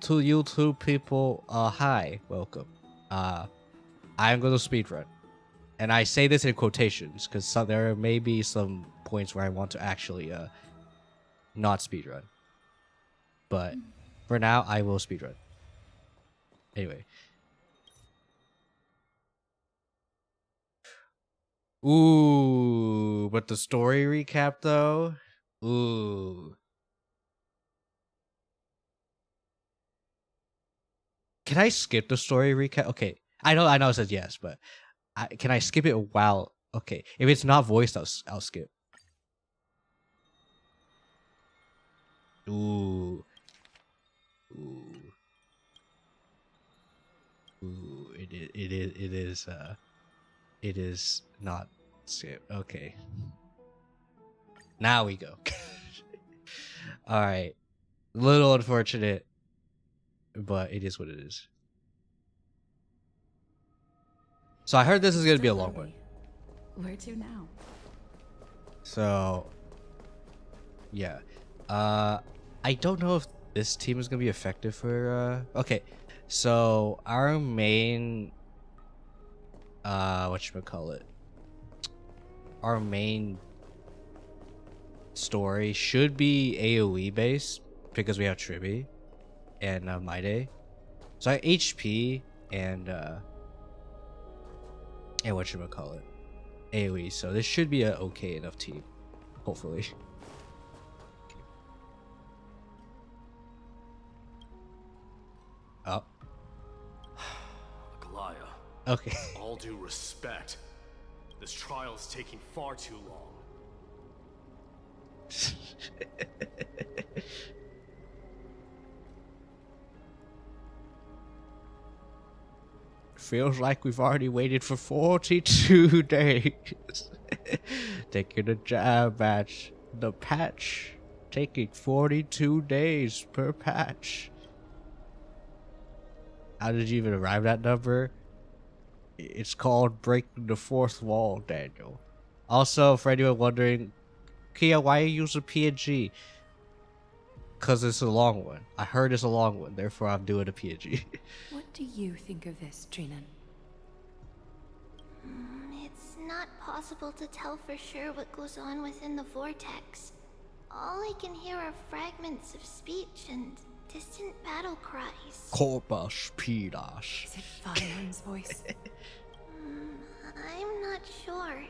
to YouTube people, hi, welcome. I'm gonna speedrun. And I say this in quotations, because there may be some points where I want to actually, not speedrun. But, for now, I will speedrun. Anyway. Ooh, but the story recap, though? Ooh. Can I skip the story recap? Okay, I know it says yes, but can I skip it while? Okay, if it's not voiced, I'll skip. Ooh, ooh, ooh! It is not skip. Okay, now we go. All right, little unfortunate, but it is what it is. So I heard this is gonna be a long one. Where to now? So, yeah. I don't know if this team is gonna be effective for. Okay, so our main. Whatchamacallit? Our main story should be AoE based because we have Tribi and Maide. So I have HP and whatchamacallit? AoE. So this should be an okay enough team, hopefully. Oh. Aglaya. Okay. All due respect, this trial is taking far too long. Feels like we've already waited for 42 days. Taking a jab match. The patch taking 42 days per patch. How did you even arrive at that number? It's called breaking the fourth wall, Daniel. Also, for anyone wondering, Kia, why you use a PNG? Because it's a long one. I heard it's a long one, therefore I'm doing a PNG. What do you think of this, TRIANNE? It's not possible to tell for sure what goes on within the vortex. All I can hear are fragments of speech and distant battle cries. Corpus Pedas. Is it Fireman's voice? I'm not sure.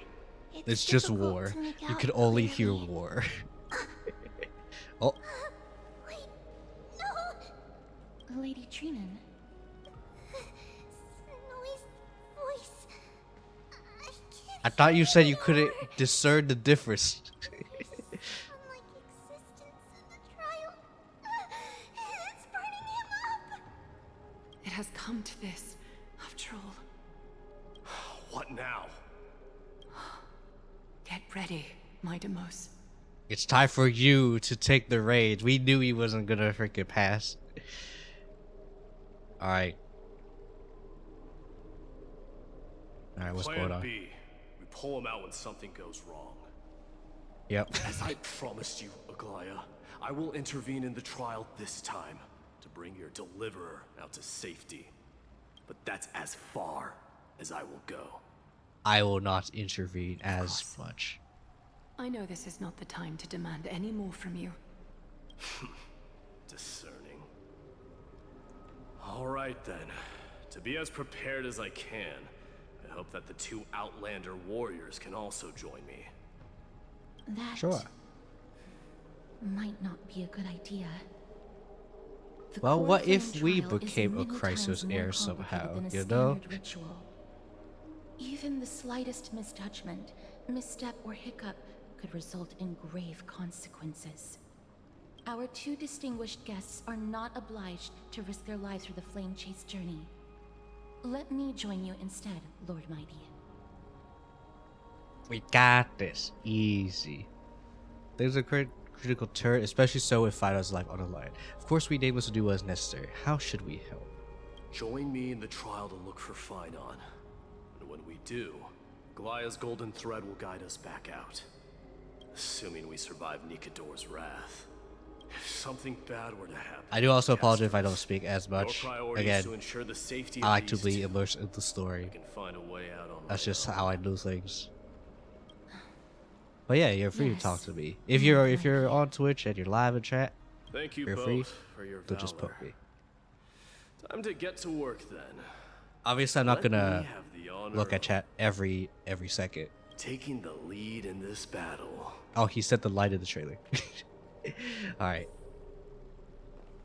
It's just difficult war. to make You out can only clearly. hear war. Oh. Wait, no! Lady TRIANNE. Noise, voice. I can't I thought you hear said you couldn't anymore. discern the difference. Unlike existence in the trial. It's burning him up. It has come to this, after all. What now? Get ready, my Demos. It's time for you to take the reins. We knew he wasn't gonna freaking pass. Alright. Alright, what's Plan going on? B. We pull him out when something goes wrong. Yep. As I promised you, Aglaya, I will intervene in the trial this time to bring your deliverer out to safety. But that's as far as I will go. I will not intervene as much. I know this is not the time to demand any more from you. Discerning. All right then. To be as prepared as I can, I hope that the two Outlander warriors can also join me. That Sure. might not be a good idea. The Well, what core if flame we trial is became a many Crisis times more heir complicated somehow, than a you know? standard ritual. Even the slightest misjudgment, misstep, or hiccup could result in grave consequences. Our two distinguished guests are not obliged to risk their lives for the flame chase journey. Let me join you instead, Lord Mighty. We got this. Easy. There's a critical turret, especially so if Fido's life on the line. Of course, we aim to do what is necessary. How should we help? Join me in the trial to look for Phidon. And when we do, Aglaya's golden thread will guide us back out. Assuming we survive Nikador's wrath. If something bad were to happen, I do also apologize if I Castor, don't speak as your much. priority is Again, to ensure the safety I of like to these be two. immersed in the story. I can find a way out on That's my just own. how I do things. But yeah, you're free to talk Yes. to me. If you're on Twitch and you're live in chat, Thank you you're both free for your to valor. just poke me. Time to get to work then. Obviously, I'm not Let me gonna have the honor look at of chat every second. taking the lead in this battle. Oh, he said the light in the trailer. All right.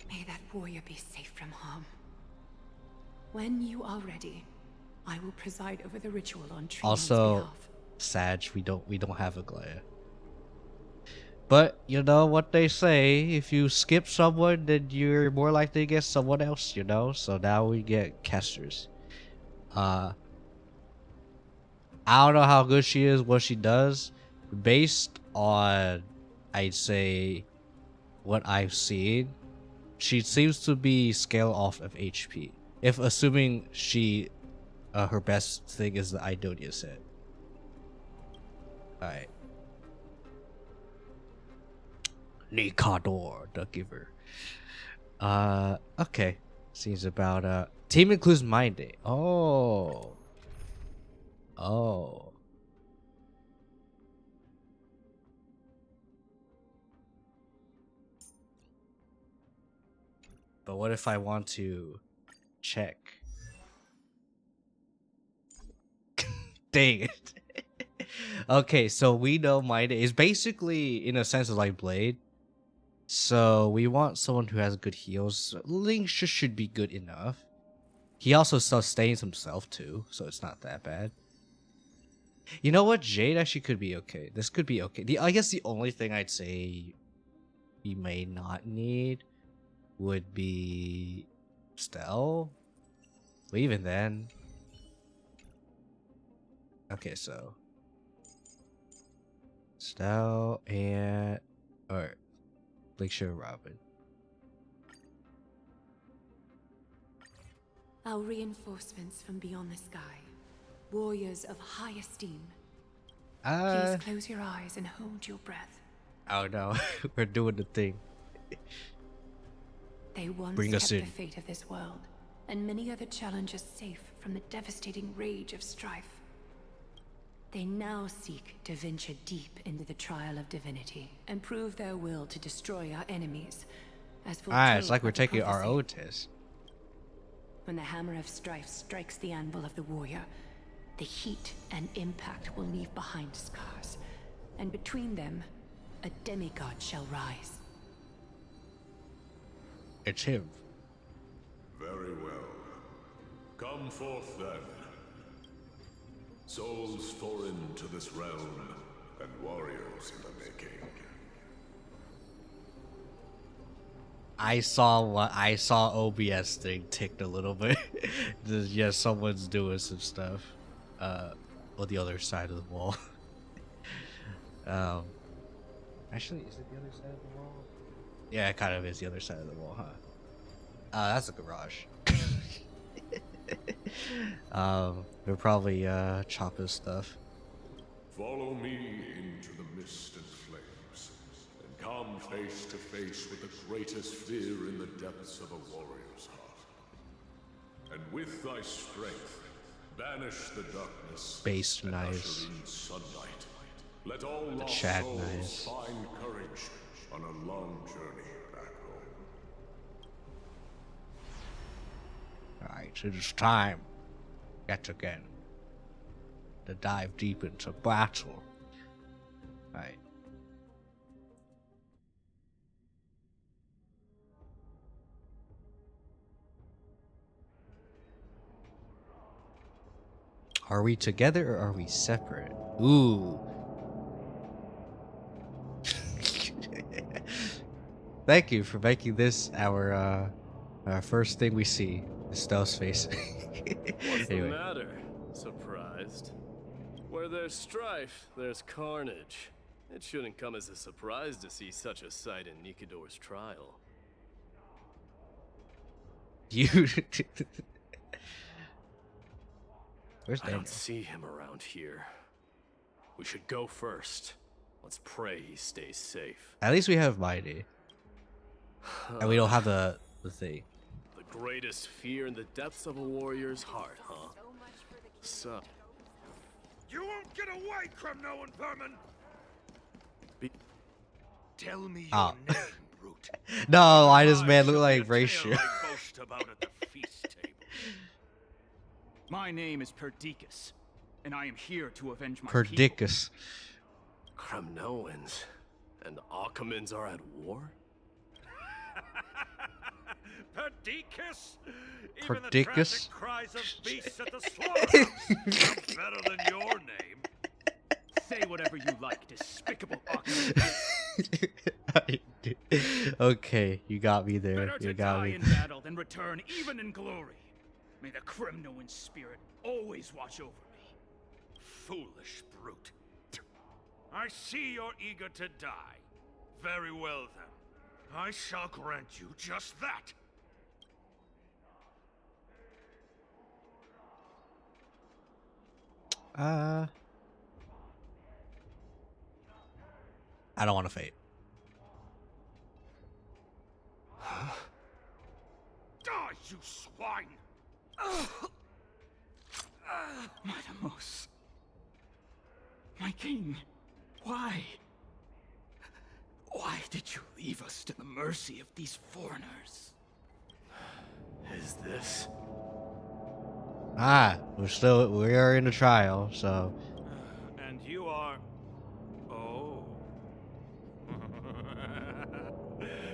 May that warrior be safe from harm. When you are ready, I will preside over the ritual on Trianne's Also, behalf. Sag, we don't have a Glaya. But you know what they say: if you skip someone, then you're more likely to get someone else. You know. So now we get Kester's. I don't know how good she is, what she does, based on, I'd say, what I've seen. She seems to be scale off of HP. If assuming she, her best thing is the Idonia set. All right. Nikador, the Giver. Okay. Seems about team includes Mind Day. Oh. Oh. But what if I want to check? Dang it. Okay, so we know Mind Day is basically in a sense of like Blade. So we want someone who has good heals. Link should be good enough. He also sustains himself too, so it's not that bad. You know what? Jade actually could be okay. This could be okay. I guess the only thing I'd say we may not need would be Stell. But even then. Okay, so Stell and or Blakeshire Robin. Our reinforcements from beyond the sky, warriors of high esteem. Please close your eyes and hold your breath. Oh no, we're doing the thing. They once Bring us kept in. the fate of this world, and many other challengers safe from the devastating rage of strife. They now seek to venture deep into the trial of divinity and prove their will to destroy our enemies. As Ah, it's foretold like by we're the taking our prophecy. own test. When the hammer of strife strikes the anvil of the warrior, the heat and impact will leave behind scars, and between them, a demigod shall rise. It's him. Very well. Come forth then. Souls foreign to this realm, and warriors in the making. I saw OBS thing ticked a little bit. Yeah, someone's doing some stuff on the other side of the wall. Actually, is it the other side of the wall? Yeah, it kind of is the other side of the wall, huh? That's a garage. They're probably chopping stuff. Follow me into the mist and flames, and come face to face with the greatest fear in the depths of a warrior's heart. And with thy strength, banish the darkness Base and knives. usher in sunlight. Let all lost Chat souls knives. find courage on a long journey back home. Alright, so it's time, yet again, to dive deep into battle. Alright. Are we together or are we separate? Ooh. Thank you for making this our first thing we see. Estelle's face. What's Anyway. the matter? Surprised? Where there's strife, there's carnage. It shouldn't come as a surprise to see such a sight in Nikador's trial. You. Where's I Daniel? don't see him around here. We should go first. Let's pray he stays safe. At least we have Mighty. And we don't have the thing. The greatest fear in the depths of a warrior's heart, huh? So, You won't get away, Kremno and vermin! Tell me your Oh. name, brute. No, I just Mine man look shall like be a tale Ratio. I boast about at the feast table. My name is Perdicus, and I am here to avenge my people. Perdicus. Kremnoans and Akamans are at war? Perdicus? Even the Perdicus? tragic cries of beasts at the slaughterhouse sound better than your name. Say whatever you like, despicable Aquaman. Okay, you got me there. Better You to got die me. in battle than return even in glory. May the Kremnoan spirit always watch over me. Foolish brute. I see you're eager to die. Very well then. I shall grant you just that. I don't want to fight. Die, you swine! Matamos. My king. Why? Why did you leave us to the mercy of these foreigners? Is this? We are in a trial, so And you are... Oh.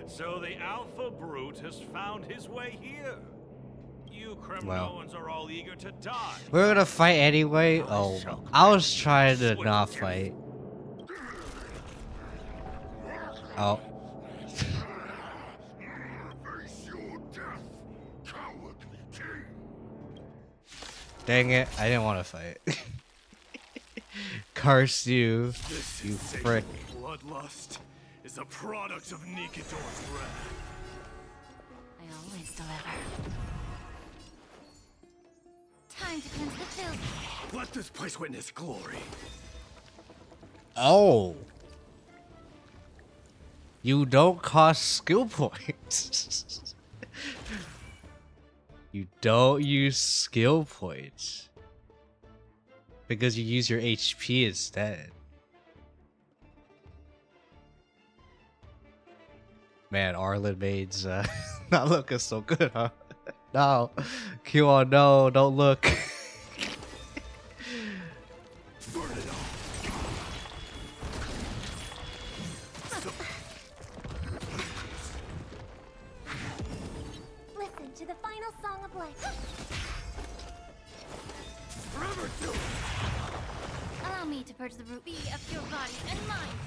So the Alpha Brute has found his way here. You Kremnoans are all eager to die. we're gonna fight anyway. Oh, I was trying to not fight. Oh, Face your death, cowardly king. dang it! I didn't want to fight. Curse you, This you insatiable frick! bloodlust is a product of Nikidor's wrath. I always deliver. Time to cleanse the filth. Let this place witness glory. Oh, you don't cost skill points. You don't use skill points because you use your HP instead. Man, Arlen Maid's not looking so good, huh? No, Kiyosen, no, don't look. Burn it all. Listen to the final song of life. Forever do it. Allow me to purge the ruby of your body and mind.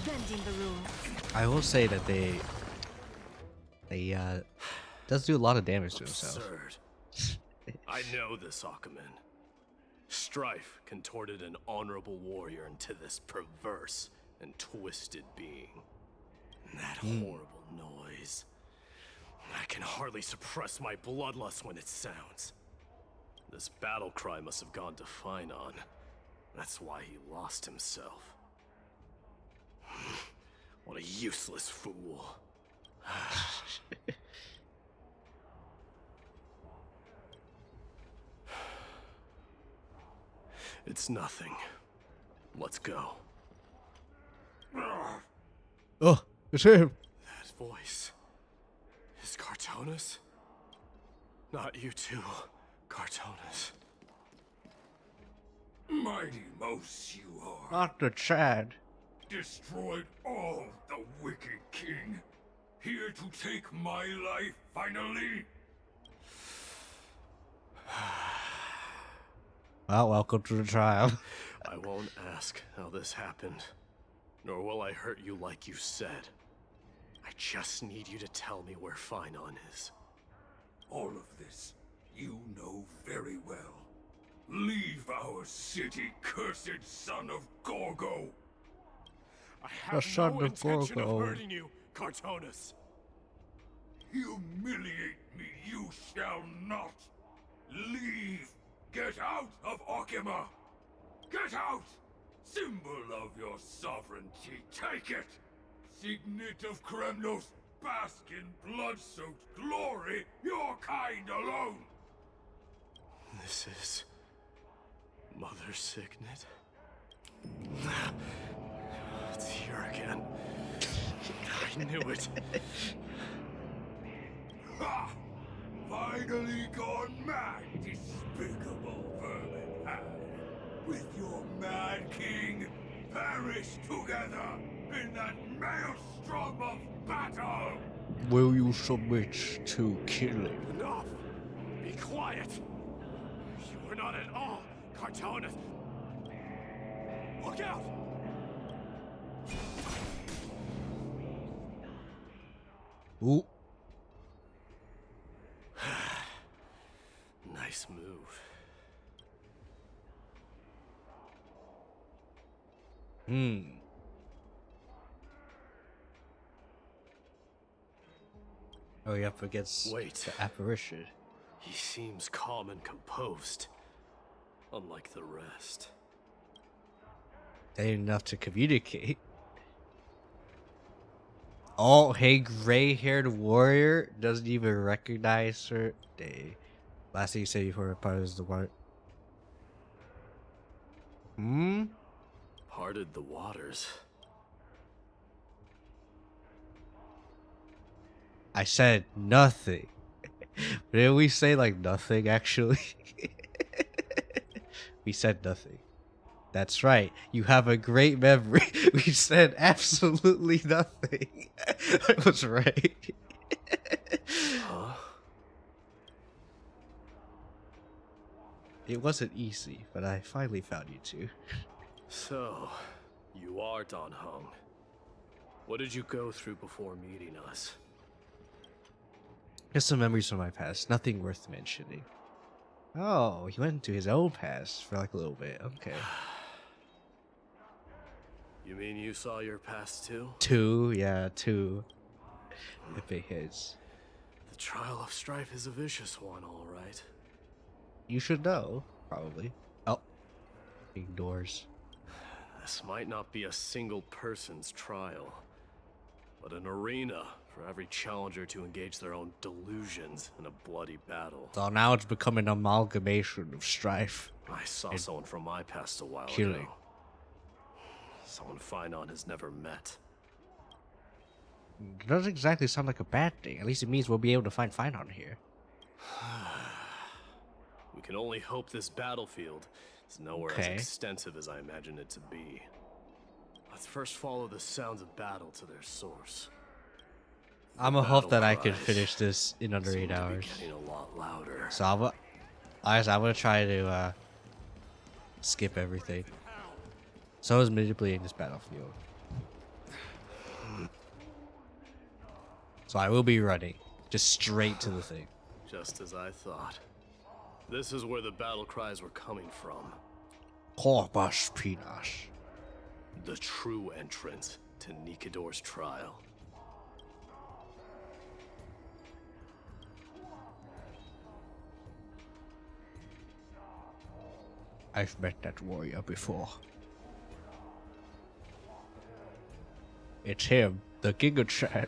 Bending the rules. I will say that they does do a lot of damage to himself. Absurd. I know this Akamon. Strife contorted an honorable warrior into this perverse and twisted being. And that horrible noise. I can hardly suppress my bloodlust when it sounds. This battle cry must have gone to Finon. That's why he lost himself. What a useless fool. It's nothing. Let's go. Oh, it's him. That voice. Is Cartonis? Not you too, Cartonis. Mighty mouse you are. Dr. Chad. Destroyed all the wicked king. Here to take my life finally. Well, welcome to the trial. I won't ask how this happened, nor will I hurt you like you said. I just need you to tell me where Finon is. All of this you know very well. Leave our city, cursed son of Gorgo. I have son no of intention Gorgo. of hurting you, Cartonis. Humiliate me you shall not. Leave. Get out of Okima. Get out. Symbol of your sovereignty, take it! Signet of Kremnos, bask in blood-soaked glory, your kind alone! This is Mother's signet. It's here again. I knew it. Ha! Finally gone mad, despicable vermin have. With your mad king, perish together in that maelstrom of battle! Will you submit to killing? Enough! Be quiet! You are not at all Cartonis. Look out! Ooh. Nice move. Oh, you're up against Wait. the apparition. He seems calm and composed, unlike the rest. They ain't enough to communicate. Oh, hey, gray-haired warrior doesn't even recognize her. Day. Last thing you said before her part is the one. Parted the waters. I said nothing. Didn't we say like nothing actually? We said nothing. That's right. You have a great memory. We said absolutely nothing. I was right. Huh? It wasn't easy, but I finally found you two. So, you are Don Hung. What did you go through before meeting us? Just some memories from my past. Nothing worth mentioning. Oh, he went into his own past for like a little bit. Okay. You mean you saw your past too? Two, yeah, two. If it hits. The trial of strife is a vicious one, all right. You should know, probably. Oh. Big doors. This might not be a single person's trial, but an arena for every challenger to engage their own delusions in a bloody battle. So now it's become an amalgamation of strife. I saw someone from my past a while Killing. ago. Someone Finon has never met. It doesn't exactly sound like a bad thing. At least it means we'll be able to find on here. We can only hope this battlefield is nowhere as extensive as I imagine it to be. Let's first follow the sounds of battle to their source. I'm a hope that I can cries finish this in under 8 seem to be hours. getting a lot louder. So I'm gonna try to skip everything. So is manipulating this battlefield. So I will be running just straight to the thing. Just as I thought. This is where the battle cries were coming from. Corpus Pinas. The true entrance to Nikador's trial. I've met that warrior before. It's him, the Giga-chan.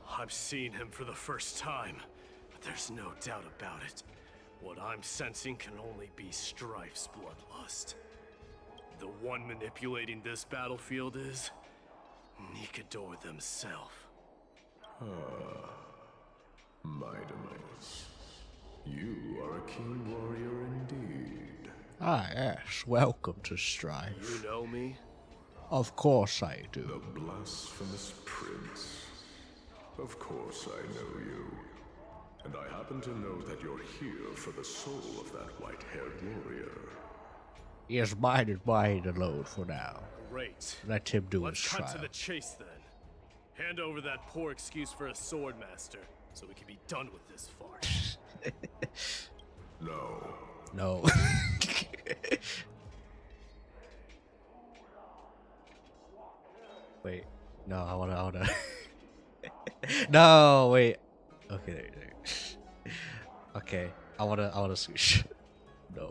I'm seeing him for the first time, but there's no doubt about it. What I'm sensing can only be Strife's bloodlust. The one manipulating this battlefield is Nikador themselves. Mightimus, you are a keen warrior indeed. Ah, yes. Welcome to Strife. You know me? Of course I The do. blasphemous prince. Of course I know you. And I happen to know that you're here for the soul of that white-haired warrior. He is mine and mine alone for now. Great. Let him do Let's his cut to trial. the chase then. Hand over that poor excuse for a sword master, so we can be done with this farce. No. No. Wait. No, I wanna. No, wait. Okay, there. Okay, I wanna screenshot. No.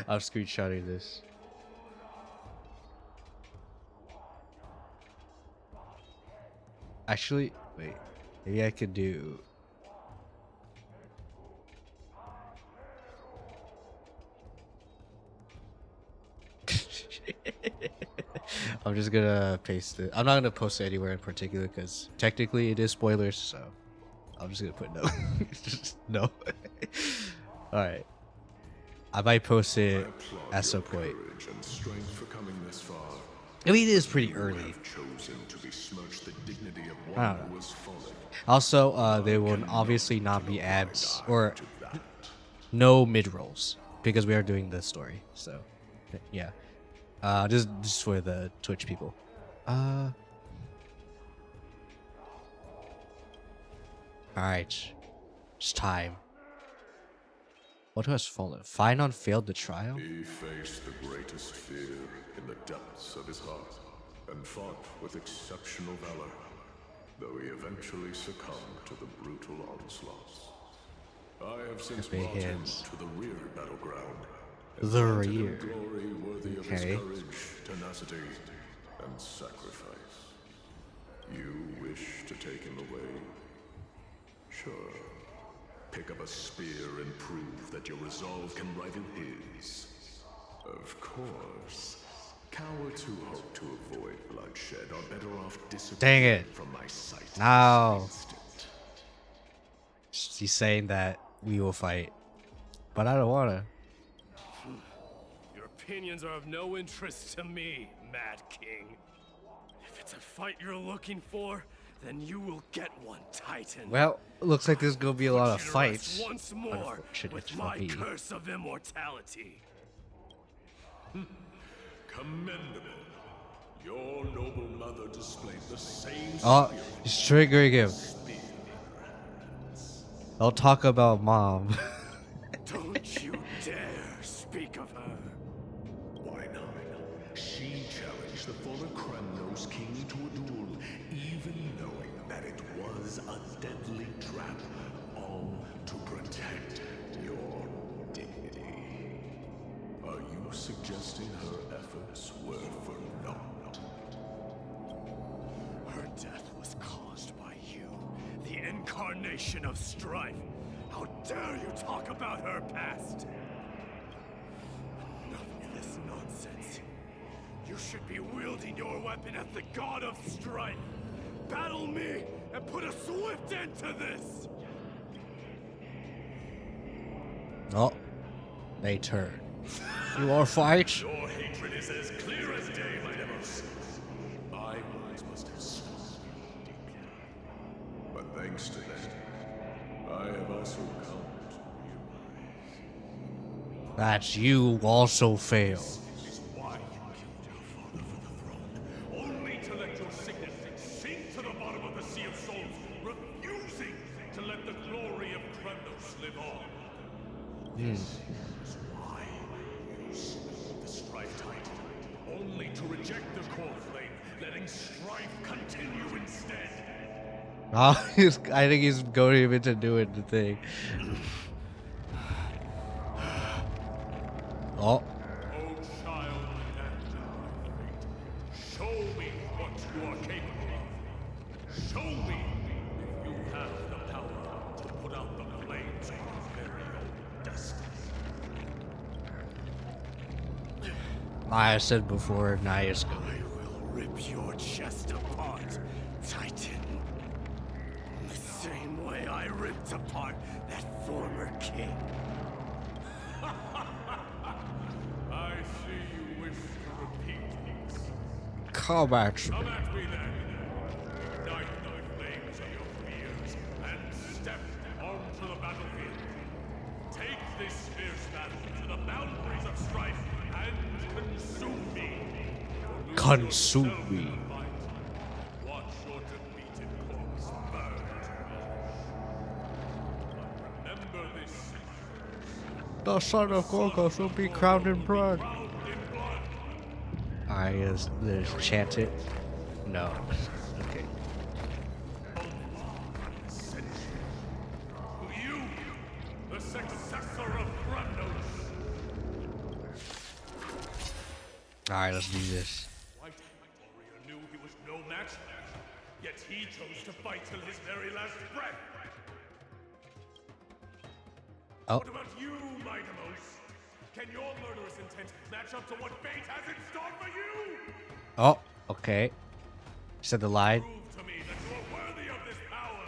I'm screenshotting this. Actually, wait. Maybe I could do. I'm just gonna paste it. I'm not gonna post it anywhere in particular because technically it is spoilers. So I'm just gonna put no. Just no. All right. I might post it at some point. And strength for coming this far. I mean, it is pretty early. Chosen to besmirch the dignity of I one don't who was fallen. Also, there will obviously not be ads or no mid rolls because we are doing this story. So, yeah. Just for the Twitch people. Alright. It's time. What has fallen? Finon failed the trial? He faced the greatest fear in the depths of his heart and fought with exceptional valor, though he eventually succumbed to the brutal onslaughts. I have since Big brought him hands. to the rear battleground. The granted him rear. glory worthy of his Okay. courage, tenacity, and sacrifice. You wish to take him away? Sure. Pick up a spear and prove that your resolve can rival his. Of course. Cowards who hope to avoid bloodshed are better off Dang disappearing it. from my sight. No. this instant. He's saying that we will fight. But I don't wanna. Your opinions are of no interest to me, Mad King. If it's a fight you're looking for, then you will get one, Titan. Well, looks like there's gonna be a lot of Put you to rest fights. once more Unfortunate with for my me. curse of immortality. Commendable. Your noble mother displayed the same Oh, spirit. he's triggering him. Don't talk about mom. Don't you dare speak of her. Why not? She challenged the former Kremnos king to a duel, even knowing that it was a deadly trap, all to protect your dignity. Are you suggesting her efforts were for naught? Her death was caused by you, the incarnation of strife. How dare you talk about her past? Enough of this nonsense. You should be wielding your weapon as the god of strife. Battle me and put a swift end to this. Oh, they turn. You wanna fight? Your hatred is as clear as day, my Demos. My words must have stung deeply. But thanks to them, I have also come to realize That you also fail. is why you killed your father for the throne, only to let your signet sink to the bottom of the Sea of Souls, refusing to let the glory of Kremnos live on. This is why you slew the Strife Titan, only to reject the core flame, letting strife continue instead. Oh, I think he's going even to do it, the thing. Oh, O child and my fate, show me what you are capable of. Show me if you have the power to put out the flames of your very own destiny. I said before, Naya's I going. will rip your chest apart, Titan. The same way I ripped apart that former king. I see you wish to repeat this. Come at me. Come at me then. Ignite the flames of your fears and step onto the battlefield. Take this fierce battle to the boundaries of strife and consume me. Or lose Consume yourself in me. the fight. Watch your defeated corpse burn to ash. But remember this. The son of Gorgos will be crowned in blood. Crowned in blood. Alright, there's chant it. No. Okay. You, the successor of Kremnos. Alright, let's do this. White warrior knew he was no match, yet he he chose to fight till his very last breath. Oh. What about you, Mightimos? Can your murderous intent match up to what fate has in store for you? Oh, okay. Said the line. Prove to me that you are worthy of this power.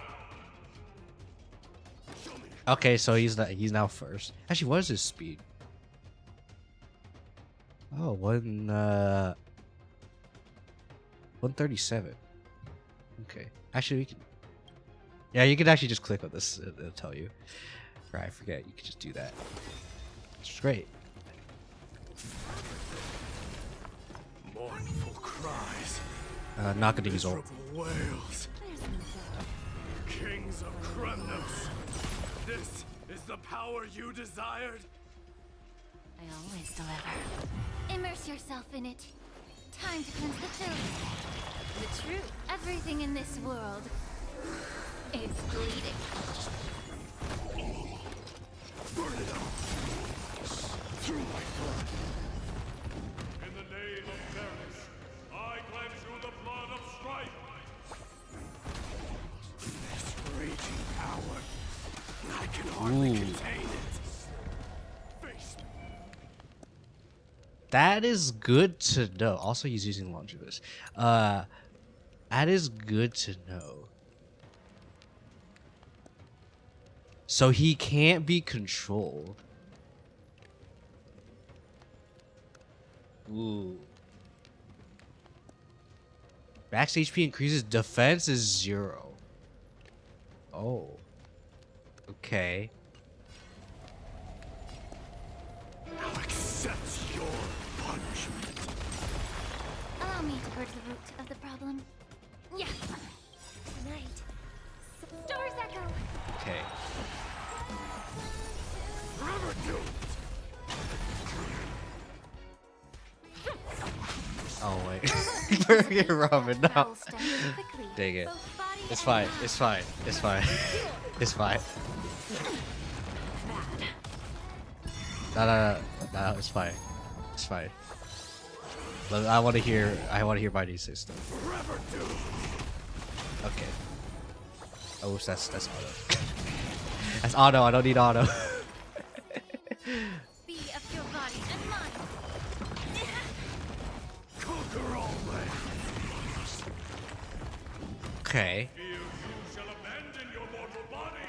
Show me. Okay, so he's now first. Actually, what is his speed? Oh, 137. Okay. Actually, we can. Yeah, you can actually just click on this. It'll tell you. Right, I forget. You can just do that. It's great. Mournful cries. Not gonna use ult. Miserable wails. Kings of Kremnos. This is the power you desired? I always deliver. Immerse yourself in it. Time to cleanse the filth. The truth. Everything in this world is bleeding. Burn it up. Through my blood. In the name of fairness, I cleanse you the blood of strife. This raging power. I can hardly contain it. Face me. That is good to know. Also, he's using Longevous. That is good to know. So he can't be controlled. Ooh. Max HP increases, defense is 0. Oh. Okay. Now accept your punishment. Allow me to purge the root of the problem. Yeah. Night. Stars echo. Okay. Forever doomed. Oh wait. Forget Robin now. Battle starts quickly. Dang it. Both body It's and fine. mind. It's fine. It's fine. It's fine. No, it's fine. It's fine. Look, I want to hear my new system. Forever doomed. Okay. Oh, that's auto. That's auto. I don't need auto. Be of your body and mind. Conquer all lands. Okay. Fear you shall abandon your mortal body,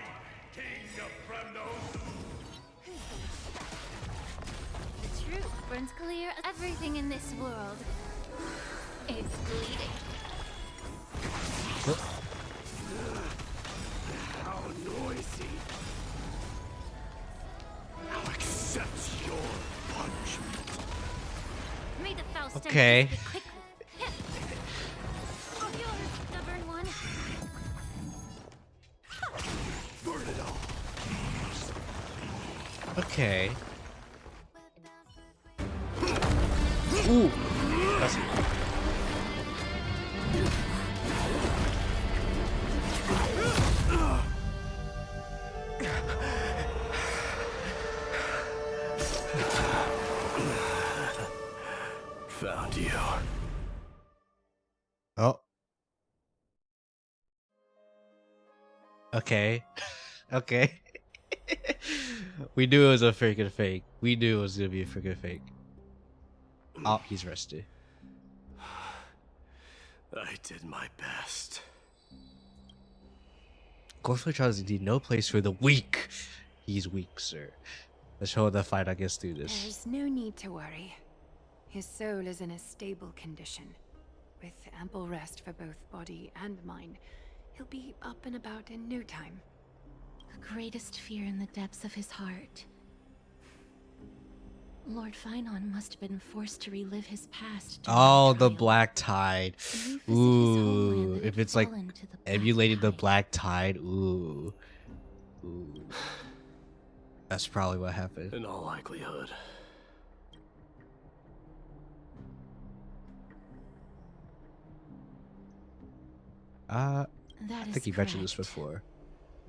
King of Kremnos. The truth burns clear. Everything in this world is bleeding. How noisy. Now accept your punishment. May the Faust Okay. quickly. Oh, yours, stubborn one. Burn it all. Okay. Ooh. That's Found you. Oh. Okay. Okay. We knew it was a freaking fake. We knew it was gonna be a freaking fake. Oh, he's rested. I did my best. Ghostly Child is indeed no place for the weak. He's weak, sir. Let's show the fight. I guess through this. There's no need to worry. His soul is in a stable condition. With ample rest for both body and mind, he'll be up and about in no time. The greatest fear in the depths of his heart. Lord Finon must have been forced to relive his past. during Oh, the trial. Black Tide. Revisit his Ooh, homeland that if had it's like fallen to the Black emulating the Tide. Black Tide. Ooh. That's probably what happened. In all likelihood. I That think is you mentioned this correct. before.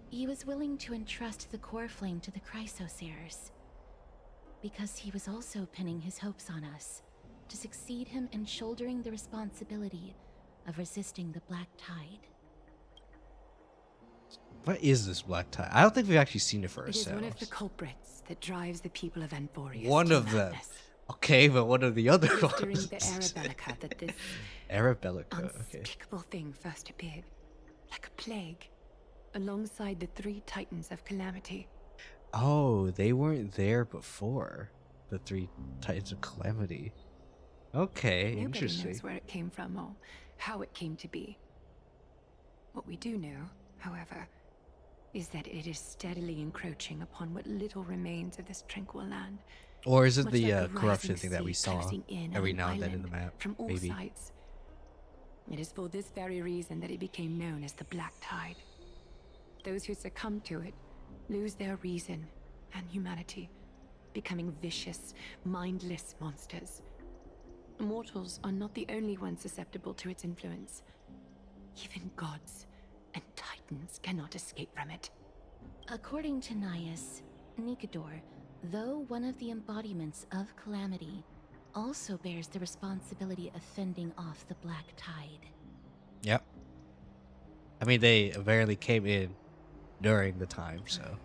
He was willing to entrust the core flame to the Chrysoseers, because he was also pinning his hopes on us to succeed him in shouldering the responsibility of resisting the Black Tide. What is this black tide? I don't think we've actually seen it for It is ourselves. one of the culprits that drives the people of Anthorius One to of them. madness. Okay, but what are the other It was ones? during the Era Bellica that this Arabellica, okay. unspeakable thing first appeared, like a plague, alongside the 3 titans of calamity. Oh, they weren't there before. The 3 Titans of Calamity. Okay, Nobody interesting. knows where it came from or how it came to be. What we do know, however, is that it is steadily encroaching upon what little remains of this tranquil land. Or is it Much the like a corruption rising thing that we sea saw closing in every on now an and then in the island map? from all Maybe. sides. It is for this very reason that it became known as the Black Tide. Those who succumb to it lose their reason and humanity, becoming vicious, mindless monsters. Mortals are not the only ones susceptible to its influence. Even gods and titans cannot escape from it. According to Naias, Nikador, though one of the embodiments of Calamity, also bears the responsibility of fending off the Black Tide. Yep. I mean, they apparently came in during the time, so.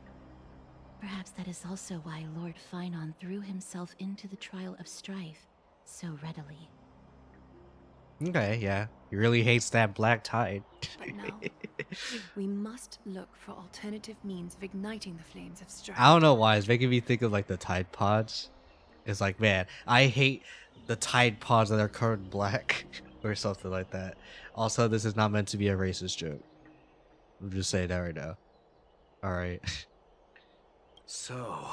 Perhaps that is also why Lord Finon threw himself into the trial of strife so readily. Okay, yeah. He really hates that black tide. But now, we must look for alternative means of igniting the flames of strife. I don't know why. It's making me think of like the Tide Pods. It's like, man, I hate the Tide Pods that are colored black or something like that. Also, this is not meant to be a racist joke. I'm just saying that right now. Alright. So,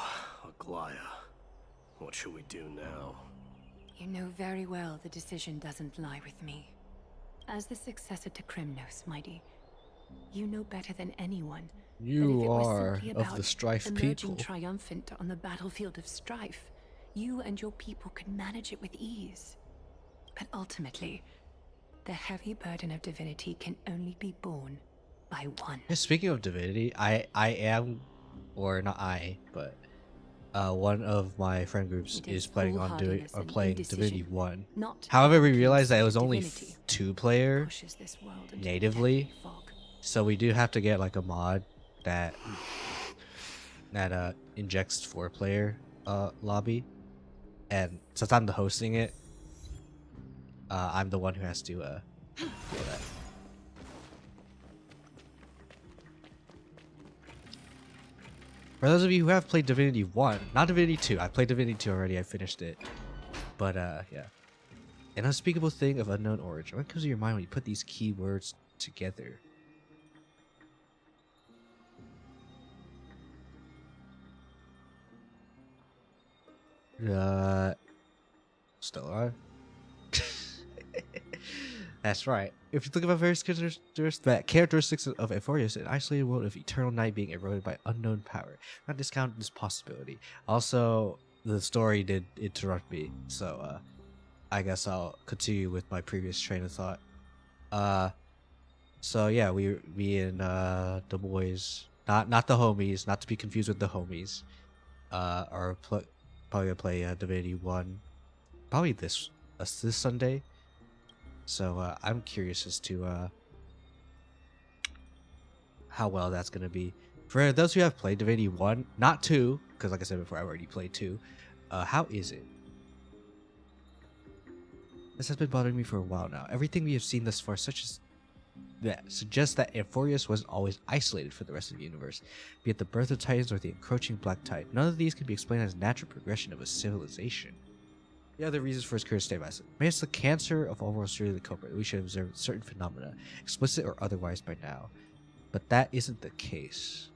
Aglaya, what should we do now? You know very well the decision doesn't lie with me. As the successor to Krymnos, Mighty, you know better than anyone that if You it was are simply of about the Strife emerging people. triumphant on the battlefield of strife, you and your people could manage it with ease. But ultimately, the heavy burden of divinity can only be borne by one. Yeah, speaking of divinity, I am, or not I, but one of my friend groups It is is planning on foolhardiness and playing indecision, Divinity 1. not However, we increased realized that it was only divinity 2-player pushes this world into a natively, deathly fog. so we do have to get like a mod that injects 4-player lobby, and since I'm the hosting it, I'm the one who has to do that. For those of you who have played Divinity 1, not Divinity 2, I played Divinity 2 already, I finished it. But yeah. An unspeakable thing of unknown origin. What comes to your mind when you put these keywords together? Still alive? That's right. If you think about various characteristics of Euphorius, an isolated world of eternal night being eroded by unknown power. Not discount this possibility. Also, the story did interrupt me, so I guess I'll continue with my previous train of thought. So yeah, we and the boys, not the homies, not to be confused with the homies, are probably gonna play Divinity 1, probably this Sunday. So I'm curious as to how well that's gonna be. For those who have played Divinity 1, not 2, because like I said before, I already played 2. How is it? This has been bothering me for a while now. Everything we have seen thus far, such as that, suggests that Euphorius wasn't always isolated from the rest of the universe, be it the birth of Titans or the encroaching Black Tide. None of these can be explained as natural progression of a civilization. The other reasons for his current state of acid. Maybe it's the cancer of all worlds really the culprit. We should observe certain phenomena, explicit or otherwise, by now. But that isn't the case.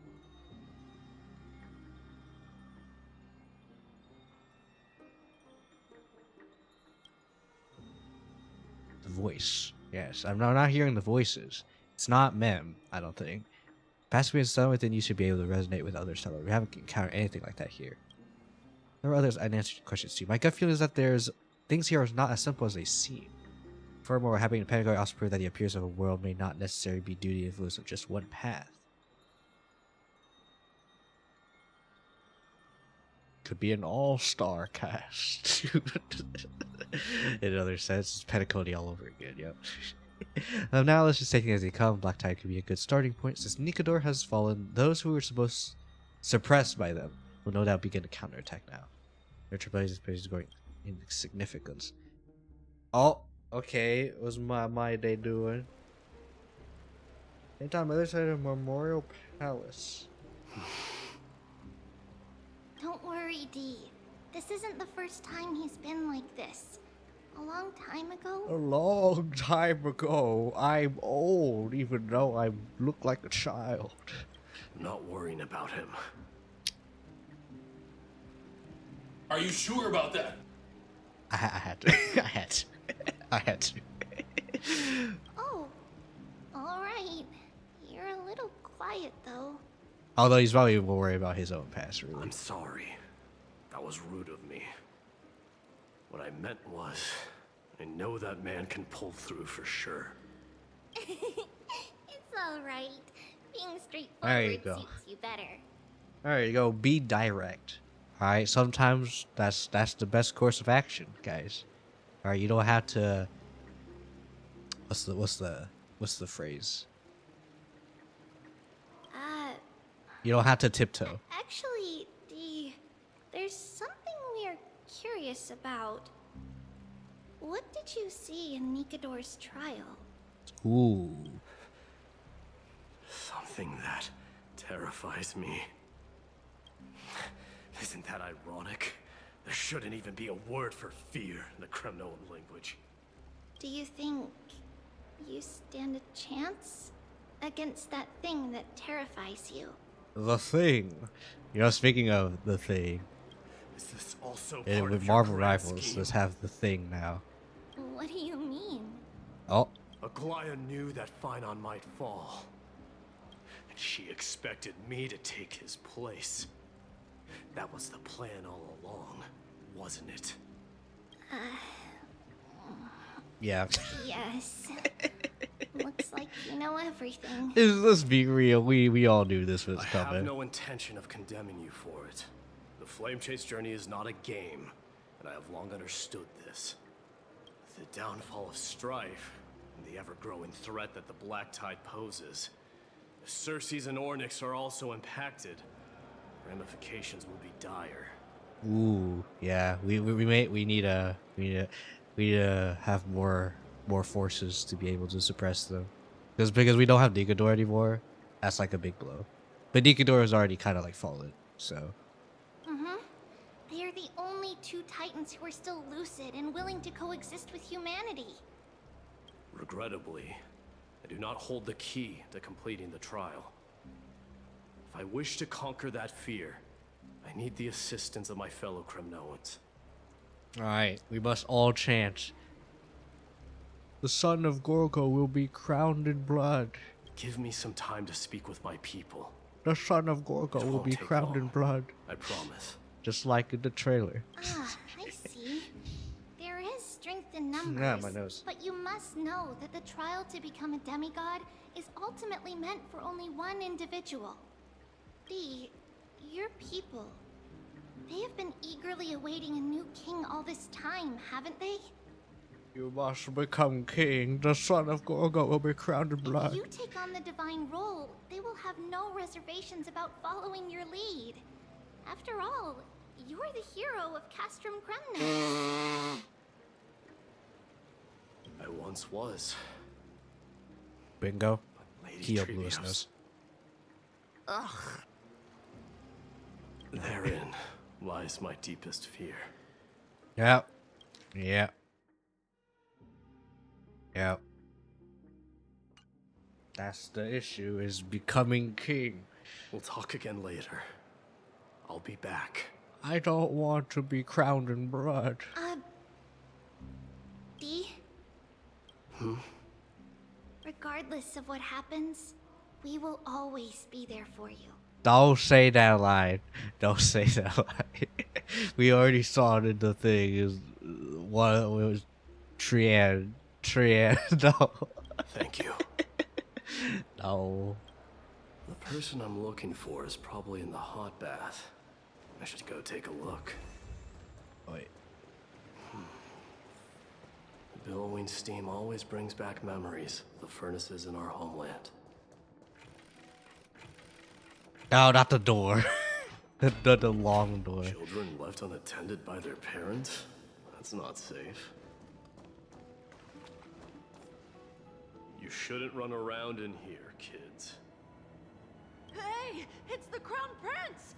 The voice. Yes, I'm not hearing the voices. It's not Mem, I don't think. Passively and some within you should be able to resonate with others. However, we haven't encountered anything like that here. There are others I'd answer your questions to. My gut feeling is that there's things here are not as simple as they seem. Furthermore, having a pedagogy also prove that the appearance of a world may not necessarily be due to the influence of just one path. Could be an all-star cast. In other sense, it's pedagogy all over again, yep. Now let's just take it as they come. Black Tide could be a good starting point. Since Nikador has fallen, those who were suppressed by them will no doubt begin to counterattack now. Their triple is going in significance. Oh, okay. What's my day doing? Anytime other side of Memorial Palace. Don't worry, Dee. This isn't the first time he's been like this. A long time A ago? long time ago. I'm old, even though I look like a child. I'm not worrying about him. Are you sure about that? I had to. I had to. I had to. Oh, alright. You're a little quiet, though. Although he's probably more worried about his own past, really. I'm sorry. That was rude of me. What I meant was, I know that man can pull through for sure. It's alright. Being There you straightforward go. suits you better. There you go. Be direct. All right. Sometimes that's the best course of action, guys. All right. You don't have to. What's the phrase? You don't have to tiptoe. Actually, Dee, there's something we're curious about. What did you see in Nikador's trial? Ooh. Something that terrifies me. Isn't that ironic? There shouldn't even be a word for fear in the Kremnoan language. Do you think you stand a chance against that thing that terrifies you? The Thing. You know, speaking of The Thing, Is this also and part with of your Marvel grand Rivals, scheme? let's have The Thing now. What do you mean? Oh. Aglaya knew that Finon might fall. And she expected me to take his place. That was the plan all along, wasn't it? Yeah. Yes. Looks like you know everything. Let's be real. We all knew this was I coming. have no intention of condemning you for it. The Flame Chase journey is not a game, and I have long understood this. With the downfall of Strife, and the ever-growing threat that the Black Tide poses, if Circes and Ornyx are also impacted, ramifications will be dire. Ooh, yeah. We need to have more forces to be able to suppress them. Because we don't have Nikador anymore. That's like a big blow. But Nikador is already kind of like fallen, so. They are the only two Titans who are still lucid and willing to coexist with humanity. Regrettably, I do not hold the key to completing the trial. If I wish to conquer that fear, I need the assistance of my fellow Kremnoans. Alright, we must all chant. The son of Gorgo will be crowned in blood. Give me some time to speak with my people. The son of Gorgo It will won't be take crowned in long. blood. I promise. Just like in the trailer. Ah, I see. There is strength in numbers. Yeah, my nose. But you must know that the trial to become a demigod is ultimately meant for only one individual. Dee, your people. They have been eagerly awaiting a new king all this time, haven't they? You must become king. The son of Gorgo will be crowned in blood. If you take on the divine role, they will have no reservations about following your lead. After all, you're the hero of Castrum Kremna. I once was. Bingo. Lady Kyo blew his Trivios. nose. Therein lies my deepest fear. Yep. Yep. Yep. That's the issue, is becoming king. We'll talk again later. I'll be back. I don't want to be crowned in blood. Dee? Regardless of what happens, we will always be there for you. Don't say that line. Don't say that line. We already saw it in the thing. It was TRIANNE. No. Thank you. No. The person I'm looking for is probably in the hot bath. I should go take a look. Wait. Billowing steam always brings back memories. The furnaces in our homeland. No, not the door. the long door. Children left unattended by their parents? That's not safe. You shouldn't run around in here, kids. Hey, it's the Crown Prince!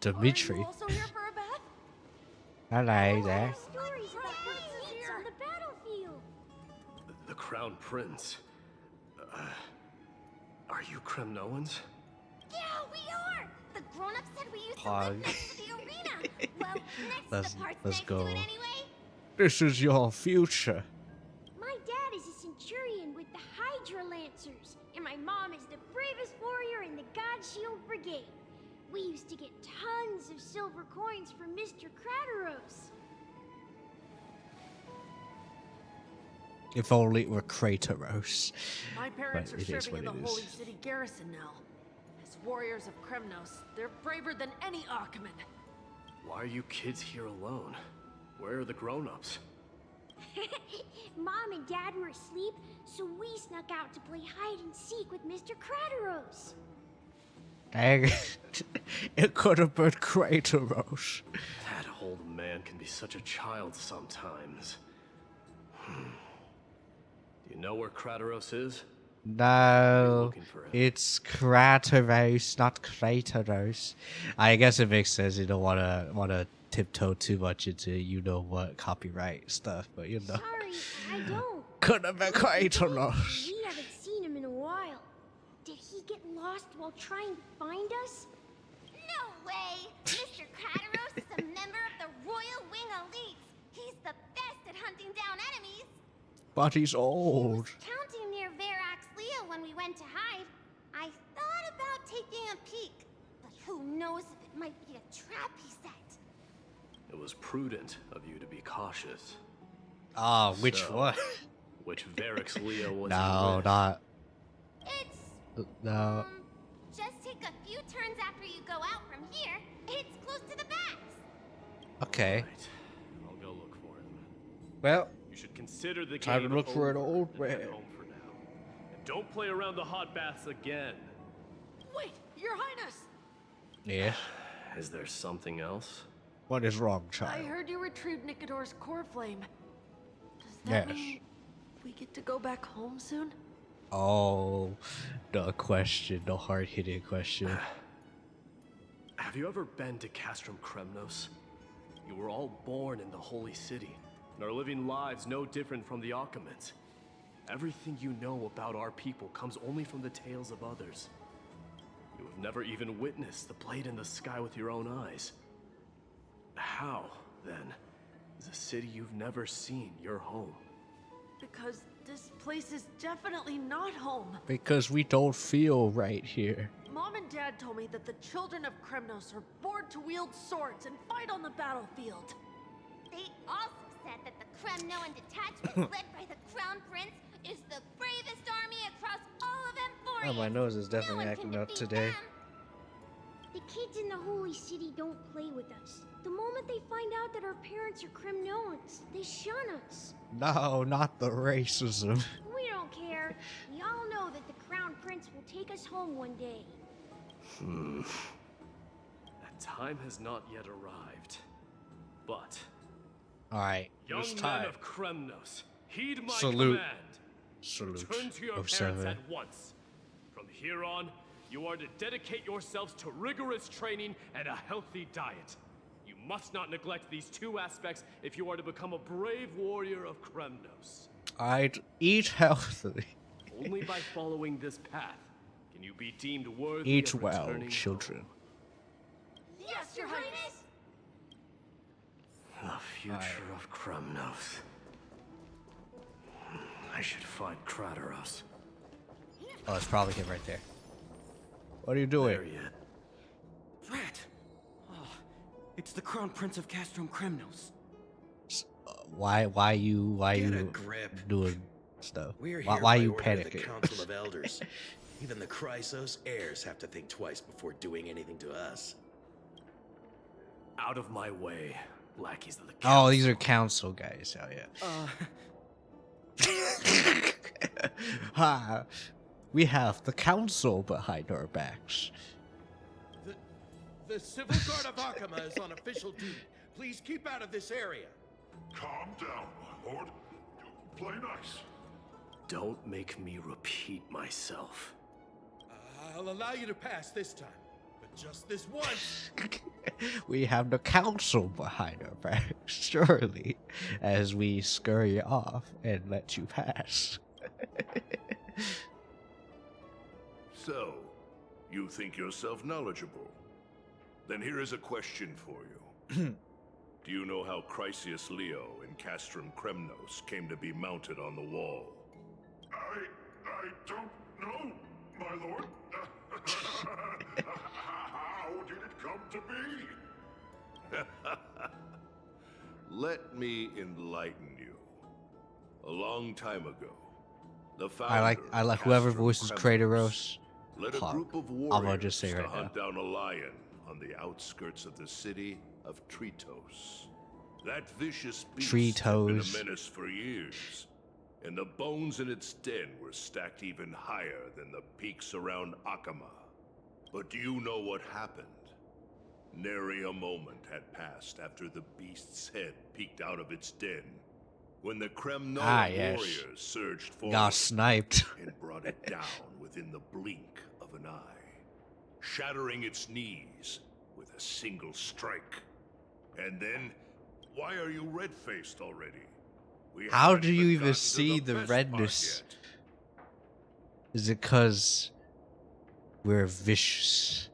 Dimitri. Are you also here for a bath? Hello there. Stories about princes here on the battlefield. The Crown Prince. Are you Kremnoans? Yeah, we are! The grown-ups said we used to Pog. live next to the arena. Well, next Let's- to the parts let's next go. to it anyway. This is your future. My dad is a centurion with the Hydra Lancers, and my mom is the bravest warrior in the God Shield Brigade. We used to get tons of silver coins from Mr. Crateros. If only it were Kratos. My parents But are it is serving in the what it Holy is. City garrison now. As warriors of Kremnos, they're braver than any Achaemen. Why are you kids here alone? Where are the grown-ups? Mom and Dad were asleep, so we snuck out to play hide and seek with Mr. Crateros. Dang. It could have been Kratos. That old man can be such a child sometimes. Do you know where Crateros is? No, looking for him. it's Kratos, not Kratos. I guess it makes sense. You don't wanna tiptoe too much into you know what copyright stuff, but you know. Sorry, I don't. Could have been Kratos. We haven't seen him in a while. Did he get lost while trying to find us? No way! Mr. Crateros is a member of the Royal Wing Elite. He's the best at hunting down enemies. But he's He old. was counting near Verax Leo when we went to hide. I thought about taking a peek, but who knows if it might be a trap he set. It was prudent of you to be cautious. Ah, which So, one? Which Varix Leo was he No, with? not It's, no. just take a few turns after you go out from here. It's close to the backs. Okay. Right. I'll go look for him. Well, You should consider the Time to game look for an over old and head man. home for now. And don't play around the hot baths again. Wait, Your Highness! yes. Is there something else? What is wrong, I child? heard you retrieved Nicodor's core flame. Does that Yes. mean we get to go back home soon? Oh, the question, the hard-hitting question. Have you ever been to Castrum Kremnos? You were all born in the Holy City, and are living lives no different from the Achaemens. Everything you know about our people comes only from the tales of others. You have never even witnessed the blade in the sky with your own eyes. How, then, is a city you've never seen your home? Because this place is definitely not home. Because we don't feel right here. Mom and Dad told me that the children of Kremnos are born to wield swords and fight on the battlefield. They also said that the Kremnoan detachment led by the Crown Prince is the bravest army across all of Emphoria. Oh, my nose is No definitely one can acting up defeat today. them. The kids in the Holy City don't play with us. The moment they find out that our parents are Kremnoans, they shun us. No, not the racism. We don't care. We all know that the Crown Prince will take us home one day. That time has not yet arrived. But, All right, young it's men time. of Kremnos, heed my Salute. command. Salute. Return to your 07. parents at once. From here on, you are to dedicate yourselves to rigorous training and a healthy diet. You must not neglect these two aspects if you are to become a brave warrior of Kremnos. I'd eat healthily. Only by following this path can you be deemed worthy Eat of well, returning children. home. Yes, Your Highness! The future of Kremnos. I should find Crateros. Oh, it's probably him right there. What are you doing? There yet. Drat! Oh, it's the Crown Prince of Castrum Kremnos. Why you Get a grip. doing stuff? We're here Why by you order of the panicking? Council of Elders. Even the Chrysos heirs have to think twice before doing anything to us. Out of my way. lackeys of the Oh, these are council guys. Oh yeah. Ha! We have the council behind our backs. The Civil Guard of Akama is on official duty. Please keep out of this area. Calm down, my lord. Play nice. Don't make me repeat myself. I'll allow you to pass this time, but just this once. We have the council behind our backs, surely, as we scurry off and let you pass. So, you think yourself knowledgeable? Then here is a question for you. Do you know how Chrysius Leo and Castrum Kremnos came to be mounted on the wall? I don't know, my lord. How did it come to be? Let me enlighten you. A long time ago, the founder I like of whoever Castrum voices Kremnos Kratos. led a group of I'm gonna just say warriors to right now. hunt down a lion on the outskirts of the city of Tritos. That vicious beast had been a Tritos. menace for years, and the bones in its den were stacked even higher than the peaks around Akama. But do you know what happened? Nary a moment had passed after the beast's head peeked out of its den, when the Kremnoan yes. warriors surged forward Got sniped. and brought it down within the blink of an eye, shattering its knees with a single strike. And then, why are you red-faced already? We How haven't do you even gotten to see the best part redness? yet. Is it because we're vicious?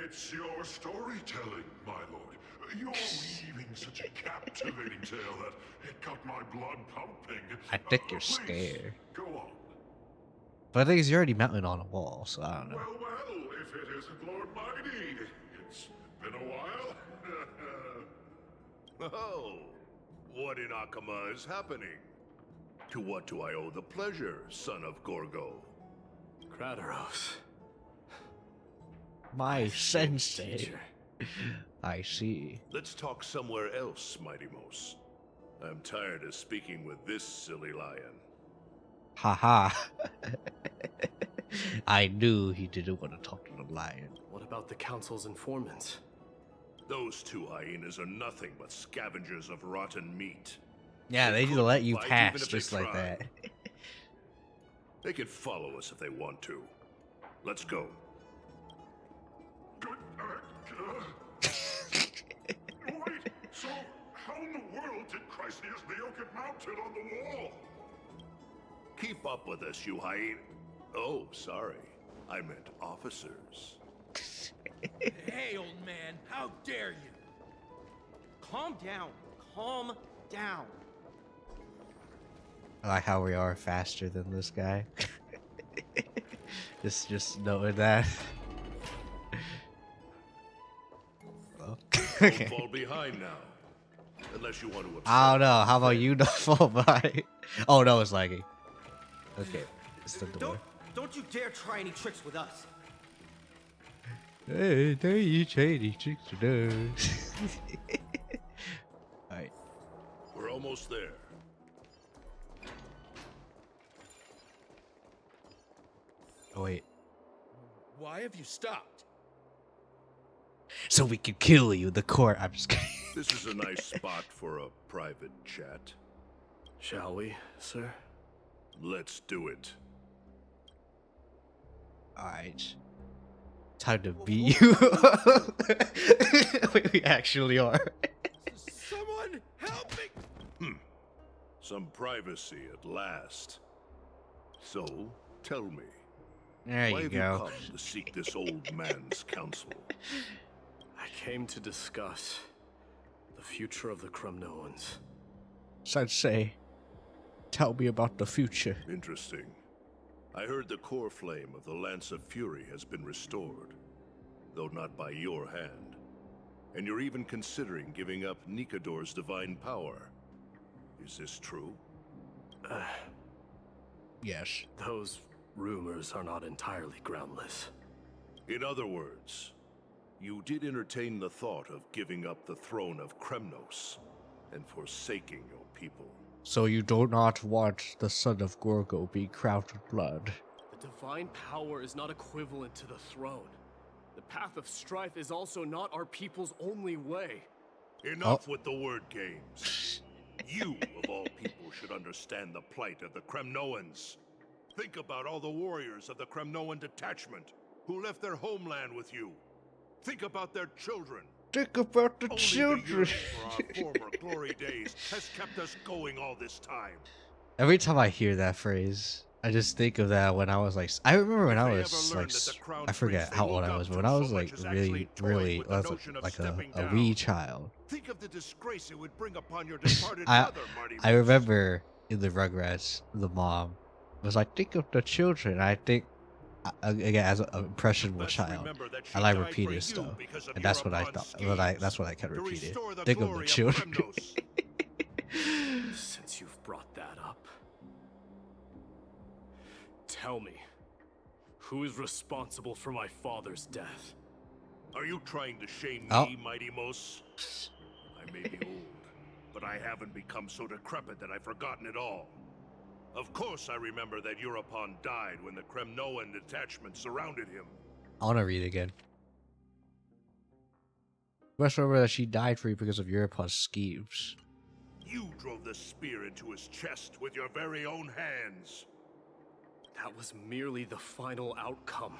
It's your storytelling, my lord. You're weaving such a captivating tale that it got my blood pumping. I think you're Please, scared. go on. But I think he's already mounted on a wall, so I don't know. Well, if it isn't Lord Mighty. It's been a while. Oh, what in Akama is happening? To what do I owe the pleasure, son of Gorgo? Kratos. My sensei. Teacher. I see. Let's talk somewhere else, Mighty Mos. I'm tired of speaking with this silly lion. Haha. I knew he didn't want to talk to the lion. What about the council's informants? Those two hyenas are nothing but scavengers of rotten meat. Yeah, they need to couldn't let you fight even pass if they just like tried. that. They can follow us if they want to. Let's go. Wait, so how in the world did Chrysius Leo get mounted on the wall? Keep up with us, you hyena. Oh, sorry. I meant officers. Hey, old man, how dare you? Calm down. Calm down. I like how we are faster than this guy. just knowing that. Well, Don't fall behind now. Unless you want to upset I don't know. me. How about you not fall behind? Oh no, it's lagging. Okay, it's the door. Don't you dare try any tricks with us. Hey, there you shady tricks to do. Alright. We're almost there. Oh wait. Why have you stopped? So we can kill you, the court. I'm just kidding. This is a nice spot for a private chat. Shall we, sir? Let's do it. Alright. Time to beat you. We actually are. Someone help me! Some privacy at last. So, tell me, There why you have go. you come to seek this old man's counsel? I came to discuss the future of the Kremnoans. Sensei, tell me about the future. Interesting. I heard the core flame of the Lance of Fury has been restored, though not by your hand. And you're even considering giving up Nikador's divine power. Is this true? Yes. Those rumors are not entirely groundless. In other words, You did entertain the thought of giving up the throne of Kremnos and forsaking your people. So you do not want the son of Gorgo be crowned with blood. The divine power is not equivalent to the throne. The path of strife is also not our people's only way. Enough with the word games. You, of all people, should understand the plight of the Kremnoans. Think about all the warriors of the Kremnoan detachment who left their homeland with you. Think about their children. Think about the Only children. the yearning for our former glory days has kept us going all this time. Every time I hear that phrase, I just think of that when I was like, I remember when I was like, I forget how old I was, but when I was like really like a wee child. Think of the disgrace it would bring upon your departed I mother, Marty. I remember in the Rugrats, the mom was like, think of the children. I think again as an impressionable child, I like repeating stuff, and that's what I thought. That's what I kept repeating. Think of the children. Since you've brought that up, tell me, who is responsible for my father's death? Are you trying to shame me, Mighty Mos? I may be old, but I haven't become so decrepit that I've forgotten it all. Of course I remember that Europon died when the Kremnoan detachment surrounded him. I want to read it again. You must remember that she died for you because of Europon's schemes. You drove the spear into his chest with your very own hands. That was merely the final outcome.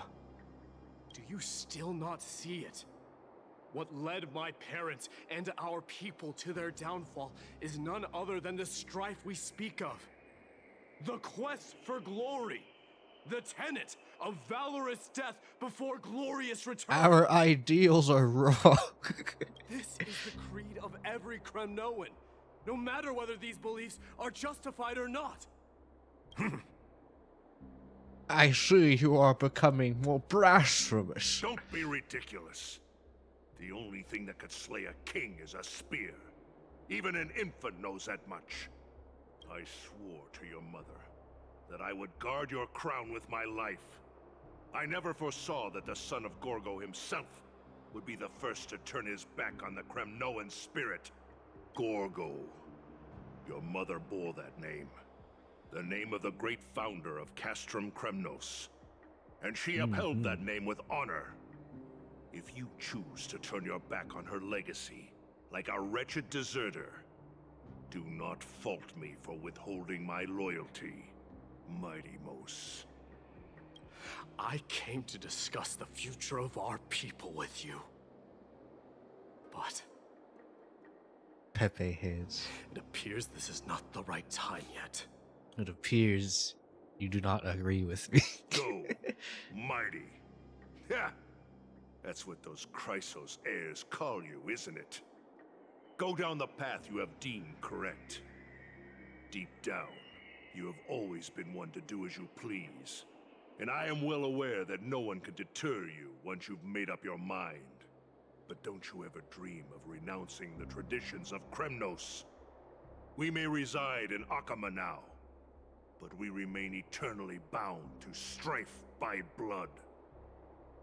Do you still not see it? What led my parents and our people to their downfall is none other than the strife we speak of. The quest for glory. The tenet of valorous death before glorious return. Our ideals are wrong. This is the creed of every Kremnoan, no matter whether these beliefs are justified or not. I see you are becoming more blasphemous. Don't be ridiculous. The only thing that could slay a king is a spear. Even an infant knows that much. I swore to your mother that I would guard your crown with my life. I never foresaw that the son of Gorgo himself would be the first to turn his back on the Kremnoan spirit. Gorgo. Your mother bore that name. The name of the great founder of Castrum Kremnos. And she upheld that name with honor. If you choose to turn your back on her legacy, like a wretched deserter, do not fault me for withholding my loyalty, Mighty Mos. I came to discuss the future of our people with you. But Pepe heads. It appears this is not the right time yet. It appears you do not agree with me. Go, Mighty. Yeah, that's what those Chrysos heirs call you, isn't it? Go down the path you have deemed correct. Deep down, you have always been one to do as you please. And I am well aware that no one can deter you once you've made up your mind. But don't you ever dream of renouncing the traditions of Kremnos. We may reside in Akama now, but we remain eternally bound to strife by blood.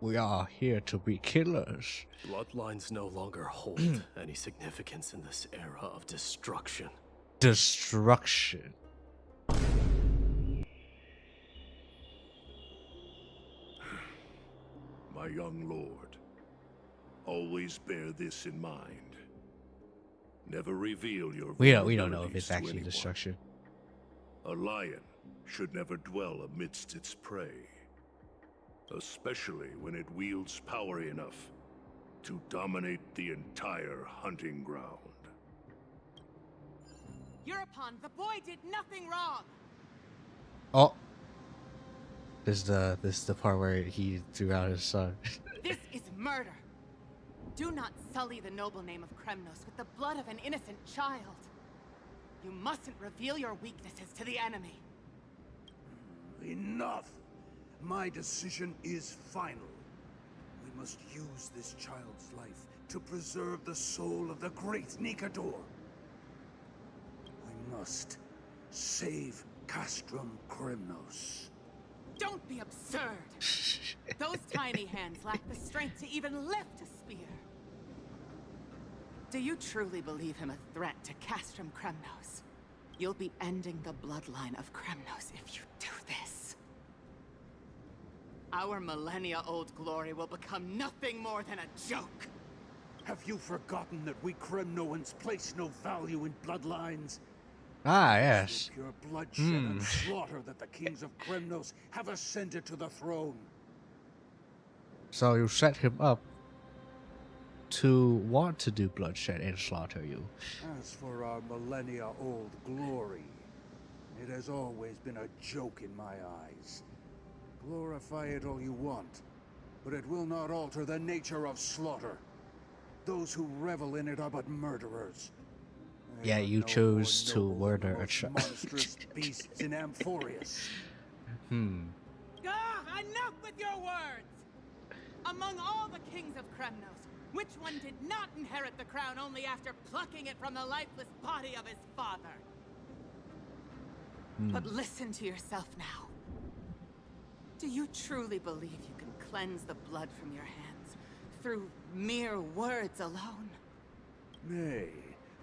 We are here to be killers. Bloodlines no longer hold any significance in this era of destruction. Destruction. My young lord, always bear this in mind. Never reveal your We don't know if vulnerabilities it's to actually anyone. destruction. A lion should never dwell amidst its prey, especially when it wields power enough to dominate the entire hunting ground. Europon, the boy did nothing wrong. Oh, this is the part where he threw out his son. This is murder. Do not sully the noble name of Kremnos with the blood of an innocent child. You mustn't reveal your weaknesses to the enemy. Enough! My decision is final. We must use this child's life to preserve the soul of the great Nikador. We must save Castrum Kremnos. Don't be absurd! Those tiny hands lack the strength to even lift a spear. Do you truly believe him a threat to Castrum Kremnos? You'll be ending the bloodline of Kremnos if you do this. Our millennia-old glory will become nothing more than a joke. Have you forgotten that we Kremnoans place no value in bloodlines? Ah, yes. Pure bloodshed and slaughter that the kings of Kremnos have ascended to the throne. So you set him up to want to do bloodshed and slaughter you. As for our millennia-old glory, it has always been a joke in my eyes. Glorify it all you want, but it will not alter the nature of slaughter. Those who revel in it are but murderers. Yeah, you chose to murder a child. Monstrous beasts in Amphorius. Enough with your words! Among all the kings of Kremnos, which one did not inherit the crown only after plucking it from the lifeless body of his father? But listen to yourself now. Do you truly believe you can cleanse the blood from your hands through mere words alone? Nay,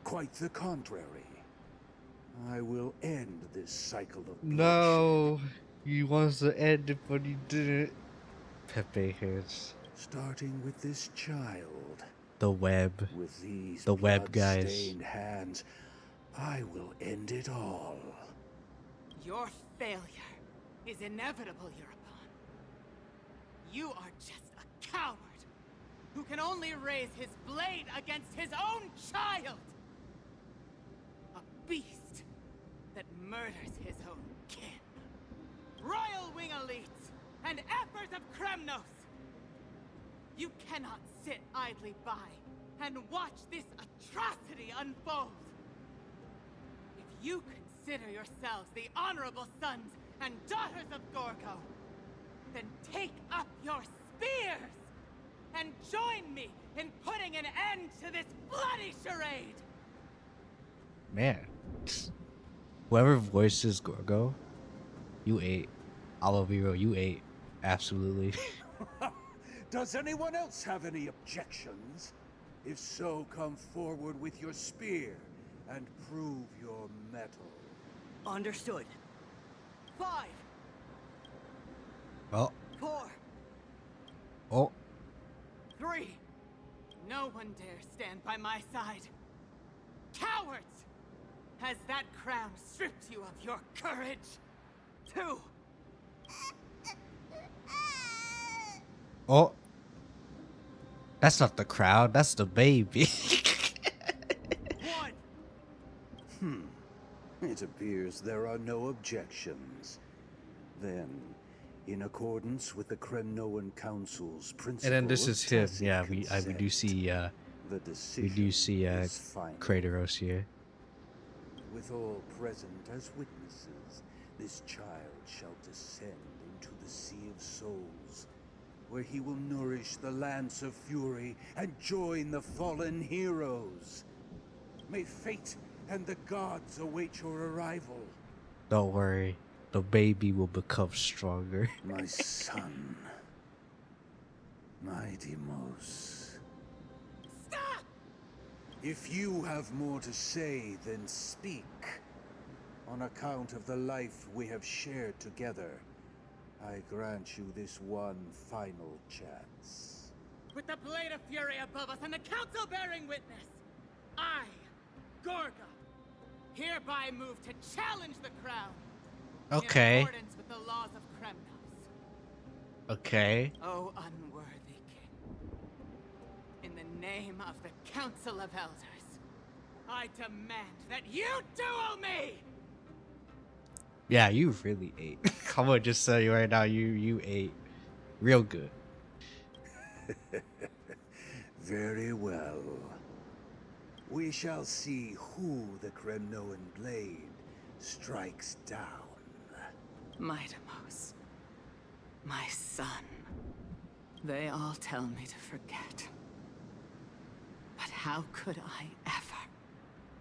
quite the contrary. I will end this cycle of bloodshed. No, he wants to end it, but he didn't. Pepe hurts. Starting with this child. The web. With these the web, guys. blood-stained hands, I will end it all. Your failure is inevitable, Europon. You are just a coward who can only raise his blade against his own child. A beast that murders his own kin. Royal Wing elites and Emperors of Kremnos! You cannot sit idly by and watch this atrocity unfold. If you consider yourselves the honorable sons and daughters of Gorgo, then take up your spears and join me in putting an end to this bloody charade! Man. Whoever voices Gorgo, you ate. Olivero, you ate. Absolutely. Does anyone else have any objections? If so, come forward with your spear and prove your mettle. Understood. 5. Oh. 4. Oh. 3. No one dare stand by my side. Cowards! Has that crown stripped you of your courage? 2. Oh. That's not the crowd, that's the baby. 1. It appears there are no objections. Then, in accordance with the Kremnoan Council's principle, And then this is him. tacit Yeah, we do see the decision we do see is final. Kratos here. With all present as witnesses, this child shall descend into the Sea of Souls, where he will nourish the Lance of Fury and join the fallen heroes. May fate and the gods await your arrival. Don't worry, the baby will become stronger. My son, my Deimos. Stop! If you have more to say, then speak. On account of the life we have shared together, I grant you this one final chance. With the blade of fury above us and the council bearing witness, I, Gorgo, hereby move to challenge the crown. Okay. In accordance with the laws of Kremnos. Okay. O unworthy king, in the name of the Council of Elders, I demand that you duel me! Yeah, you really ate. I'm gonna just tell you right now, you ate real good. Very well. We shall see who the Kremnoan blade strikes down. My Deimos, my son. They all tell me to forget. But how could I ever?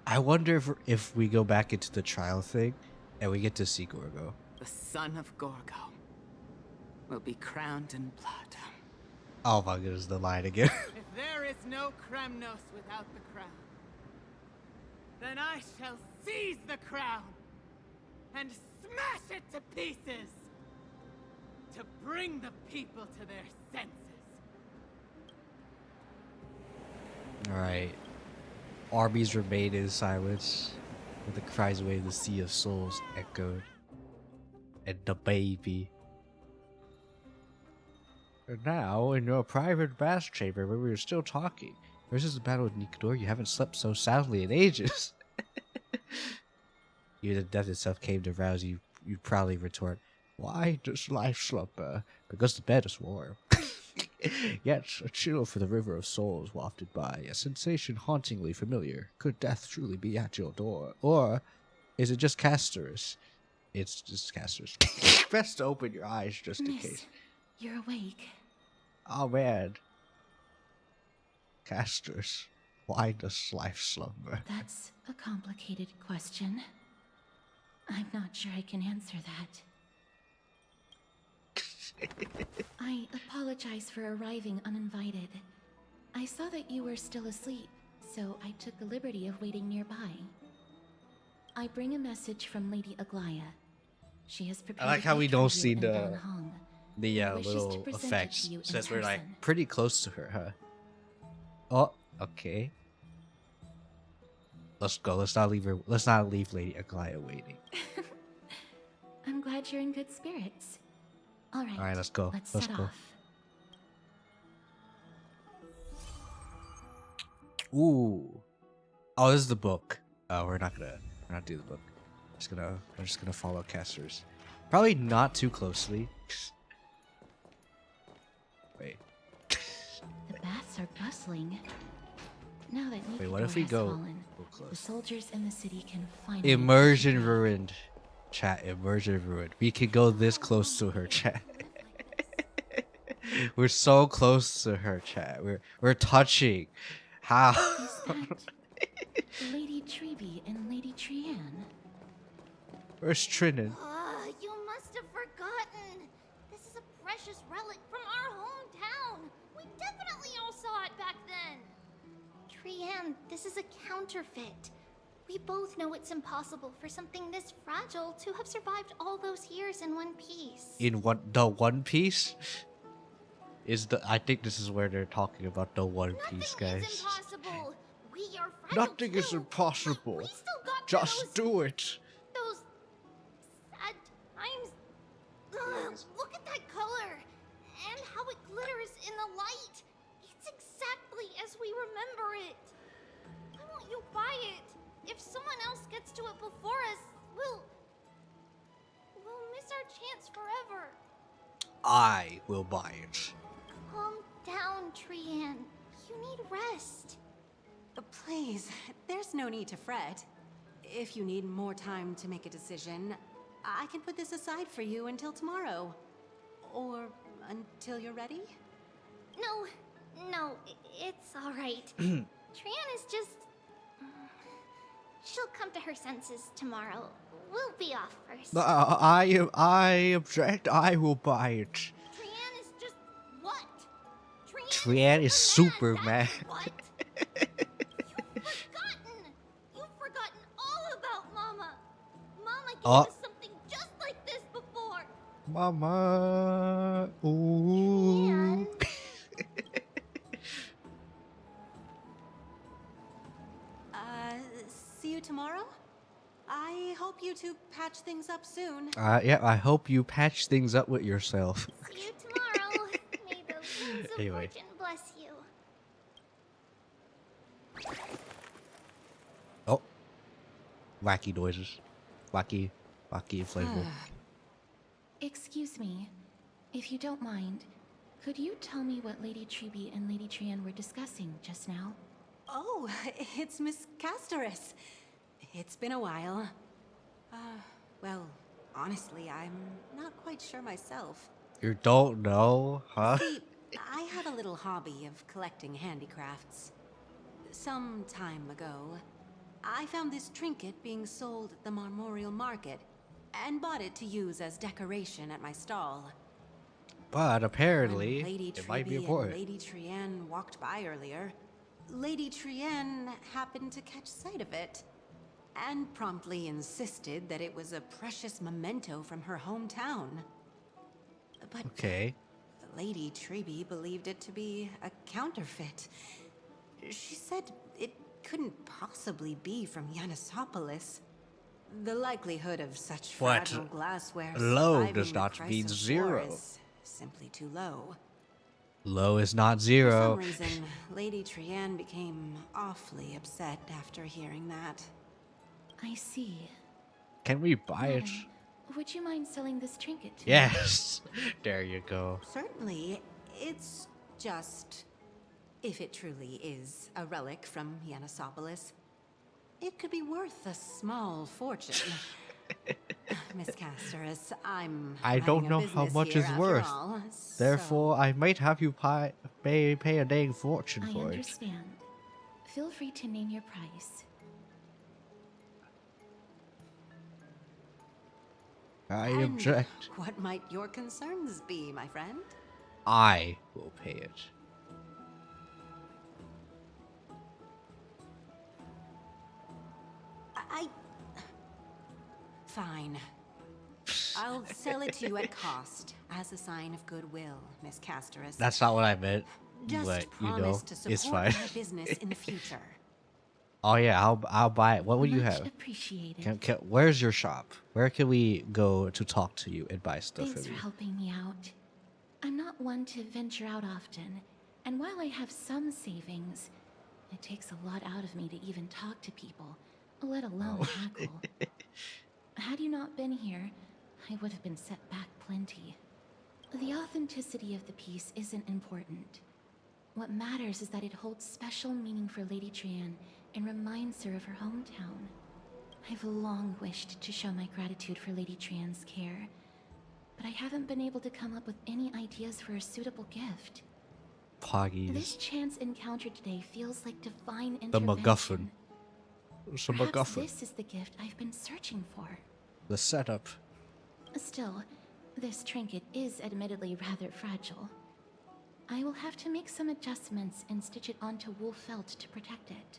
I wonder if we go back into the trial thing and we get to see Gorgo. The son of Gorgo will be crowned in blood. Oh my goodness, the line again. If there is no Kremnos without the crown, then I shall seize the crown and smash it to pieces to bring the people to their senses. Alright. Armies remained in silence, with the cries away the sea of souls echoed. And the baby. And now, in your private bath chamber where we were still talking, versus the battle with Nikador, you haven't slept so soundly in ages. Even if death itself came to rouse you, you'd proudly retort, why does life slumber? Because the bed is warm. Yet, a chill for the river of souls wafted by, a sensation hauntingly familiar. Could death truly be at your door? Or is it just Castorus? It's just Castorus. Best to open your eyes just in case. You're awake. Oh man. Castorus, why does life slumber? That's a complicated question. I'm not sure I can answer that. I apologize for arriving uninvited. I saw that you were still asleep, so I took the liberty of waiting nearby. I bring a message from Lady Aglaya. She has prepared. I like how we don't see the little effects, since we're like pretty close to her, huh? Oh, okay. Let's go. Let's not leave her. Let's not leave Lady Aglaya waiting. I'm glad you're in good spirits. All right, let's go. Let's go. off. Ooh. Oh, this is the book. We're not do the book. I'm just gonna follow Casters. Probably not too closely. Wait. The baths are bustling. Now that Wait, what if we go the soldiers in the city can finally immersion ruined. Chat, immersion ruined. We could go this close to her, chat. We're so close to her, chat. We're touching. How? Lady Treby and Lady Trianne. Where's Trinan? You must have forgotten. This is a precious relic from our hometown. We definitely all saw it back then. Trianne, this is a counterfeit. We both know it's impossible for something this fragile to have survived all those years in one piece. In the One Piece? I think this is where they're talking about the One Piece, guys. Nothing is impossible. We are fragile. Nothing is impossible. We still got Just do it. Those sad times. Look at that color and how it glitters in the light. It's exactly as we remember it. Why won't you buy it? If someone else gets to it before us, we'll miss our chance forever. I will buy it. Calm down, Trianne. You need rest. Please, there's no need to fret. If you need more time to make a decision, I can put this aside for you until tomorrow. Or until you're ready? No, it's all right. Trianne is just... She'll come to her senses tomorrow. We'll be off first. I object. I will buy it. Trianne is just what? Trianne is super mad. What? You've forgotten all about Mama. Mama gave us something just like this before. Mama. Ooh. See you tomorrow? I hope you two patch things up soon. Yeah, I hope you patch things up with yourself. See you tomorrow. May the winds of fortune bless you. Oh. Wacky noises. Wacky inflatable. Excuse me. If you don't mind, could you tell me what Lady Treby and Lady Trianne were discussing just now? Oh, it's Miss Castorus. It's been a while. Well, honestly, I'm not quite sure myself. You don't know, huh? See, I had a little hobby of collecting handicrafts. Some time ago, I found this trinket being sold at the Marmorial Market and bought it to use as decoration at my stall. But apparently, When Lady it might be Treby and important. Lady Trianne walked by earlier, Lady Trianne happened to catch sight of it and promptly insisted that it was a precious memento from her hometown. But Okay. Lady Treby believed it to be a counterfeit. She said it couldn't possibly be from Yanisopolis. The likelihood of such But fragile glassware low surviving does the not price mean of war zero. is simply too low. Low is not For zero. some reason, Lady Trianne became awfully upset after hearing that. I see. Can we buy it? Madam, would you mind selling this trinket to me? Yes. There you go. Certainly, it's just... if it truly is a relic from Yanisopolis, it could be worth a small fortune. Miss Casterus, I don't know how much it's worth. All, Therefore, I might have you pay a dang fortune I for it. understand. Feel free to name your price. I And object. what might your concerns be, my friend? I will pay it. Fine. I'll sell it to you at cost as a sign of goodwill, Miss Casterus. That's not what I meant. Just but you know, promise to support it's fine. my business in the future. Oh yeah, I'll buy it. What would you Much have? appreciated. Where's your shop? Where can we go to talk to you and buy stuff Thanks from for you? helping me out. I'm not one to venture out often, and while I have some savings, it takes a lot out of me to even talk to people, let alone tackle. Had you not been here, I would have been set back plenty. The authenticity of the piece isn't important. What matters is that it holds special meaning for Lady Trianne and reminds her of her hometown. I've long wished to show my gratitude for Lady Trianne's care, but I haven't been able to come up with any ideas for a suitable gift. Poggies. This chance encounter today feels like divine The intervention. MacGuffin. It's a Perhaps MacGuffin. this is the gift I've been searching for. The setup. Still, this trinket is admittedly rather fragile. I will have to make some adjustments and stitch it onto wool felt to protect it.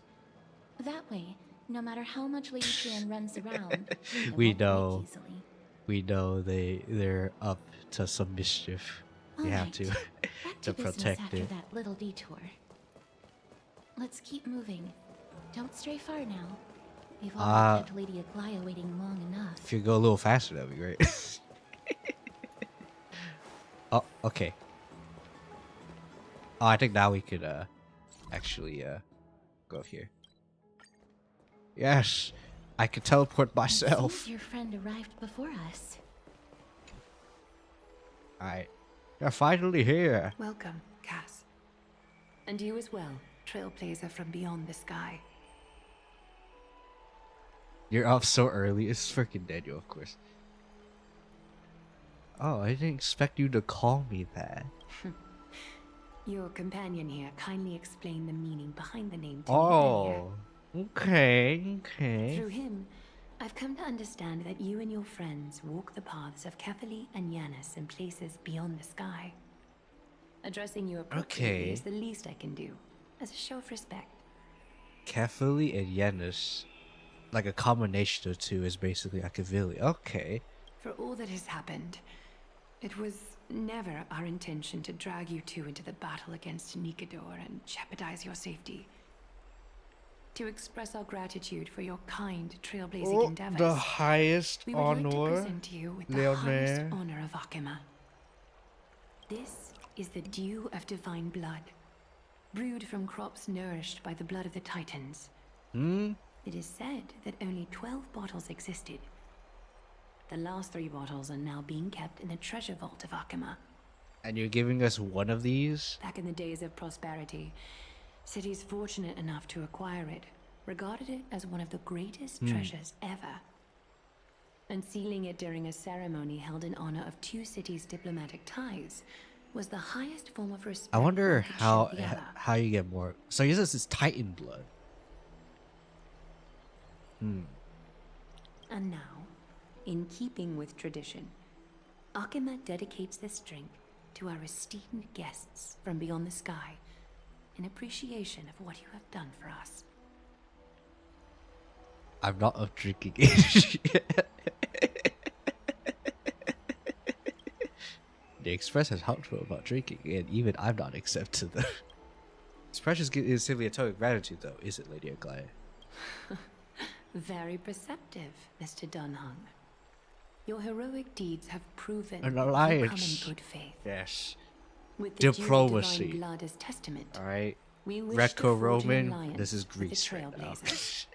That way, no matter how much Lady Trianne runs around, it We won't break know. easily. We know they're up to some mischief. We have to Back to business protect after it. that little detour. Let's keep moving. Don't stray far now. We've already kept Lady Aglaya waiting long enough. If you go a little faster, that'd be great. Oh, okay. Oh, I think now we could actually go here. Yes, I could teleport myself. Seems your friend arrived before us. Alright, you're finally here. Welcome, Cass. And you as well, trailblazer from beyond the sky. You're up so early. It's freaking Daniel, of course. Oh, I didn't expect you to call me that. Your companion here kindly explained the meaning behind the name to me earlier. Oh, okay. Through him, I've come to understand that you and your friends walk the paths of Kefali and Yanis in places beyond the sky. Addressing you appropriately is the least I can do, as a show of respect. Kefali and Yanis, like a combination of two, is basically Akavili. Okay. For all that has happened, it was never our intention to drag you two into the battle against Nikador and jeopardize your safety. To express our gratitude for your kind trailblazing endeavors, the highest we would like to honor, present you with the highest Leonere. honor of Akima. This is the dew of divine blood, brewed from crops nourished by the blood of the Titans. It is said that only 12 bottles existed. The last 3 bottles are now being kept in the treasure vault of Akima. And you're giving us one of these? Back in the days of prosperity, cities fortunate enough to acquire it regarded it as one of the greatest treasures ever. Unsealing it during a ceremony held in honor of 2 cities' diplomatic ties was the highest form of respect. I wonder one could show the other. how you get more. So this is Titan blood. And now, in keeping with tradition, Akima dedicates this drink to our esteemed guests from beyond the sky in appreciation of what you have done for us. I'm not of drinking age. The Express has helpful about drinking, and even I'm not exempt to them. Expression is simply a token of gratitude, though, is it, Lady Aglaia? Very perceptive, Mr. Dunhung. Your heroic deeds have proven An you come in alliance. good faith. Yes. With the dew of Diplomacy. divine blood as testament, Alright. we wish to forge an Greco-Roman. alliance This is with the Greece right now. Trailblazers.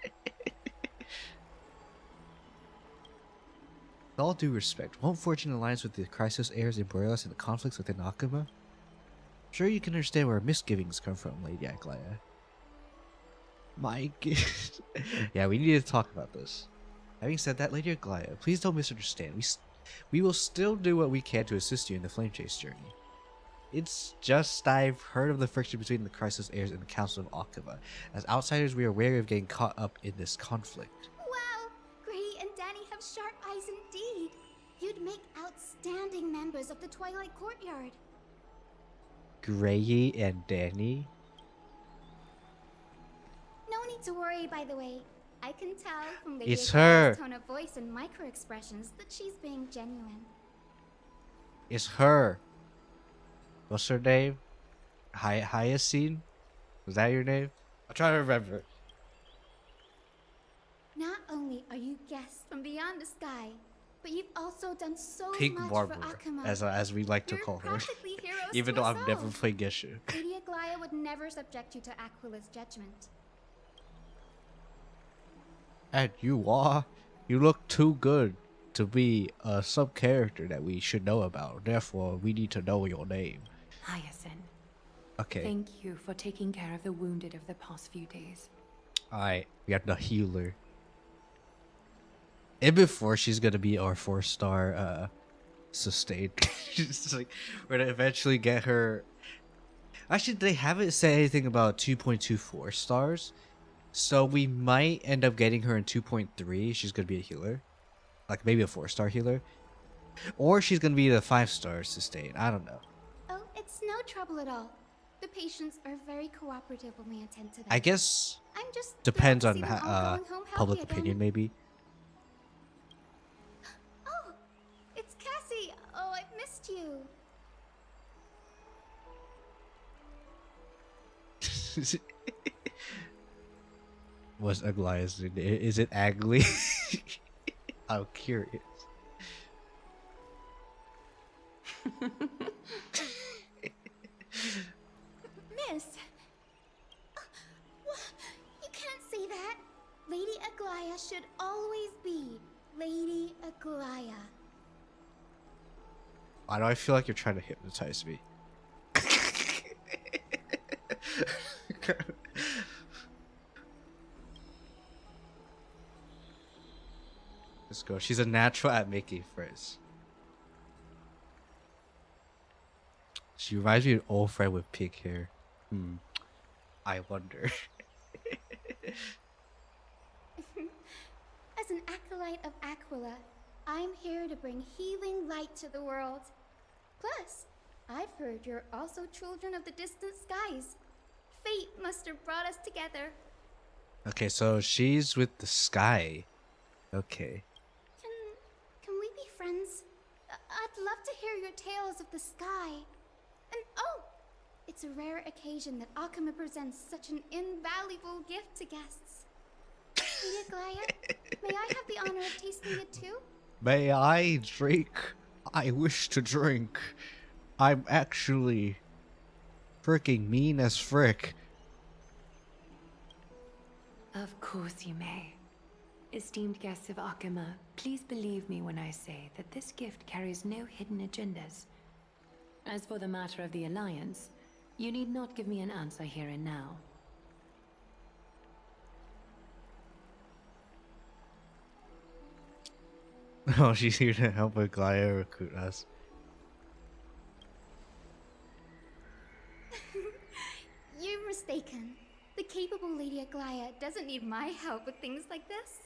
With all due respect, won't forging an alliance with the Crisis heirs embroil us in the conflicts within Akuma? Sure, you can understand where misgivings come from, Lady Aglaia. My gift. Yeah, we need to talk about this. Having said that, Lady Aglaia, please don't misunderstand. We will still do what we can to assist you in the Flame Chase journey. It's just I've heard of the friction between the Crisis heirs and the Council of Akuma. As outsiders, we are wary of getting caught up in this conflict. Wow! Gray and Danny have sharp eyes indeed. You'd make outstanding members of the Twilight Courtyard. Gray and Danny? No need to worry, by the way. I can tell from Lady It's Aglaia's her. tone of voice and micro-expressions that she's being genuine. It's her. What's her name? Hyacinth? Was that your name? I'm trying to remember. Not only are you guests from beyond the sky, but you've also done so Pink much Barber, for Akuma. as we like to You're call her. practically heroes Even to though us I've never all. played Geshu. Lady Aglaia would never subject you to Aquila's judgment. And you look too good to be a sub-character that we should know about. Therefore, we need to know your name. Hyacinth, Okay. thank you for taking care of the wounded of the past few days. Alright, we got the healer. And before she's gonna be our 4-star sustained. She's like, we're gonna eventually get her. Actually, they haven't said anything about 2.24 stars. So we might end up getting her in 2.3. She's gonna be a healer. Like maybe a 4-star healer. Or she's gonna be the 5-star sustain. I don't know. Oh, it's no trouble at all. The patients are very cooperative when we attend to them. I guess I'm just depends glad on to see them all going home public healthy opinion, again. maybe. Oh, it's Cassie. Oh, I've missed you. What's Aglaia's name? Is it Agli? I'm curious. Miss. You can't say that. Lady Aglaia should always be Lady Aglaia. Why do I feel like you're trying to hypnotize me? Let's go. She's a natural at making friends. She reminds me of an old friend with pink hair. I wonder. As an acolyte of Aquila, I'm here to bring healing light to the world. Plus, I've heard you're also children of the distant skies. Fate must have brought us together. Okay, so she's with the sky. Okay. Can we be friends? I'd love to hear your tales of the sky. And oh, it's a rare occasion that Akuma presents such an invaluable gift to guests. Lady Aglaia, may I have the honor of tasting it too? May I drink? I wish to drink. I'm actually freaking mean as frick. Of course you may. Esteemed guests of Akuma, please believe me when I say that this gift carries no hidden agendas. As for the matter of the Alliance, you need not give me an answer here and now. Oh, she's here to help Aglaia recruit us. You're mistaken. The capable Lady Aglaia doesn't need my help with things like this.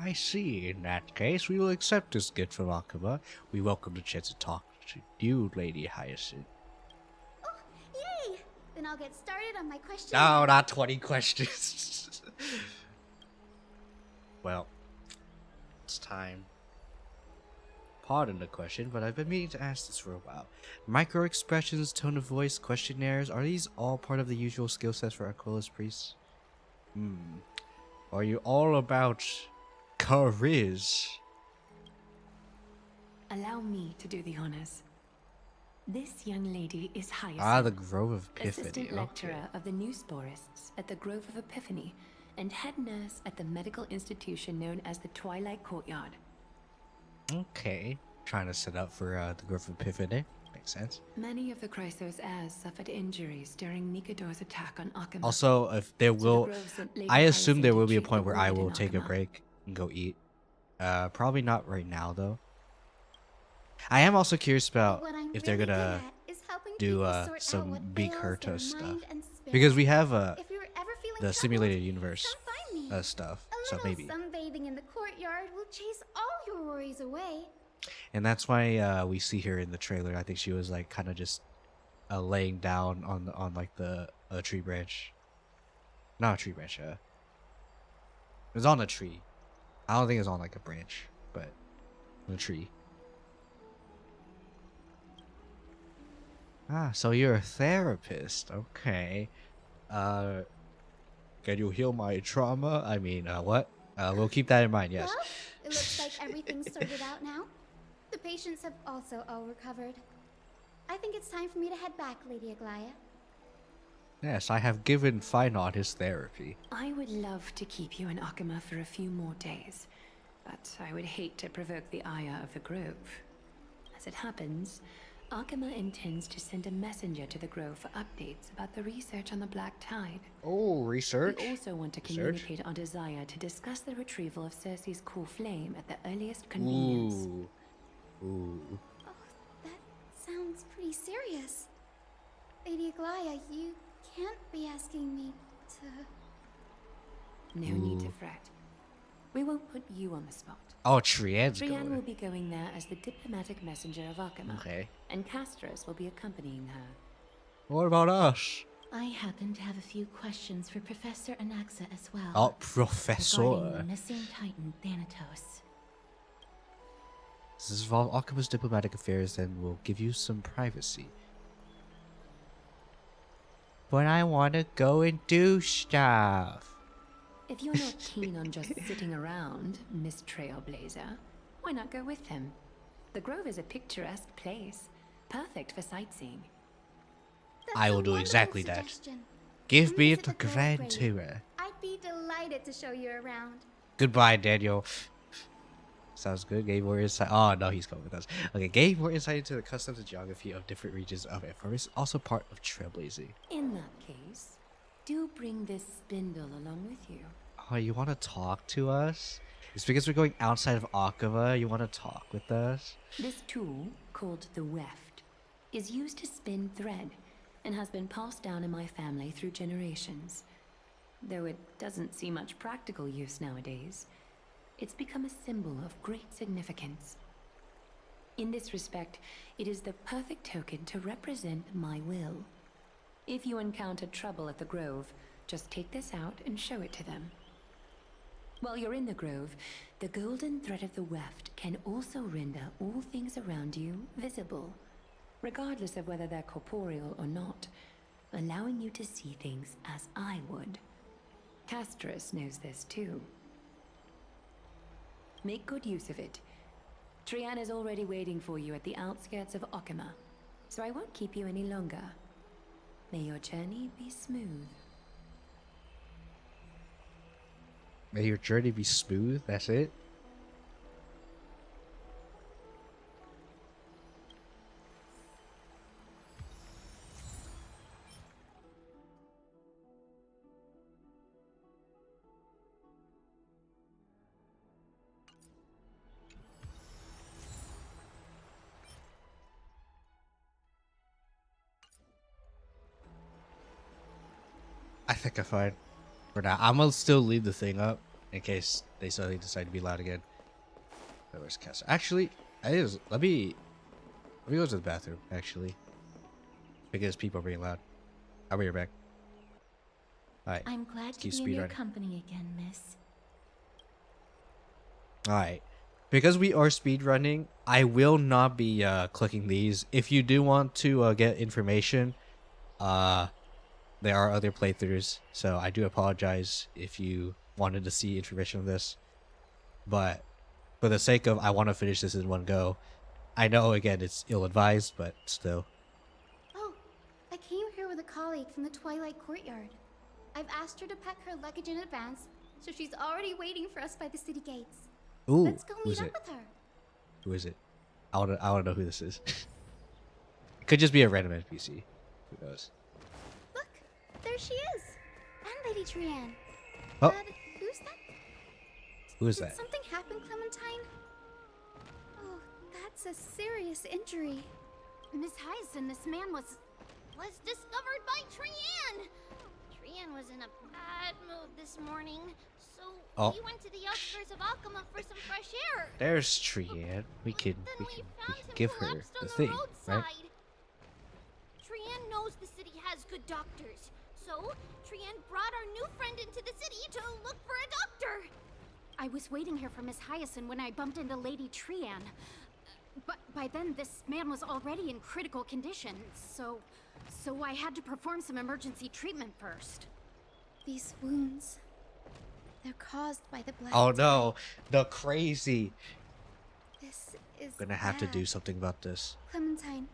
I see. In that case, we will accept this gift from Akuma. We welcome the chance to talk to you, Lady Hyacinth. Oh, yay! Then I'll get started on my question. No, not 20 questions. Well, it's time. Pardon the question, but I've been meaning to ask this for a while. Micro expressions, tone of voice, questionnaires, are these all part of the usual skill sets for Aquila's priests? Are you all about charisma? Allow me to do the honors. This young lady is Hyacinth. Ah, the Grove of Epiphany. Assistant lecturer of the new sporists at the Grove of Epiphany and head nurse at the medical institution known as the Twilight Courtyard. Okay. Trying to set up for the Grove of Epiphany. Makes sense. Many of the Chrysos heirs suffered injuries during Mikado's attack on Akuma. Also, if there will... I assume there will be a point where I will take a Akuma. break and go eat. Probably not right now, though. I am also curious about if they're gonna do some big Herto stuff. Because we have the simulated universe stuff, so maybe. Sunbathing in the courtyard will chase all your worries away. And that's why we see her in the trailer. I think she was like kind of just laying down on like the tree branch. Not a tree branch. It was on a tree. I don't think it was on like a branch, but on a tree. Ah, so you're a therapist. Okay. Can you heal my trauma? I mean, what? We'll keep that in mind, yes. Well, it looks like everything's sorted out now. The patients have also all recovered. I think it's time for me to head back, Lady Aglaya. Yes, I have given Feinot his therapy. I would love to keep you in Akuma for a few more days, but I would hate to provoke the ire of the Grove. As it happens, Akuma intends to send a messenger to the Grove for updates about the research on the Black Tide. Oh, research? We also want to communicate our desire to discuss the retrieval of Circe's cool flame at the earliest convenience. Ooh. Oh, that sounds pretty serious. Lady Aglaya, you can't be asking me to... No need to fret. We won't put you on the spot. Oh, Trianne's Trianne will going. be going there as the diplomatic messenger of Akuma. Okay. And Castros will be accompanying her. What about us? I happen to have a few questions for Professor Anaxa as well. Oh, Regarding Professor. the missing Titan, Thanatos. This involves Akuma's diplomatic affairs, then we'll give you some privacy. But I want to go and do stuff. If you're not keen on just sitting around, Miss Trailblazer, why not go with him? The Grove is a picturesque place, perfect for sightseeing. I will do exactly that. Give me the grand tour. I'd be delighted to show you around. Goodbye, Daniel. Sounds good. Gain more insight. Oh, no, he's coming with us. Okay, gain more insight into the customs and geography of different regions of Ephorus. Also part of trailblazing. In that case, do bring this spindle along with you. Oh, you want to talk to us? It's because we're going outside of Akuma. You want to talk with us? This tool, called the weft, is used to spin thread and has been passed down in my family through generations. Though it doesn't see much practical use nowadays, it's become a symbol of great significance. In this respect, it is the perfect token to represent my will. If you encounter trouble at the Grove, just take this out and show it to them. While you're in the Grove, the golden thread of the weft can also render all things around you visible, regardless of whether they're corporeal or not, allowing you to see things as I would. Castros knows this too. Make good use of it. Trianne is already waiting for you at the outskirts of Akuma, so I won't keep you any longer. May your journey be smooth. May your journey be smooth. That's it. I think I'm fine for now. I'm gonna still leave the thing up in case they suddenly decide to be loud again. Where's Cass? Actually, let me go to the bathroom. Actually, because people are being loud. I'll be right back. Alright. I'm glad to keep be in your speedrunning. company again, miss. Alright. Because we are speedrunning, I will not be clicking these. If you do want to get information, there are other playthroughs, so I do apologize if you wanted to see information of this. But for the sake of I want to finish this in one go, I know again it's ill-advised, but still. Oh, I came here with a colleague from the Twilight Courtyard. I've asked her to pack her luggage in advance, so she's already waiting for us by the city gates. Ooh, Let's go meet who's up it? with her. Who is it? I wanna know who this is. It could just be a random NPC. Who knows? Look, there she is. And Lady Trianne. Oh. But who's that? Who is Did that? something happen, Clementine? Oh, that's a serious injury. Miss Hyacinth, this man was discovered by Trianne. Trianne was in a bad mood this morning, so we went to the outskirts of Akama for some fresh air. There's Trianne. We can give her the thing, right? Trianne knows the city has good doctors, so Trianne brought our new friend into the city to look for a doctor. I was waiting here for Miss Hyacinth when I bumped into Lady Trianne. But by then, this man was already in critical condition, so I had to perform some emergency treatment first. These wounds, they're caused by the black Oh tide. no, the crazy. This is Gonna have to bad. do something about this. Clementine,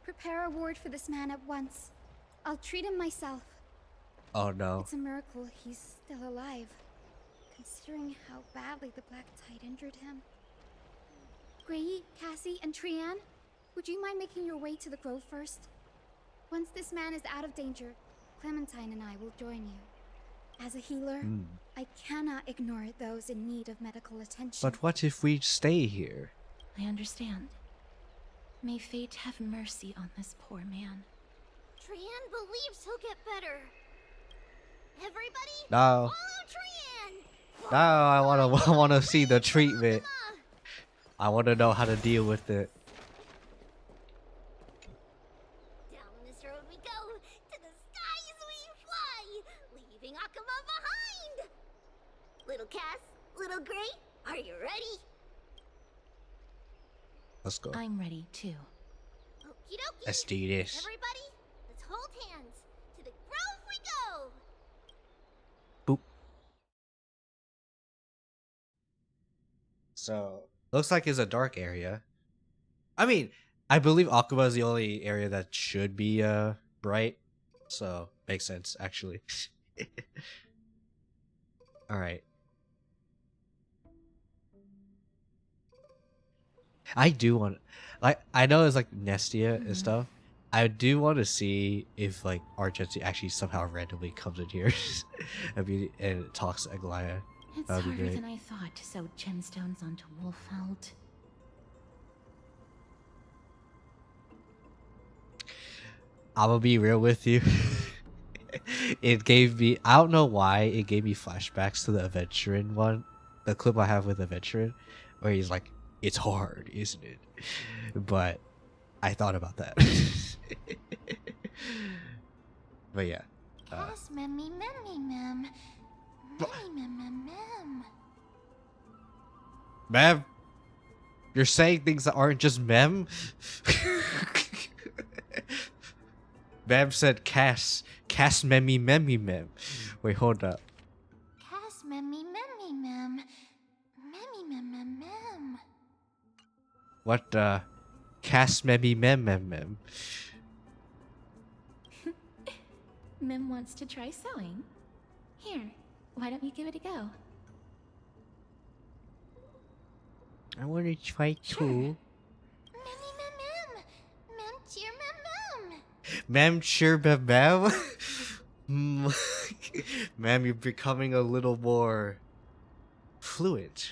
prepare a ward for this man at once. I'll treat him myself. Oh no. It's a miracle he's still alive, considering how badly the black tide injured him. Gray, Cassie, and Trianne, would you mind making your way to the grove first? Once this man is out of danger, Clementine and I will join you. As a healer, I cannot ignore those in need of medical attention. But what if we stay here? I understand. May fate have mercy on this poor man. Trianne believes he'll get better. Everybody, No. follow Trianne. No, I wanna see the treatment. I wanna know how to deal with it. Down this road we go, to the skies we fly, leaving Akama behind. Little Cass, little Gray, are you ready? Let's go. I'm ready too. Okie dokie. Let's do this. Everybody, let's hold hands. To the grove we go. Boop. So, looks like it's a dark area. I mean, I believe Akuma is the only area that should be bright. So, makes sense, actually. Alright. I do want, like, I know it's like Nestia and stuff. I do want to see if like Argenti actually somehow randomly comes in here and talks to Aglaya. It's That would be harder great. than I thought to sew gemstones onto Wolfeld. I'm gonna be real with you. It gave me, I don't know why, it gave me flashbacks to the Adventurin one. The clip I have with Adventurin, where he's like, it's hard, isn't it? But I thought about that. But yeah. Cass, memmy, memmy, mem. Memmy, mem, mem, mem. Mem, you're saying things that aren't just mem? Mem said Cass. Cass memmy memmy mem. Wait, hold up. Cass, memmy, memmy, mem. Memmy, mem, mem, mem. What Cass memmy mem mem mem. Mem wants to try sewing. Here, why don't you give it a go? I want to try too. Memmy, mem, mem. Mem, cheer, mem, mem. Mem, sure, mem. Ma'am, you're becoming a little more fluent,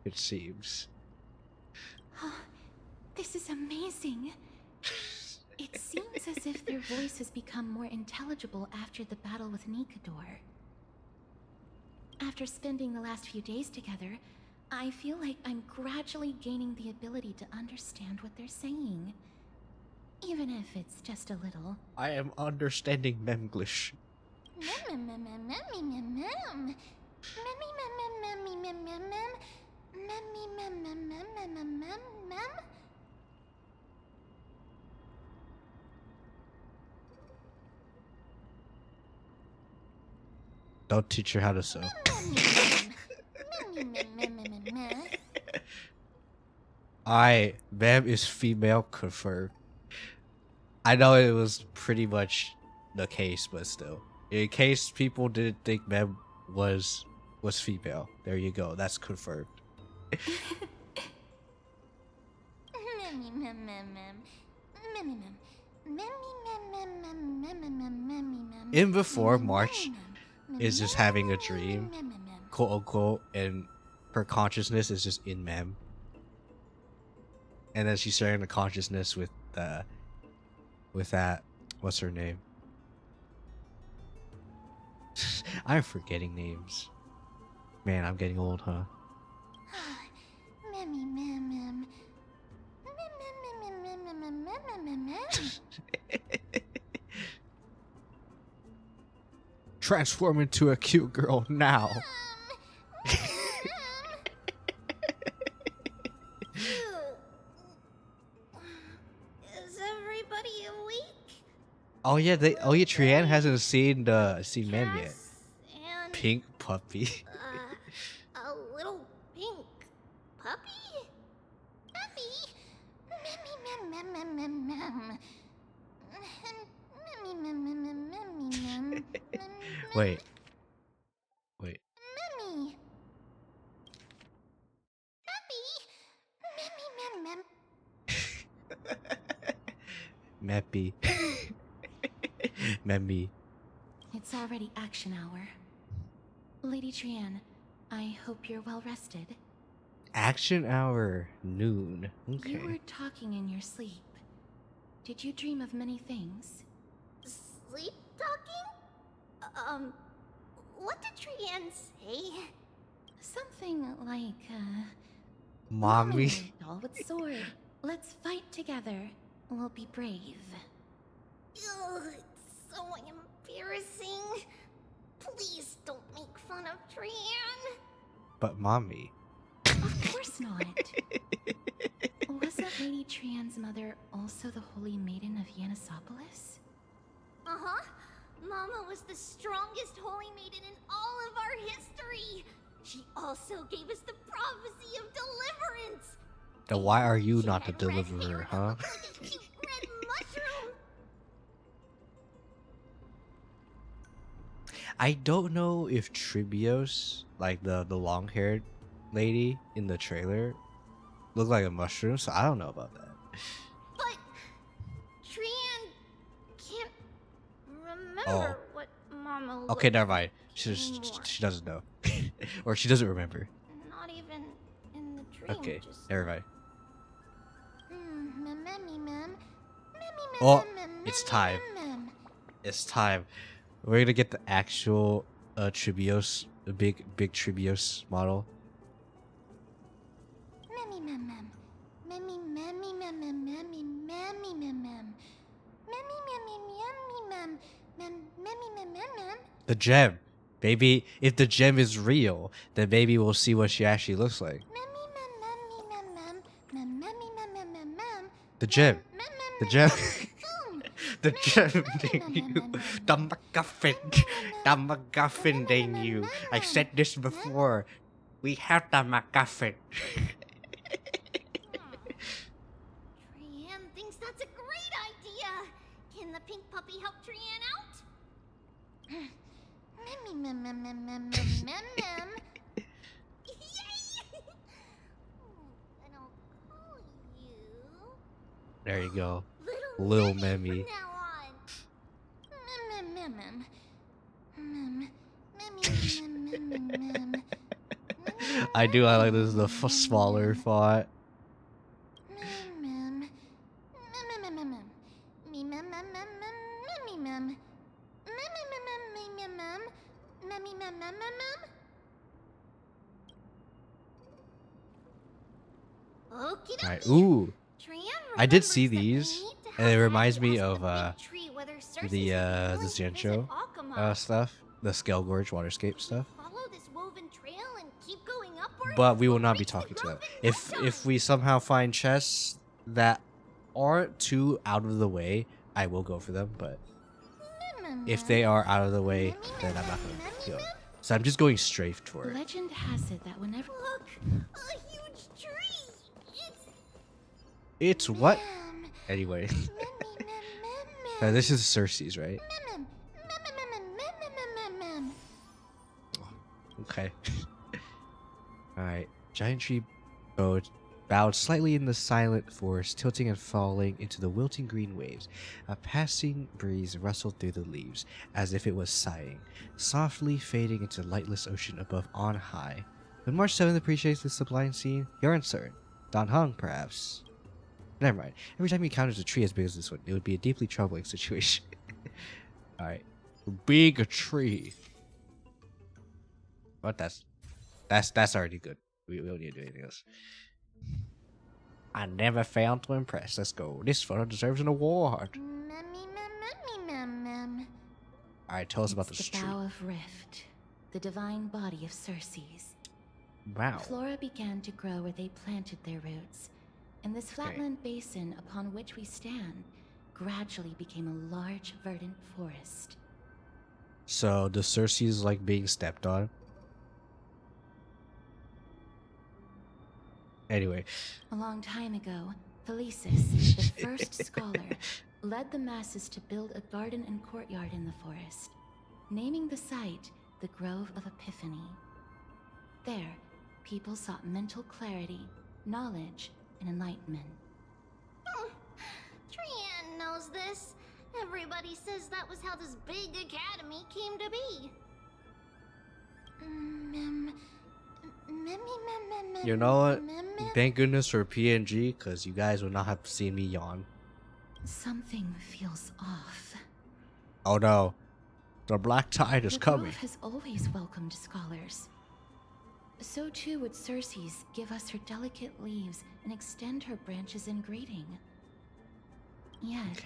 it seems. Oh, this is amazing. It seems as if their voice has become more intelligible after the battle with Nikador. After spending the last few days together, I feel like I'm gradually gaining the ability to understand what they're saying. Even if it's just a little. I am understanding Memglish. Don't teach her how to sew. Mem is female confirmed. I know it was pretty much the case, but still. In case people didn't think Mem was female. There you go. That's confirmed. In before, March is just having a dream, quote unquote, and her consciousness is just in Mem. And then she's sharing the consciousness with that, what's her name? I'm forgetting names. Man, I'm getting old, huh? Transform into a cute girl now. Is everybody awake? Oh yeah, Trianne hasn't seen Mem yet. And Pink puppy. a little pink puppy? Wait. Meppy. Memmy. It's already action hour. Lady Trianne, I hope you're well rested. Action hour, noon. Okay. You were talking in your sleep. Did you dream of many things? Sleep talking? What did Trianne say? Something like, Mommy. Doll with sword. Let's fight together. We'll be brave. Ugh, it's so embarrassing. Please don't make fun of Trianne. But Mommy. Of course not. Wasn't Lady Trianne's mother also the Holy Maiden of Yannisopolis? Uh-huh. Mama was the strongest Holy Maiden in all of our history. She also gave us the prophecy of deliverance. Then why are you not the deliverer, huh? Red mushroom. I don't know if Tribios, like the long-haired lady in the trailer, looked like a mushroom, so I don't know about that. But Trianne can't remember what Mama looked Okay, never mind. like She doesn't know. Or she doesn't remember. Not even in the dream. Okay, just... never mind. Mem. Oh, it's time. It's time. We're gonna get the actual Tribios, the big Tribios model. The gem. Maybe if the gem is real, then maybe we'll see what she actually looks like. The gem. The gem. The gem. The MacGuffin. The MacGuffin they knew. I said this before. We have the MacGuffin. Trianne thinks that's a great idea. Can the pink puppy help Trianne out? Mem. Yay! And I'll call you... There you go. Lil Memmy. From now on. I do. I like this. The smaller font. Okie Alright, dokie. ooh. Trianne I did remembers see that we these, need to and it have reminds Abby me ask of the big tree whether Cersei's would be the willing to visit Zencho Akuma. stuff, the Scale Gorge Waterscape stuff. Follow this woven trail and keep going upwards. But we will We'll not be reach the talking to them. grove in no If we somehow find chests that aren't too out of the way, I will go for them. But if they are out of the way, then I'm not gonna go. So I'm just going straight for it. Legend has it that whenever Look, a huge tree. It's what? Anyway. This is Cersei's, right? Okay. Alright. Giant tree bowed slightly in the silent forest, tilting and falling into the wilting green waves. A passing breeze rustled through the leaves, as if it was sighing, softly fading into lightless ocean above on high. When March 7th appreciates this sublime scene, you're uncertain. Don Hung, perhaps. Never mind. Every time he encounters a tree as big as this one, it would be a deeply troubling situation. Alright. Big tree. What? That's already good. We don't need to do anything else. I never failed to impress. Let's go. This photo deserves an award. Alright, tell us about this tree. The Bough of Rift, the divine body of Cersei's. Wow. Flora began to grow where they planted their roots, and this flatland basin upon which we stand gradually became a large verdant forest. So the Cersei's like being stepped on. Anyway. A long time ago, Thelesis, the first scholar, led the masses to build a garden and courtyard in the forest, naming the site the Grove of Epiphany. There, people sought mental clarity, knowledge, and enlightenment. Trianne knows this. Everybody says that was how this big academy came to be. You know what? Thank goodness for PNG, because you guys would not have seen me yawn. Something feels off. Oh no. The black tide is coming. The Grove has always welcomed scholars. So too would Cersei's give us her delicate leaves and extend her branches in greeting. Yet,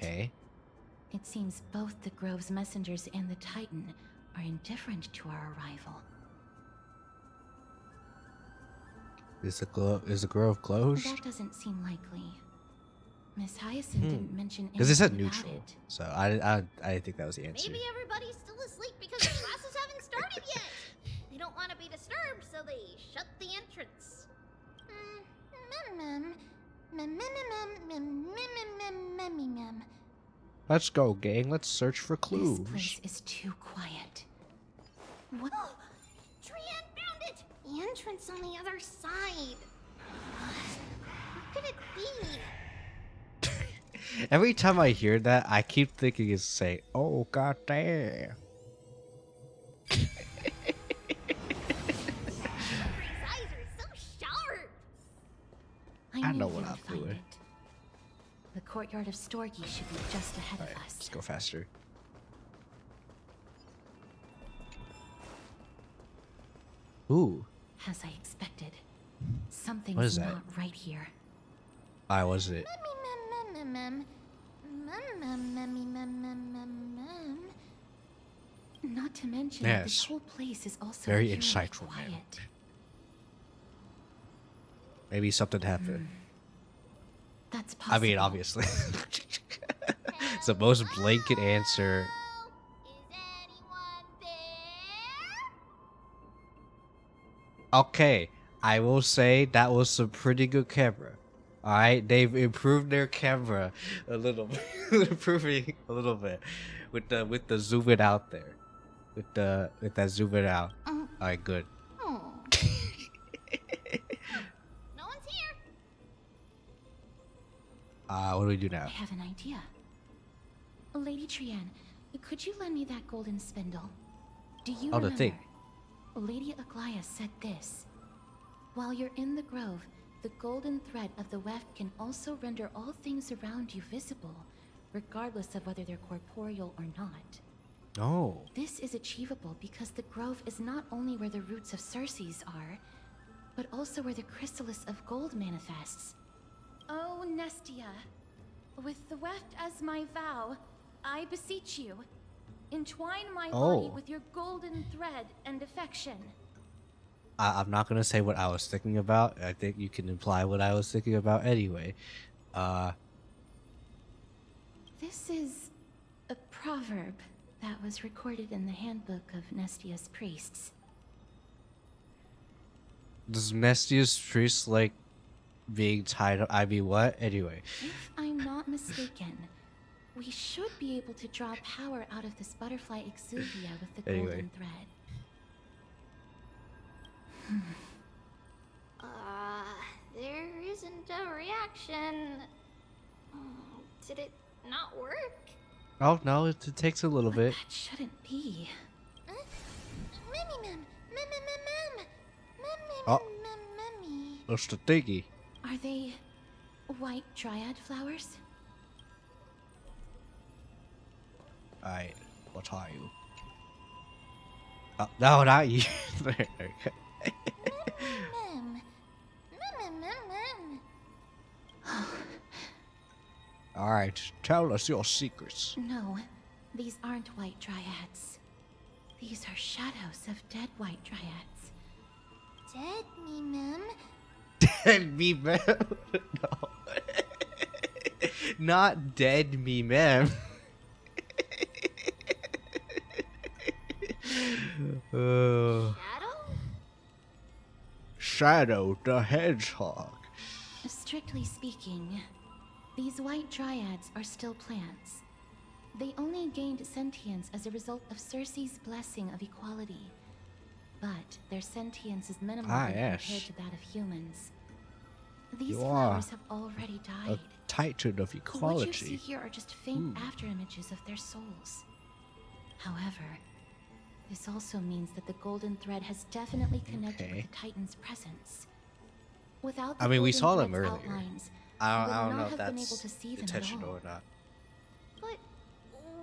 it seems both the Grove's messengers and the Titan are indifferent to our arrival. Is the grove closed? That doesn't seem likely. Miss Hyacinth didn't mention anything Because it said about neutral, it. so I didn't think that was the answer. Maybe everybody's still asleep because the classes haven't started yet. They don't want to be disturbed, so they shut the entrance. Let's go, gang. Let's search for clues. This place is too quiet. What? Trianne found it! The entrance on the other side. What could it be? Every time I hear that, I keep thinking it's saying, "Oh god damn." His eyes are so sharp. I knew know you what would I'm find doing. it. The courtyard of Storgi should be just ahead of us. Let's go faster. Ooh. As I expected, something's What is that? not right here. I was it. Not to mention that this Yes. whole place is also Very eerily insightful, man. quiet. Maybe something happened. That's I mean, possible. obviously. It's the most blanket answer. Okay, I will say that was some pretty good camera. Alright, they've improved their camera a little bit. Improving a little bit. With the zoom it out there. With that zoom it out. Alright, good. No one's here. What do we do now? I have an idea. Lady Trianne, could you lend me that golden spindle? Do you Oh, the remember? thing. Lady Aglaia said this. While you're in the grove, the golden thread of the weft can also render all things around you visible, regardless of whether they're corporeal or not. Oh. This is achievable because the grove is not only where the roots of Cersei's are, but also where the chrysalis of gold manifests, Oh, Nestia, with the weft as my vow, I beseech you, entwine my body with your golden thread and affection. I'm not gonna say what I was thinking about. I think you can imply what I was thinking about anyway. This is a proverb that was recorded in the handbook of Nestia's priests. Does Nestia's priest like being tied up? I mean, what? Anyway. If I'm not mistaken, we should be able to draw power out of this butterfly exuvia with the golden thread. There isn't a reaction. Did it not work? Oh no, it takes a little bit. That shouldn't be. Oh, that's the thingy. Are they white dryad flowers? What are you? No, not you. Alright, tell us your secrets. No, these aren't white dryads. These are shadows of dead white dryads. Dead me, ma'am. Dead me, ma'am? No. Not dead me, ma'am. Shadow the Hedgehog. Strictly speaking, these white dryads are still plants. They only gained sentience as a result of Circe's blessing of equality. But their sentience is minimal compared to that of humans. These flowers have already died. A titan of equality. What you see here are just faint afterimages of their souls. However, this also means that the golden thread has definitely connected with the Titan's presence. Without the we saw them golden earlier. thread's outlines, I don't know if been able that's to see them intentional at all. or not. But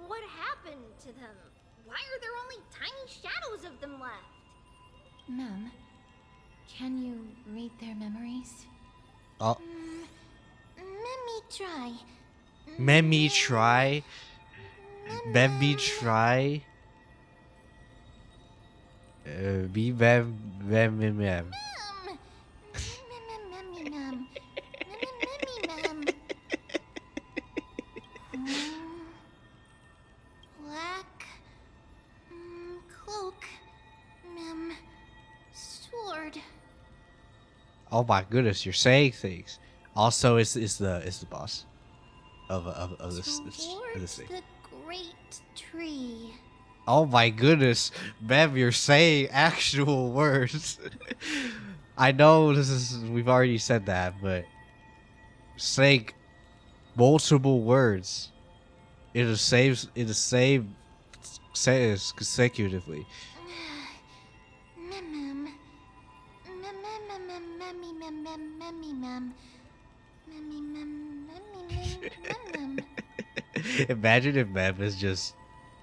what happened to them? Why are there only tiny shadows of them left? Ma'am, can you read their memories? Oh. Let me try. Let me try. Let me try. Be mem. Black cloak, sword. Oh my goodness, you're saying things. Also, it's the boss of this thing. The great tree. Oh my goodness, ma'am, you're saying actual words. I know we've already said that, but saying multiple words in the same sentence consecutively. Imagine if Mem is just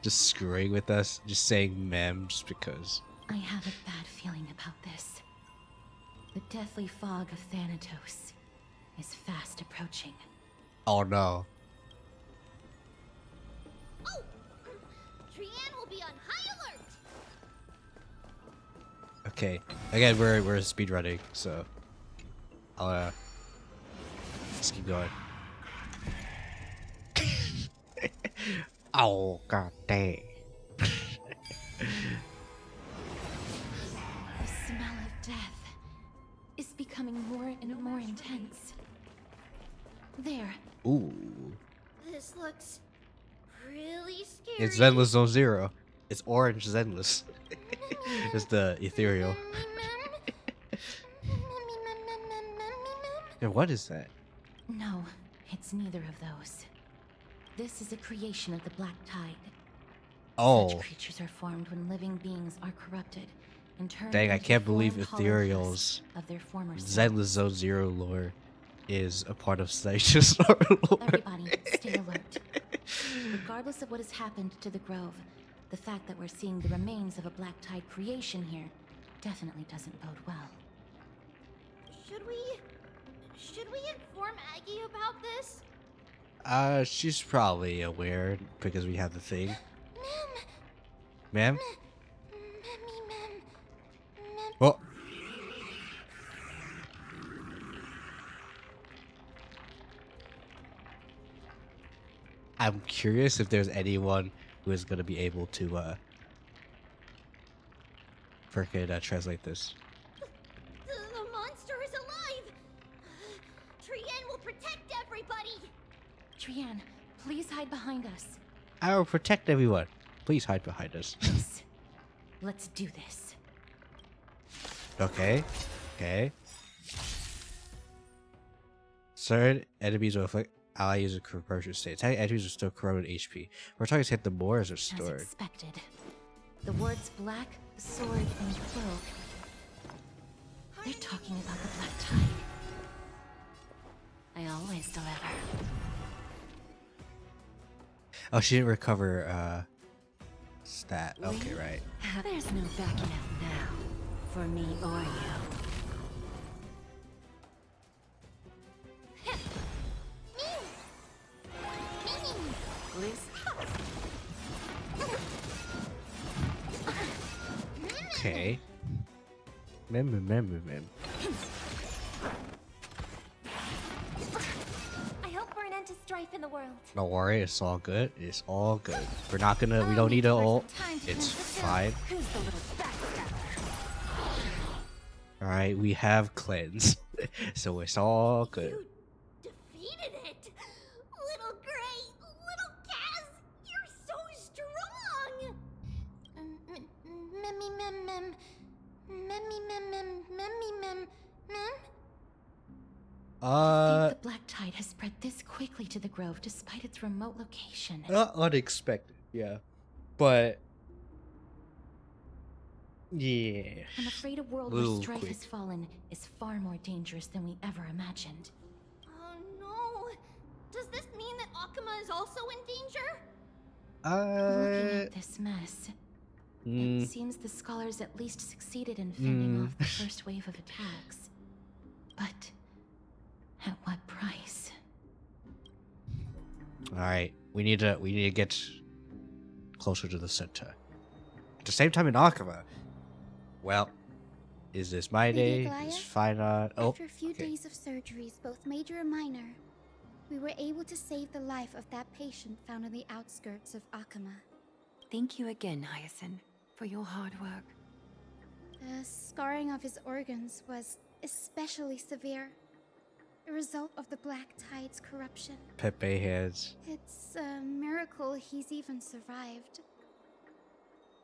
screwing with us, just saying mem just because. I have a bad feeling about this. The deathly fog of Thanatos is fast approaching. Oh no. Oh! Trianne will be on high alert! Okay. Again, we're speedrunning, so I'll let's keep going. Oh god dang. The smell of death is becoming more and more intense. There. Ooh. This looks really scary. It's Zenless Zone Zero. It's orange Zenless. It's the ethereal. And what is that? No, it's neither of those. This is a creation of the Black Tide. Oh. Such creatures are formed when living beings are corrupted and turned Dang, I into can't believe form ethereals. of their former Zenless Zone Zero lore is a part of Stacia's lore. Everybody, stay alert. Regardless of what has happened to the Grove, the fact that we're seeing the remains of a Black Tide creation here definitely doesn't bode well. Should we inform Aggie about this? She's probably aware because we have the thing. Mem. Ma'am? Oh. I'm curious if there's anyone who is going to be able to freaking translate this. The monster is alive! Trianne will protect everybody! Trianne, please hide behind us. I will protect everyone. Please hide behind us. Let's do this. Okay. Okay. Certain enemies will afflict ally user corrosion state. Attack enemies will still corroded HP. We're targets hit the more as restored. As expected. The words black, sword, and cloak. They're talking about the black tide. I always deliver. Oh, she didn't recover stat. Okay, right. There's no backing out now, for me or you. Okay. Mem. I hope for an end to strife in the world. Don't worry, it's all good. It's all good. We're not gonna. We don't need an ult. It's fine. Who's the little backstabber? All right, we have cleanse, so it's all good. Defeated it! Little Gray, little Kaz, you're so strong! To think the black tide has spread this quickly to the grove despite its remote location. Not unexpected, yeah, but yeah. I'm afraid a world where strife has fallen is far more dangerous than we ever imagined. Oh no! Does this mean that Akuma is also in danger? Looking at this mess, it seems the scholars at least succeeded in fending off the first wave of attacks. But at what price? All right, we need to get closer to the center. At the same time in Akuma. Well, is this my day? Is fine on. Oh, after a few days of surgeries, both major and minor, we were able to save the life of that patient found on the outskirts of Akuma. Thank you again, Hyacinth, for your hard work. The scarring of his organs was especially severe, a result of the Black Tide's corruption. Pepe heads. It's a miracle he's even survived.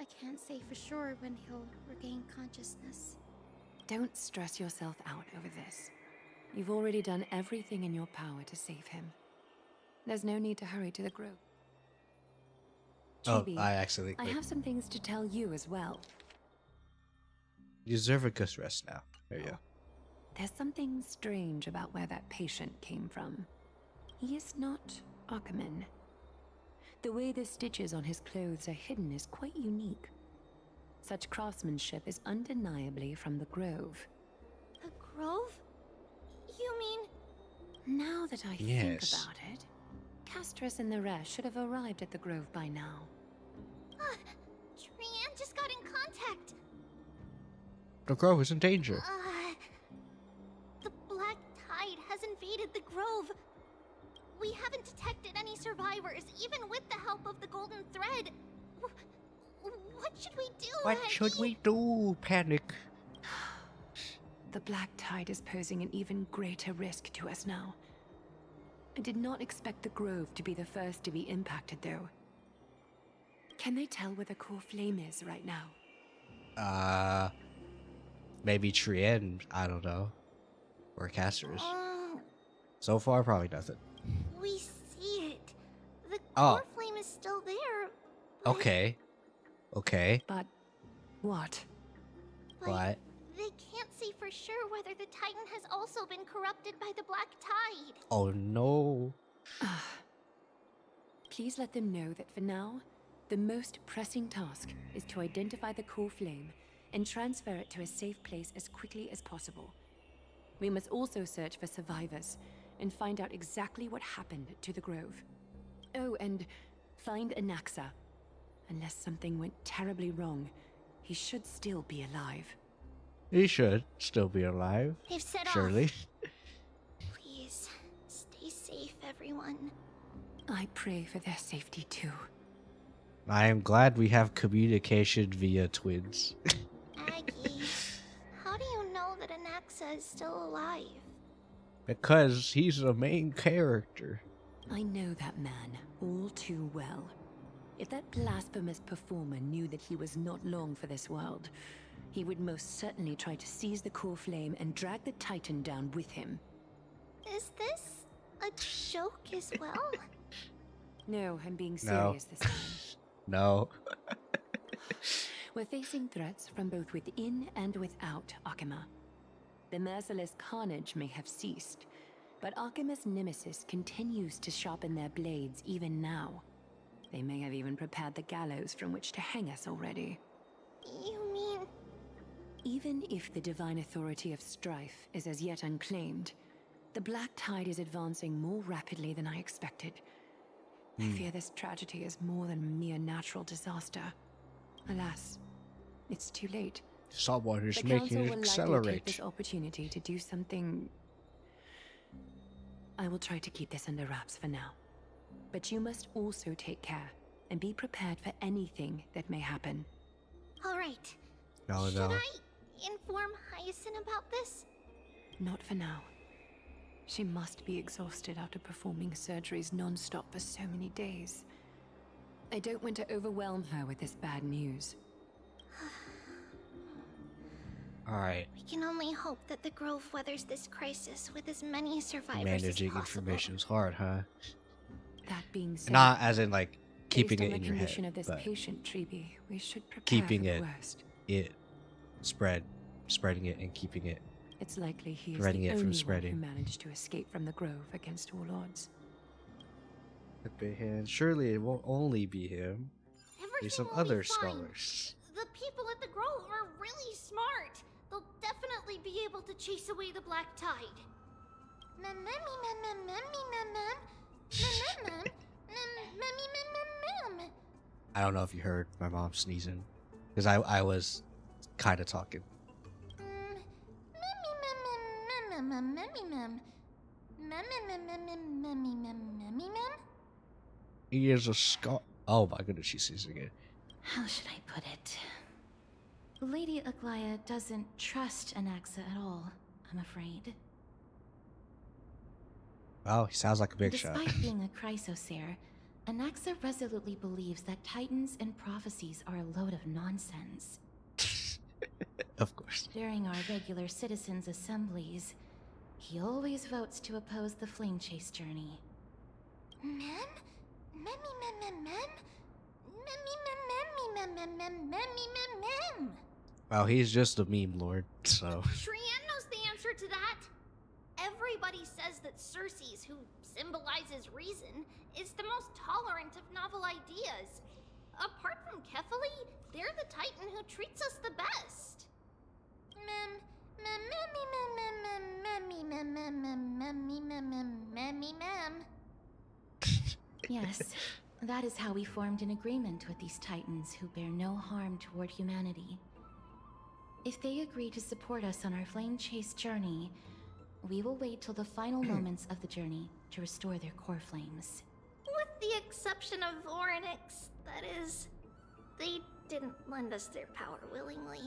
I can't say for sure when he'll regain consciousness. Don't stress yourself out over this. You've already done everything in your power to save him. There's no need to hurry to the grove. Oh, Chibi, I accidentally clicked. I have some things to tell you as well. You deserve a good rest now. There you go. There's something strange about where that patient came from. He is not Akuman. The way the stitches on his clothes are hidden is quite unique. Such craftsmanship is undeniably from the Grove. The Grove? You mean... Now that I think about it, Castris and the rest should have arrived at the Grove by now. Trianne just got in contact. The Grove is in danger. The Black Tide has invaded the Grove. We haven't detected any survivors, even with the help of the Golden Thread. What should we do, What should we do? Panic. The Black Tide is posing an even greater risk to us now. I did not expect the Grove to be the first to be impacted, though. Can they tell where the core flame is right now? Maybe Trianne, I don't know. Or Casters. So far, probably nothing. We see it. The core flame is still there. Okay. Okay. But what? What? They can't say for sure whether the Titan has also been corrupted by the Black Tide. Oh no. Please let them know that for now, the most pressing task is to identify the core flame and transfer it to a safe place as quickly as possible. We must also search for survivors and find out exactly what happened to the Grove. Oh, and find Anaxa. Unless something went terribly wrong, he should still be alive. He should still be alive. They've set surely. off. Please, stay safe, everyone. I pray for their safety too. I am glad we have communication via twins. Aggie, how do you know that Anaxa is still alive? Because he's the main character. I know that man all too well. If that blasphemous performer knew that he was not long for this world, he would most certainly try to seize the core flame and drag the Titan down with him. Is this a joke as well? No, I'm being serious this time. No. We're facing threats from both within and without Akima. The merciless carnage may have ceased, but Akima's nemesis continues to sharpen their blades even now. They may have even prepared the gallows from which to hang us already. You mean... Even if the divine authority of strife is as yet unclaimed, the Black Tide is advancing more rapidly than I expected. I fear this tragedy is more than a mere natural disaster. Alas, it's too late. Someone is The making Council it will likely take accelerate. this opportunity to do something. I will try to keep this under wraps for now. But you must also take care and be prepared for anything that may happen. All right. No, Should no. I inform Hyacinth about this? Not for now. She must be exhausted after performing surgeries non-stop for so many days. I don't want to overwhelm her with this bad news. Alright. We can only hope that the Grove weathers this crisis with as many survivors Managing as possible. information's hard, huh? That being said, Not as in like keeping based it on in the your head, condition of this but patient, Tribi, we should prepare keeping for the it, worst. spreading it and keeping it. It's likely he is Preventing the it only from one spreading. who managed to escape from the Grove against all odds. Could be him. Surely it won't only be him. There's some will other be fine. scholars. The people at the Grove are really smart. They'll definitely be able to chase away the Black Tide. I don't know if you heard my mom sneezing, because I was kind of talking. He is a scholar. Oh my goodness, she's sneezing again. How should I put it? Lady Aglaya doesn't trust Anaxa at all, I'm afraid. Oh, he sounds like a big shot. Despite being a chrysosaur, Anaxa resolutely believes that titans and prophecies are a load of nonsense. Of course. During our regular citizens' assemblies, he always votes to oppose the flame chase journey. Well, he's just a meme lord, so. Trianne knows the answer to that. Everybody says that Circes, who symbolizes reason, is the most tolerant of novel ideas. Apart from Kefali, they're the Titan who treats us the best. Yes, that is how we formed an agreement with these titans who bear no harm toward humanity. If they agree to support us on our flame chase journey, we will wait till the final moments of the journey to restore their core flames. With the exception of Orynyx, that is. They didn't lend us their power willingly.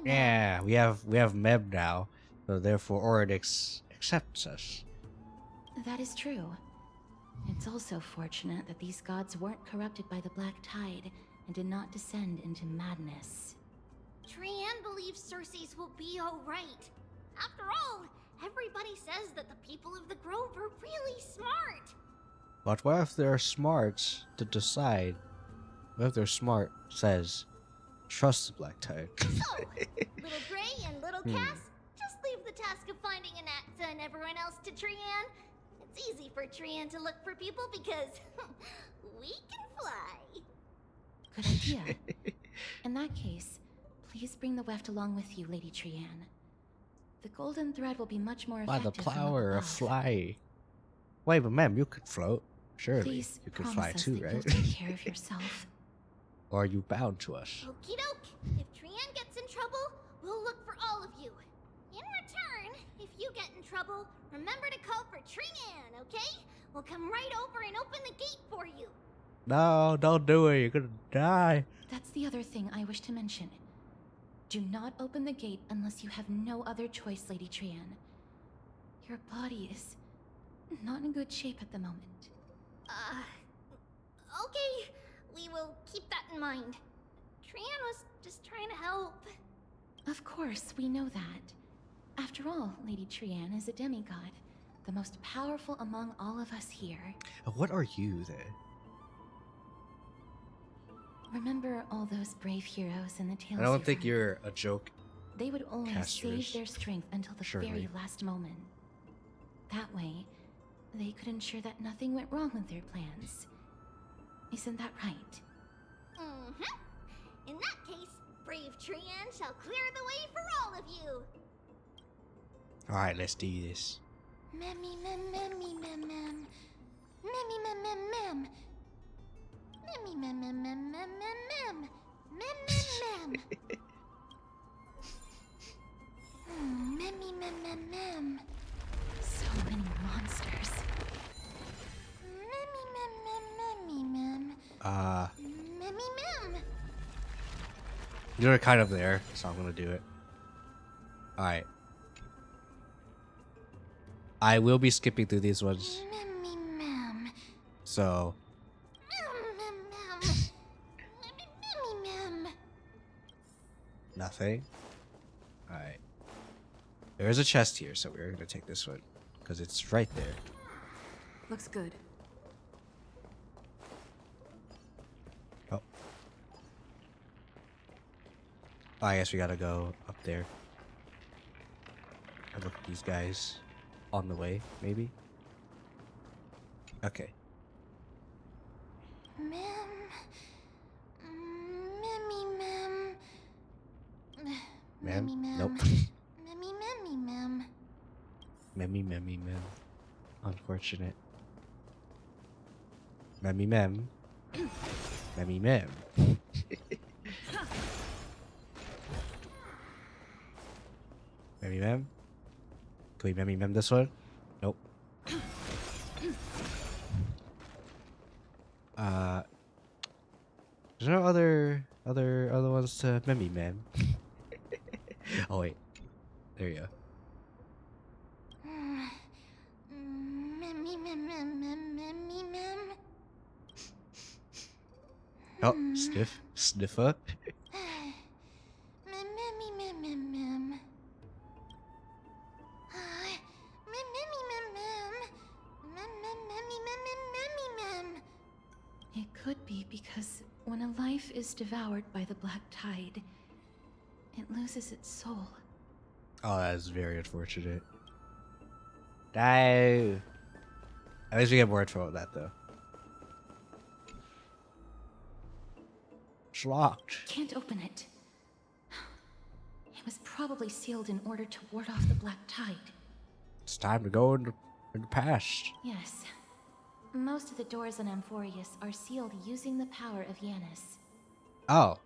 Yeah, we have Meb now, so therefore Orynyx accepts us. That is true. It's also fortunate that these gods weren't corrupted by the Black Tide and did not descend into madness. Trianne believes Circes will be alright. After all, everybody says that the people of the Grove are really smart. But what if they're smart to decide? What if they're smart says, trust the Black Tide? So, Little Gray and Little Cass, just leave the task of finding Anaxa and everyone else to Trianne. It's easy for Trianne to look for people because we can fly. Good idea. In that case, please bring the weft along with you, Lady Trianne. The golden thread will be much more By effective the from up power of above. fly. Wait, but ma'am, you could float. Surely Please you could promise fly us too, that right? you'll take care of yourself. Or are you bound to us? Okie doke. If Trianne gets in trouble, we'll look for all of you. In return, if you get in trouble, remember to call for Trianne, okay? We'll come right over and open the gate for you. No, don't do it. You're gonna die. That's the other thing I wish to mention. Do not open the gate unless you have no other choice, Lady Trianne. Your body is not in good shape at the moment. Okay. We will keep that in mind. Trianne was just trying to help. Of course, we know that. After all, Lady Trianne is a demigod, the most powerful among all of us here. What are you then? Remember all those brave heroes in the tales I don't you've think heard? you're a joke. They would only Casters. save their strength until the Surely. very last moment. That way, they could ensure that nothing went wrong with their plans. Isn't that right? In that case, brave Trianne shall clear the way for all of you. Alright, let's do this. Memmy mem memmy mem mem. Memmy mem mem mem. Memmy mem mem mem mem mem mem. Mem mem mem. Memmy mem mem mem. So many monsters. Memmy mem mem memmy mem. Memmy mem. You're kind of there, so I'm gonna do it. Alright. I will be skipping through these ones. Memmy mem. So Mem mem mem. Memmy mem. nothing. Alright. There is a chest here, so we're gonna take this one. Because it's right there. Looks good. Oh. I guess we gotta go up there. And look at these guys on the way, maybe? Okay. Mem. Memmy mem. Ma'am? Memmy mem. Nope. Memmy memmy mem. Memmy mem. Unfortunate. Memmy mem. Memmy mem. Memmy mem? Can we memmy mem this one? Nope. There's no other ones to memmy mem. Oh wait. There you go. Memmy mem mem mem memmy mem. Oh, sniffer. Memmy mem mem mem. Memmy mem mem. Memmy mem mem. It could be because when a life is devoured by the black tide, it loses its soul. Oh, that is very unfortunate. No. At least we get more info on that, though. It's locked. Can't open it. It was probably sealed in order to ward off the black tide. It's time to go in the past. Yes. Most of the doors in Amphorius are sealed using the power of Yanis. Oh.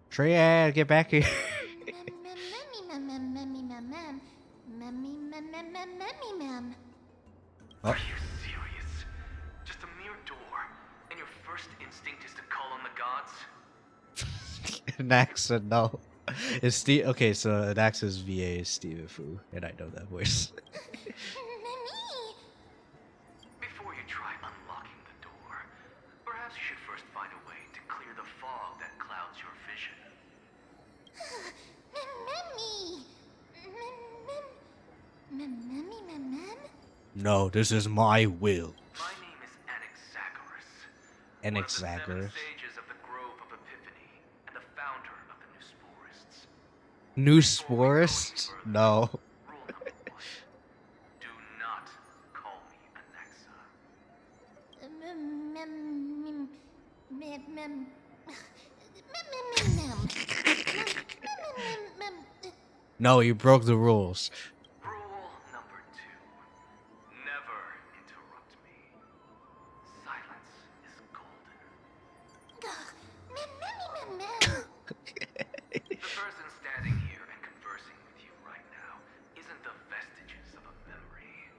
Triad, get back here. Are you serious? Just a mere door, and your first instinct is to call on the gods? Nax said no. It's Steve. Okay, so Nax's VA is Steven Fu, and I know that voice. Before you try unlocking the door, perhaps you should first find a way to clear the fog that clouds your vision. No, this is my will. My name is Anaxagoras. Anaxagoras. One of the 7 sages of the Grove of Epiphany, and the founder of the New Sporists. New Sporist? No. Rule number 1. Do not call me Anaxa. No, you broke the rules. Rule number 2. Never interrupt me. Silence is golden. The person standing here and conversing with you right now isn't the vestiges of a memory.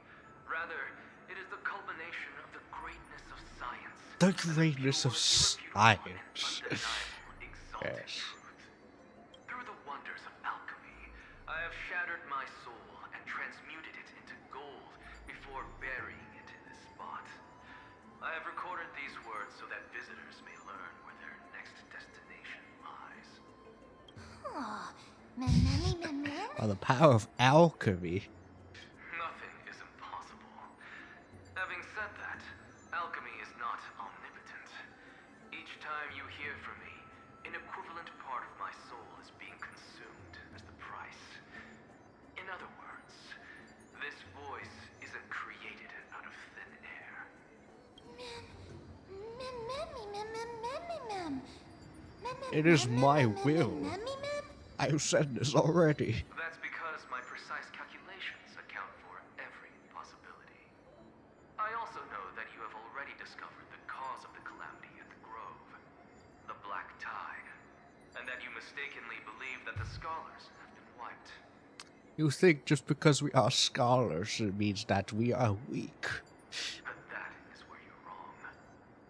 Rather, it is the culmination of the greatness of science. The greatness of science. Yes. Through the wonders of alchemy, I have shattered my soul and transmuted it into gold before burying it in this spot. I have recorded these words so that visitors may learn where their next destination lies. Oh, the power of alchemy. Nothing is impossible. Having said that, alchemy is not omnipotent. Each time you hear from me, an equivalent part of my soul is being consumed as the price. In other words, this voice isn't created out of thin air. It is my will. I've said this already. That's because my precise calculations account for every possibility. I also know that you have already discovered the cause of the calamity at the Grove, the Black Tide, and that you mistakenly believe that the scholars have been wiped. You think just because we are scholars, it means that we are weak. But that is where you're wrong.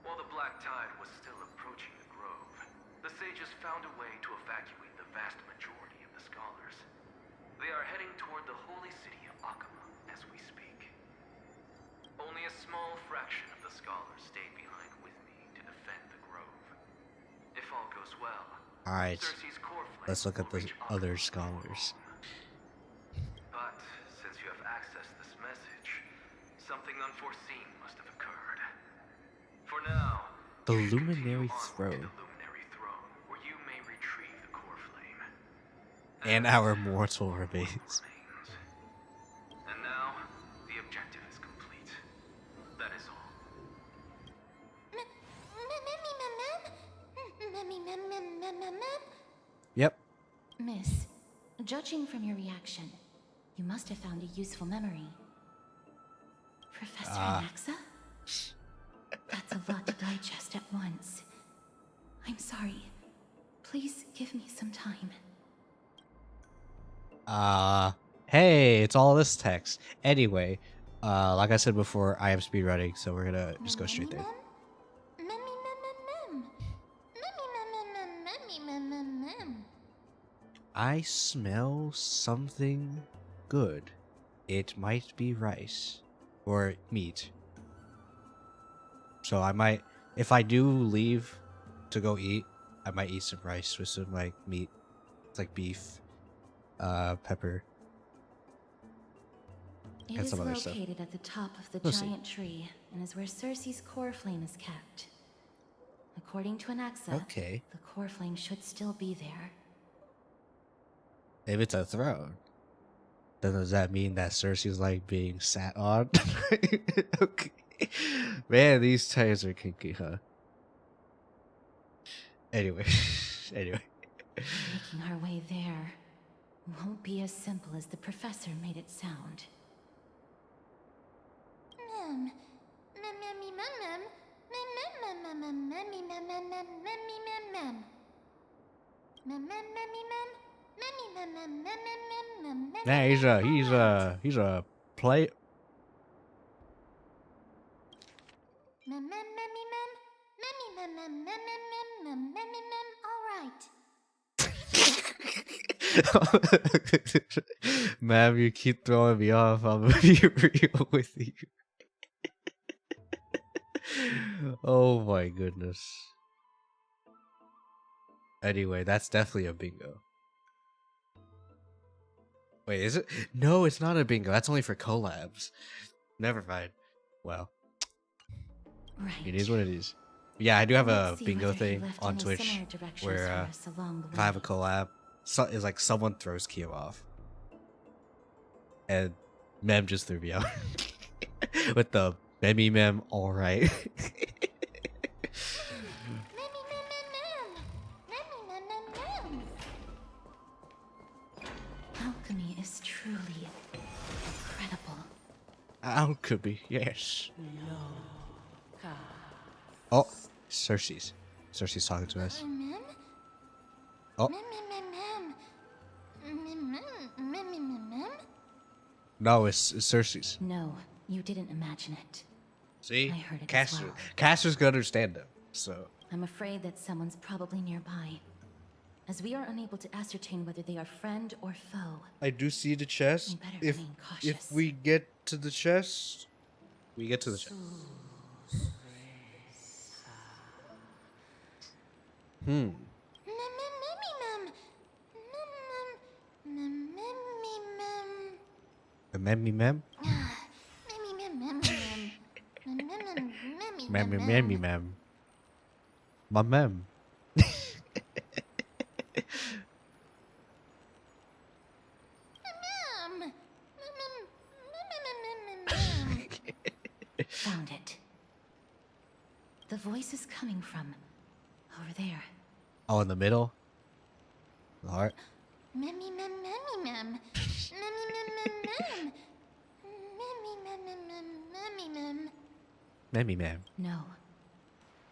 While the Black Tide was still approaching the Grove, the sages found a way to evacuate the vast majority of the scholars. They are heading toward the holy city of Akama as we speak. Only a small fraction of the scholars stayed behind with me to defend the Grove. If all goes well, Alright, Cersei's core flame let's look at will the reach other Akama. scholars. But since you have accessed this message, something unforeseen must have occurred. For now, The Luminary Throne. where you may retrieve the core flame. And our mortal remains. And now, the objective is complete. That is all. Yep. Miss, judging from your reaction, you must have found a useful memory. Professor Anaxa? That's a lot to digest at once. I'm sorry. Please give me some time. Hey, it's all this text. Anyway, like I said before, I am speedrunning, so we're gonna just go straight there. I smell something good. It might be rice or meat. So I might, if I do leave to go eat, I might eat some rice with some like meat. It's like beef, pepper, and some other stuff. It is located at the top of the We'll see. giant tree and is where Cersei's core flame is kept. According to Anaxa, Okay. the core flame should still be there. If it's a throne, then does that mean that Cersei's like being sat on? Okay. Man, these times are kinky, huh? Anyway, anyway. Making our way there won't be as simple as the professor made it sound. Nah, he's a play. Ma'am, you keep throwing me off. I'm gonna be real with you. Oh my goodness. Anyway, that's definitely a bingo. Wait, is it? No, it's not a bingo. That's only for collabs. Never mind. Well, it is what it is. Yeah, I do have a bingo thing on Twitch where if I have a collab, it's like someone throws Kyo off. And Mem just threw me out. With the Memi Mem, alright. Alchemy, yes. Oh, Cersei's. Cersei's talking to us. Mem? Oh. Mem? No, it's Cersei's. No, you didn't imagine it. See? I heard it Caster. as well. Caster's gonna understand them, so. I'm afraid that someone's probably nearby, as we are unable to ascertain whether they are friend or foe. I do see the chest. We better If remain cautious. we get to the chest, we get to the chest. The memmy mem? Memmy mem. My mem. Found it. The voice is coming from over there. Oh, in the middle? The heart? Memmy mem. Memmy mem. No.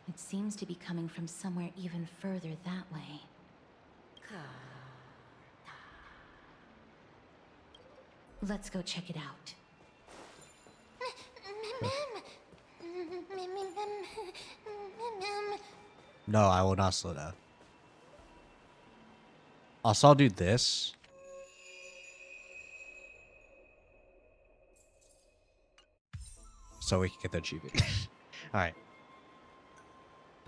It seems to be coming from somewhere even further that way. Let's go check it out. No, I will not slow down. Also, I'll do this. So we can get the achievement. Alright.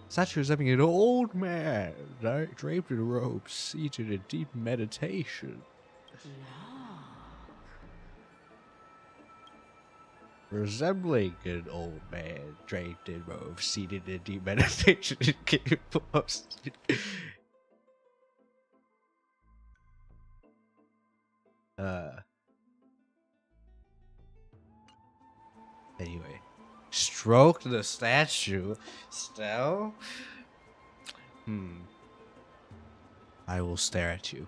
Statue resembling an old man, draped in robes, seated in deep meditation. Resembling an old man, draped in robes, seated in deep meditation. Anyway. Stroke the statue. Still? I will stare at you.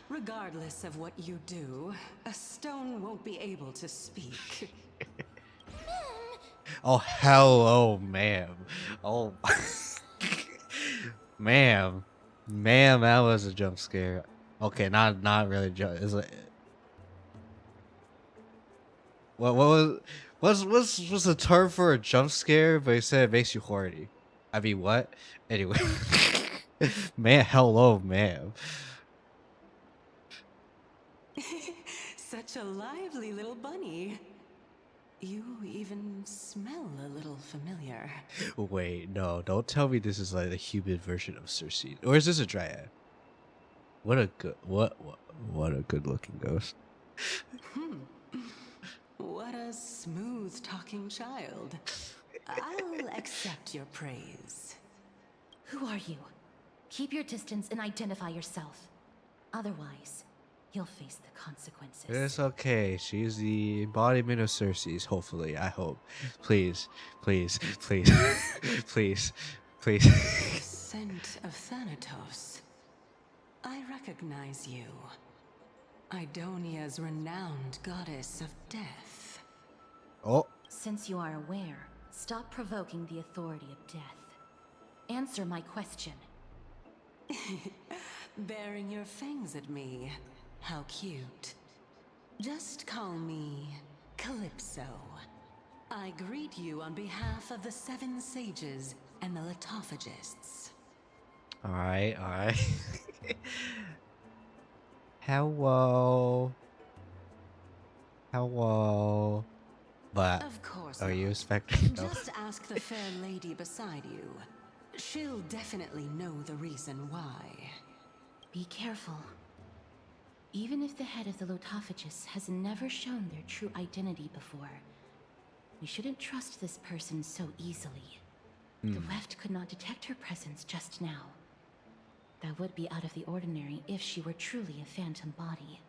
Regardless of what you do, a stone won't be able to speak. Oh, hello, ma'am. Oh, ma'am. Ma'am, that was a jump scare. Okay, not really jump. It's like, what was the term for a jump scare? But he said it makes you horny. I mean, what? Anyway, man, hello, ma'am. Such a lively little bunny. You even smell a little familiar. Wait, no, don't tell me this is like the human version of Cersei. Or is this a dryad? What a good looking ghost. What a smooth talking child. I'll accept your praise. Who are you? Keep your distance and identify yourself. Otherwise, you'll face the consequences. It's okay. She's the embodiment of Cersei's, hopefully. I hope. Please, please, please, please, please. The scent of Thanatos. I recognize you. Idonia's renowned goddess of death. Oh. Since you are aware, stop provoking the authority of death. Answer my question. Baring your fangs at me. How cute. Just call me Calypso. I greet you on behalf of the 7 sages and the litophagists. Alright, alright. Hello. Hello. But of course are you not. expecting? No. Just ask the fair lady beside you. She'll definitely know the reason why. Be careful. Even if the head of the Lotophagus has never shown their true identity before, we shouldn't trust this person so easily. The Weft could not detect her presence just now. That would be out of the ordinary if she were truly a phantom body.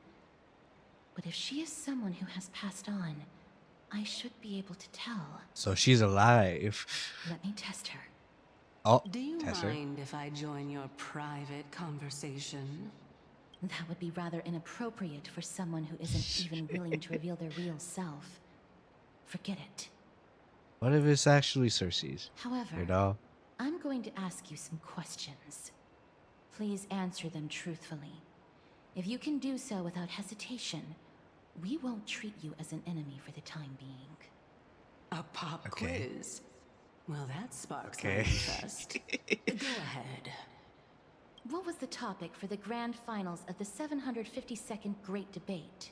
But if she is someone who has passed on, I should be able to tell. So she's alive. Let me test her. Oh, do you test her. mind if I join your private conversation? That would be rather inappropriate for someone who isn't even willing to reveal their real self. forget it. What if it's actually Cersei's? However, You know? I'm going to ask you some questions. Please answer them truthfully. If you can do so without hesitation, we won't treat you as an enemy for the time being. A pop quiz? Well, that sparks my Okay. interest. Go ahead. What was the topic for the grand finals of the 752nd Great Debate?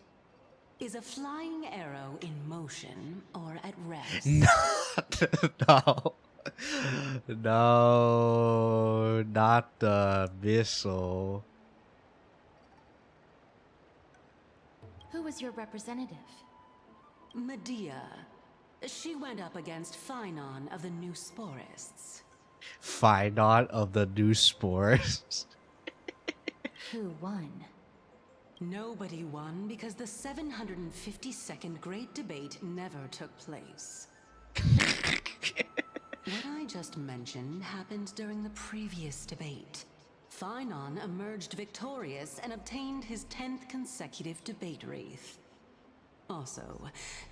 Is a flying arrow in motion or at rest? No. No, not the missile. Who was your representative? Medea. She went up against Phainon of the New Sporists. Phainon of the New Spores. Who won? Nobody won because the 752nd Great Debate never took place. What I just mentioned happened during the previous debate. Phainon emerged victorious and obtained his 10th consecutive debate wreath. Also,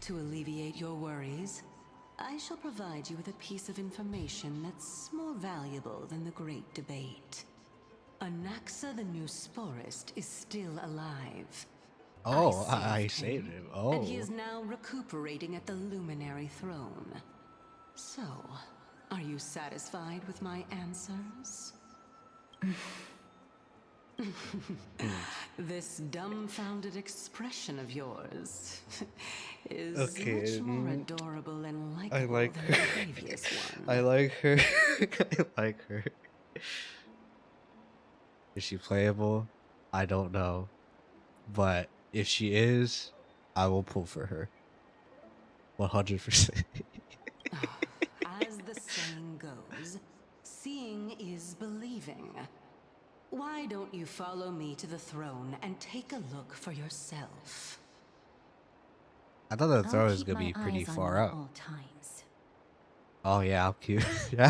to alleviate your worries, I shall provide you with a piece of information that's more valuable than the Great Debate. Anaxa the New Sporist is still alive. Oh, I I saved saved him, him. Oh. and he is now recuperating at the Luminary Throne. So, are you satisfied with my answers? This dumbfounded expression of yours is much more adorable and likable than the previous one. I like her. I like her. Is she playable? I don't know. But if she is, I will pull for her. 100%. As the saying goes, seeing is believing. Why don't you follow me to the throne and take a look for yourself? I thought the I'll throne is keep gonna be my pretty eyes on far you up. all times. Oh yeah, I'm cute. Yeah.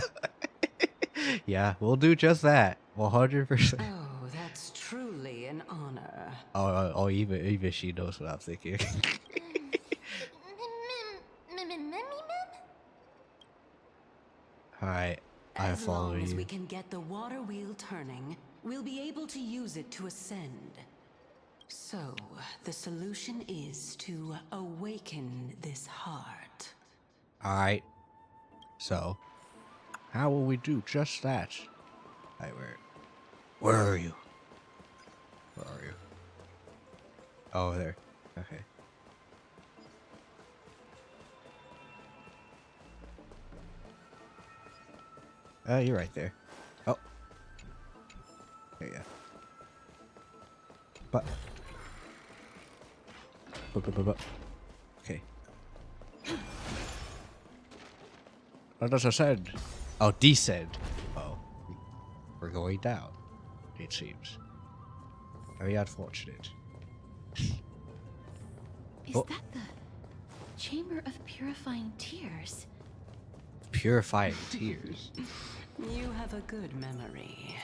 Yeah, we'll do just that. 100%. Oh, that's truly an honor. Oh, even she knows what I'm thinking. Alright, I As follow long as you. we can get the water wheel turning, we'll be able to use it to ascend. So, the solution is to awaken this heart. Alright. So, how will we do just that? Alright, where are you? Where are you? Oh, there. Okay. You're right there. Oh. There you go. But. Okay. Let us ascend. Oh, descend. Oh. We're going down, it seems. Very unfortunate. Is that the Chamber of Purifying Tears? Purifying tears. You have a good memory.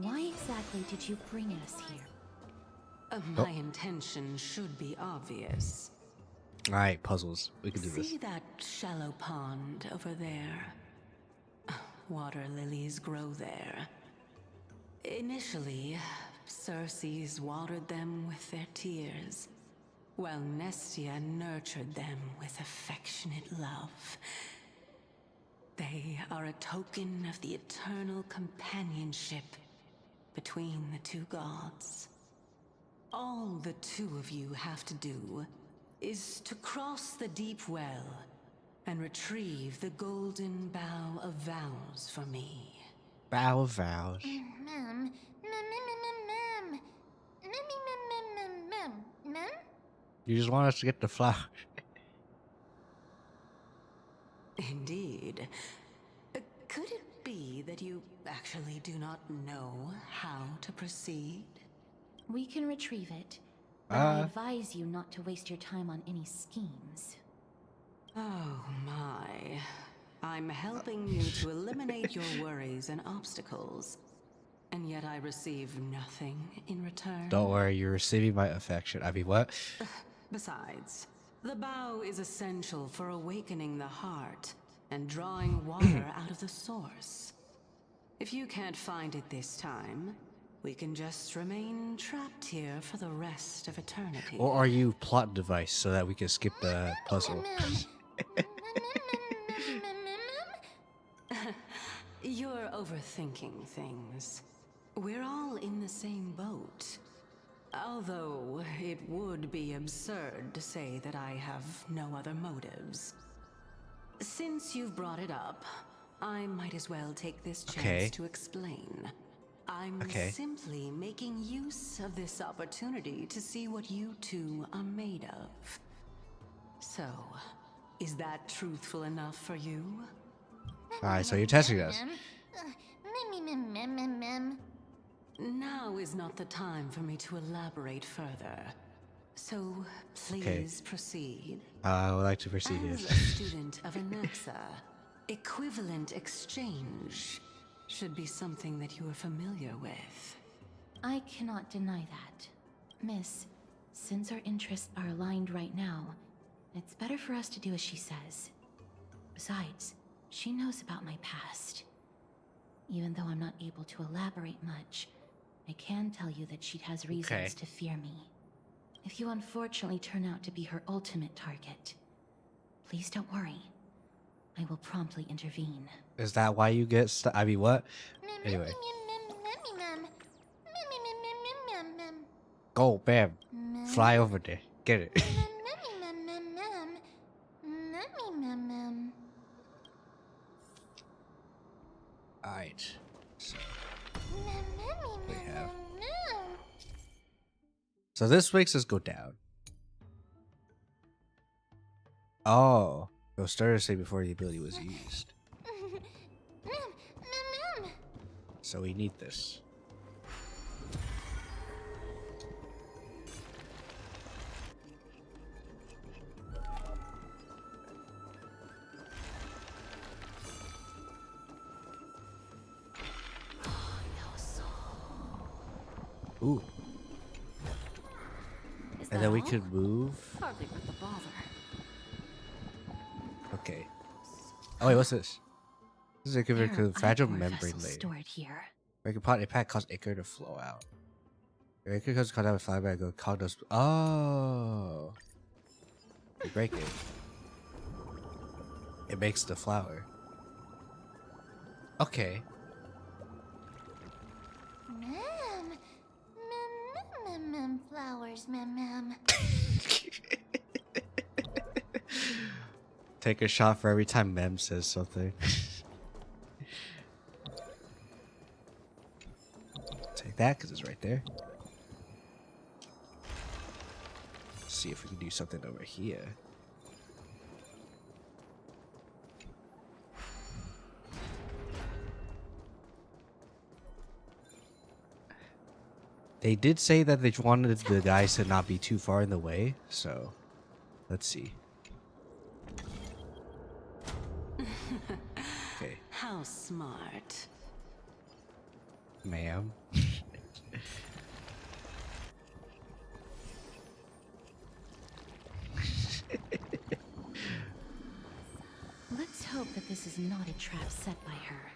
Why exactly did you bring us here? My intention should be obvious. Alright, puzzles. We can do this. See that shallow pond over there? Water lilies grow there. Initially, Circes watered them with their tears, while Nestia nurtured them with affectionate love. They are a token of the eternal companionship between the two gods. All the two of you have to do is to cross the deep well and retrieve the golden bough of vows for me. Bow of vows. You just want us to get the flower. Indeed. Could it be that you actually do not know how to proceed? We can retrieve it, but I advise you not to waste your time on any schemes. Oh my. I'm helping you to eliminate your worries and obstacles, and yet I receive nothing in return. Don't worry, you're receiving my affection. I mean, what? Besides, The bow is essential for awakening the heart and drawing water out of the source. If you can't find it this time, we can just remain trapped here for the rest of eternity. Or are you plot device so that we can skip the puzzle? You're overthinking things. We're all in the same boat. Although it would be absurd to say that I have no other motives. Since you've brought it up, I might as well take this chance to explain. I'm simply making use of this opportunity to see what you two are made of. So, is that truthful enough for you? Alright, so you're testing us. Now is not the time for me to elaborate further. So, please proceed. I would like to proceed. As a student of Anaxa, equivalent exchange should be something that you are familiar with. I cannot deny that. Miss, since our interests are aligned right now, it's better for us to do as she says. Besides, she knows about my past. Even though I'm not able to elaborate much, I can tell you that she has reasons to fear me. If you unfortunately turn out to be her ultimate target, please don't worry. I will promptly intervene. Is that why you get stuck? I mean, what? Anyway. Go, bam. Fly over there. Get it. Alright. So, we have. So this makes us go down. Oh. It was started to say before the ability was used. So we need this. Ooh. And then we could move. Hardly worth the bother. Okay. Oh wait, what's this? This is a fragile membrane layer. Stored here. Breaking pot impact cause ichor to flow out. Ichor causes contact with fly back. Cognos. Oh. You break it. It makes the flower. Okay. Flowers, ma'am. Take a shot for every time Mem says something. Take that because it's right there. Let's see if we can do something over here. They did say that they wanted the guys to not be too far in the way, so let's see. Okay. How smart. Ma'am. Let's hope that this is not a trap set by her.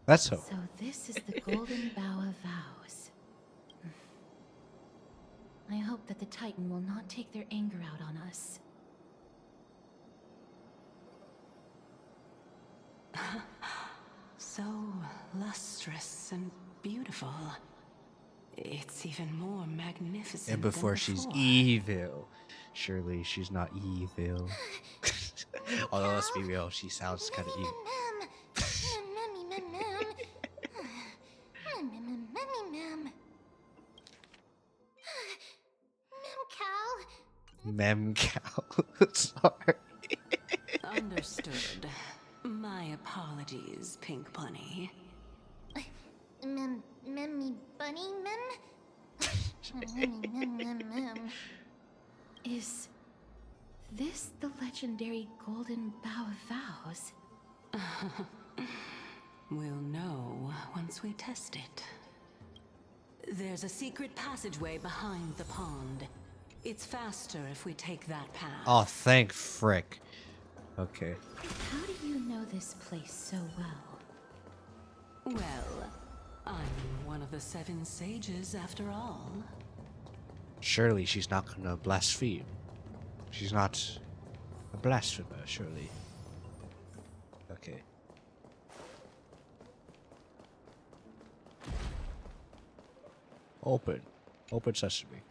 Let's hope. So this is the Golden Bough of Vows. I hope that the Titan will not take their anger out on us. So lustrous and beautiful. It's even more magnificent. And before she's evil. Surely she's not evil. Although let's be real, she sounds kind of evil. Memcal. Sorry. Understood. My apologies, Pink Bunny. Memmy bunny, mem? Is this the legendary Golden Bough of Vows? We'll know once we test it. There's a secret passageway behind the pond. It's faster if we take that path. Oh, thank frick. Okay. How do you know this place so well? Well, I'm one of the 7 sages after all. Surely she's not gonna blaspheme. She's not a blasphemer, surely. Okay. Open. Open sesame.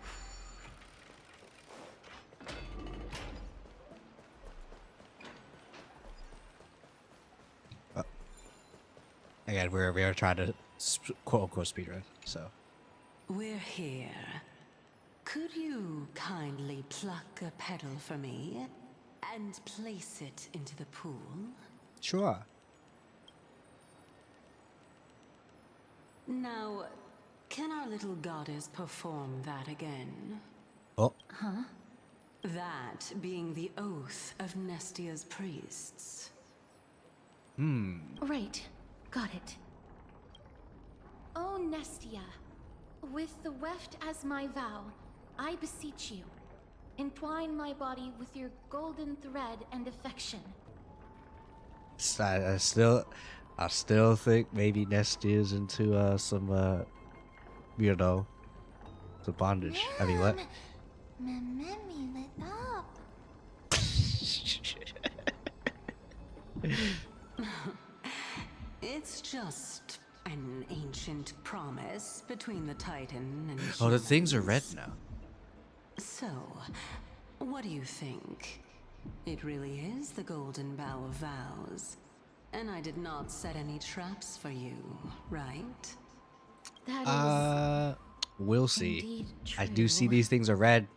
Again, we're trying to quote unquote speedrun, so. We're here. Could you kindly pluck a petal for me and place it into the pool? Sure. Now, can our little goddess perform that again? Oh. Huh? That being the oath of Nestia's priests. Right. Got it. O Nestia, with the weft as my vow, I beseech you, entwine my body with your golden thread and affection. I still think maybe Nestia's into some you know, the bondage. I mean, what? It's just an ancient promise between the Titan and Oh, the humans. things are red now. So, what do you think? It really is the Golden Bough of Vows. And I did not set any traps for you, right? That We'll see. indeed I do see true. these things are red.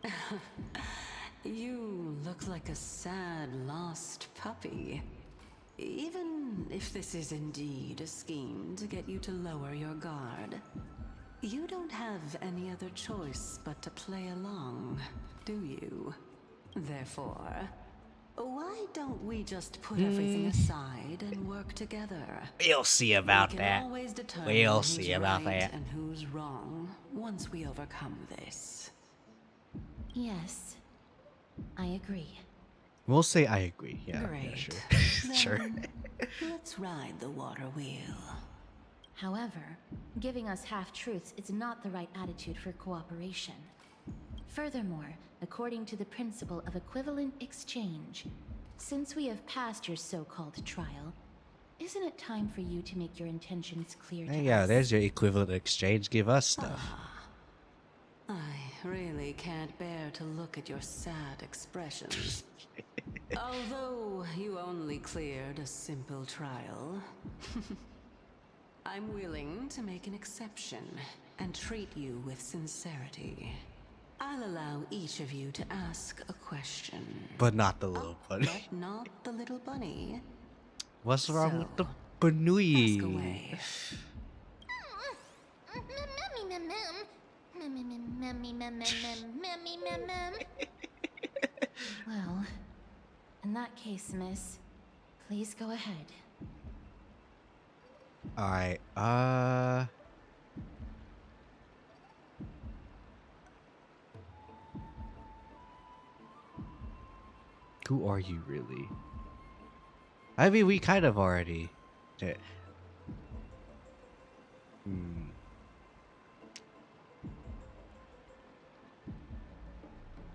You look like a sad, lost puppy. Even if this is indeed a scheme to get you to lower your guard, you don't have any other choice but to play along, do you? Therefore, why don't we just put everything aside and work together? We'll see about We can that. always determine We'll who's see about right that. and who's wrong once we overcome this. Yes, I agree. We'll say I agree. Yeah, yeah, Great. sure. Sure. Then let's ride the water wheel. However, giving us half-truths is not the right attitude for cooperation. Furthermore, according to the principle of equivalent exchange, since we have passed your so-called trial, isn't it time for you to make your intentions clear to Hey, yeah, us? there's your equivalent exchange. Give us stuff. I really can't bear to look at your sad expressions. Although you only cleared a simple trial, I'm willing to make an exception and treat you with sincerity. I'll allow each of you to ask a question. But not the little bunny. But not the little bunny. What's wrong So, with the bunny? ask away. Well, in that case, miss, please go ahead. Alright, who are you really? I mean, we kind of already did.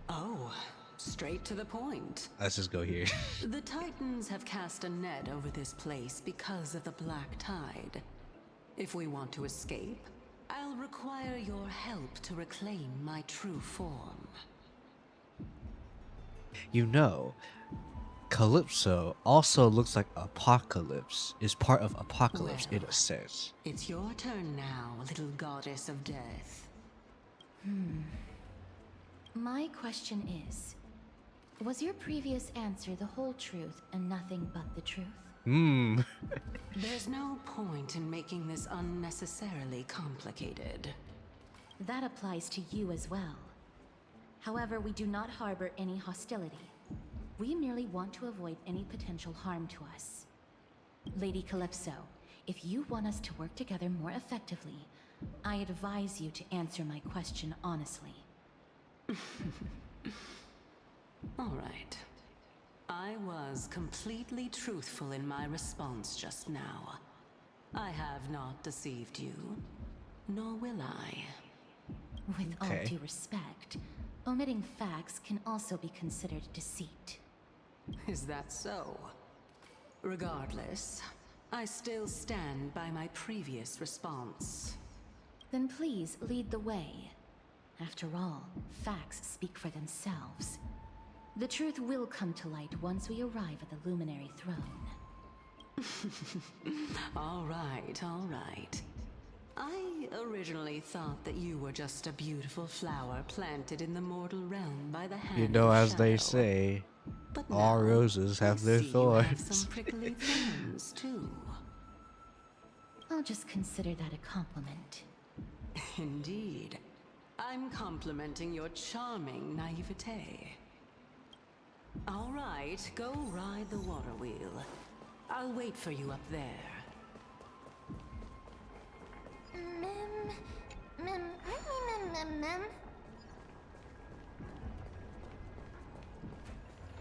Oh, straight to the point. Let's just go here. The Titans have cast a net over this place because of the black tide. If we want to escape, I'll require your help to reclaim my true form. You know, Calypso also looks like Apocalypse, is part of Apocalypse in a sense. It's your turn now, little goddess of death. My question is, was your previous answer the whole truth and nothing but the truth? There's no point in making this unnecessarily complicated. That applies to you as well. However, we do not harbor any hostility. We merely want to avoid any potential harm to us. Lady Calypso, if you want us to work together more effectively, I advise you to answer my question honestly. All right. I was completely truthful in my response just now. I have not deceived you, nor will I. With all due respect, omitting facts can also be considered deceit. Is that so? Regardless, I still stand by my previous response. Then please lead the way. After all, facts speak for themselves. The truth will come to light once we arrive at the Luminary Throne. All right, all right. I originally thought that you were just a beautiful flower planted in the mortal realm by the hand You know, of as they shadow. say, But all now, roses have I their see you thorns. have some prickly thorns too. I'll just consider that a compliment. Indeed. I'm complimenting your charming naivete. All right, go ride the water wheel. I'll wait for you up there.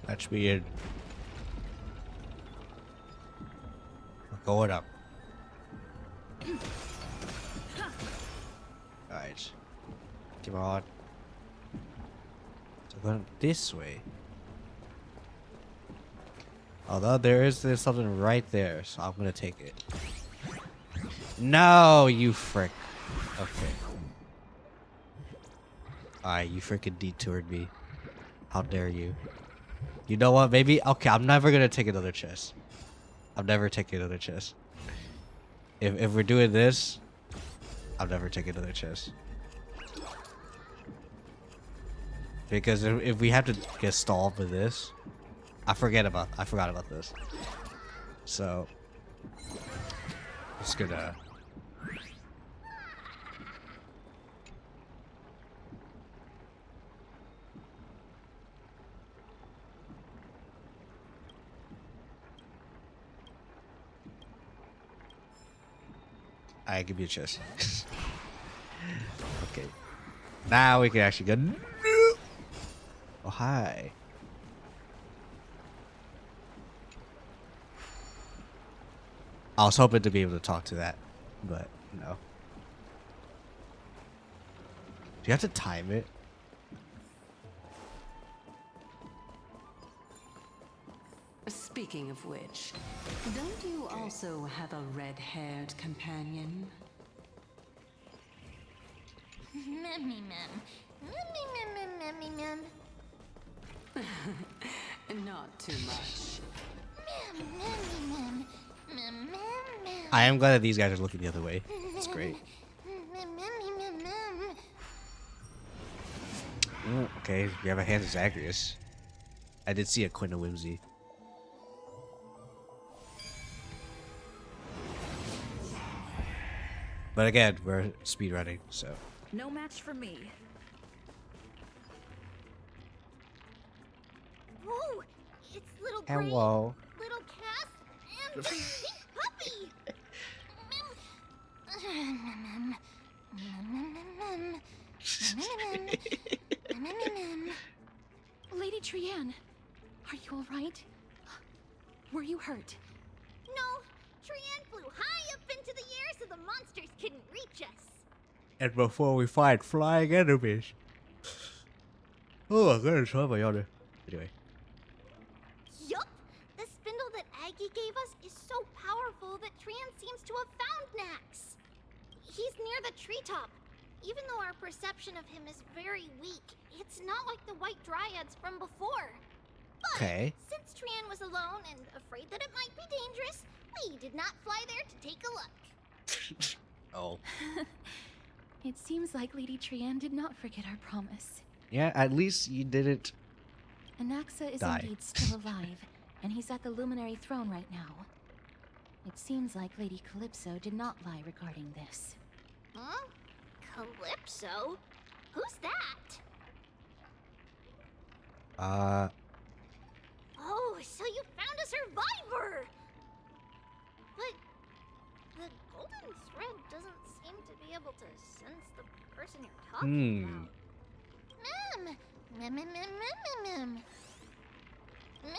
That's weird. We're going up. Alright. Come on. So going this way. Although there's something right there, so I'm gonna take it. No, you frick. Okay. Alright, you freaking detoured me. How dare you? You know what? Maybe. Okay, I'm never gonna take another chest. I'm never taking another chest. If we're doing this, I'll never take another chest. Because if we have to get stalled with this, I forgot about this. So it's gonna. Alright, give me a chest. Okay. Now we can actually go. Oh, hi. I was hoping to be able to talk to that, but no. Do you have to time it? Speaking of which, don't you also have a red-haired companion? Memmy mem. Memmy mem memmy mem. Not too much. Mem memmy mem. Mem mem mem. I am glad that these guys are looking the other way. It's great. Mem memmy mem mem. Ooh, okay, we have a hand of Zagreus. I did see a Quinn of Whimsy. But again, we're speedrunning, so. No match for me. Whoa! It's little Hello. Gray, little Cass, and pink puppy. Lady Trianne, are you all right? Were you hurt? No, Trianne flew high up into the air so the monsters couldn't reach us. And before we fight flying enemies. Oh my goodness, how am I on it? Anyway. Yup! The spindle that Aggie gave us is so powerful that Trianne seems to have found Nax. He's near the treetop. Even though our perception of him is very weak, it's not like the white dryads from before. But since Trianne was alone and afraid that it might be dangerous, we did not fly there to take a look. Oh. It seems like Lady Trianne did not forget our promise. Yeah, at least you didn't. Anaxa is die. indeed still alive, and he's at the Luminary Throne right now. It seems like Lady Calypso did not lie regarding this. Huh? Calypso? Who's that? Oh, so you found a survivor! But the golden thread doesn't seem to be able to sense the person you're talking about. Mem! Mem, mem, mem, mem, mem. Mem,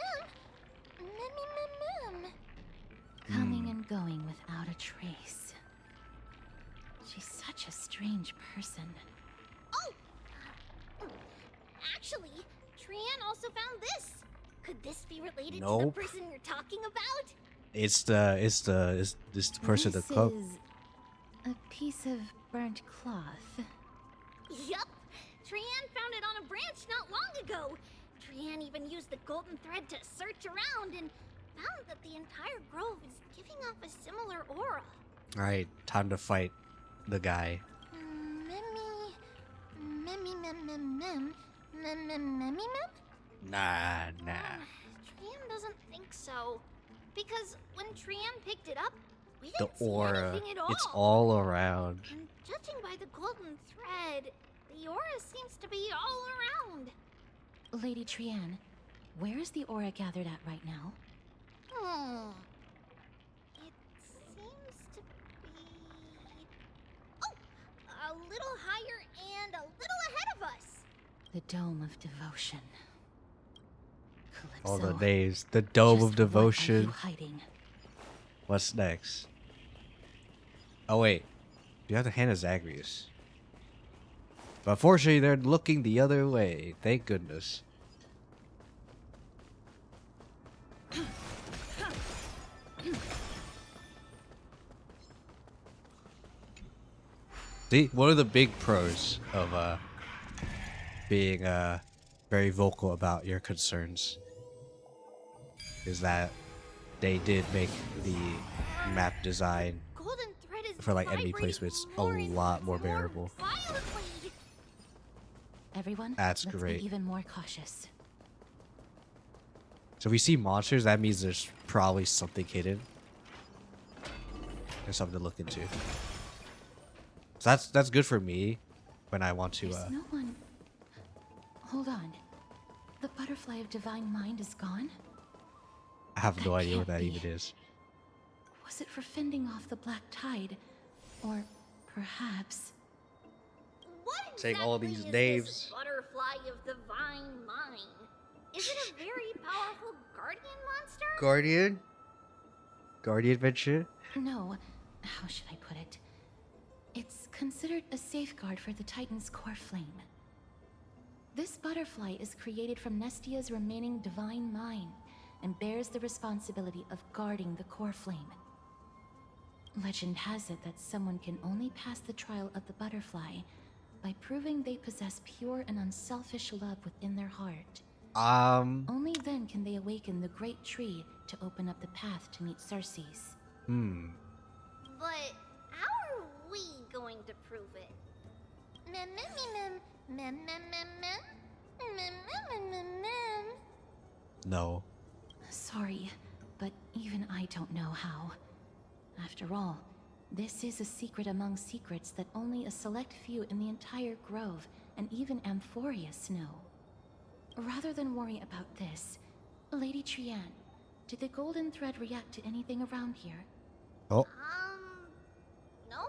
mem, mem, mem. Coming and going without a trace. She's such a strange person. Oh! Actually, Trianne also found this. Could this be related to the Nope. person you're talking about? It's the person This that club. is a piece of burnt cloth. Yup. Trianne found it on a branch not long ago. Trianne even used the golden thread to search around and found that the entire grove is giving off a similar aura. Alright, time to fight the guy. Mem. Nah. Trianne doesn't think so. Because when Trianne picked it up, we The didn't see aura. anything at all. It's all around. And judging by the golden thread, the aura seems to be all around. Lady Trianne, where is the aura gathered at right now? It seems to be... Oh! A little higher and a little ahead of us. The Dome of Devotion. Calypso, All the names. The Dome of just Devotion. What are you hiding? What's next? Oh wait, you have to hand Zagreus. But unfortunately, they're looking the other way. Thank goodness. See, one of the big pros of being very vocal about your concerns is that they did make the map design Golden thread is for like enemy vibrating placements a more and lot more bearable. violently. Everyone, That's let's great. be even more cautious. So if we see monsters, that means there's probably something hidden. There's something to look into. So that's good for me when I want to. There's no one. Hold on. The butterfly of divine mind is gone? I have no That idea what can't that be. even is. Was it for fending off the black tide? Or perhaps... What Saying all exactly these is names. this butterfly of divine mind? Is it a very powerful guardian monster? Guardian venture? No. How should I put it? It's considered a safeguard for the Titan's core flame. This butterfly is created from Nestia's remaining divine mind and bears the responsibility of guarding the core flame. Legend has it that someone can only pass the trial of the butterfly by proving they possess pure and unselfish love within their heart. Only then can they awaken the great tree to open up the path to meet Circe's. But how are we going to prove it? Mem. No. Sorry, but even I don't know how. After all, this is a secret among secrets that only a select few in the entire grove and even Amphorius know. Rather than worry about this, Lady Trianne, did the golden thread react to anything around here? Oh. No.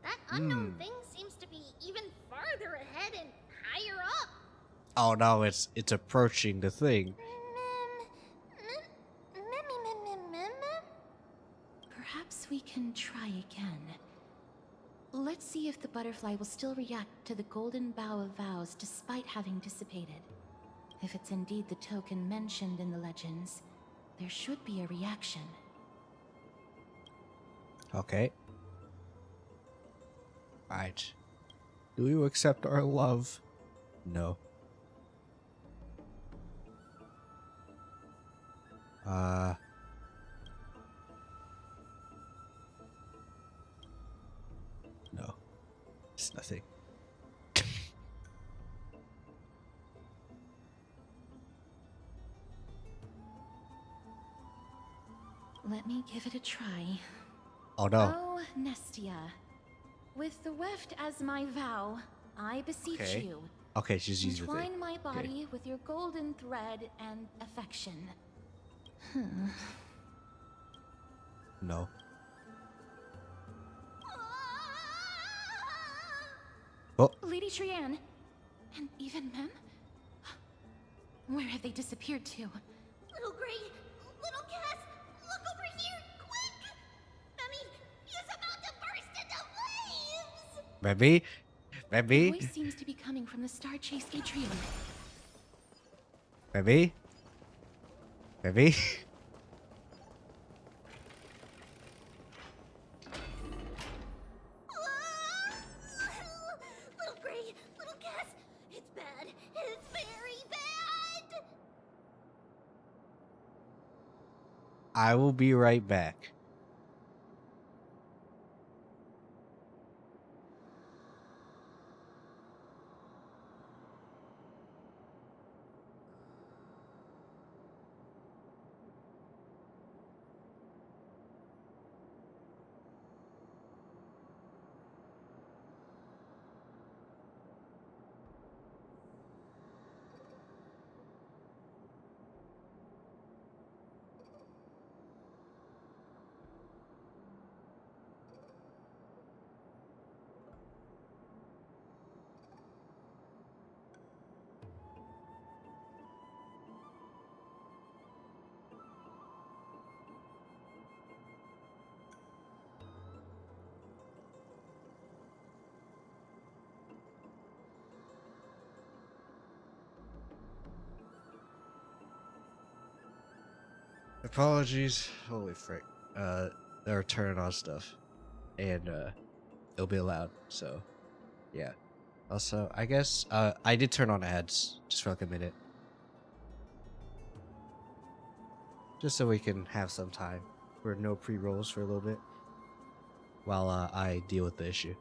That unknown thing seems to be even farther ahead and higher up. Oh no, it's approaching the thing. Perhaps we can try again. Let's see if the butterfly will still react to the golden bough of vows despite having dissipated. If it's indeed the token mentioned in the legends, there should be a reaction. Okay. Alright. Do you accept our love? No. No. It's nothing. Let me give it a try. Oh no. Oh, Nestia. With the weft as my vow, I beseech Okay. you. Okay, she's using the Entwine thing. my body with your golden thread and affection. No. Oh. Lady Trianne, and even Mem? Where have they disappeared to? Little Gray, little Cass, look over here, quick! Memmy, he's about to burst into flames! Maybe? The voice seems to be coming from the Star Chase atrium. Maybe? Maybe? Little Gray, little Cass, it's bad. It's very bad! I will be right back. Apologies. Holy frick. They're turning on stuff. And it'll be allowed, so yeah. Also, I guess I did turn on ads just for like a minute. Just so we can have some time for no pre-rolls for a little bit. While I deal with the issue.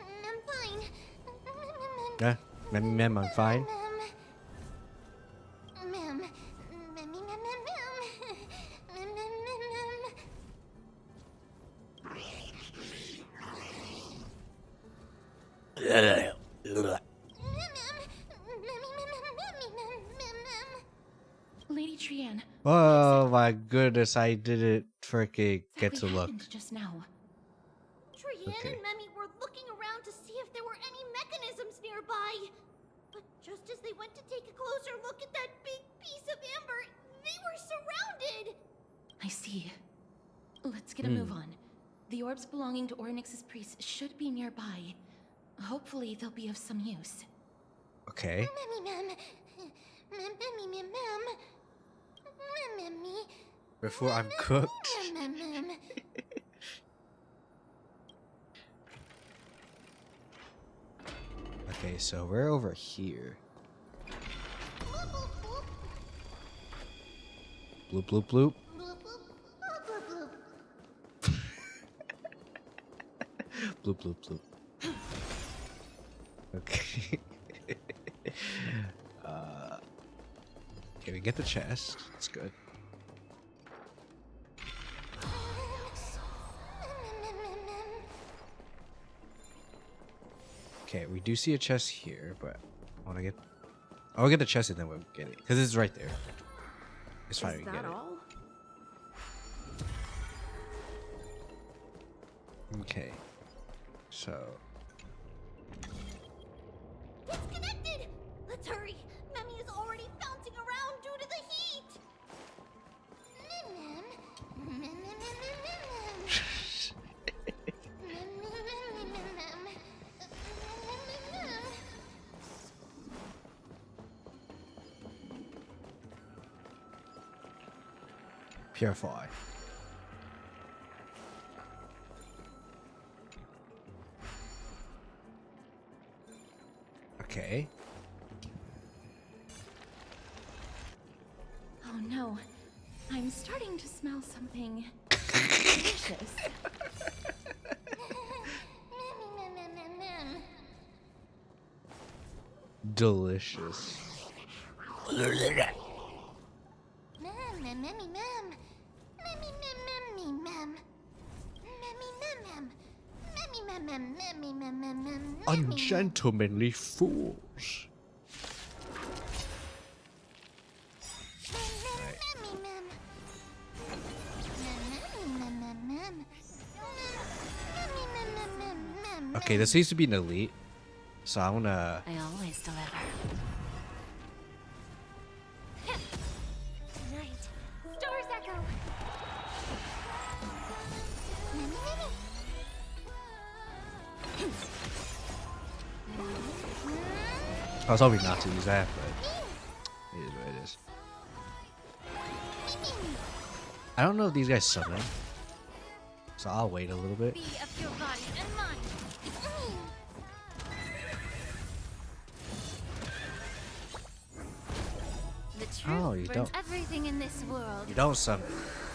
I'm fine. Yeah, mem, I'm fine. Lady Trianne. Oh my goodness, I didn't freaking get to look. Just now. Trianne Okay. and Memmy were looking around to see if there were any mechanisms nearby. But just as they went to take a closer look at that big piece of amber, they were surrounded. I see. Let's get a move on. The orbs belonging to Ornyx's priests should be nearby. Hopefully they'll be of some use. Okay. Before I'm cooked. Okay, so we're over here. Bloop bloop bloop. Bloop bloop bloop. Okay. Okay, we get the chest. That's good. Okay, we do see a chest here, but I want to get. I'll get the chest and then we'll get it because it's right there. It's fine. We can get it. Okay, so. Disconnected! Let's hurry! Memmy is already bouncing around due to the heat! Purify. Okay. Oh no. I'm starting to smell something delicious. Delicious. Ungentlemanly fools. Okay, this needs to be an elite. So I wanna. I always deliver. Night. Stars echo. Mimi, I was hoping not to use that, but it is what it is. I don't know if these guys summon, so I'll wait a little bit. Be of your body and mind. The truth Oh, you burns don't. everything in this world. You don't summon,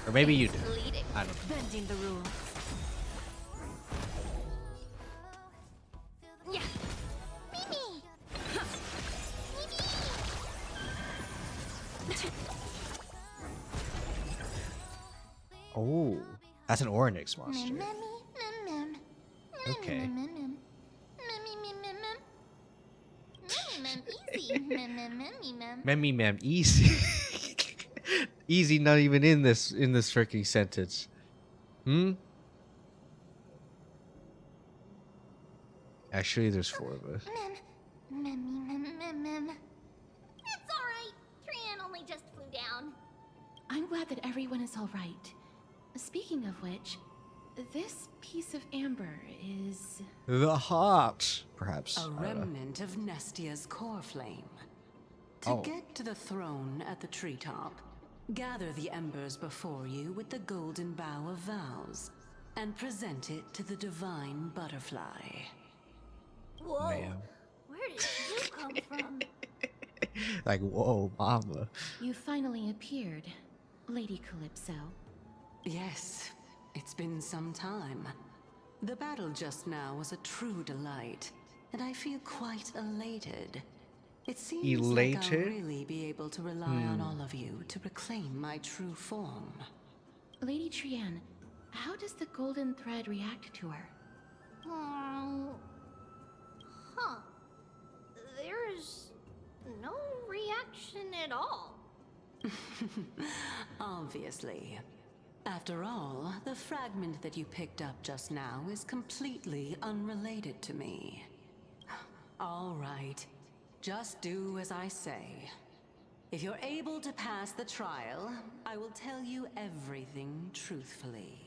or maybe you do. Leading, I don't know. bending the rules. Yeah. Mimi. Oh, that's an Oryx monster. Okay. Memmy mem easy. Easy not even in this freaking sentence. Actually there's 4 of us. It's alright. Trianne only just flew down. I'm glad that everyone is all right. Speaking of which, this piece of amber is... The heart, perhaps. A remnant of Nestia's core flame. To get to the throne at the treetop, gather the embers before you with the golden bough of vows, and present it to the divine butterfly. Whoa. Man. Where did you come from? Like, whoa, mama. You finally appeared, Lady Calypso. Yes, it's been some time. The battle just now was a true delight, and I feel quite elated. It seems like I'll really be able to rely on all of you to reclaim my true form. Lady Trianne, how does the golden thread react to her? Huh. There's no reaction at all. Obviously. After all, the fragment that you picked up just now is completely unrelated to me. All right. Just do as I say. If you're able to pass the trial, I will tell you everything truthfully.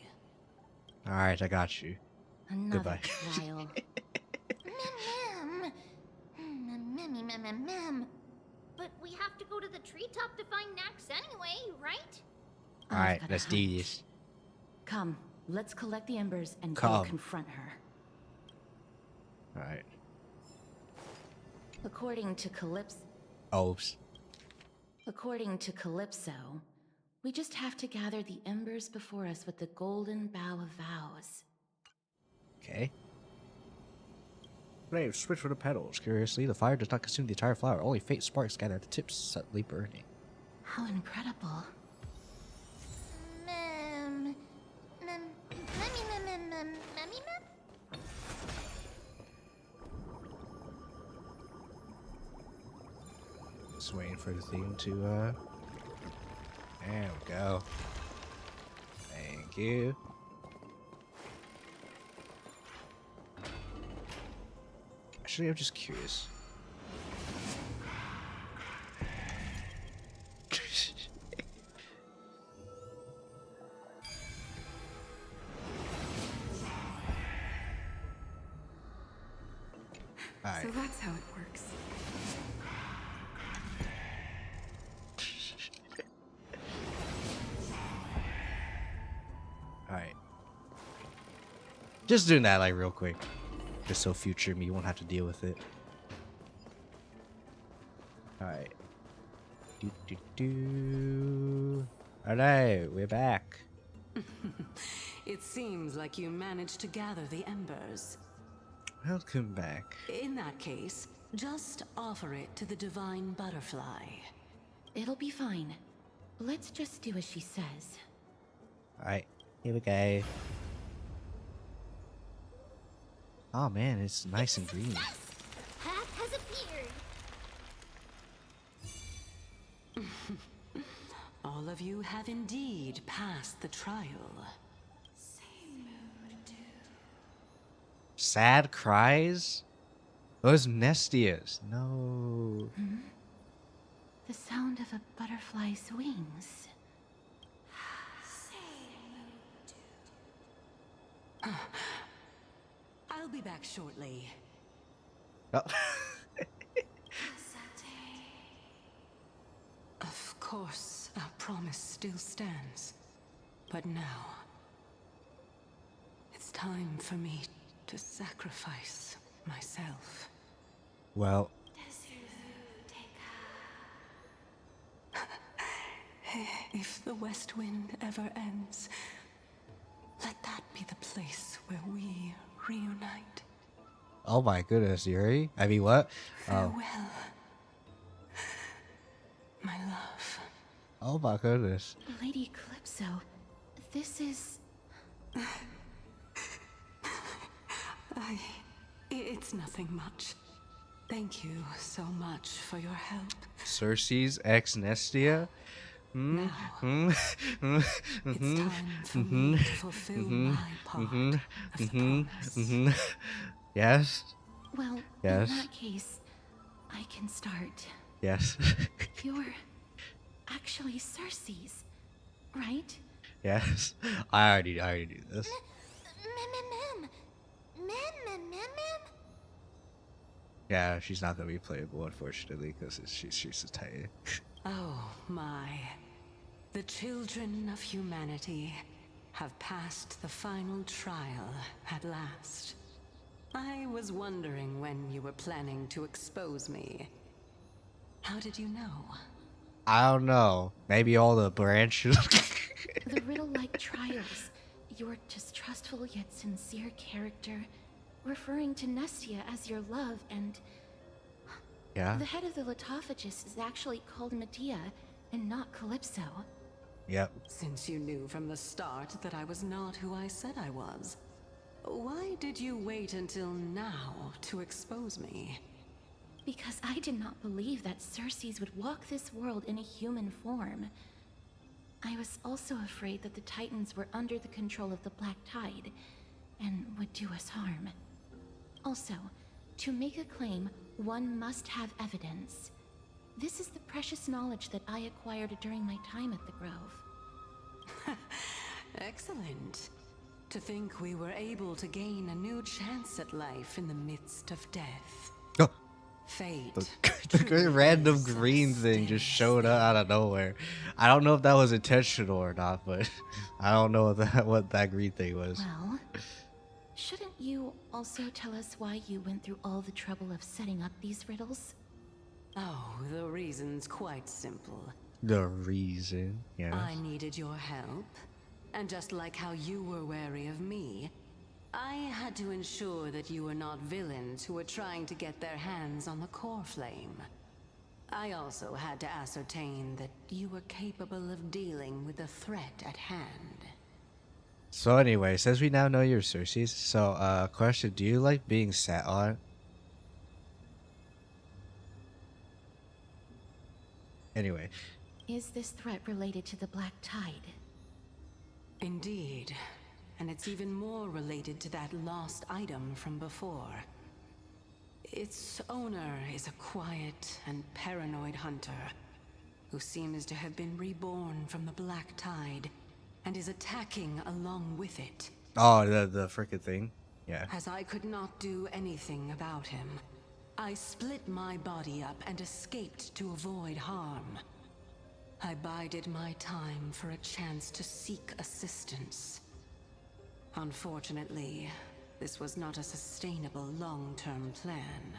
Alright, I got you. Another Goodbye. trial. Mem. But we have to go to the treetop to find Nax anyway, right? Alright, let's do this. Come, let's collect the embers and go confront her. Alright. According to Calypso, Oops. we just have to gather the embers before us with the golden bough of vows. Okay. Flames switch for the petals. Curiously, the fire does not consume the entire flower. Only faint sparks gather at the tips, subtly burning. How incredible. Just waiting for the thing to, there we go. Thank you. Actually, I'm just curious. So that's how it works. Alright. Just doing that like real quick. Just so future me won't have to deal with it. Alright. Alright, we're back. It seems like you managed to gather the embers. Welcome back. In that case, just offer it to the divine butterfly. It'll be fine. Let's just do as she says. Alright, here we go. Oh man, it's nice and green. Path has appeared. All of you have indeed passed the trial. sad cries? Those Nestias. No. The sound of a butterfly's wings. I'll be back shortly. Oh. Of course, our promise still stands. But now, it's time for me to sacrifice myself. Well. If the West Wind ever ends, let that be the place where we reunite. Oh my goodness, Yuri. I mean, what? Farewell, my love. Oh my goodness. Lady Calypso, this is... It's nothing much. Thank you so much for your help. Cersei's ex Nestia? Now, it's time for me to fulfill my part of the promise. Yes? Well, yes. in that case, I can start. Yes. You're actually Cersei's, right? Yes. I already knew this. Yeah, she's not gonna be playable, unfortunately, because she's a Titan. Oh my. The children of humanity have passed the final trial at last. I was wondering when you were planning to expose me. How did you know? I don't know. Maybe all the branches. The riddle-like trials. Your distrustful yet sincere character, referring to Nestia as your love, and... Yeah? The head of the Litophagus is actually called Medea, and not Calypso. Yep. Since you knew from the start that I was not who I said I was, why did you wait until now to expose me? Because I did not believe that Circes would walk this world in a human form. I was also afraid that the Titans were under the control of the Black Tide, and would do us harm. Also, to make a claim, one must have evidence. This is the precious knowledge that I acquired during my time at the Grove. Excellent. To think we were able to gain a new chance at life in the midst of death. Oh. Fate. The random green thing just showed up out of nowhere. I don't know if that was intentional or not, but I don't know what that green thing was. Well, shouldn't you also tell us why you went through all the trouble of setting up these riddles? Oh, the reason's quite simple. The reason, yes. I needed your help, and just like how you were wary of me, I had to ensure that you were not villains who were trying to get their hands on the core flame. I also had to ascertain that you were capable of dealing with the threat at hand. So anyway, since we now know you're Cersei's, so question, do you like being sat on? Anyway. Is this threat related to the Black Tide? Indeed. And it's even more related to that lost item from before. Its owner is a quiet and paranoid hunter who seems to have been reborn from the Black Tide and is attacking along with it. Oh, the frickin' thing? Yeah. As I could not do anything about him, I split my body up and escaped to avoid harm. I bided my time for a chance to seek assistance. Unfortunately, this was not a sustainable long-term plan.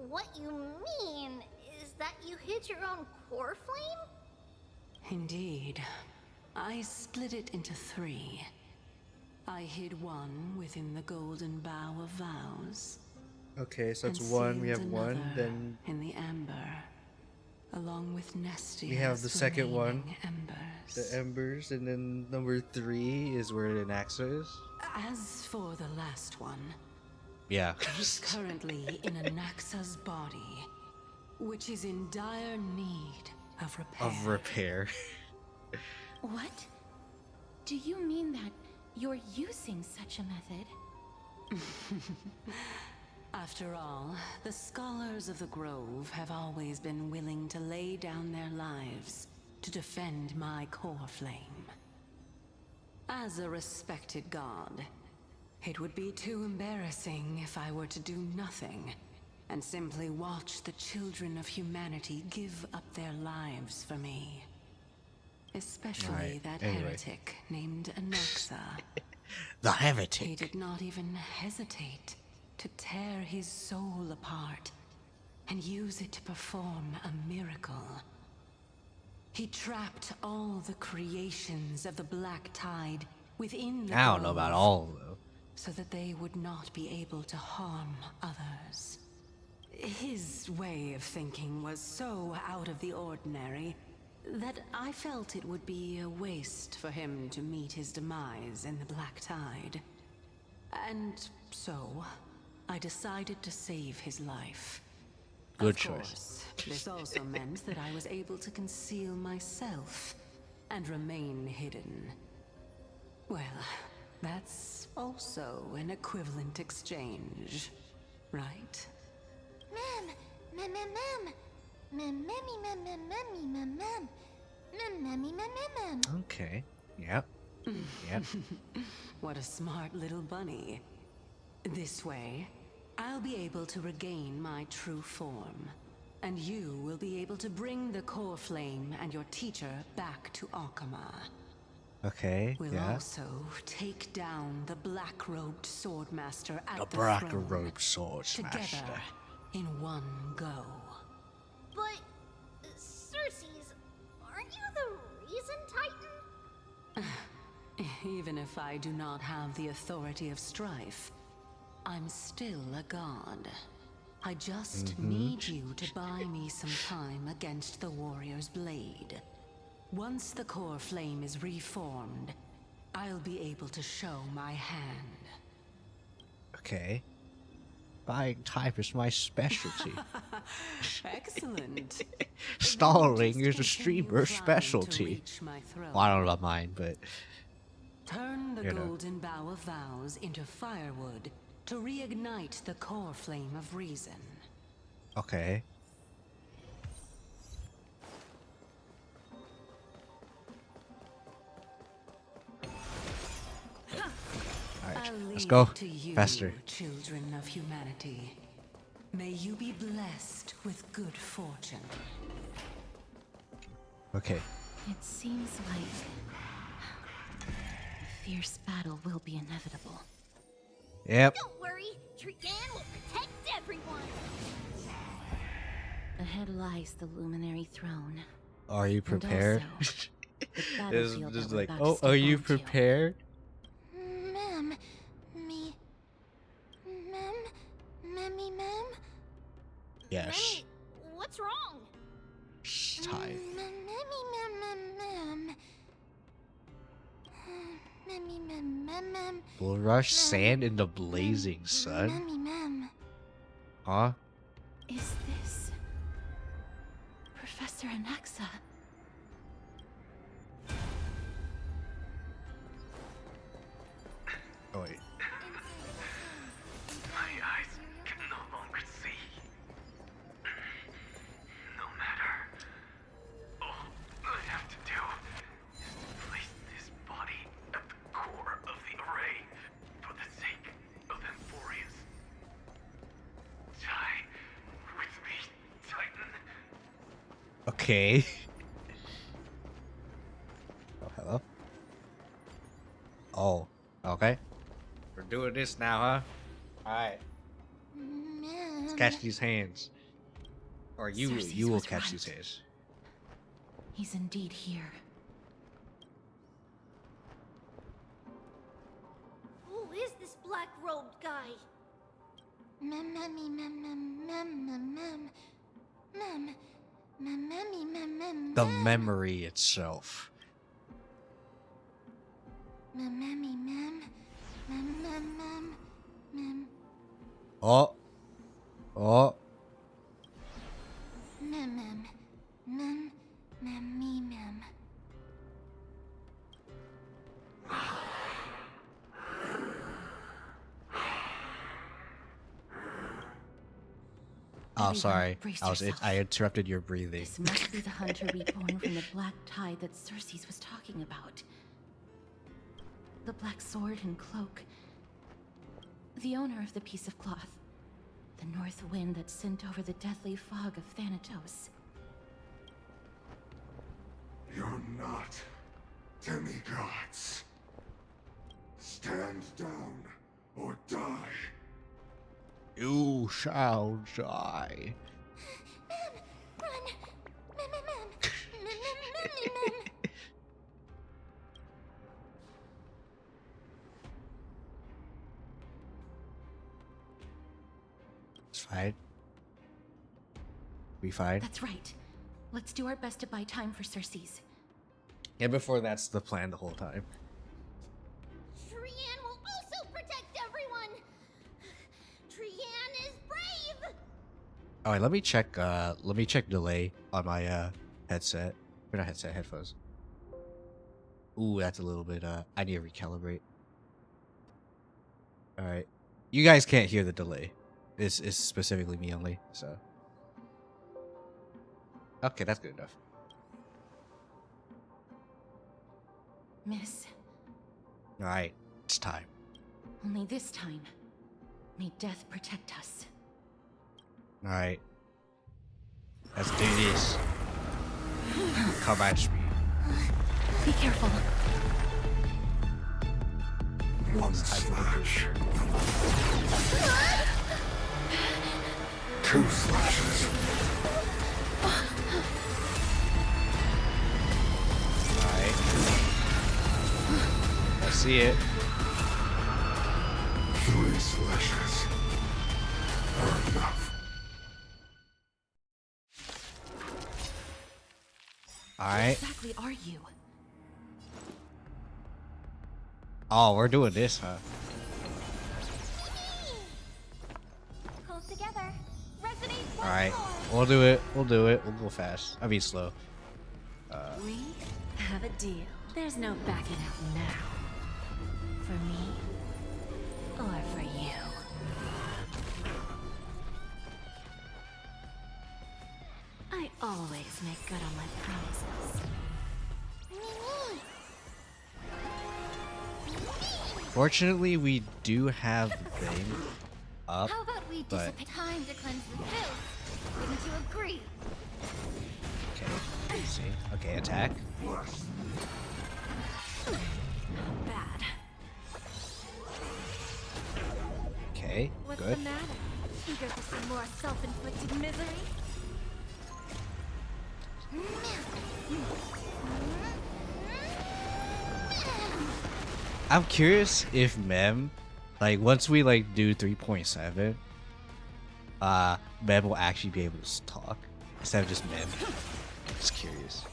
What you mean is that you hid your own core flame? Indeed. I split it into 3. I hid one within the Golden Bough of Vows. Okay, so that's and one. We have sealed one. another Then in the amber, along with Nestia's we have the second one. Embers. The embers, and then number 3 is where the Naxa is. As for the last one, yeah, he's currently in a Naxa's body, which is in dire need of repair. Of repair. What? Do you mean that you're using such a method. After all, the scholars of the Grove have always been willing to lay down their lives to defend my core flame. As a respected god, it would be too embarrassing if I were to do nothing and simply watch the children of humanity give up their lives for me. Especially that heretic named Anaxa. The heretic. He did not even hesitate to tear his soul apart and use it to perform a miracle. He trapped all the creations of the Black Tide within the I don't know about Grove, all of them. so that they would not be able to harm others. His way of thinking was so out of the ordinary that I felt it would be a waste for him to meet his demise in the Black Tide. And so, I decided to save his life. Good Of choice. course, this also meant that I was able to conceal myself and remain hidden. Well, that's also an equivalent exchange, right? Okay. Yep. Yep. What a smart little bunny. This way, I'll be able to regain my true form, and you will be able to bring the core flame and your teacher back to Akama. Okay. We'll Yeah. also take down the black-robed swordmaster at The the throne, black-robed swordmaster. together in one go. But, Circes, aren't you the reason Titan? Even if I do not have the authority of strife, I'm still a god. I just need you to buy me some time against the warrior's blade. Once the core flame is reformed, I'll be able to show my hand. Okay. Buying time is my specialty. Excellent. Stalling is a streamer's specialty. Well, I don't know about mine, but Turn the you know. golden bough of vows into firewood to reignite the core flame of reason. Okay. Alright, I'll let's leave go. it to you, Faster. children of humanity. May you be blessed with good fortune. Okay. It seems like a fierce battle will be inevitable. Yep. Don't worry, Trianne will protect everyone. Ahead lies the luminary throne. Are you And prepared? also, the It's battlefield just that we're like, about to oh, step are you onto. prepared? Ma'am, ma'am? Yes. What's wrong? Shh, tired. Ma'am. Bull rush, sand in the blazing sun. Ma'am. Huh? Is this Professor Anaxa? Oh wait. My eyes can no longer see. No matter. All I have to do is place this body at the core of the array for the sake of Emphorius. Die with me, Titan. Okay. Oh, hello. Oh, okay. We're doing this now, huh? Alright. Let's catch these hands. Or you Cersei's will was catch right. these hands. He's indeed here. Who is this black-robed guy? Ma'am. The memory itself. Ma'am. Oh. Oh. Ma'am. Oh, Everyone, sorry. brace I yourself. interrupted your breathing. This must be the hunter reborn from the black tide that Cersei was talking about. The black sword and cloak. The owner of the piece of cloth. The north wind that sent over the deathly fog of Thanatos. You're not demigods. Stand down or die. You shall die. It's fine. We fine? That's right. Let's do our best to buy time for Cersei's. Yeah, before that's the plan the whole time. Trianne will also protect everyone. Trianne is brave. Alright, let me check delay on my headset. Or not headset, headphones. Ooh, that's a little bit I need to recalibrate. Alright. You guys can't hear the delay. It's specifically me only, so. Okay, that's good enough. Miss, Alright, it's time. only this time, may death protect us. Alright. Let's do this. Come at me. Be careful. One slash. Two slashes. Alright. I see it. Three slashes are enough. Alright. What exactly are you? Oh, we're doing this, huh? Hold together. Resonate. Alright. We'll do it. We'll do it. We'll go fast. I mean slow. We have a deal. There's no backing out now. For me, or for you. I always make good on my promises. Fortunately, we do have the thing up, How about we but dissipate time to cleanse the filth? Wouldn't you agree? okay. Easy. Okay, attack. Bad. Okay, What's good. the matter? Eager for some more self-inflicted misery? I'm curious if Mem, like once we like do 3.7, Mem will actually be able to talk instead of just Mem. Just curious.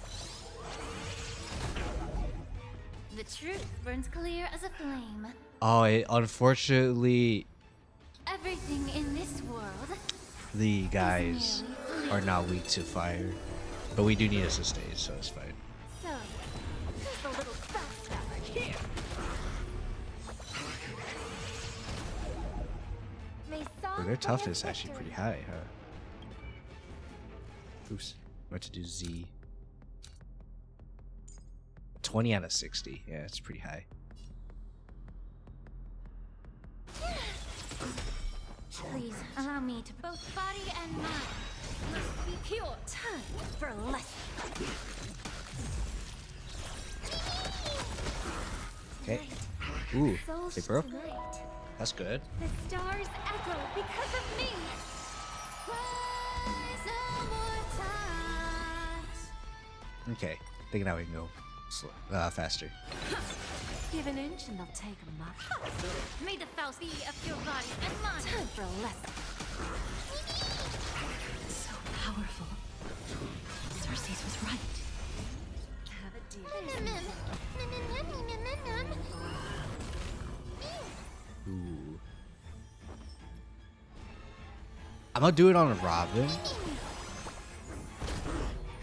The truth burns clear as a flame. Oh, unfortunately, Everything in this world. the guys are not weak to fire, but we do need a sustain, so it's fine. So, who's the little backstabber here? But their toughness is actually pretty high, huh? Oops. What to do Z? 20 out of 60. Yeah, it's pretty high. Please allow me to both body and mind must be pure. Time for a lesson. Okay. Ooh, Souls they broke. tonight. That's good. The stars echo because of me. No more times. Okay. Thinking now we can go faster. Give an inch and they'll take a mile. May the Faust be of your body and mind. Time for a lesson. So powerful. Cersei was right. Have a deal. Ooh. I'm gonna do it on a Robin.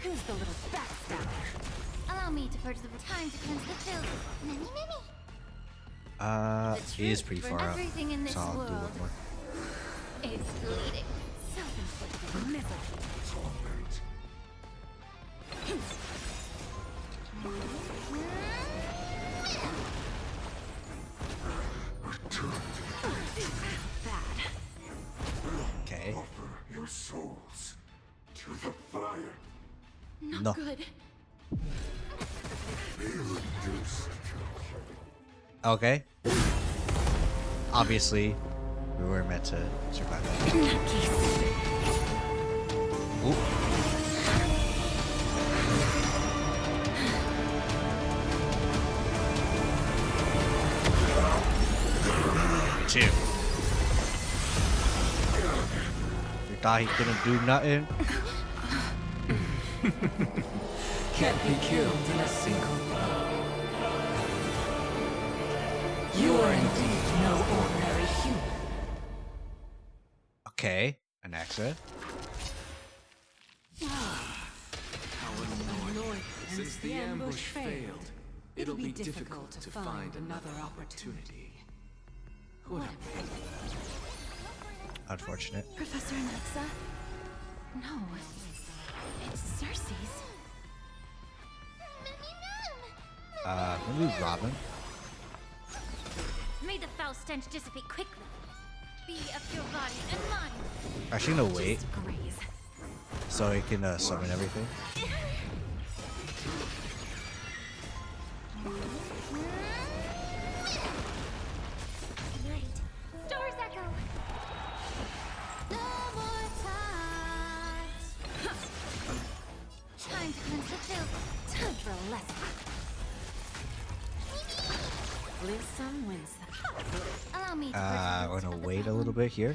Who's the little backstabber? Allow me to purge the time to cleanse the filth. Mimi. He is pretty far up. Everything in this So I'll do world one more. is bleeding. Self-inflicted Okay. Offer your souls to the fire. Not No. good. Be reduced. Okay. Obviously, we were meant to survive that. In that case. Ooh. Two. You thought he couldn't do nothing? Can't be killed in a single blow. You are indeed no ordinary human. Okay, an exit. How annoying. Since the ambush failed, it'll be difficult to find another opportunity. What a pity. Unfortunate. Professor Anaxa? No. It's Cersei's. Maybe Robin. May the foul stench dissipate quickly. Be of your body and mind. Actually, no, wait. Just graze. So he can summon everything. Right. Stars echo. No more times. Time to cleanse the filth. Time for a lesson. Live some, win some. Allow me to We're gonna wait a little bit here.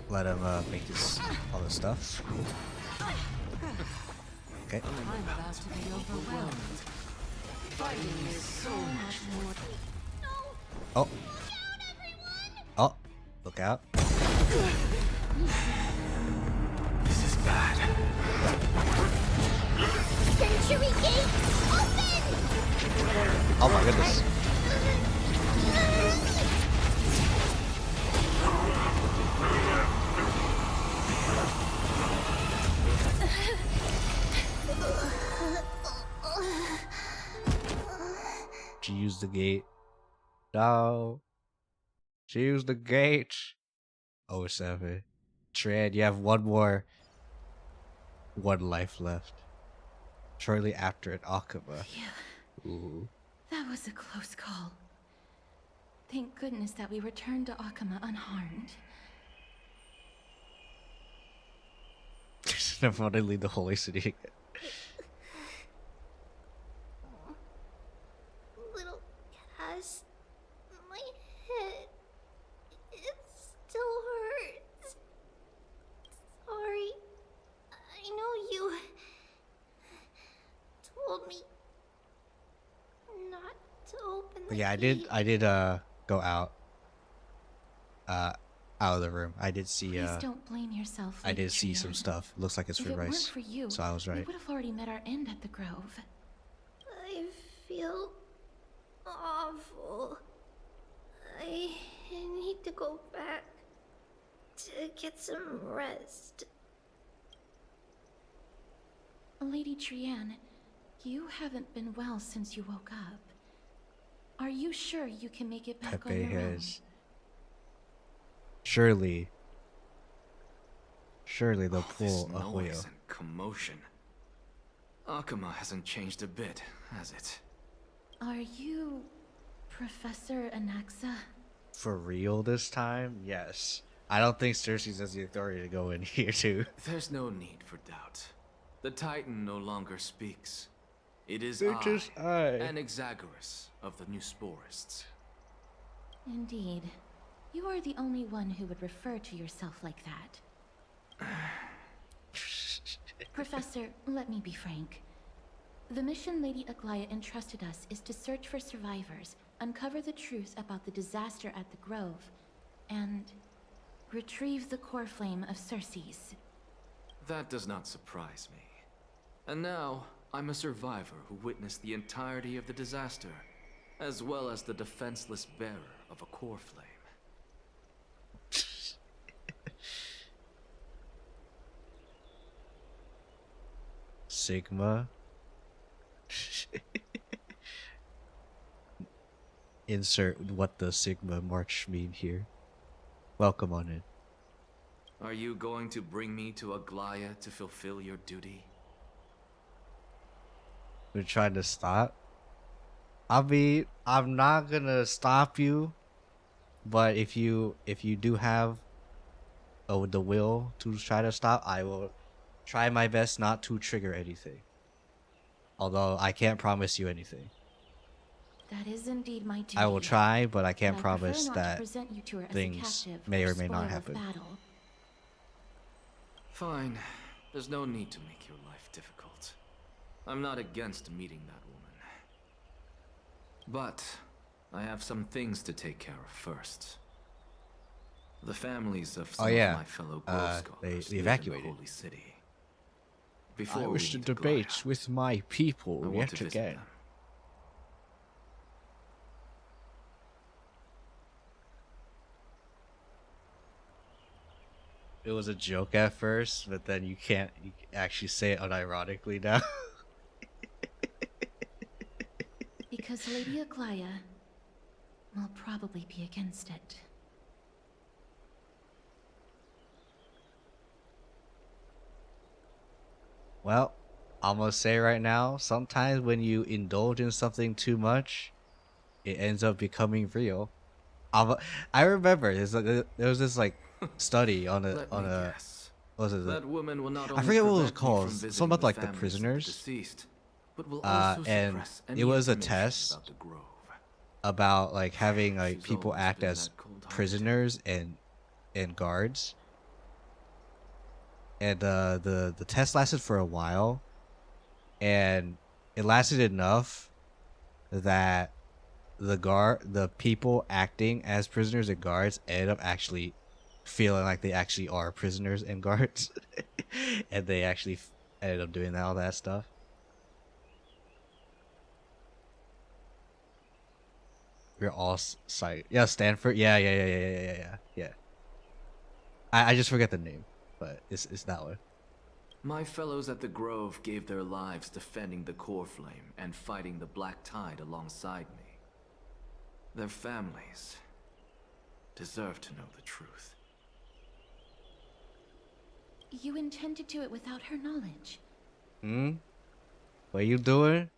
Let him make all this stuff. Okay. I'm about to be overwhelmed. Fighting is so much more. Oh. Oh. Look out. This is bad. Century Gate, open! Oh my goodness. She used the gate. No. She used the gate. 07. Trianne, you have one life left. Shortly after an Akuma. Ooh. That was a close call. Thank goodness that we returned to Akuma unharmed. Never want to leave the holy city again. Little Cass, my head, it still hurts. Sorry, I know you told me not to open But the yeah, gate. I did go out of the room. I did see Please don't blame yourself. I Lady did see some Trianne. stuff. Looks like it's If for it weren't rice. for you, So I was we right. would have already met our end at the Grove. I feel awful. I need to go back to get some rest. Lady Trianne, you haven't been well since you woke up. Are you sure you can make it back on Pepe your own? has. Surely they'll This pull a Hoyo. noise and commotion. Akuma hasn't changed a bit, has it? Are you Professor Anaxa? For real this time? Yes. I don't think Cersei has the authority to go in here too. There's no need for doubt. The Titan no longer speaks. It is It is I. an Exagoras of the New Sporists. Indeed. You are the only one who would refer to yourself like that. Professor, let me be frank. The mission Lady Aglaya entrusted us is to search for survivors, uncover the truth about the disaster at the Grove, and retrieve the core flame of Cersei's. That does not surprise me. And now, I'm a survivor who witnessed the entirety of the disaster, as well as the defenseless bearer of a core flame. Sigma. Insert what the Sigma March mean here. Welcome on in. Are you going to bring me to Aglaya to fulfill your duty? We're trying to stop. I mean, I'm not gonna stop you, but if you do have the will to try to stop, I will try my best not to trigger anything. Although I can't promise you anything. That is indeed my duty. I will try, but I can't But I prefer promise not to that present you to her as a things captive may or may spoil not of happen. battle. Fine. There's no need to make your life difficult. I'm not against meeting that woman. But I have some things to take care of first. The families of some of my fellow Grove Scholars they live evacuated. in the Holy City. I Before wish to leaving debate Aglaya, with my people I want yet to visit again. them. It was a joke at first, but then you actually say it unironically now. Because Lady Aglaya will probably be against it. Well, I'm gonna say right now, sometimes when you indulge in something too much, it ends up becoming real. I remember there was this like study on a what was it? That woman will not I only forget what it was prevent me called. from visiting Something about the like the families of the prisoners. deceased, but will also And suppress any it was a information test about the Grove. about like having like She's people always act been as that cold-hearted. prisoners and guards. And the test lasted for a while, and it lasted enough that the people acting as prisoners and guards ended up actually feeling like they actually are prisoners and guards, and they actually ended up doing all that stuff. We're all psyched. Yeah, Stanford. Yeah. I just forget the name, but it's that one. My fellows at the Grove gave their lives defending the Core Flame and fighting the Black Tide alongside me. Their families deserve to know the truth. You intend to do it without her knowledge. What you doing?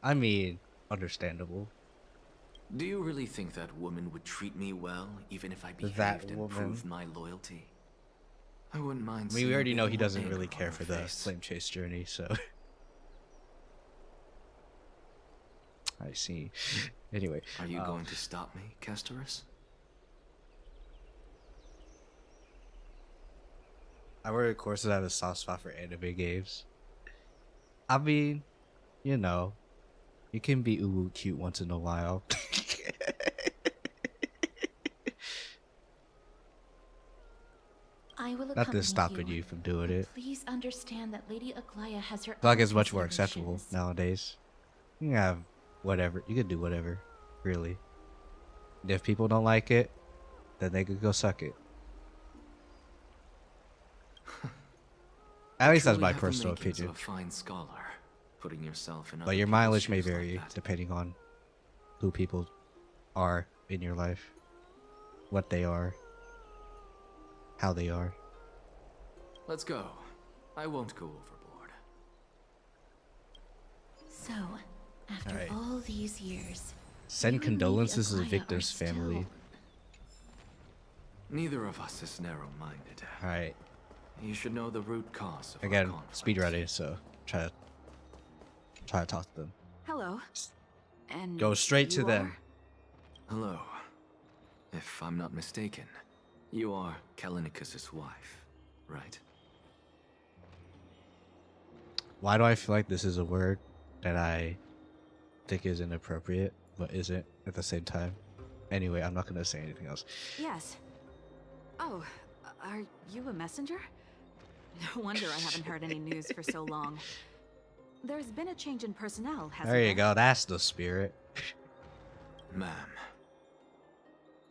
I mean, understandable. Do you really think that woman would treat me well, even if I behaved That and woman. proved my loyalty? I wouldn't mind. I mean, seeing we a already bit know he more doesn't really anger on care her for the face. flame chase journey, so. I see. Anyway. Are you going to stop me, Casterus? I work at courses that have a soft spot for anime games. I mean, you know, you can be uwu cute once in a while. I will Not accompany this stopping you from doing it. Please understand that Lady Aglaya has her I feel like own it's much more acceptable considerations. nowadays. You can have whatever. You can do whatever, really. And if people don't like it, then they could go suck it. At least that's my personal opinion. Of a fine scholar, putting yourself in. But your mileage may vary depending on who people are in your life, what they are, how they are. Let's go. I won't go overboard. So, after Alright. all these years, Send you and Lady condolences to the Aglaya victim's are still- family. Neither of us is narrow-minded. Alright. You should know the root cause of Again, our conflict. speedrunning, so try to talk to them. Hello. And Go straight to you them. are? Hello. If I'm not mistaken, you are Kallinicus's wife, right? Why do I feel like this is a word that I think is inappropriate, but isn't at the same time? Anyway, I'm not gonna say anything else. Yes. Oh, are you a messenger? No wonder I haven't heard any news for so long. There's been a change in personnel, hasn't There there? you go. That's the spirit. Ma'am,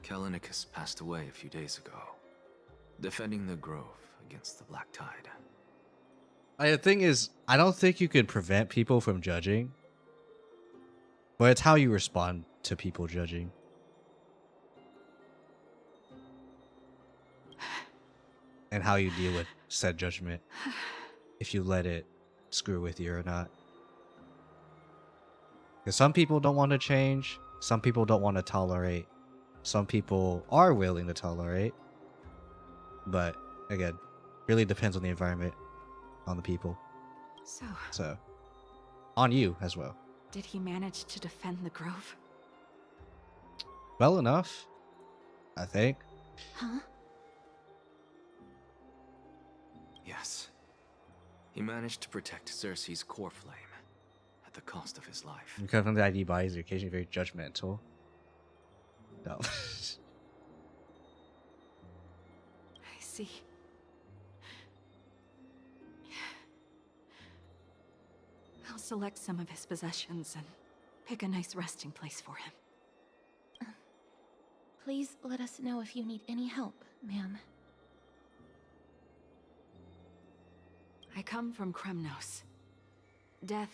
Kallinicus passed away a few days ago, defending the grove against the Black Tide. The thing is, I don't think you can prevent people from judging, but it's how you respond to people judging. And how you deal with said judgment, if you let it screw with you or not. Because some people don't want to change, some people don't want to tolerate, some people are willing to tolerate, but again, really depends on the environment, on the people. So, on you as well. Did he manage to defend the grove? Well enough, I think. Huh? Yes. He managed to protect Cersei's core flame at the cost of his life. You come from the ID bodies are occasionally very judgmental. No. I see. I'll select some of his possessions and pick a nice resting place for him. Please let us know if you need any help, ma'am. I come from Kremnos. Death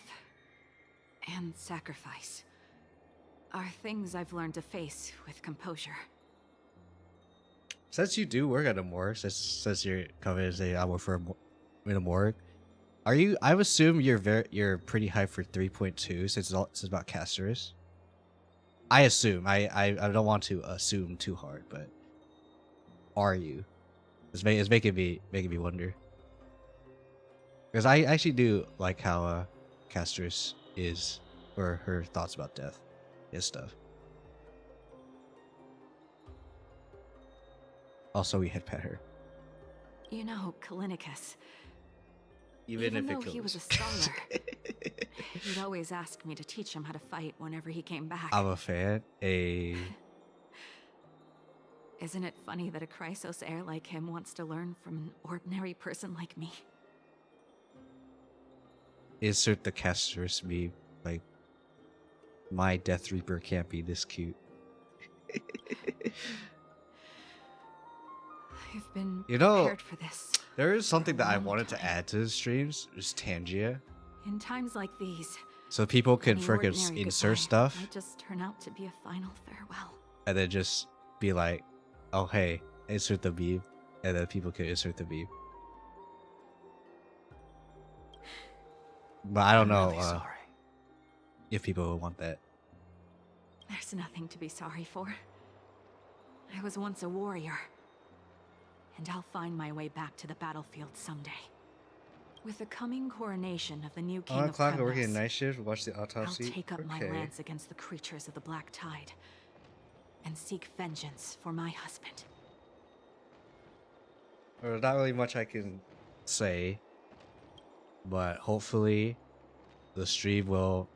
and sacrifice are things I've learned to face with composure. Since you do work at a morgue, since you're coming to say I work for in a morgue, are you? I would assume you're pretty high for 3.2 since it's about casters. I assume. I don't want to assume too hard, but are you? It's making me wonder. Because I actually do like how Casters is, or her thoughts about death and stuff. Also, we had pet her. You know, Kallinicus. Even if though it he was a scholar, he'd always ask me to teach him how to fight whenever he came back. I'm a fan. Isn't it funny that a Chrysos heir like him wants to learn from an ordinary person like me? Insert the Casters meme. Like, my Death Reaper can't be this cute. I've been You know, prepared for this. there is something that I wanted to add to the streams. Is Tangia. In times like these, So people can any freaking ordinary insert goodbye stuff might just turn out to be a final farewell. and then just be like, oh hey, insert the meme. And then people can insert the meme. But I don't know if people would want that. There's nothing to be sorry for. I was once a warrior, and I'll find my way back to the battlefield someday. With the coming coronation of the new king of O'clock, working Kremnos, night shift, watch the autopsy. I'll take up my Okay. lance against the creatures of the Black Tide, and seek vengeance for my husband. There's not really much I can say, but hopefully the stream will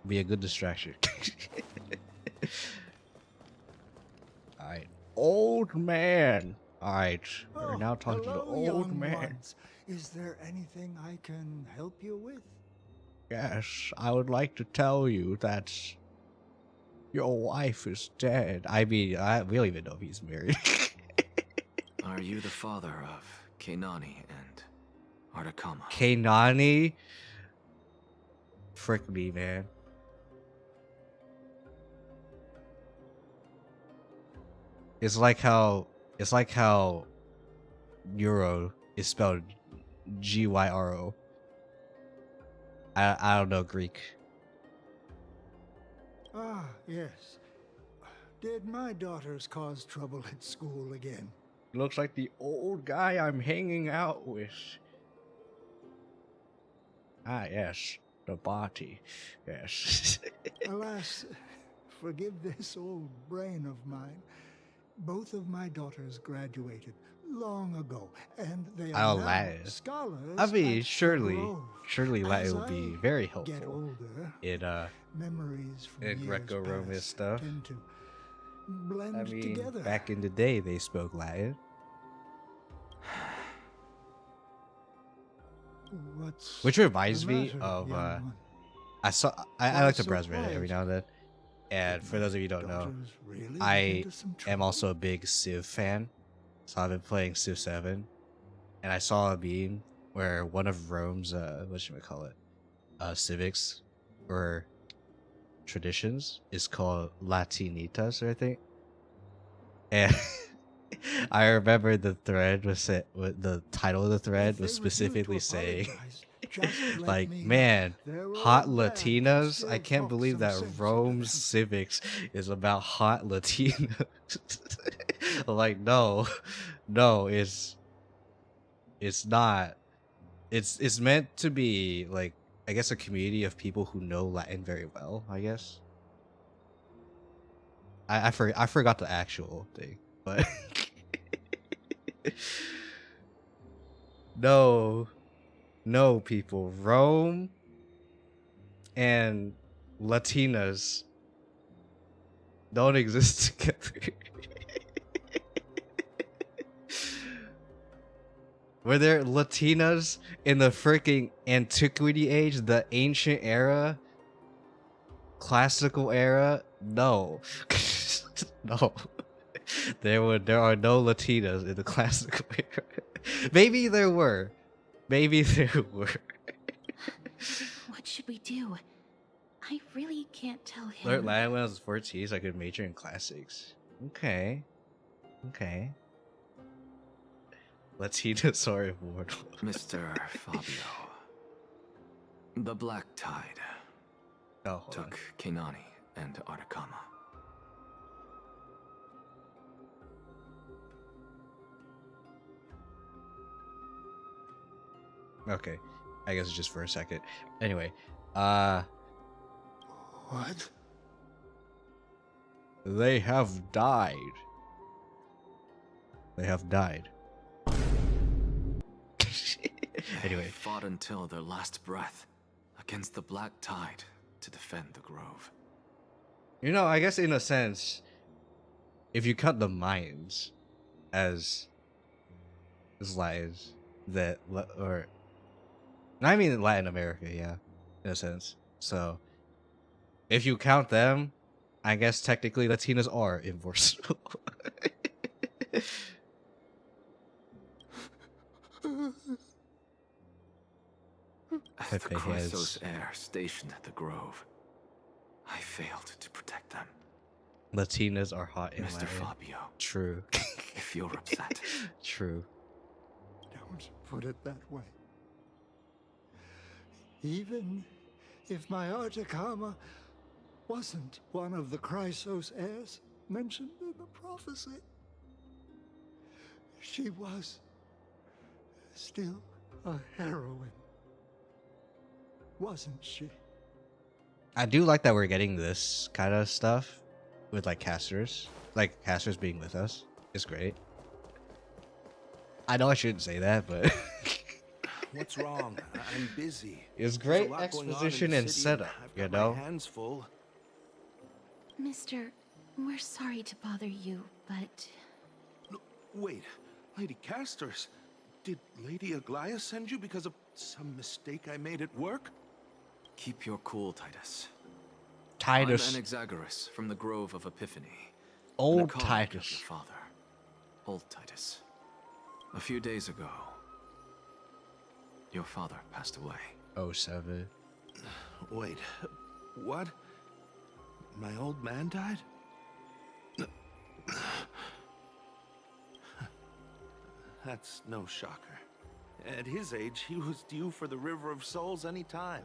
be a good distraction. Alright, old man. Alright, we're now talking to the hello, old young man. ones. Is there anything I can help you with? Yes, I would like to tell you that your wife is dead. I mean, we don't even know if he's married. Are you the father of Kainani and Artakama? Kainani? Frick me, man. It's like how Euro is spelled Gyro. I don't know Greek. Ah, yes. Did my daughters cause trouble at school again? Looks like the old guy I'm hanging out with. Ah, yes. The body. Yes. Alas, forgive this old brain of mine. Both of my daughters graduated long ago, and they are now Latin. scholars. I mean, at surely Grove. Latin As will be I very get helpful older, in memories from in years Greco-Roman past stuff. tend to blend I mean, together. back in the day, they spoke Latin. What's Which reminds the me matter, of young one? I like to so browse Reddit every quiet? now and then. And for those of you who don't know, Daughters really I get into some am trouble? also a big Civ fan. So I've been playing Civ 7. And I saw a meme where one of Rome's, what should we call it? Civics or traditions is called Latinitas, I think. And I remember the thread was set, the title of the thread was specifically saying, like, man, hot Latinas. I can't believe that Rome's civics is about hot Latinas. Like, no, it's not. It's meant to be like, I guess, a community of people who know Latin very well. I guess. I forgot the actual thing, but no, people, Rome and Latinas don't exist together. Were there Latinas in the freaking antiquity age, the ancient era, classical era? No. No. There are no Latinas in the classical era. Maybe there were. Maybe there were. What should we do? I really can't tell him. Learned Latin when I was 14, so I could major in classics. Okay. Latinas are immortal. Mr. Fabio. The Black Tide took Kinani and Artakama. Okay. I guess it's just for a second. Anyway, What? They have died. Anyway. They fought until their last breath against the Black Tide to defend the Grove. You know, I guess in a sense, if you cut the Mayans as Latins, or I mean Latin America, yeah, in a sense. So if you count them, I guess technically Latinas are immortal. As the Chrysos heir stationed at the Grove, I failed to protect them. Latinas are hot in Mr. Latin. Fabio. True. If you're upset. True. Don't put it that way. Even if my Artakama wasn't one of the Chrysos heirs mentioned in the prophecy, she was still a heroine, wasn't she? I do like that we're getting this kind of stuff with like casters. Like casters being with us is great. I know I shouldn't say that, but What's wrong? I'm busy. it's There's a great lot going on in exposition the and city, setup, I've you got know? my hands full. Mister, we're sorry to bother you, but... Wait, Lady Casters, did Lady Aglaia send you because of some mistake I made at work? Keep your cool, Titus. Titus. I'm Anaxagoras from the Grove of Epiphany. Old and a colleague Titus. Of your father, Old Titus. A few days ago, your father passed away. 07. Wait, what? My old man died? That's no shocker. At his age, he was due for the River of Souls any time.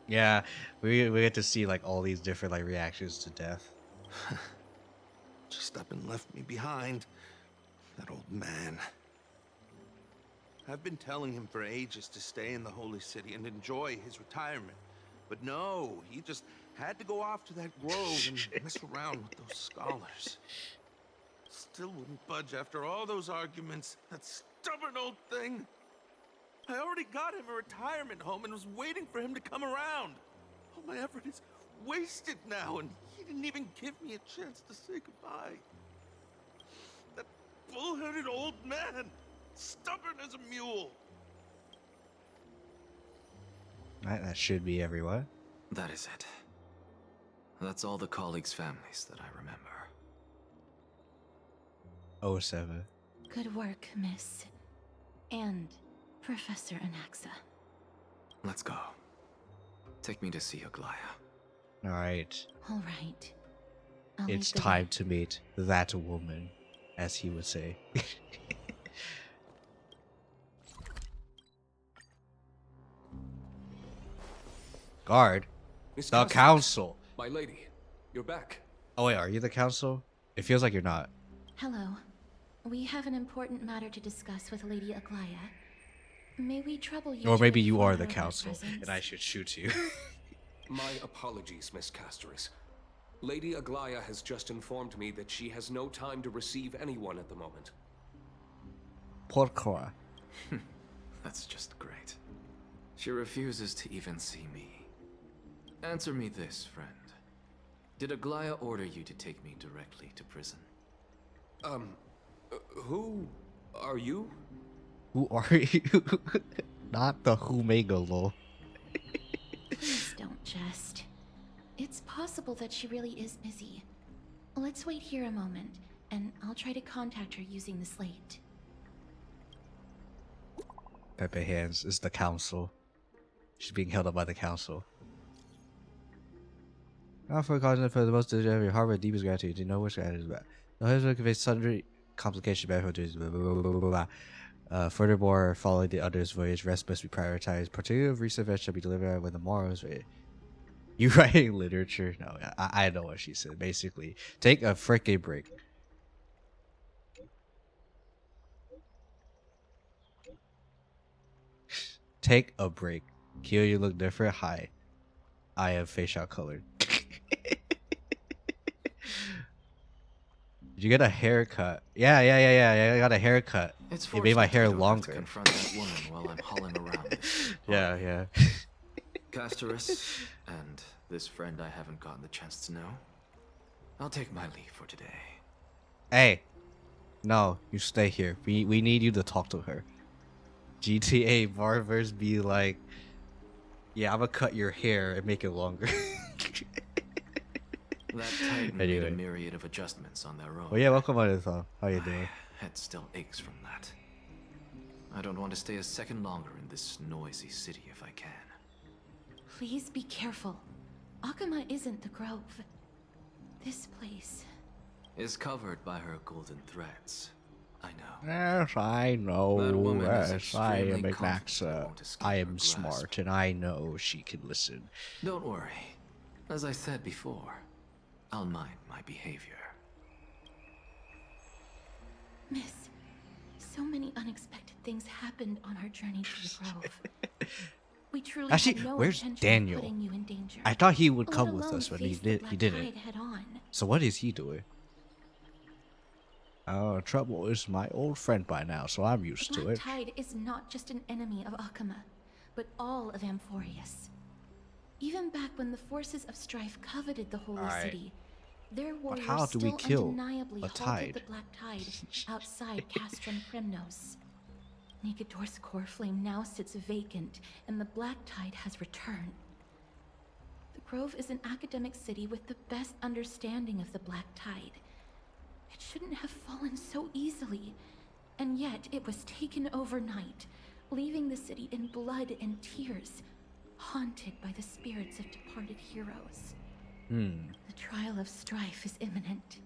Yeah, we get to see like all these different like reactions to death. Just up and left me behind. That old man. I've been telling him for ages to stay in the Holy City and enjoy his retirement. But no, he just had to go off to that grove and mess around with those scholars. Still wouldn't budge after all those arguments. That stubborn old thing. I already got him a retirement home and was waiting for him to come around. All my effort is wasted now, and he didn't even give me a chance to say goodbye. That bull-headed old man, stubborn as a mule. That should be everyone. That is it. That's all the colleagues' families that I remember. 07. Good work, Miss. And Professor Anaxa. Let's go. Take me to see Aglaya. Alright. All right. It's time to meet that woman, as he would say. Guard. Miss The Cassius, council. My lady, you're back. Oh wait, are you the council? It feels like you're not. Hello. We have an important matter to discuss with Lady Aglaya. May we trouble you? Or to maybe you inform are her the of our council, presence? and I should shoot you. My apologies, Miss Castoris. Lady Aglaya has just informed me that she has no time to receive anyone at the moment. Pourquoi? That's just great. She refuses to even see me. Answer me this, friend. Did Aglaya order you to take me directly to prison? Who are you? Who are you? Not the Humega lol. Please don't jest. It's possible that she really is busy. Let's wait here a moment, and I'll try to contact her using the slate. Pepe Hands is the council. She's being held up by the council. Not for causing for the most of every Harvard deepest gratitude. Do you know which gratitude is about? The husband conveys sundry complications bad duties. Furthermore, following the other's voyage, rest must be prioritized. Particular research shall be delivered when the morrow is ready. You writing literature? No, I know what she said. Basically, take a freaking break. Take a break. Kyo, you look different. Hi. I am facial colored. Did you get a haircut? Yeah. I got a haircut. It's It made my hair I don't have to longer. confront that woman while I'm hauling around this. Yeah. Castoris, and this friend I haven't gotten the chance to know. I'll take my leave for today. Hey, no, you stay here. We need you to talk to her. GTA barbers be like, yeah, I'm gonna cut your hair and make it longer. That titan Anyway. made a myriad of adjustments on their own. Well, yeah, welcome on this. How you doing? Head still aches from that. I don't want to stay a second longer in this noisy city if I can. Please be careful. Akuma isn't the Grove. This place. Is covered by her golden threads. I know. Yes, I know. That woman is Yes, I am extremely a confident it Maxa. won't escape I her am grasp. smart, and I know she can listen. Don't worry. As I said before, I'll mind my behavior. Miss, so many unexpected things happened on our journey to the Grove. We truly Actually, had no where's intention Daniel? of putting you in danger. I thought he would let come with alone us, but he face the Black didn't. Tide head on. So what is he doing? Trouble is my old friend by now, so I'm used The to Black it. Tide is not just an enemy of Akuma, but all of Amphorius. Even back when the forces of strife coveted the Holy Alright. City, their warriors how do we still kill undeniably a halted tide? the Black Tide outside Castrum Primnos. Nigador's core flame now sits vacant, and the Black Tide has returned. The Grove is an academic city with the best understanding of the Black Tide. It shouldn't have fallen so easily, and yet it was taken overnight, leaving the city in blood and tears, haunted by the spirits of departed heroes. The trial of strife is imminent.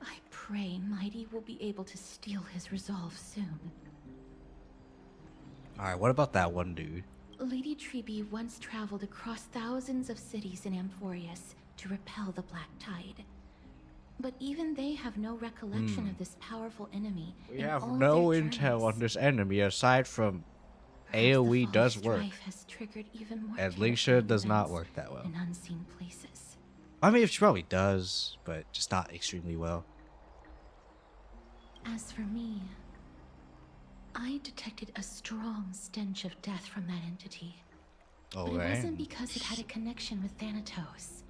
I pray Mighty will be able to steal his resolve soon. Alright, what about that one dude? Lady Treeby once traveled across thousands of cities in Amphorius to repel the Black Tide. But even they have no recollection of this powerful enemy. We in have all no their intel journeys. on this enemy aside from Perhaps the AoE fall of does work. strife has triggered even more And terrifying Lingsha does not events work that well. in unseen places. I mean, she probably does, but just not extremely well. As for me, I detected a strong stench of death from that entity. But it Okay. wasn't because it had a connection with Thanatos.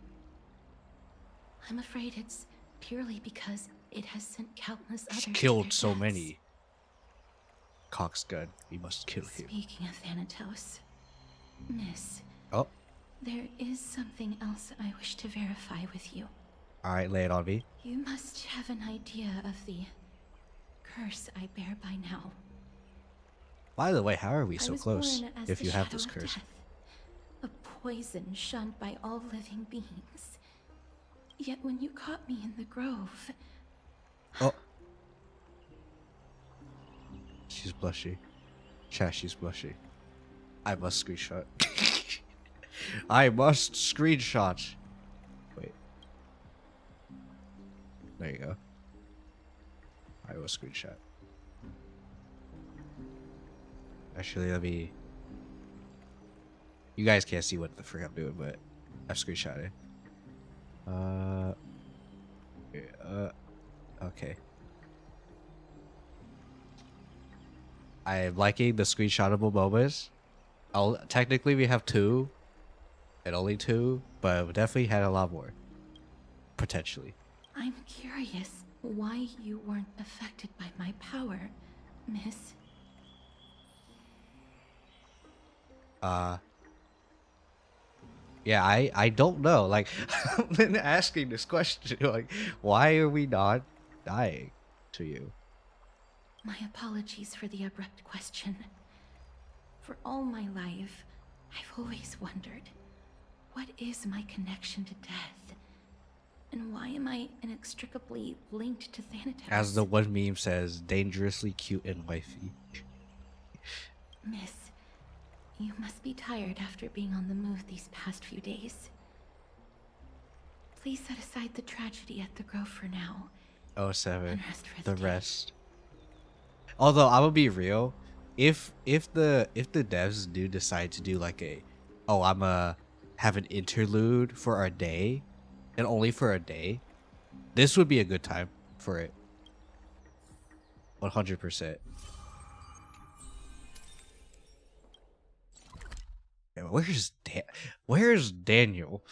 I'm afraid it's purely because it has sent countless others She to killed their so deaths. many. Coxgun, we must kill him. Speaking of Thanatos, Miss, Oh, There is something else I wish to verify with you. Alright, lay it on me. You must have an idea of the curse I bear by now. By the way, how are we I so was close born as if the you have shadow this of curse? death, a poison shunned by all living beings. Yet when you caught me in the grove... Oh. She's blushy. Chat, she's blushy. I must screenshot. I must screenshot. Wait. There you go. I will screenshot. Actually, let me... You guys can't see what the frick I'm doing, but I've screenshot it. Okay. I am liking the screenshotable moments. Technically, we have 2. And only 2, but we definitely had a lot more. Potentially. I'm curious why you weren't affected by my power, miss. Yeah, I don't know. Like, I've been asking this question. Like, why are we not dying to you? My apologies for the abrupt question. For all my life, I've always wondered, what is my connection to death? And why am I inextricably linked to Thanatos? As the one meme says, dangerously cute and wifey. Miss, you must be tired after being on the move these past few days. Please set aside the tragedy at the Grove for now. 07. And rest for The day. rest. Although I will be real, if the devs do decide to do like have an interlude for our day, and only for a day, this would be a good time for it. 100%. Where's Daniel?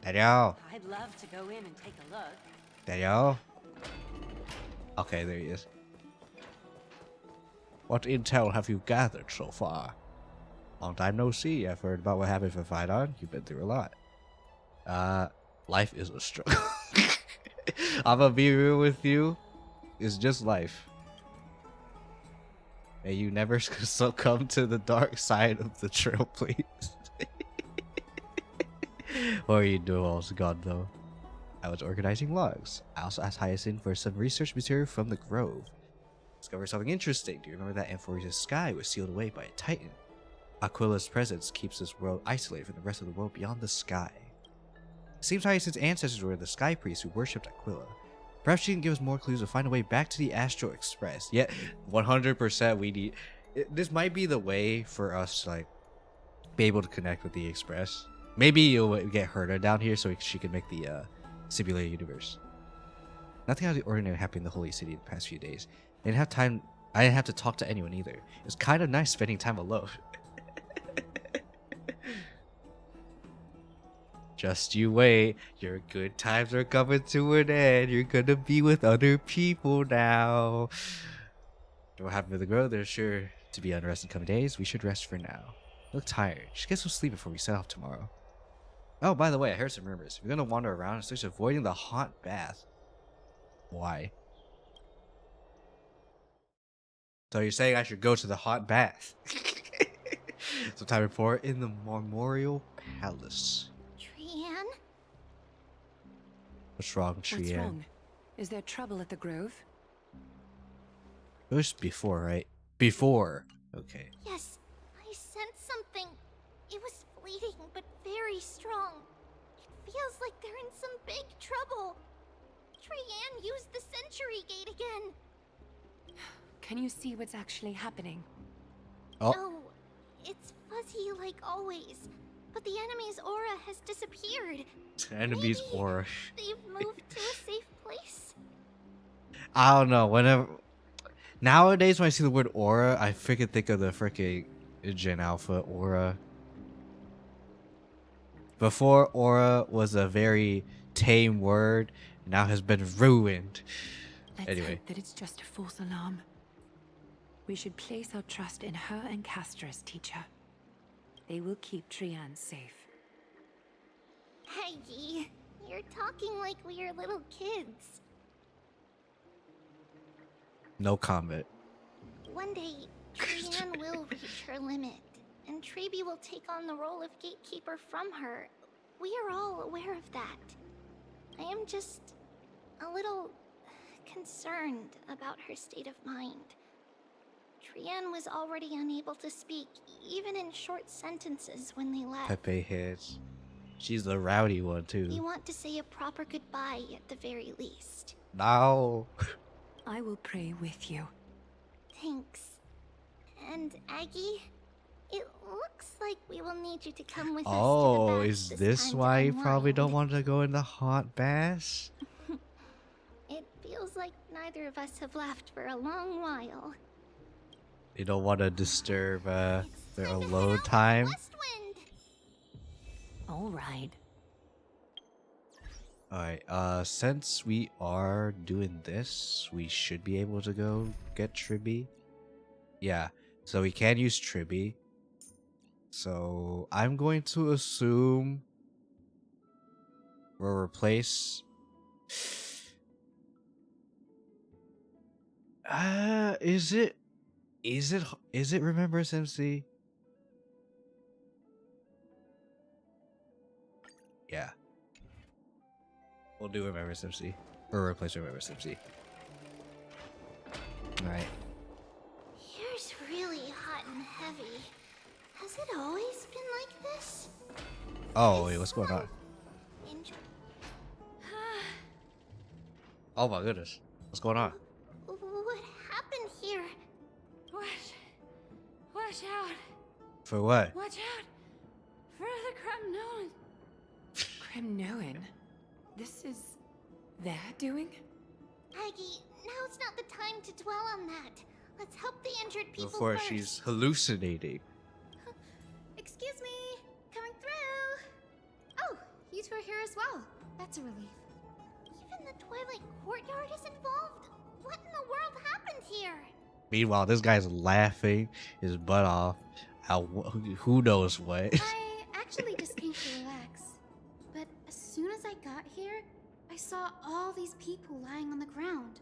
Daniel. I'd love to go in and take a look. Daniel. Okay, there he is. What intel have you gathered so far? Long time no see. I've heard about what happened for Phaidon. You've been through a lot. Life is a struggle. I'm gonna be real with you. It's just life. May you never succumb to the dark side of the trail, please. What are you doing, God, though? I was organizing logs. I also asked Hyacinth for some research material from the Grove. Discovered something interesting. Do you remember that Amphoria's sky was sealed away by a titan? Aquila's presence keeps this world isolated from the rest of the world beyond the sky. It seems Hyacinth's ancestors were the sky priests who worshipped Aquila. Perhaps she can give us more clues to find a way back to the Astral Express. Yet, 100% we need... This might be the way for us to, like, be able to connect with the Express. Maybe you'll get Herta down here so she can make the simulated universe. Nothing out of the ordinary happened in the Holy City in the past few days. I didn't have time... I didn't have to talk to anyone either. It was kind of nice spending time alone. Just you wait. Your good times are coming to an end. You're gonna be with other people now. What happened to the girl? There's sure to be unrest in coming days. We should rest for now. Look tired. Just get some sleep before we set off tomorrow. Oh, by the way, I heard some rumors. We're gonna wander around and start avoiding the hot bath. Why? So you're saying I should go to the hot bath? Sometime report in the Memorial Palace. TRIANNE? What's wrong, Trianne? What's wrong? Is there trouble at the Grove? It was before, right? Before. Okay. Yes, I sensed something. It was fleeting, but very strong. It feels like they're in some big trouble. TRIANNE used the Century Gate again. Can you see what's actually happening? Oh. No, it's fuzzy like always. But the enemy's aura has disappeared. Enemy's aura. They've moved to a safe place. I don't know. Whenever nowadays when I see the word aura, I freaking think of the freaking Gen Alpha aura. Before, aura was a very tame word, now has been ruined. Let's Anyway. hope that it's just a false alarm. We should place our trust in her and Castra's, teacher. They will keep Trianne safe. Aggie, you're talking like we are little kids. No comment. One day, Trianne will reach her limit, and Trebi will take on the role of gatekeeper from her. We are all aware of that. I am just a little concerned about her state of mind. Trianne was already unable to speak, even in short sentences when they left. Pepe hits. She's the rowdy one too. We want to say a proper goodbye at the very least. No. I will pray with you. Thanks. And Aggie, it looks like we will need you to come with us to the Oh, bath is this this time to why you probably unwind. don't want to go in the hot baths? It feels like neither of us have laughed for a long while. You don't want to disturb their alone time? Alright. Alright, since we are doing this, we should be able to go get Tribi. Yeah, so we can use Tribi. So I'm going to assume we'll replace... Is it Remembrance MC? Yeah. We'll do Remembrance MC. Or replace Remembrance MC. Alright. Here's really hot and heavy. Has it always been like this? Oh, wait, what's going on? Enjoy. Oh my goodness. What's going on? What happened here? Watch out! For what? Watch out! For the Kremnoan. This is their doing? Aggie, now's not the time to dwell on that. Let's help the injured people Before first. she's hallucinating. Excuse me, coming through. Oh, you two are here as well. That's a relief. Even the Twilight Courtyard is involved? What in the world happened here? Meanwhile, this guy's laughing his butt off at who knows what. I actually just came to relax. But as soon as I got here, I saw all these people lying on the ground.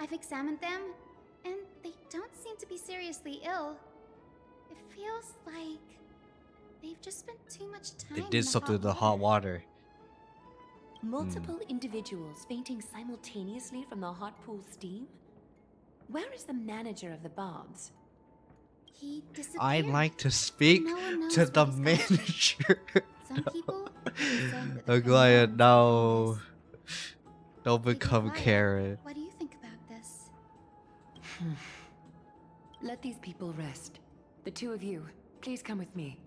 I've examined them, and they don't seem to be seriously ill. It feels like they've just spent too much time They in did the something hot to the hot water. Multiple individuals fainting simultaneously from the hot pool steam? Where is the manager of the baths? He disappeared. I'd like to speak No one knows to where the he's gone. manager. Some people saying that the Aglaya, Kremnoan no. Don't Hey, become Aglaya, Karen. What do you think about this? Let these people rest. The two of you, please come with me.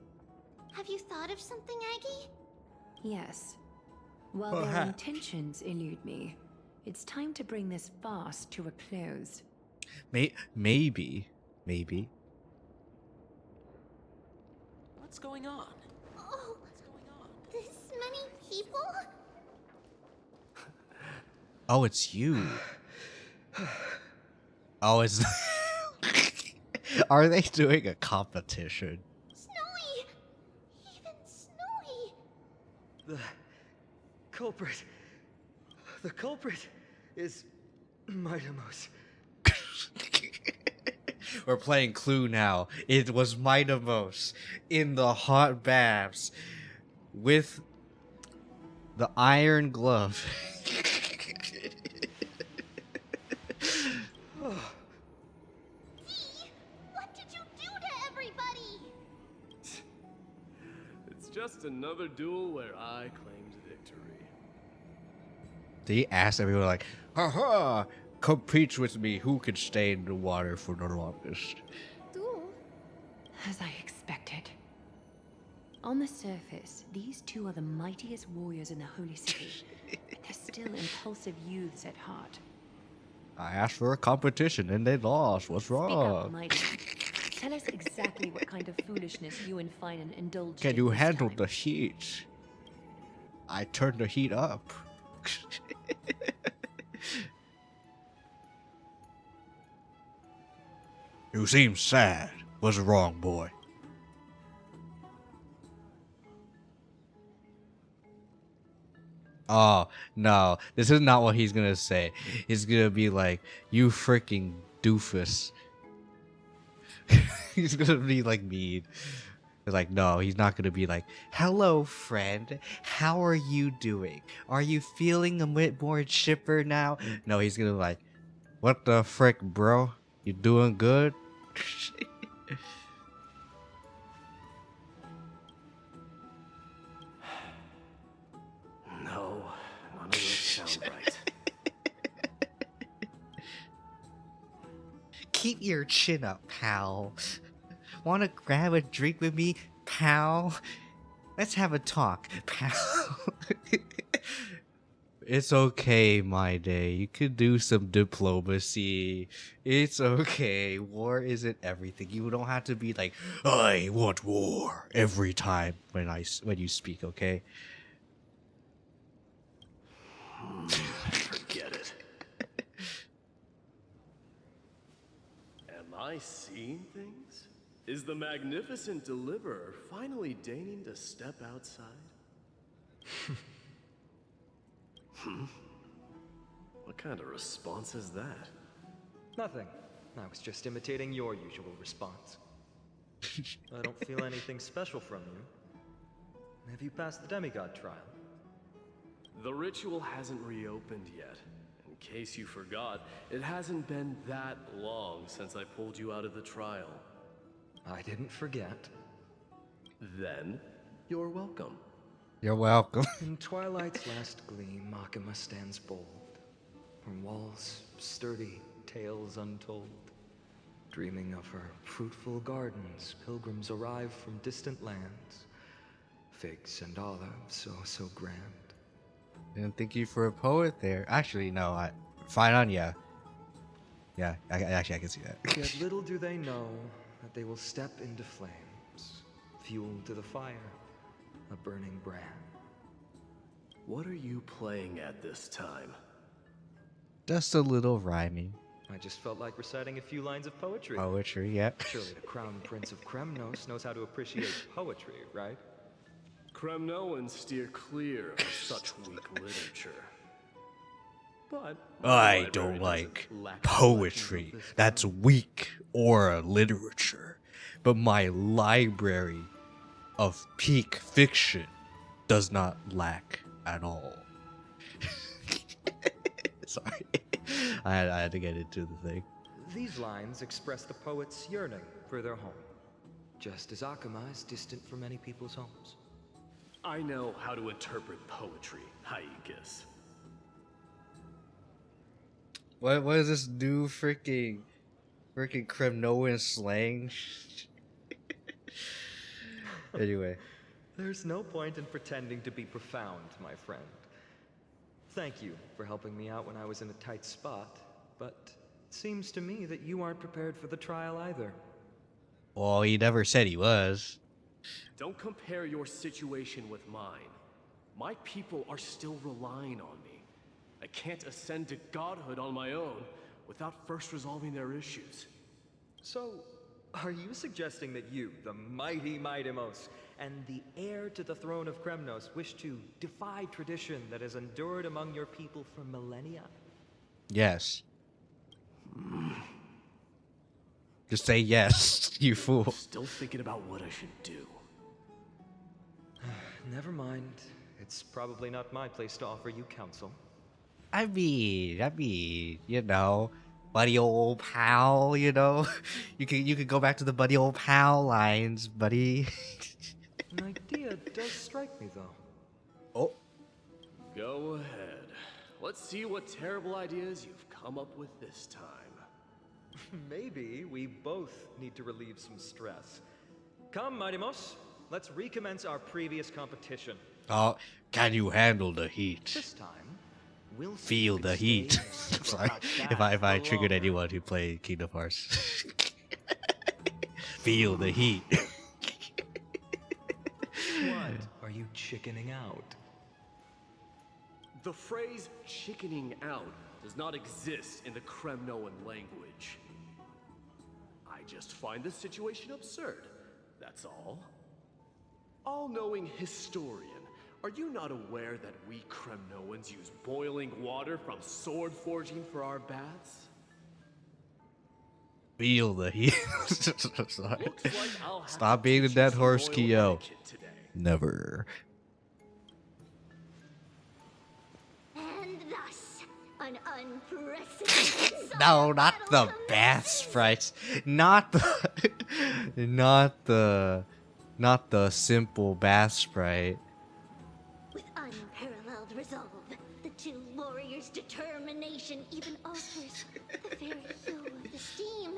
Have you thought of something, Aggie? Yes. While their Perhaps. intentions elude me, it's time to bring this farce to a close. Maybe. What's going on? Oh, this many people? Oh, it's you. Oh, it's. Are they doing a competition? Snowy! Even Snowy! The culprit is Midamos. We're playing Clue now. It was Midamos in the hot baths with the iron glove. What did you do to everybody? It's just another duel where I claimed victory. They asked everyone like, haha, compete with me. Who can stay in the water for the longest? Duel? As I expected. On the surface, these two are the mightiest warriors in the Holy City. They're still impulsive youths at heart. I asked for a competition and they lost. What's Speak up, wrong? Mighty. Tell us exactly what kind of foolishness you and Finan indulged Can in you this handle time. the heat? I turned the heat up. You seem sad. What's wrong, boy? Oh, no. This is not what he's gonna say. He's gonna be like, you freaking doofus. He's gonna be like mean. Like, no, he's not gonna be like, hello, friend. How are you doing? Are you feeling a bit more chipper now? No, he's gonna be like, what the frick, bro? You doing good? No, none of those sound right. Keep your chin up, pal. Wanna grab a drink with me, pal? Let's have a talk, pal. It's okay, my day. You could do some diplomacy. It's okay. War isn't everything. You don't have to be like, I want war every time when you speak, okay? Forget it. Am I seeing things? Is the magnificent deliverer finally deigning to step outside? What kind of response is that? Nothing. I was just imitating your usual response. I don't feel anything special from you. Have you passed the demigod trial? The ritual hasn't reopened yet. In case you forgot, it hasn't been that long since I pulled you out of the trial. I didn't forget. Then, you're welcome. You're welcome. In twilight's last gleam, Makima stands bold. Her walls sturdy, tales untold. Dreaming of her fruitful gardens, pilgrims arrive from distant lands. Figs and olives, so grand. Didn't think you for a poet there. Actually, no. Fine on ya. Yeah, I can see that. Yet little do they know that they will step into flames, fuel to the fire, a burning brand. What are you playing at this time? Just a little rhyming. I just felt like reciting a few lines of poetry. Poetry, yep. Surely the Crown Prince of Kremnos knows how to appreciate poetry, right? Kremnoans steer clear of such weak literature. But I don't like poetry that's weak or literature, but my library of peak fiction does not lack at all. Sorry, I had to get into the thing. These lines express the poet's yearning for their home, just as Akama is distant from many people's homes. I know how to interpret poetry, Haikis. What is this new freaking Kremnoan slang? Anyway. There's no point in pretending to be profound, my friend. Thank you for helping me out when I was in a tight spot, but it seems to me that you aren't prepared for the trial either. Well, he never said he was. Don't compare your situation with mine. My people are still relying on me. I can't ascend to godhood on my own without first resolving their issues. So, are you suggesting that you, the mighty Mightimos, and the heir to the throne of Kremnos, wish to defy tradition that has endured among your people for millennia? Yes. Just say yes, you fool. Still thinking about what I should do. Never mind. It's probably not my place to offer you counsel. I mean, you know, buddy old pal, you know? You could go back to the buddy old pal lines, buddy. An idea does strike me, though. Oh. Go ahead. Let's see what terrible ideas you've come up with this time. Maybe we both need to relieve some stress. Come, Mightimos. Let's recommence our previous competition. Oh, can you handle the heat? This time, we'll feel the heat. Sorry, if I triggered anyone who played Kingdom Hearts. Feel the heat. What are you chickening out? The phrase chickening out does not exist in the Kremnoan language. I just find the situation absurd, that's all. All-knowing historian, Are you not aware that we Kremnoans use boiling water from sword forging for our baths? Feel the heat. Sorry. Looks like I'll have Stop to being the teach you dead some horse, royal Kiyo. etiquette today. Never. And thus, an unprecedented No, not the bath sprites. Not the not the simple bath sprite. with unparalleled resolve. The two warriors' determination even alters the very hue of the steam.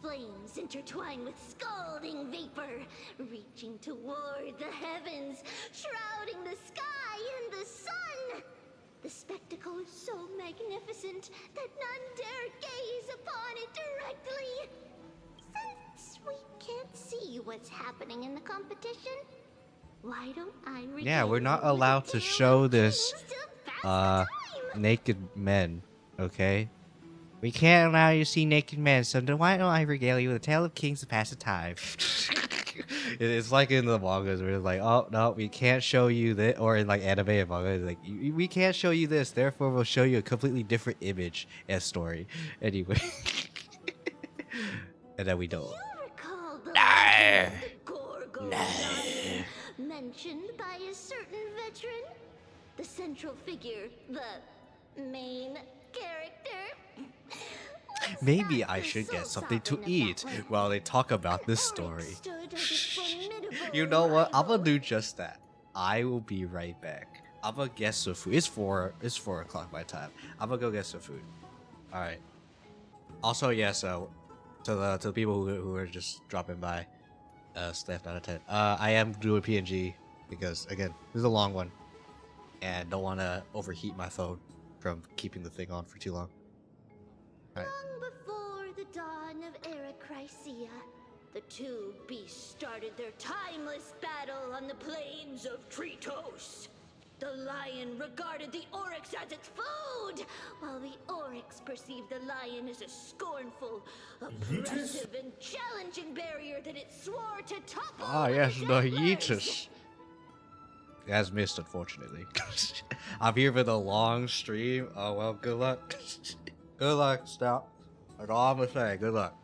Flames intertwine with scalding vapor, reaching toward the heavens, shrouding the sky and the sun. The spectacle is so magnificent that none dare gaze upon it directly. Since we can't see what's happening in the competition, why don't I Yeah, we're not regale you with allowed a to tale show of this kings to pass naked men, okay? We can't allow you to see naked men, so why don't I regale you with a tale of kings to pass the time? It's like in the mangas where it's like, oh no, we can't show you this, or in like anime and manga, it's like we can't show you this, therefore we'll show you a completely different image and story. Anyway, and then we don't. recall the No. legend of the Gorgo lion mentioned by a certain veteran? The central figure, the main character? Maybe I should get something to eat while they talk about this story. Stood as its formidable You know what? I'm gonna do just that. I will be right back. I'm gonna get some food. It's 4 o'clock my time. I'm gonna go get some food. All right. Also, yeah. So, to the people who are just dropping by, staff 9 out of 10. I am doing PNG because again, this is a long one, and don't want to overheat my phone from keeping the thing on for too long. All right. Long before the dawn of Era Chrysia, the two beasts started their timeless battle on the plains of Tritos. The lion regarded the oryx as its food, while the oryx perceived the lion as a scornful, oppressive, and challenging barrier that it swore to topple. Ah, yes, the Yeetus. It has missed, unfortunately. I'm here for the long stream. Oh, well, good luck. Good luck, Stout. That's all I'm gonna say. Good luck.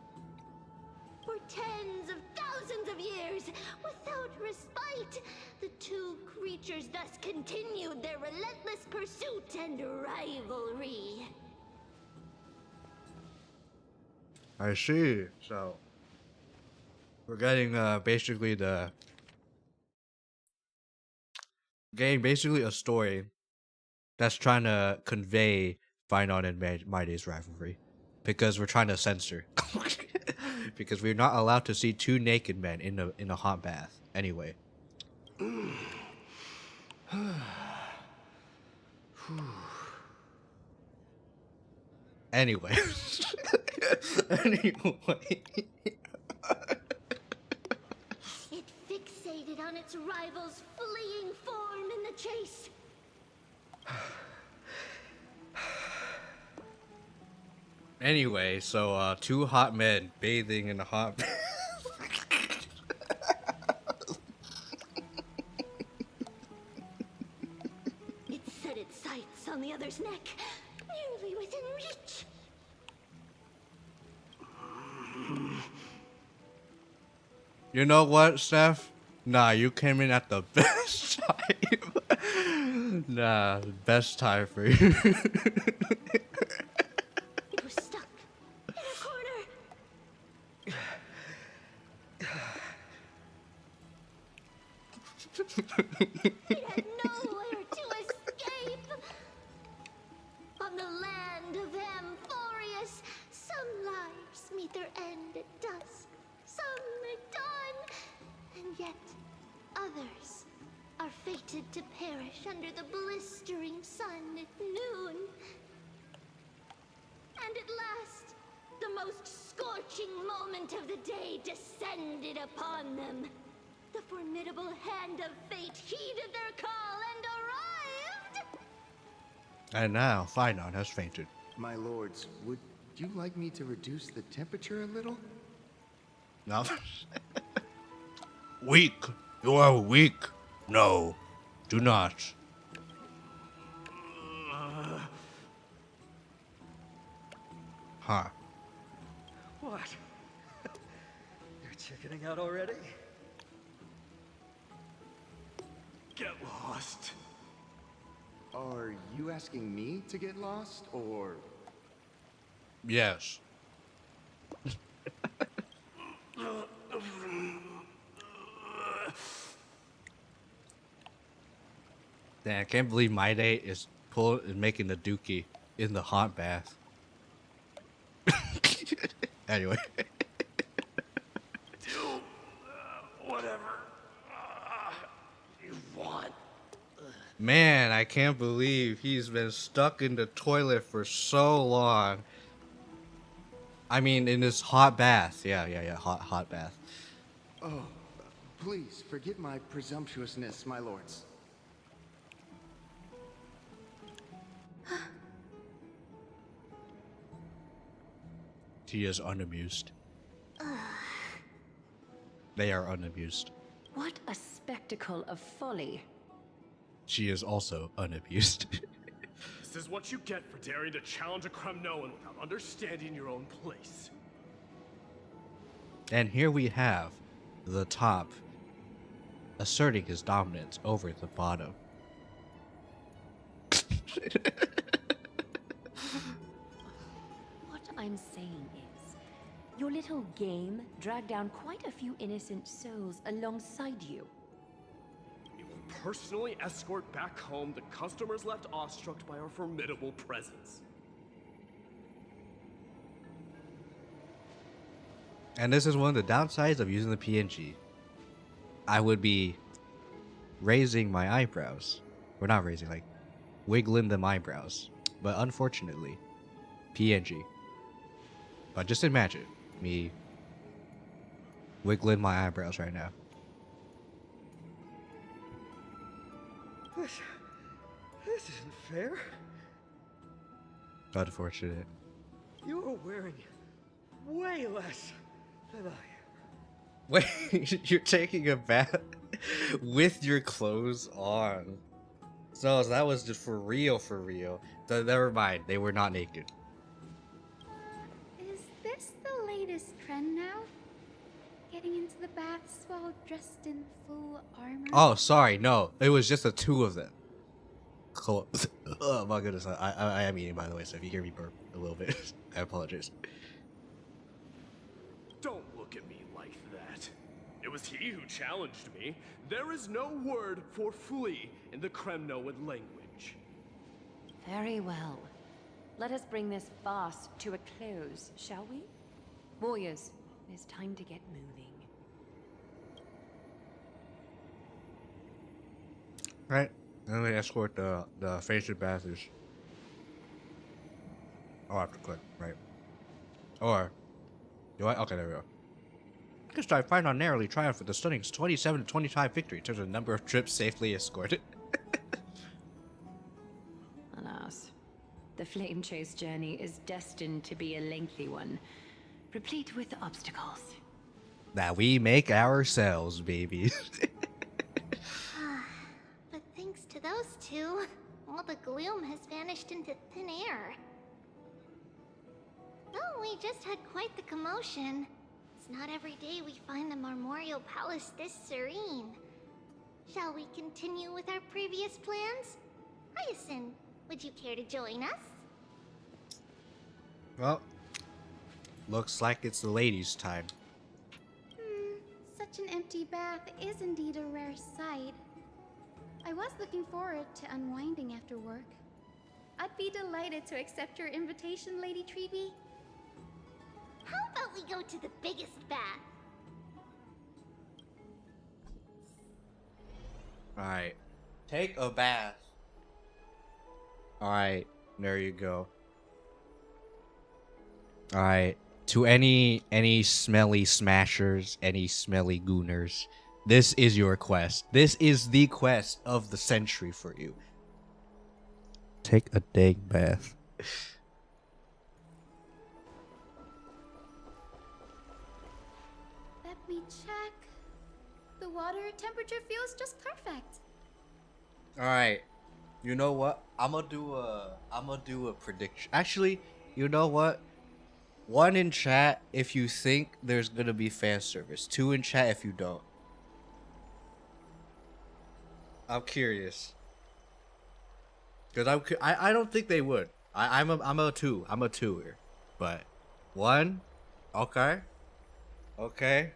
For tens of thousands of years, without respite, the two creatures thus continued their relentless pursuit and rivalry. I see. So, we're getting basically a story that's trying to convey Final and Mighty's rivalry, because we're trying to censor, because we're not allowed to see two naked men in a hot bath. Anyway. Anyway. Anyway. It fixated on its rival's fleeing form in the chase. Anyway, so two hot men bathing in a hot bath. It set its sights on the other's neck, nearly within reach. You know what, Steph? Nah, you came in at the best time. Nah, best time for you. It was stuck in a corner. It had nowhere to escape. On the land of Amphorius, some lives meet their end at dusk, some at dawn, and yet others are fated to perish under the blistering sun at noon. And at last, the most scorching moment of the day descended upon them. The formidable hand of fate heeded their call and arrived! And now, Finon has fainted. My lords, would you like me to reduce the temperature a little? No. Weak. You are weak. No. Do not. Huh. What? You're chickening out already? Get lost. Are you asking me to get lost, or... Yes. Damn, I can't believe my day is making the dookie in the hot bath. Anyway. Do whatever you want. Man, I can't believe he's been stuck in the toilet for so long. I mean, in this hot bath. Yeah, hot bath. Oh, please forgive my presumptuousness, my lords. He is unamused. They are unamused. What a spectacle of folly. She is also unamused. This is what you get for daring to challenge a Kremnoan without understanding your own place. And here we have the top asserting his dominance over the bottom. What I'm saying is, your little game dragged down quite a few innocent souls alongside you. We will personally escort back home the customers left awestruck by our formidable presence. And this is one of the downsides of using the PNG. I would be raising my eyebrows. Or not raising, like wiggling them eyebrows. But unfortunately, PNG. But just imagine me wiggling my eyebrows right now. This isn't fair. Unfortunate. You're wearing way less than I am. Wait, you're taking a bath with your clothes on. So that was just for real, for real. Never mind, they were not naked. Is this the latest trend now? Getting into the baths while dressed in full armor? Oh, sorry, no. It was just the two of them. Oh my goodness, I am eating, by the way, so if you hear me burp a little bit, I apologize. Don't look at me like that. It was he who challenged me. There is no word for flee in the Kremnoan language. Very well. Let us bring this farce to a close, shall we? Warriors, it is time to get moving. Right, I'm gonna escort the fainted bathers. Oh, I have to click, right. Or, do I? Okay, there we go. This time, find on narrowly triumph with a stunning 27-25 victory in terms of number of trips safely escorted. Alas, the flame chase journey is destined to be a lengthy one, replete with obstacles. That we make ourselves, baby. But thanks to those two, all the gloom has vanished into thin air. Oh, we just had quite the commotion. It's not every day we find the Marmorial Palace this serene. Shall we continue with our previous plans? Kiyosen, would you care to join us? Well, looks like it's the ladies' time. Such an empty bath is indeed a rare sight. I was looking forward to unwinding after work. I'd be delighted to accept your invitation, Lady Treeby. How about we go to the biggest bath? Alright. Take a bath. Alright, there you go. Alright. To any smelly smashers, any smelly gooners, this is your quest. This is the quest of the century for you. Take a dang bath. Let me check. The water temperature feels just perfect. All right. You know what? I'm gonna do a prediction. Actually, you know what? One in chat if you think there's gonna be fan service. Two in chat if you don't. I'm curious. Cause I don't think they would. I'm a two. I'm a two here. But one, okay, okay,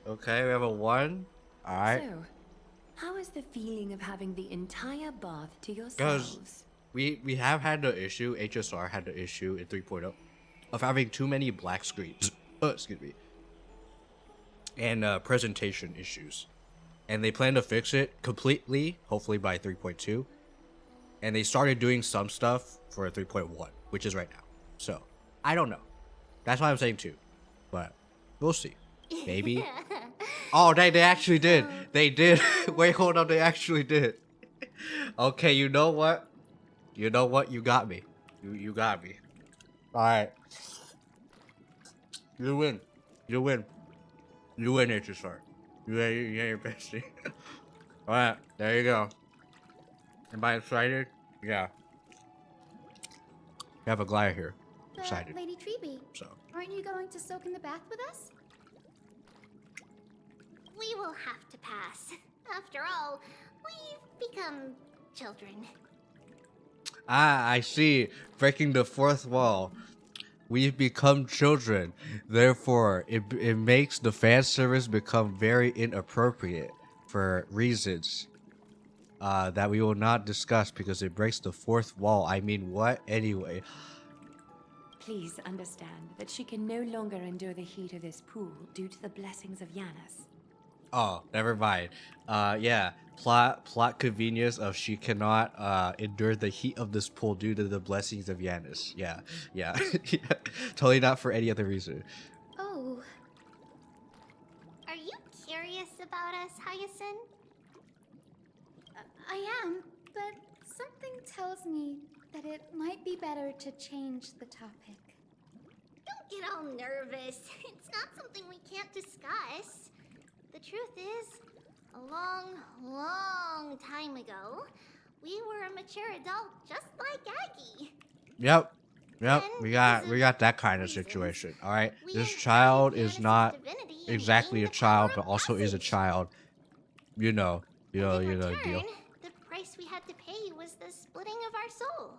okay. We have a one. All right. So, how is the feeling of having the entire bath to Because yourselves? we have had the issue. HSR had the issue in 3.0 of having too many black screens. Excuse me. And presentation issues. And they plan to fix it completely, hopefully by 3.2. And they started doing some stuff for 3.1, which is right now. So, I don't know. That's why I'm saying 2. But we'll see. Maybe. Oh, they actually did. They did. Wait, hold up. They actually did. Okay, you know what? You know what? You got me. You got me. All right. You win. You win. You win, HSR. You ain't your bestie. All right, there you go. Am I excited? Yeah. We have a glider here. Excited. Lady Treeby, So. aren't you going to soak in the bath with us? We will have to pass. After all, we've become children. Ah, I see. Breaking the fourth wall. We've become children. Therefore, it makes the fan service become very inappropriate for reasons that we will not discuss because it breaks the fourth wall. I mean, what? Anyway. Please understand that she can no longer endure the heat of this pool due to the blessings of Yanis. Oh, never mind. Yeah. Plot convenience of she cannot endure the heat of this pool due to the blessings of Yanis. Yeah. Yeah. Totally not for any other reason. Oh. Are you curious about us, Hyacinth? I am, but something tells me that it might be better to change the topic. Don't get all nervous. It's not something we can't discuss. The truth is, a long, long time ago, we were a mature adult just like Aggie. Yep. We got that kind of situation. All right. This child is not exactly a child, but also is a child. You know the deal. The price we had to pay was the splitting of our soul.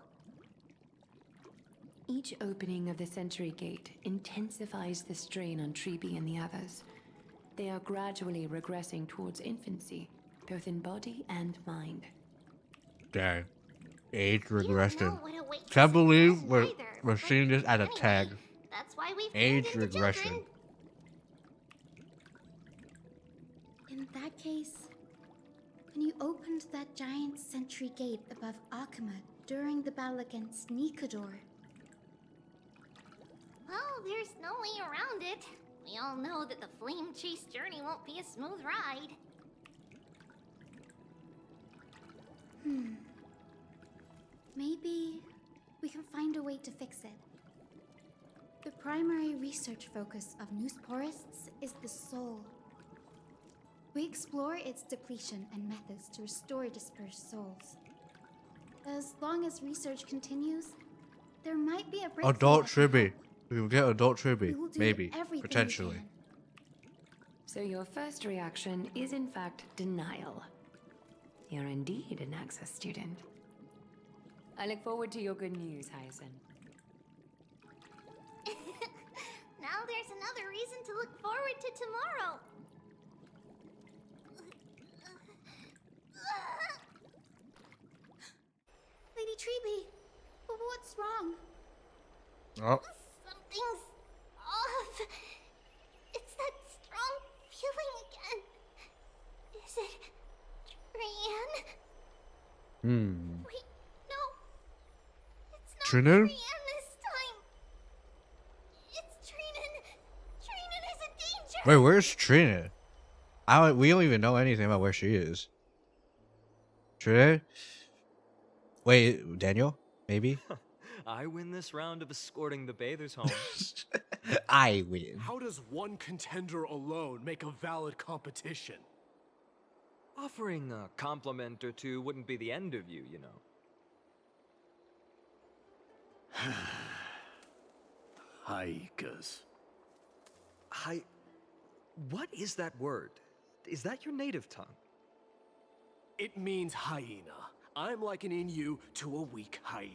Each opening of the Century Gate intensifies the strain on Treeby and the others. They are gradually regressing towards infancy, both in body and mind. Dang. Age regression. Can't believe we're seeing this as a tag. That's why we've Age regression. In that case, when you opened that giant sentry gate above Akuma during the battle against Nikador. Well, there's no way around it. We all know that the flame chase journey won't be a smooth ride. Maybe we can find a way to fix it. The primary research focus of Noosporists is the soul. We explore its depletion and methods to restore dispersed souls. As long as research continues, there might be a breakthrough. Adult Tribby. We will get adult Tribby. Maybe. Potentially. So your first reaction is in fact denial. You're indeed an Access student. I look forward to your good news, Hyacinth. Now there's another reason to look forward to tomorrow. Lady Treeby, what's wrong? Oh. Something's off. It's that strong feeling again. Is it Trianne? Wait, no. It's not Trianne? Trianne this time. It's Trianne. Trianne is in danger. Wait, where's Trina? We don't even know anything about where she is. Trina? Wait, Daniel? Maybe? I win this round of escorting the bathers home. I win. How does one contender alone make a valid competition? Offering a compliment or two wouldn't be the end of you, you know. Haikas. What is that word? Is that your native tongue? It means hyena. I'm likening you to a weak hyena.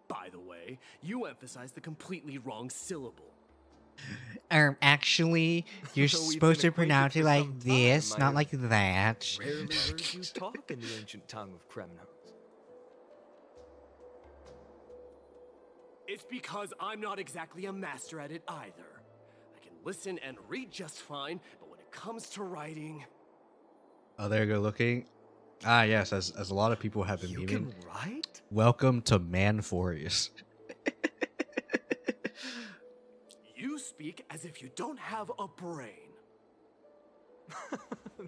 By the way, you emphasize the completely wrong syllable. Actually, you're Though we've supposed been to pronounce it acquainted for like some this, time, not like that. Rarely heard you talk in the ancient tongue of Kremnos. It's because I'm not exactly a master at it either. I can listen and read just fine, but when it comes to writing... Oh, there you go, looking. Ah, yes, as a lot of people have been You memeing. can write? Welcome to Manforius. You speak as if you don't have a brain.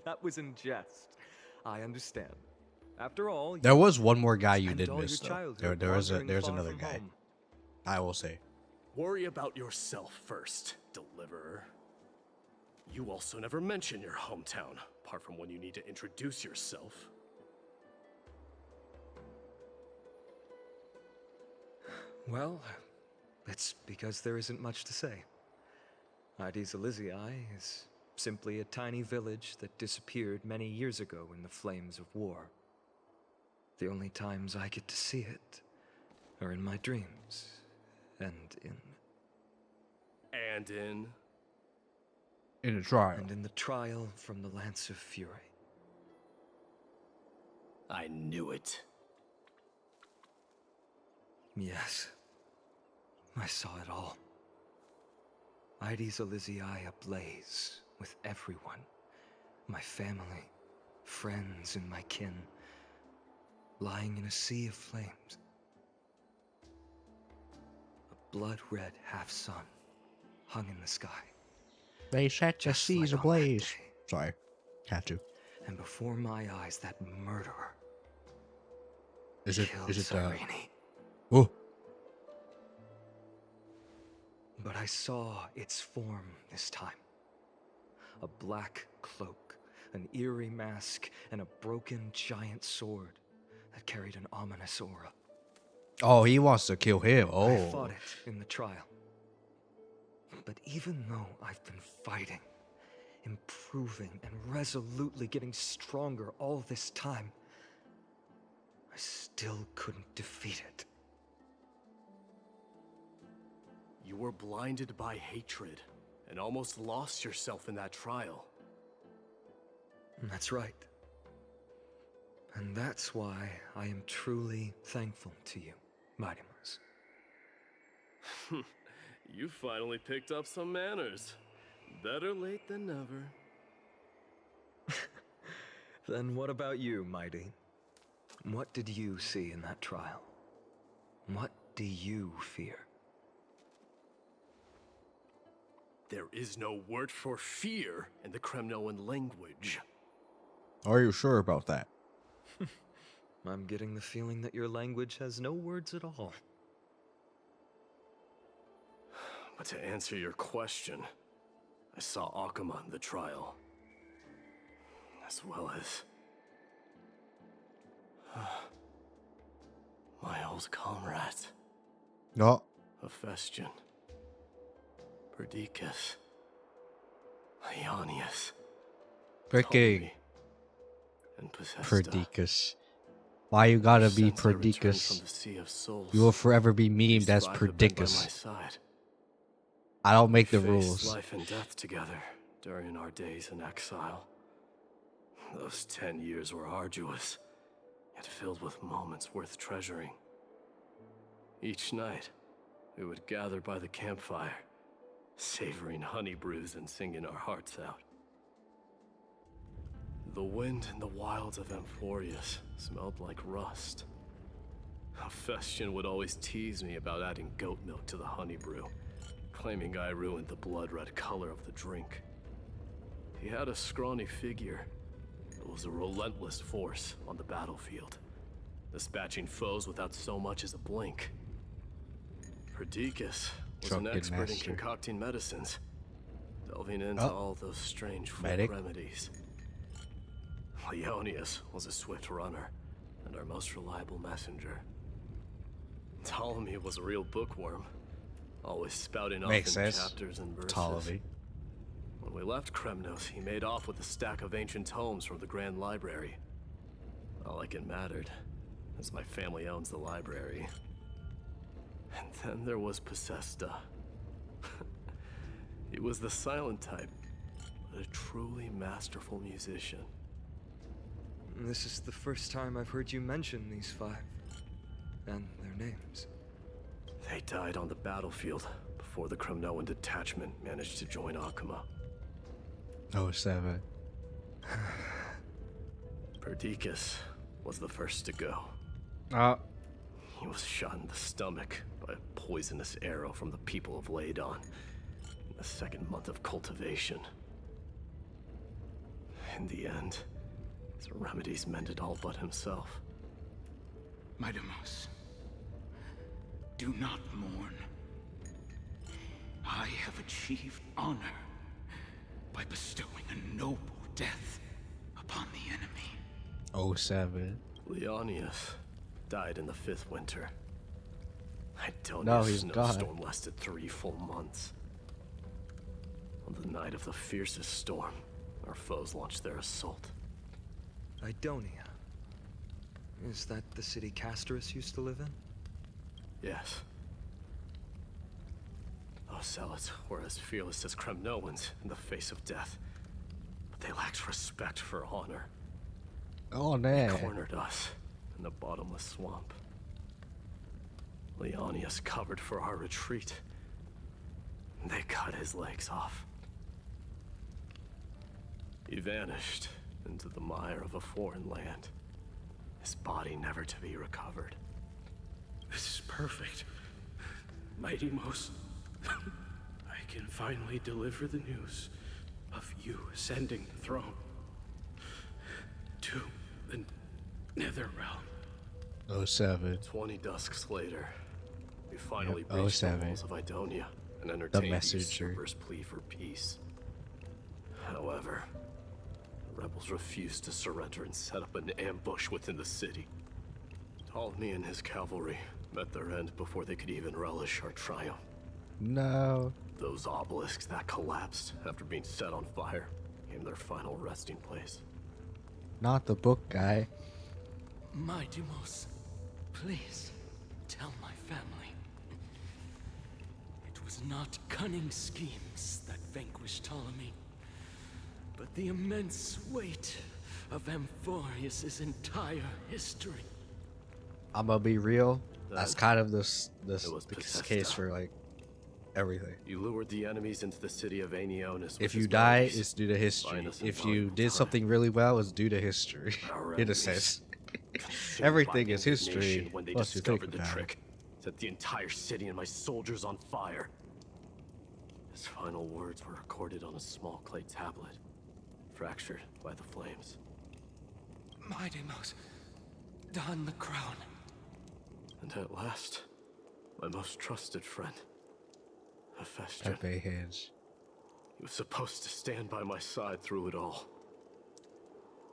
That was in jest. I understand. After all, There was one more guy you spent did all miss, your though. childhood There's wandering far another from guy. home. I will say. Worry about yourself first, Deliverer. You also never mention your hometown, apart from when you need to introduce yourself. Well, it's because there isn't much to say. Ides Elysiae is simply a tiny village that disappeared many years ago in the flames of war. The only times I get to see it are in my dreams and in the trial. And in the trial from the Lance of Fury. I knew it. Yes. I saw it all. Ides Elysiae ablaze with everyone. My family, friends, and my kin. Lying in a sea of flames. A blood-red half-sun hung in the sky. They set the Just seas like on that ablaze. day. Sorry, had to. And before my eyes, that murderer Is it Serene. Oh. But I saw its form this time. A black cloak, an eerie mask, and a broken giant sword that carried an ominous aura. Oh, he wants to kill him. I Oh. fought it in the trial. But even though I've been fighting, improving, and resolutely getting stronger all this time, I still couldn't defeat it. You were blinded by hatred and almost lost yourself in that trial. That's right. And that's why I am truly thankful to you, Mighty Mars. You finally picked up some manners. Better late than never. Then what about you, Mighty? What did you see in that trial? What do you fear? There is no word for fear in the Kremnoan language. Are you sure about that? I'm getting the feeling that your language has no words at all. But to answer your question, I saw Akuma in the trial. As well as... my old comrades. No. Hephaestion. Perdiccas. Ionius. Freaking And Possesta. Perdiccas. Why you gotta be Since I returned from Perdiccas? the Sea of Souls, You will forever be memed as Strive have been by my Perdiccas. side. I don't make We the faced rules. life and death together during our days in exile. Those 10 years were arduous, yet filled with moments worth treasuring. Each night, we would gather by the campfire, savoring honey brews and singing our hearts out. The wind in the wilds of Amphorius smelled like rust. Hephaestion would always tease me about adding goat milk to the honey brew, claiming I ruined the blood-red color of the drink. He had a scrawny figure, but was a relentless force on the battlefield, dispatching foes without so much as a blink. Perdiccas was an Drunken expert in master. concocting medicines, delving into Oh. all those strange folk Medic. remedies. Leonius was a swift runner and our most reliable messenger. Ptolemy was a real bookworm, always spouting off in chapters and verses. Ptolemy. When we left Kremnos, he made off with a stack of ancient tomes from the Grand Library. Not like it mattered, as my family owns the library. And then there was Possesta. He was the silent type, but a truly masterful musician. This is the first time I've heard you mention these 5, and their names. They died on the battlefield before the Kremnoan detachment managed to join Akuma. Oh, 7. Perdiccas was the first to go. He was shot in the stomach by a poisonous arrow from the people of Ladon in the 2nd month of cultivation. In the end, his remedies mended all but himself. Midamos, do not mourn. I have achieved honor by bestowing a noble death upon the enemy. 07. Leonius died in the 5th winter. No, he's snowstorm lasted 3 full months. On the night of the fiercest storm, our foes launched their assault. Idonia. Is that the city Castorus used to live in? Yes. Those zealots were as fearless as Kremnoans in the face of death. But they lacked respect for honor. Oh, They man. cornered us in the bottomless swamp. Leonius covered for our retreat. They cut his legs off. He vanished into the mire of a foreign land, his body never to be recovered. This is perfect. Midamos, I can finally deliver the news of you ascending the throne to the Netherrealm. 07. 20 dusks later, we finally Yep, reached the 07. walls of Idonia and entertained the messenger. usurper's plea for peace. However, the rebels refused to surrender and set up an ambush within the city. Ptolemy and his cavalry met their end before they could even relish our triumph. No. Those obelisks that collapsed after being set on fire became their final resting place. Not the book guy. Midamos, please tell my family. It was not cunning schemes that vanquished Ptolemy, but the immense weight of Amphorius' entire history. I'm gonna be real. That's kind of this was the Possesta. case for like everything. You lured the enemies into the city of Aeneonis. If you die, it's due to history. If you did something really well, it's due to history. In a sense. Everything is history. When they Once you think discovered the about it. trick, set the entire city and my soldiers on fire. His final words were recorded on a small clay tablet, fractured by the flames. Midamos, don the crown. And at last, my most trusted friend, Hephaestion. Pepe hands. He was supposed to stand by my side through it all.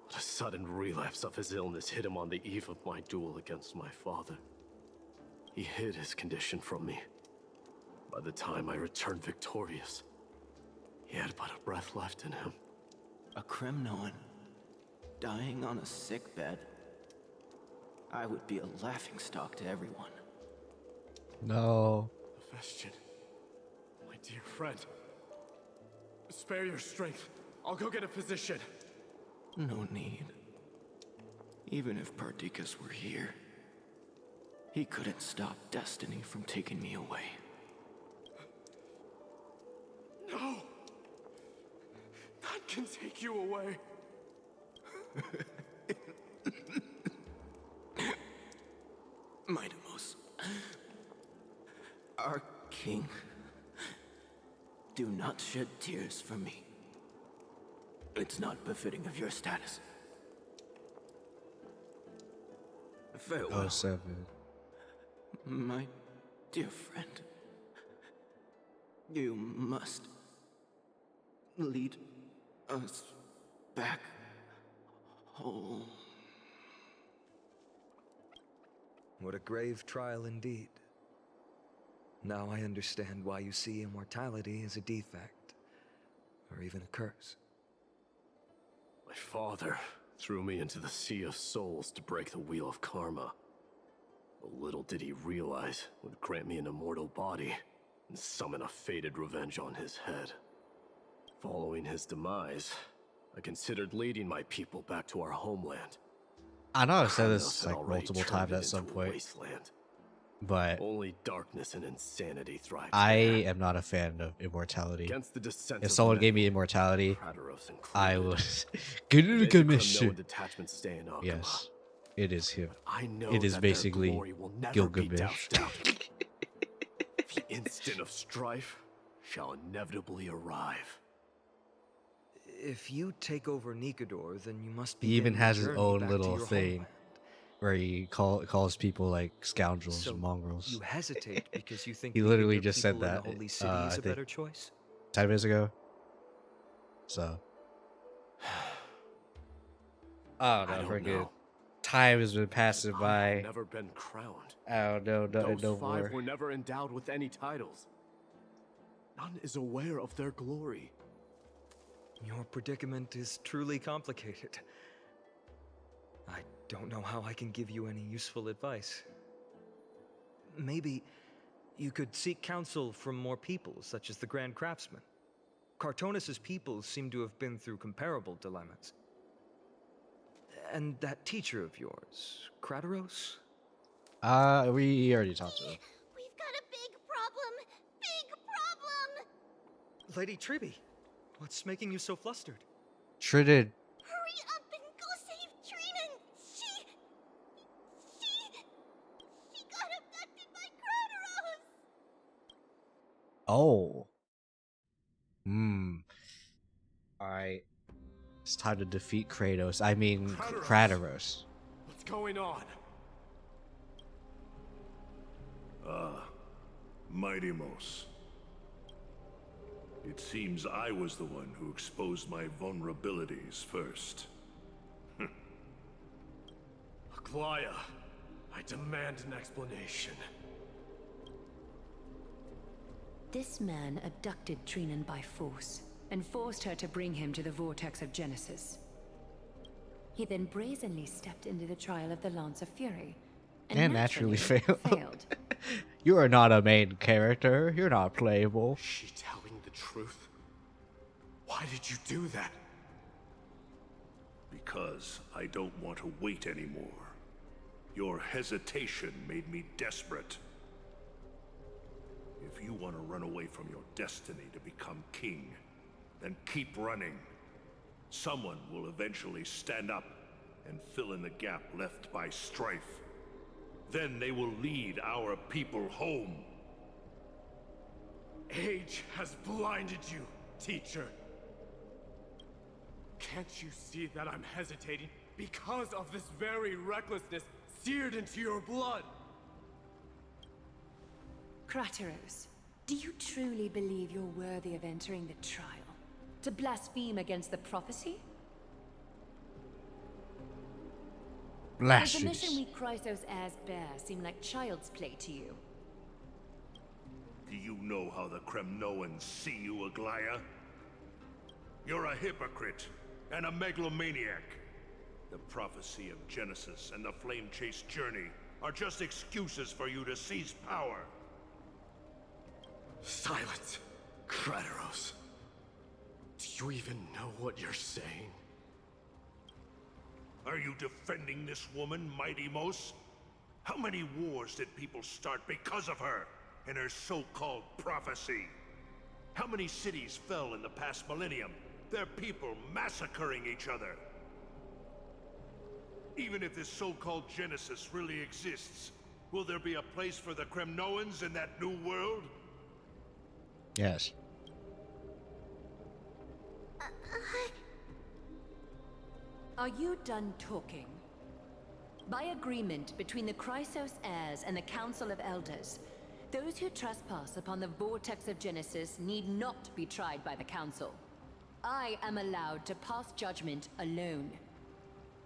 But a sudden relapse of his illness hit him on the eve of my duel against my father. He hid his condition from me. By the time I returned victorious, he had but a breath left in him. A Kremnoan dying on a sickbed. I would be a laughingstock to everyone. No. Hephaestion, my dear friend. Spare your strength. I'll go get a physician. No need. Even if Perdiccas were here, he couldn't stop destiny from taking me away. No! None can take you away. Midamos, our king, do not shed tears for me. It's not befitting of your status. Farewell. 07. My dear friend, you must lead us back home. What a grave trial indeed. Now I understand why you see immortality as a defect, or even a curse. My father threw me into the Sea of Souls to break the wheel of karma. But little did he realize it would grant me an immortal body and summon a fated revenge on his head. Following his demise, I considered leading my people back to our homeland. I know I've said Kronos this had like already multiple turned times it at some into a point, wasteland. but Only darkness and insanity thrive. I am not a fan of immortality. Against the dissent If of someone gave many, me immortality, Kratos included, I would get I it made again, the Mister. Kremnoan detachment stay in Akuma. Yes, it is him. I know It is that their basically glory will never Gilgamesh. be doused out. The instant of strife shall inevitably arrive. If you take over Nikodor, then you must He begin even your has his journey own back to little your thing homeland. where he calls people like scoundrels So and mongrels. you hesitate because you think He leaving literally your just said people in that. the holy city I is a think better choice. 10 minutes ago. So I don't know. Freaking time has been passing I've by. never been crowned. I don't know nothing Those no five more. were never endowed with any titles. None is aware of their glory. Your predicament is truly complicated. I don't know how I can give you any useful advice. Maybe you could seek counsel from more people, such as the Grand Craftsman. Cartonis' people seem to have been through comparable dilemmas. And that teacher of yours, Kratos? We already talked to him. We've got a big problem! Big problem! Lady Triby, what's making you so flustered? Trident. Hurry up and go save Trianne! She got abducted by Kratos! Oh. Alright. It's time to defeat Kratos. I mean, Kratos. What's going on? Mighty-Mos. It seems I was the one who exposed my vulnerabilities first. Aglaya, I demand an explanation. This man abducted Trianne by force and forced her to bring him to the vortex of Genesis. He then brazenly stepped into the trial of the Lance of Fury And naturally failed. You are not a main character. You're not playable. Is she telling the truth? Why did you do that? Because I don't want to wait anymore. Your hesitation made me desperate. If you want to run away from your destiny to become king, then keep running. Someone will eventually stand up and fill in the gap left by strife. Then they will lead our people home. Age has blinded you, teacher. Can't you see that I'm hesitating because of this very recklessness seared into your blood? Kratos, do you truly believe you're worthy of entering the trial? To blaspheme against the prophecy? Does the mission we Chrysos heirs bear seem like child's play to you? Do you know how the Kremnoans see you, Aglaya? You're a hypocrite and a megalomaniac. The prophecy of Genesis and the flame-chased journey are just excuses for you to seize power. Silence, Kratos. Do you even know what you're saying? Are you defending this woman, Mighty-Mos? How many wars did people start because of her and her so-called prophecy? How many cities fell in the past millennium, their people massacring each other? Even if this so-called Genesis really exists, will there be a place for the Kremnoans in that new world? Yes. Are you done talking? By agreement between the Chrysos heirs and the Council of Elders, those who trespass upon the vortex of Genesis need not be tried by the Council. I am allowed to pass judgment alone.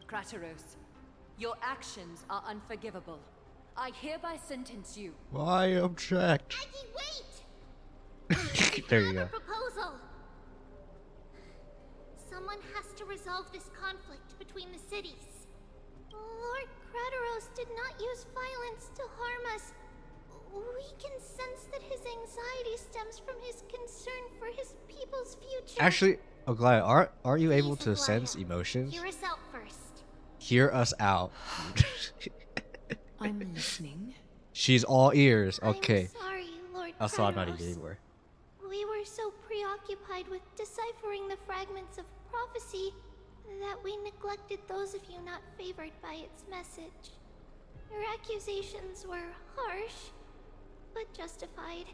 Krateros, your actions are unforgivable. I hereby sentence you. Why object? Aggie, wait! There you go. Proposal. Someone has to resolve this conflict between the cities. Lord Krateros did not use violence to harm us. We can sense that his anxiety stems from his concern for his people's future. Actually, Aglaya, aren't you able to Please, Aglaya, sense emotions? hear us out first. Hear us out. I'm listening. She's all ears. Okay. I'm sorry, Lord That's all I'm not Krateros. eating anymore. We were so preoccupied with deciphering the fragments of prophecy that we neglected those of you not favored by its message. Your accusations were harsh, but justified.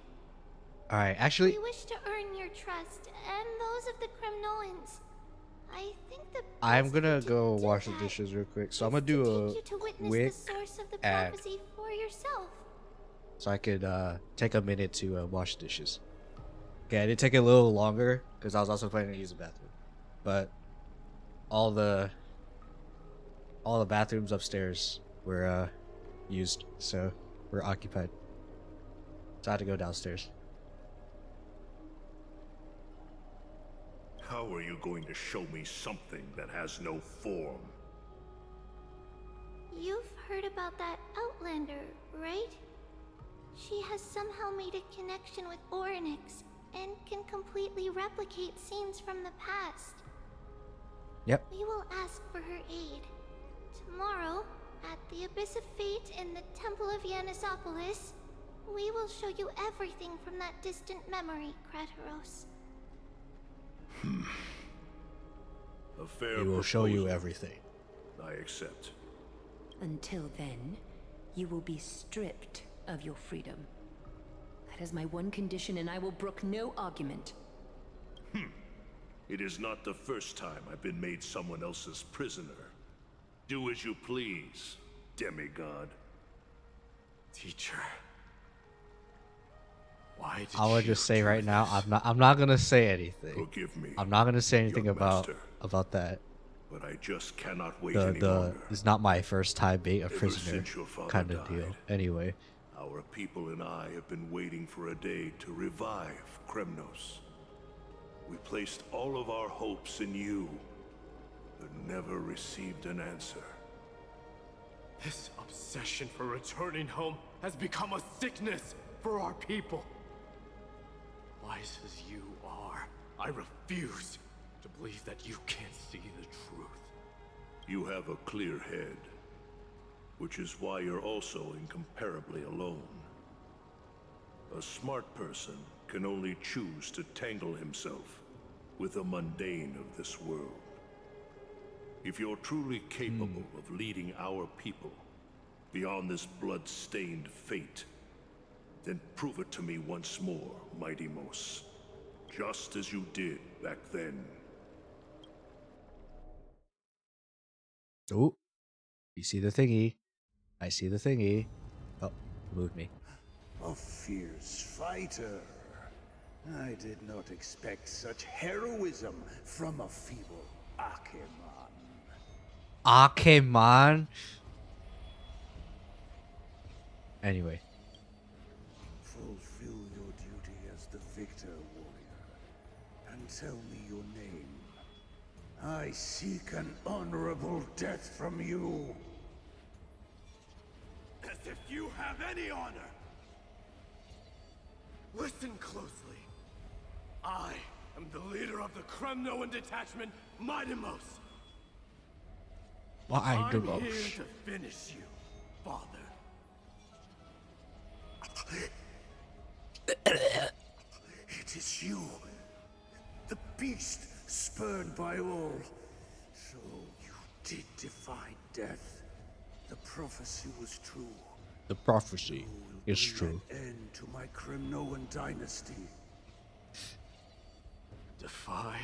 Alright, actually, We wish to earn your trust and those of the Kremnoans. I think the I'm best gonna way to go do wash the that dishes real quick. So I'm is gonna do to a take you to witness quick the source of the ad prophecy for yourself. so I could take a minute to wash dishes. Okay, I did take a little longer because I was also planning to use the bathroom, but all the bathrooms upstairs were used, so we're occupied. So I had to go downstairs. How are you going to show me something that has no form? You've heard about that Outlander, right? She has somehow made a connection with Orynyx and can completely replicate scenes from the past. Yep. We will ask for her aid. Tomorrow, at the Abyss of Fate in the Temple of Yannisopolis, we will show you everything from that distant memory, Krateros. A fair We will show you proposal. everything. I accept. Until then, you will be stripped of your freedom. That is my one condition, and I will brook no argument. It is not the first time I've been made someone else's prisoner. Do as you please, demigod. Teacher. Why did I would just say right now, I'm not gonna say anything. Forgive me, I'm not gonna say anything young about master. that. But I just cannot wait any The longer. it's not my first time being a Ever prisoner since your father kind of deal. died, Anyway, our people and I have been waiting for a day to revive Kremnos. We placed all of our hopes in you, but never received an answer. This obsession for returning home has become a sickness for our people. Wise as you are, I refuse to believe that you can't see the truth. You have a clear head, which is why you're also incomparably alone. A smart person can only choose to tangle himself with the mundane of this world. If you're truly capable of leading our people beyond this blood-stained fate, then prove it to me once more, Mighty Mos. Just as you did back then. oh, you see the thingy? I see the thingy. Oh, moved me. A fierce fighter. I did not expect such heroism from a feeble Akeman. Akeman. Anyway. Fulfill your duty as the victor, warrior, and tell me your name. I seek an honorable death from you. As if you have any honor! Listen closely. I am the leader of the Kremnoan detachment, Midemos. I'm here to finish you, father. It is you, the beast spurned by all. So you did defy death. The prophecy was true. The prophecy is true. End to my Kremnoan dynasty. Defy?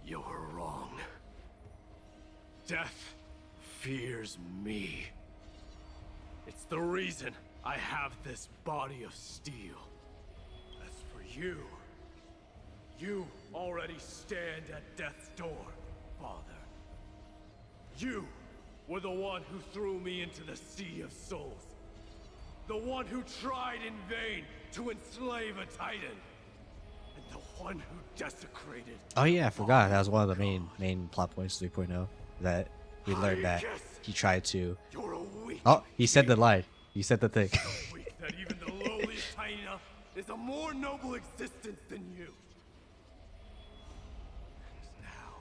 You're wrong. Death fears me. It's the reason I have this body of steel. As for you, you already stand at death's door, father. You were the one who threw me into the Sea of Souls. The one who tried in vain to enslave a Titan. And the one who desecrated... Oh yeah, I forgot. That was one of the main plot points 3.0. That we learned that he tried to... Oh, he said the line. He said the thing. So weak that even the lowliest hyena is a more noble existence than you. And now,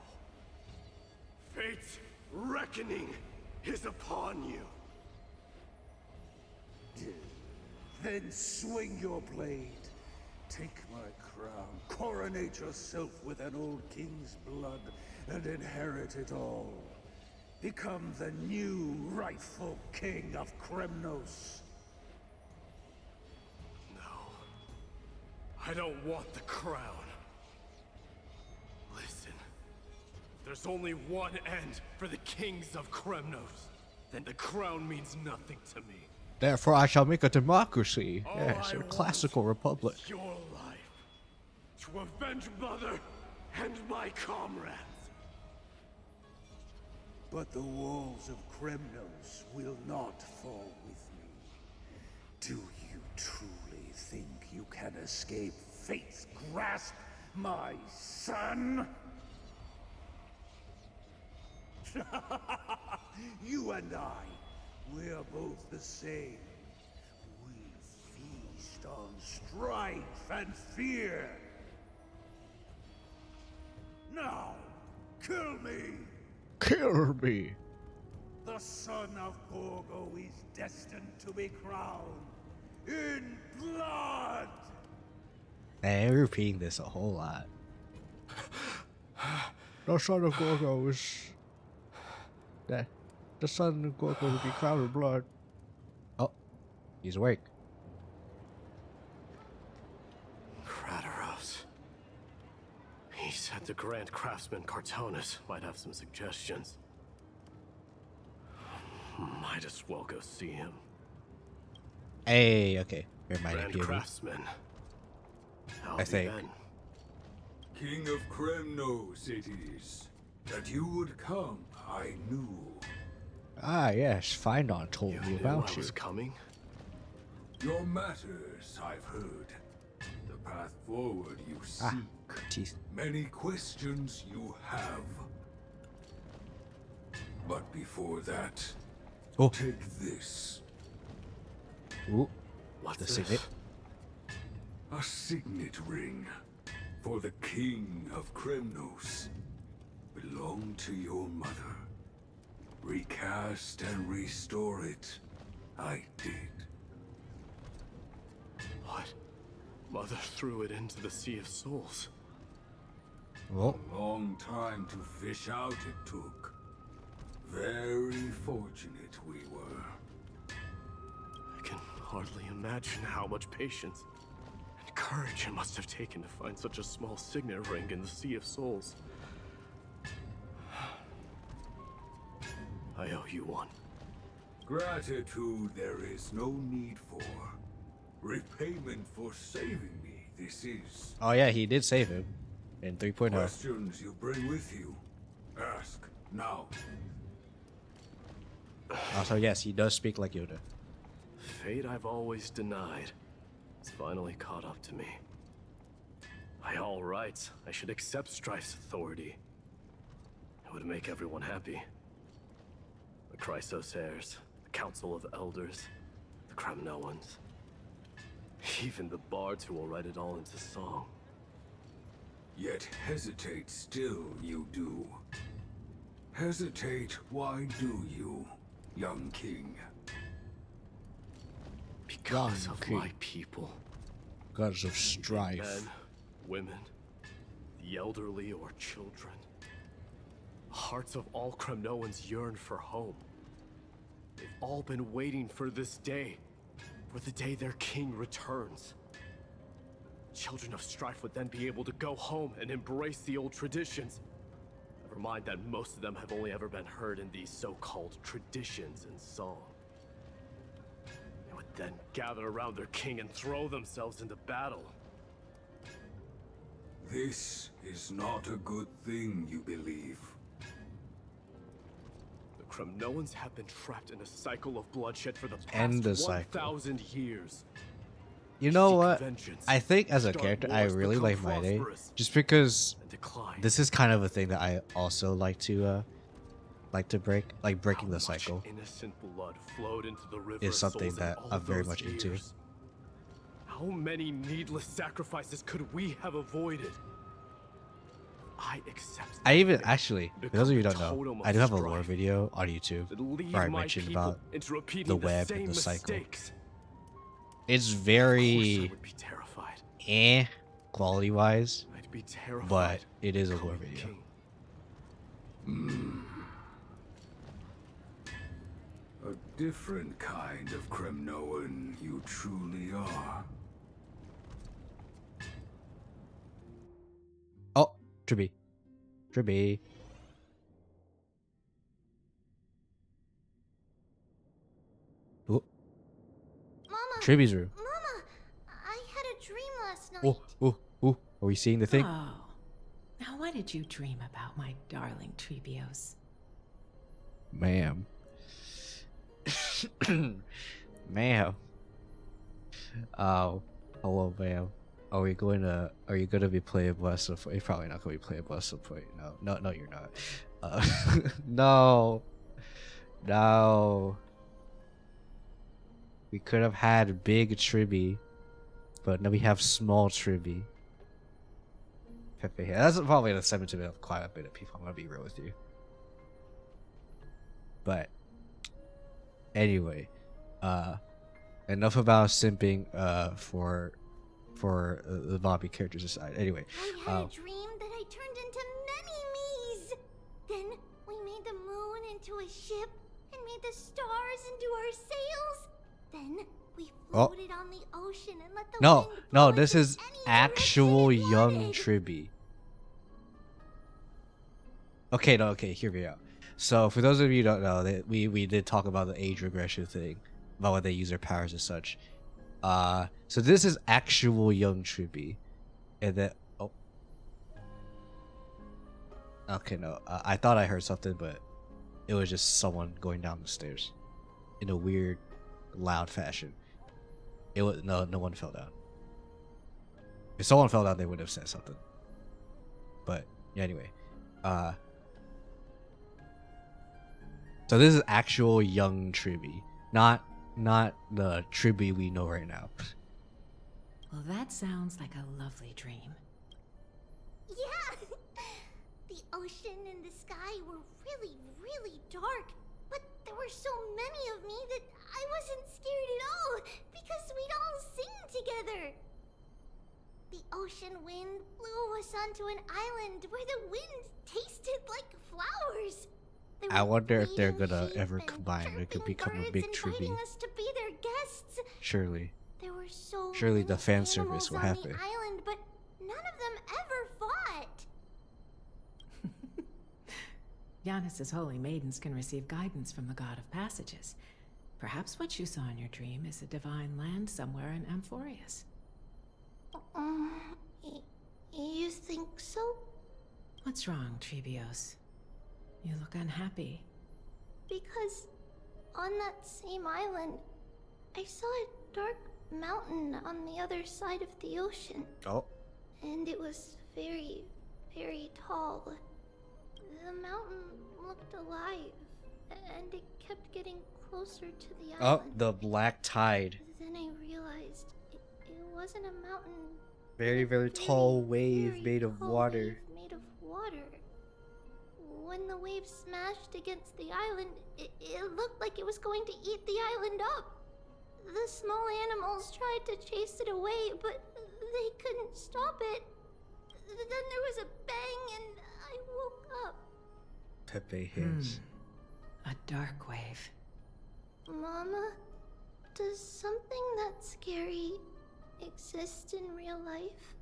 fate's reckoning is upon you. Then swing your blade. Take my crown. Coronate yourself with an old king's blood and inherit it all. Become the new rightful king of Kremnos. I don't want the crown. Listen, there's only one end for the kings of Kremnos. Then the crown means nothing to me. Therefore, I shall make a democracy. All Yes, I a classical republic. Your life to avenge Mother and my comrades. But the walls of Kremnos will not fall with me. Do you truly think you can escape fate's grasp, my son? You and I, we're both the same. We feast on strife and fear. Now, kill me! Kill me! The son of Gorgo is destined to be crowned in blood! And we're repeating this a whole lot. The son of Gorgo is... The son of Gorgo will be crowned in blood. Oh, he's awake. Kratos. He said the Grand Craftsman Cartonus might have some suggestions. Might as well go see him. Hey, okay. Grand Craftsman. I think. King of Kremnos it is. That you would come, I knew. Ah, yes. Findon told me about you. Was coming? Your matters, I've heard. The path forward you seek. Many questions you have. But before that, take this. Ooh. What's the signet? A signet ring for the King of Kremnos. Belonged to your mother. Recast and restore it. I did. What? Mother threw it into the Sea of Souls. Well. A long time to fish out it took. Very fortunate we were. I can hardly imagine how much patience and courage it must have taken to find such a small signet ring in the Sea of Souls. I owe you one. Gratitude there is no need for. Repayment for saving me, this is. Oh yeah, he did save him in 3.0. Questions you bring with you. Ask now. Also, yes, he does speak like Yoda. Fate I've always denied. It's finally caught up to me. By all rights, I should accept Strife's authority. It would make everyone happy. The Chrysos heirs, the Council of Elders, the Kremnoans. Even the bards who will write it all into song. Yet hesitate still you do. Hesitate, why do you, young king? Because of my people. Because of strife. Men, women, the elderly or children. Hearts of all Kremnoans yearn for home. They've all been waiting for this day. For the day their king returns. Children of Strife would then be able to go home and embrace the old traditions. Never mind that most of them have only ever been heard in these so-called traditions and song. They would then gather around their king and throw themselves into battle. This is not a good thing, you believe. Kremnoans have been trapped in a cycle of bloodshed for the End past the cycle. 1,000 years. You know Seek what? vengeance, I think as a start character, I wars, really become like My Day, prosperous, just because and decline. this is kind of a thing that I also like to break, like breaking the cycle Innocent blood flowed into the river is of something souls in that all I'm very those much into. years. How many needless sacrifices could we have avoided? I accept. I even actually, for those of you who Become don't the know, totem I of do have a strife lore video on YouTube that lead where I my mentioned people about into repeating the web same and the cycle. mistakes. It's Of course I very would be terrified. quality wise, I'd be terrified. but it is a lore becoming video. king. A different kind of Kremnoan you truly are. Oh, Tribby. Tribby. Oh. Mama. Tribby's room. Mama, I had a dream last night. Oh. Are we seeing the thing? Oh. Now what did you dream about, my darling Trebios? Ma'am. Ma'am. Oh, hello, ma'am. Are you gonna be playing Bless of You're probably not gonna be playing Bless of Point. No, you're not. No. We could have had big Tribby, but now we have small Tribby. Pepe here. That's probably the sentiment of quite a bit of people. I'm gonna be real with you. But anyway, enough about simping for the Bobby characters aside. Anyway, I had a dream that I turned into many me's. Then we made the moon into a ship and made the stars into our sails. Then we floated on the ocean and let the wind blow this us is in any actual direction it young wanted. Tribby. Okay, hear me out. So for those of you who don't know, that we did talk about the age regression thing, about what they use their powers as such. So this is actual young Tribby, and then okay, no, I thought I heard something, but it was just someone going down the stairs in a weird, loud fashion. It was no one fell down. If someone fell down, they would have said something. But yeah, anyway, so this is actual young Tribby, not the Tribby we know right now. Well, that sounds like a lovely dream. Yeah! The ocean and the sky were really, really dark, but there were so many of me that I wasn't scared at all because we'd all sing together. The ocean wind blew us onto an island where the wind tasted like flowers. There I were wonder if they're fleeting gonna sheep ever and combine. It could chirping become a birds big Tribby. inviting us to be their guests. Surely. There were so Surely many the fan animals service will on happen. the island, but none of them ever fought. Giannis's holy maidens can receive guidance from the god of passages. Perhaps what you saw in your dream is a divine land somewhere in Amphorius. You think so? What's wrong, Trebios? You look unhappy. Because on that same island, I saw a dark mountain on the other side of the ocean. Oh. And it was very, very tall. The mountain looked alive, and it kept getting closer to the Oh, island. the black tide. Then I realized it wasn't a mountain. Very, very tall wave made of water. Made of water. When the wave smashed against the island, it looked like it was going to eat the island up. The small animals tried to chase it away, but they couldn't stop it. Then there was a bang and I woke up. Pepe his. A dark wave. Mama, does something that scary exist in real life?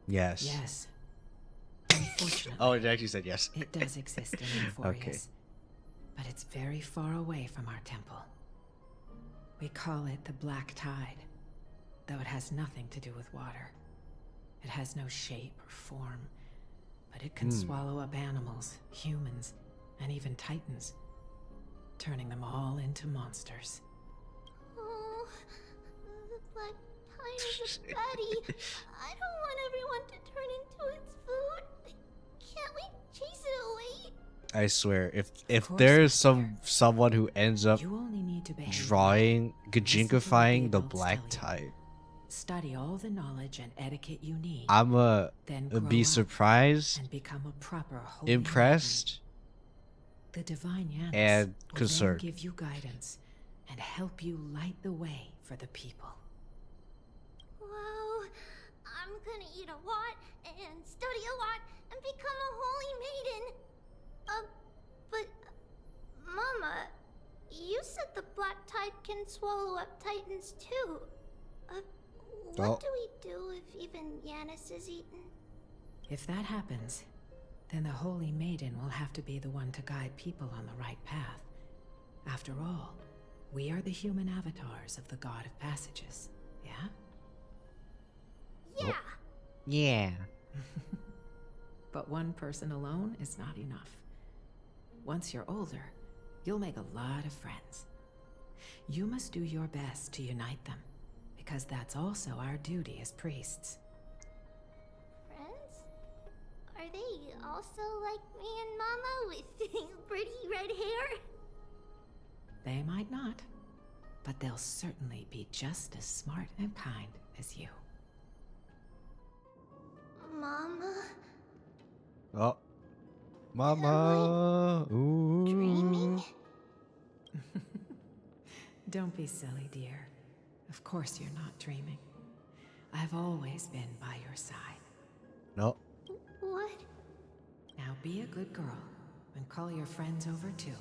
Yes. Yes. Unfortunately. Oh, it actually said yes. It does exist in Amphorius. Okay. But it's very far away from our temple. We call it the Black Tide, though it has nothing to do with water. It has no shape or form, but it can swallow up animals, humans, and even titans, turning them all into monsters. Oh, the black tide is a baddie. I don't want everyone to turn into its food. Can't we chase it away? I swear, if there's someone who ends up You only need to drawing, Gajinifying the black tide, study all the knowledge and etiquette you need. I'ma then be surprised, and become a proper holy impressed, the divine Janus and will concerned. then give you guidance and help you light the way for the people. Wow, I'm gonna eat a lot and study a lot and become a holy maiden. But Mama, you said the black tide can swallow up titans too. What do we do if even Janus is eaten? If that happens, then the holy maiden will have to be the one to guide people on the right path. After all, we are the human avatars of the God of Passages, yeah? Yeah. Yeah. But one person alone is not enough. Once you're older, you'll make a lot of friends. You must do your best to unite them, because that's also our duty as priests. Friends? Are they also like me and Mama with pretty red hair? They might not, but they'll certainly be just as smart and kind as you. Mama? Oh. Mama. Ooh. Dreaming? Don't be silly, dear. Of course you're not dreaming. I've always been by your side. No. What? Now be a good girl and call your friends over too.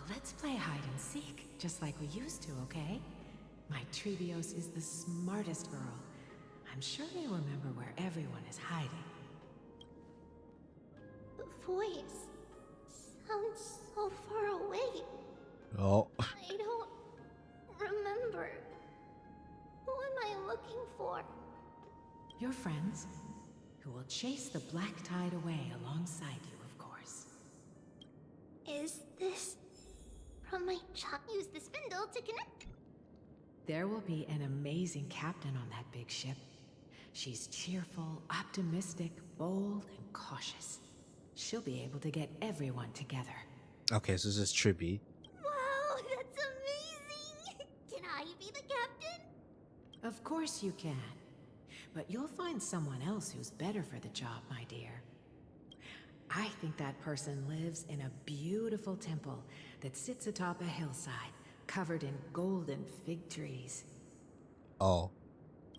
Let's play hide and seek, just like we used to, okay? My Trebios is the smartest girl. I'm sure they remember where everyone is hiding. The voice sounds so far away. Oh. I don't remember. Who am I looking for? Your friends, who will chase the black tide away alongside you, of course. Is this from my child? Use the spindle to connect. There will be an amazing captain on that big ship. She's cheerful, optimistic, bold, and cautious. She'll be able to get everyone together. Okay, so this is Trippy. Wow, that's amazing! Can I be the captain? Of course you can. But you'll find someone else who's better for the job, my dear. I think that person lives in a beautiful temple that sits atop a hillside, covered in golden fig trees. Oh.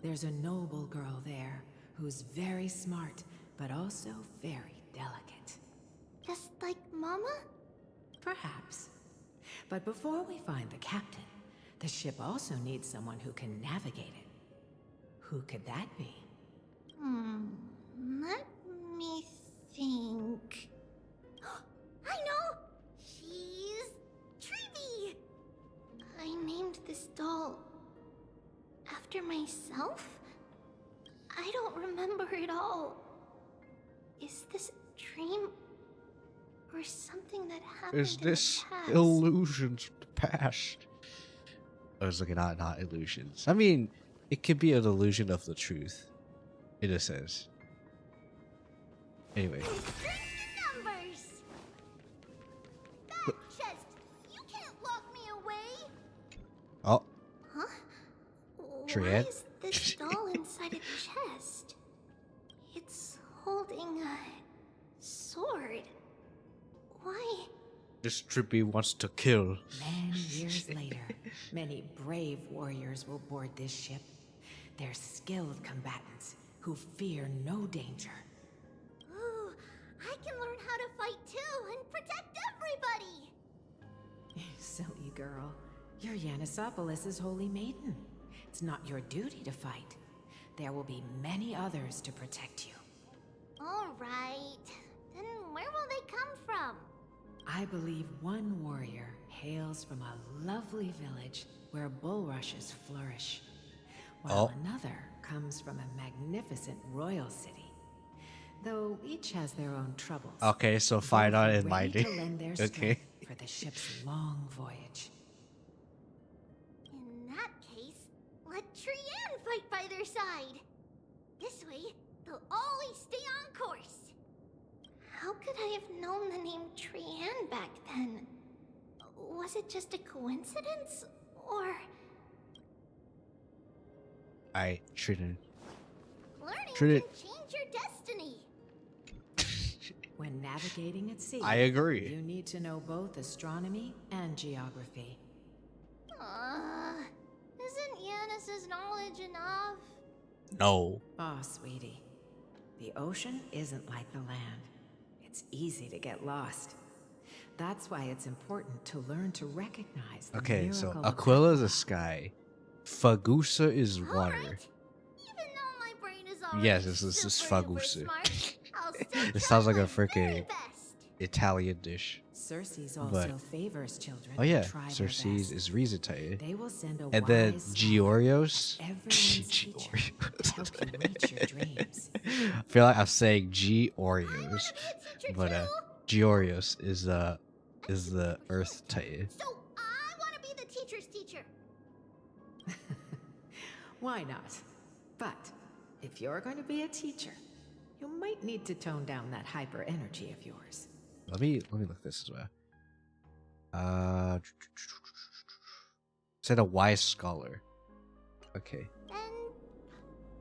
There's a noble girl there who's very smart, but also very delicate. Just like Mama? Perhaps. But before we find the captain, the ship also needs someone who can navigate it. Who could that be? Let me think. I know! She's Treeby! I named this doll after myself? I don't remember it all. Is this a dream? Or something that happened Is this in the past? illusions of the past? I was looking at not illusions. I mean, it could be an illusion of the truth, in a sense. Anyway. Numbers! That chest! You can't lock me away! Oh. Huh? Trianne? Why is this doll inside a chest? It's holding a sword. Why? This Trippy wants to kill. Many years later, many brave warriors will board this ship. They're skilled combatants who fear no danger. Ooh, I can learn how to fight too and protect everybody! Silly girl. You're Yanisopoulos' holy maiden. It's not your duty to fight. There will be many others to protect you. Alright. Then where will they come from? I believe one warrior hails from a lovely village where bulrushes flourish, while another comes from a magnificent royal city. Though each has their own troubles. Okay, so find out in my ready day. to lend their Okay. strength for the ship's long voyage. In that case, let TRIANNE fight by their side. This way, they'll always stay on course. How could I have known the name TRIANNE back then? Was it just a coincidence, or... Alright, Trinity. Learning Trinity. can change your destiny. When navigating at sea, I agree. You need to know both astronomy and geography. Isn't Yanis's knowledge enough? No. Oh, sweetie. The ocean isn't like the land. It's easy to get lost. That's why it's important to learn to recognize the Okay, so miracle of Aquila is the sky. Fagusa is water. Even though my brain is already Yes, this is super duper Fagusa. smart, I'll still It sounds like a try my very freaking best. Italian dish. Cersei's also But favors children oh yeah, who try their Cersei's best. is reason Titan. They will send a And then wise Giorios. everyone's teacher to help you reach your dreams. I feel like I'm saying Giorios, but Giorios is the Earth Titan. So I want to be the teacher's teacher. Why not? But if you're going to be a teacher, you might need to tone down that hyper energy of yours. Let me look this as well. Said a wise scholar. Okay. Then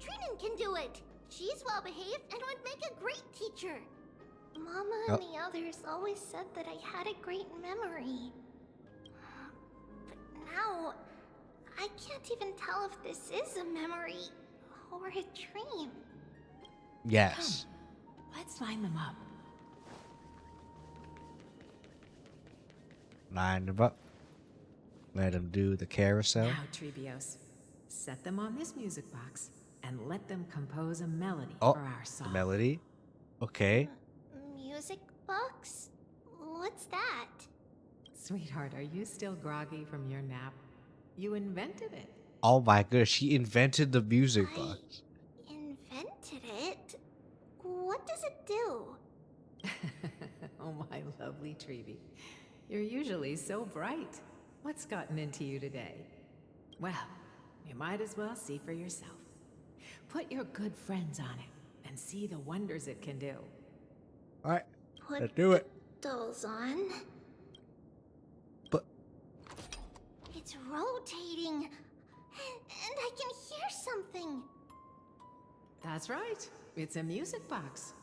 TRIANNE can do it. She's well behaved and would make a great teacher. Mama and the others always said that I had a great memory. But now, I can't even tell if this is a memory or a dream. Yes. Let's line them up. Line them up. Let them do the carousel. Now, Trebios, set them on this music box and let them compose a melody Oh, for our song. the melody. Okay. Music box? What's that? Sweetheart, are you still groggy from your nap? You invented it. Oh my goodness, she invented the music box. Invented it? What does it do? Oh, my lovely Trebi. You're usually so bright. What's gotten into you today? Well, you might as well see for yourself. Put your good friends on it and see the wonders it can do. Alright, Put let's do it. dolls on. But It's rotating. And I can hear something. That's right. It's a music box.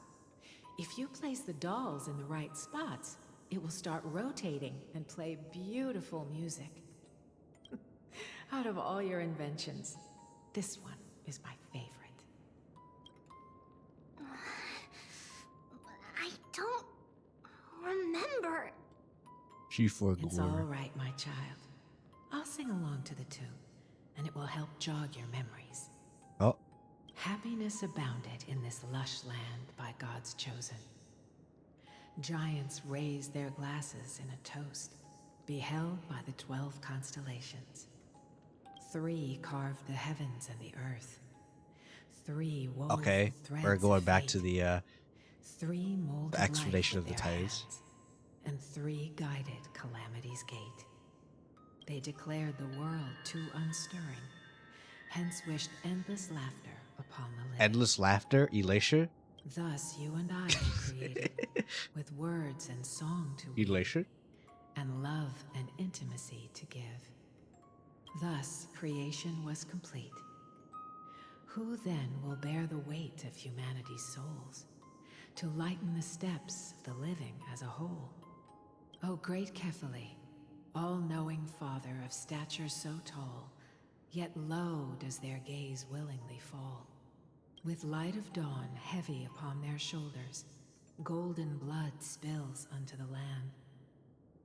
If you place the dolls in the right spots, it will start rotating and play beautiful music. Out of all your inventions, this one is my favorite. I don't remember. she forgot. It's all right, my child. I'll sing along to the tune, and it will help jog your memories. Oh. Happiness abounded in this lush land by God's chosen. Giants raised their glasses in a toast, beheld by the 12 constellations. 3 carved the heavens and the earth. 3 wove Okay, the threads we're going of back fate. to the 3 molded the explanation life of the with their Titans. hands, and 3 guided calamity's gate. They declared the world too unstirring, hence wished endless laughter upon the living. Endless laughter, elation, Thus you and I were created, with words and song to weave, elation. and love and intimacy to give. Thus creation was complete. Who then will bear the weight of humanity's souls, to lighten the steps of the living as a whole? O great Kephale, all-knowing Father of stature so tall, yet low does their gaze willingly fall. With light of dawn heavy upon their shoulders, golden blood spills unto the land,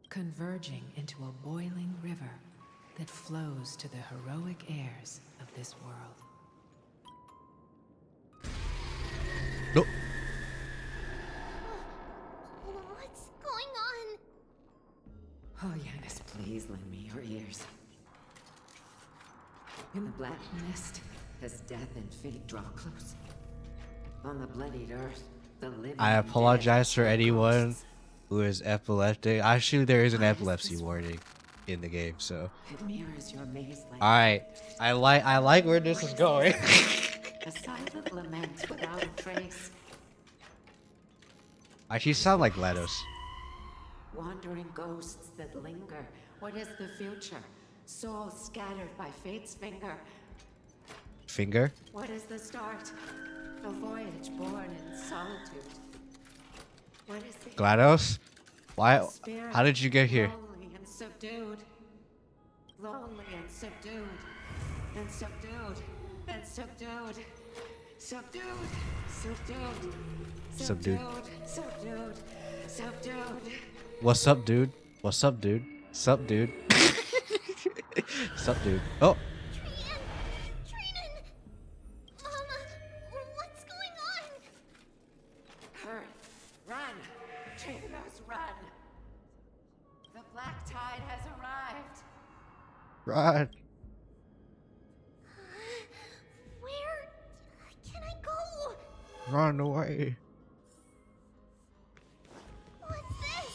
converging into a boiling river that flows to the heroic heirs of this world. Nope. What's going on? Oh, Yanis, please lend me your ears. In the black mist, as death and fate draw close. On the bloodied earth, the living I and apologize dead for anyone Who is epileptic? Actually, there is an epilepsy warning in the game, so. It mirrors your maze-like. Alright. I like where this is going. A silent lament without a trace. She sound like GLaDOS. Wandering ghosts that linger. What is the future? Souls scattered by fate's finger. Finger? What is the start? A voyage born in solitude. What is the GLaDOS? Why? spirit? How did you get here? Lonely and subdued. Lonely and subdued. And subdued. And subdued. Subdued. Subdued. Subdued. Subdued. Subdued. What's up, dude? What's up, dude? Sup, dude? Sup, dude? Oh! Mama, what's going on? Hurry. Run. Trainers, run. The black tide has arrived. Right. Where can I go? Run away. What's this?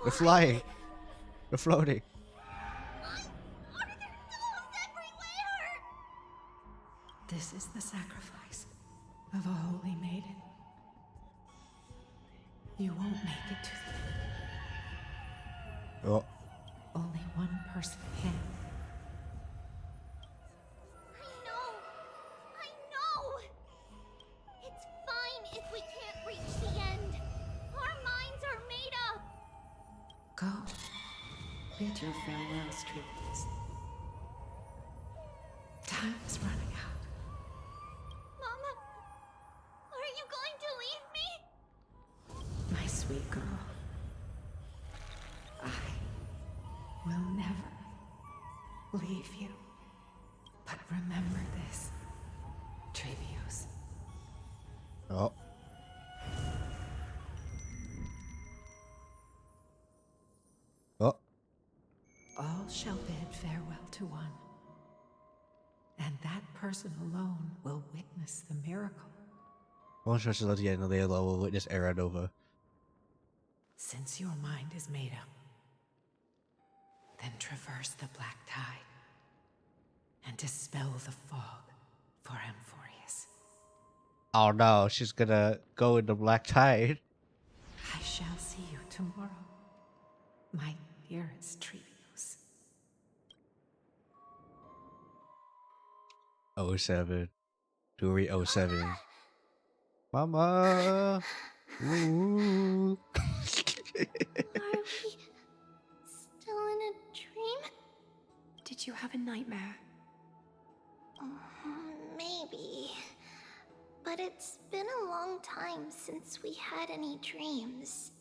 We're flying. We're floating. This is the sacrifice of a holy maiden. You won't make it to the... Oh. Only one person can. I know. It's fine if we can't reach the end. Our minds are made up. Go. Bid your farewells, trees. Time is running out. Mama, are you going to leave me? My sweet girl. I will never leave you. But remember this, Trebius. Oh. Oh. All shall bid farewell to one. And that person alone will witness the miracle. One stretches at the end of the level will witness Era Nova. Since your mind is made up, then traverse the black tide and dispel the fog for Amphorius. Oh no, she's gonna go in the black tide. I shall see you tomorrow, my dearest Trebius. 07. Jewelry 07. Mama! Ooh. Are we still in a dream? Did you have a nightmare? Maybe. But it's been a long time since we had any dreams.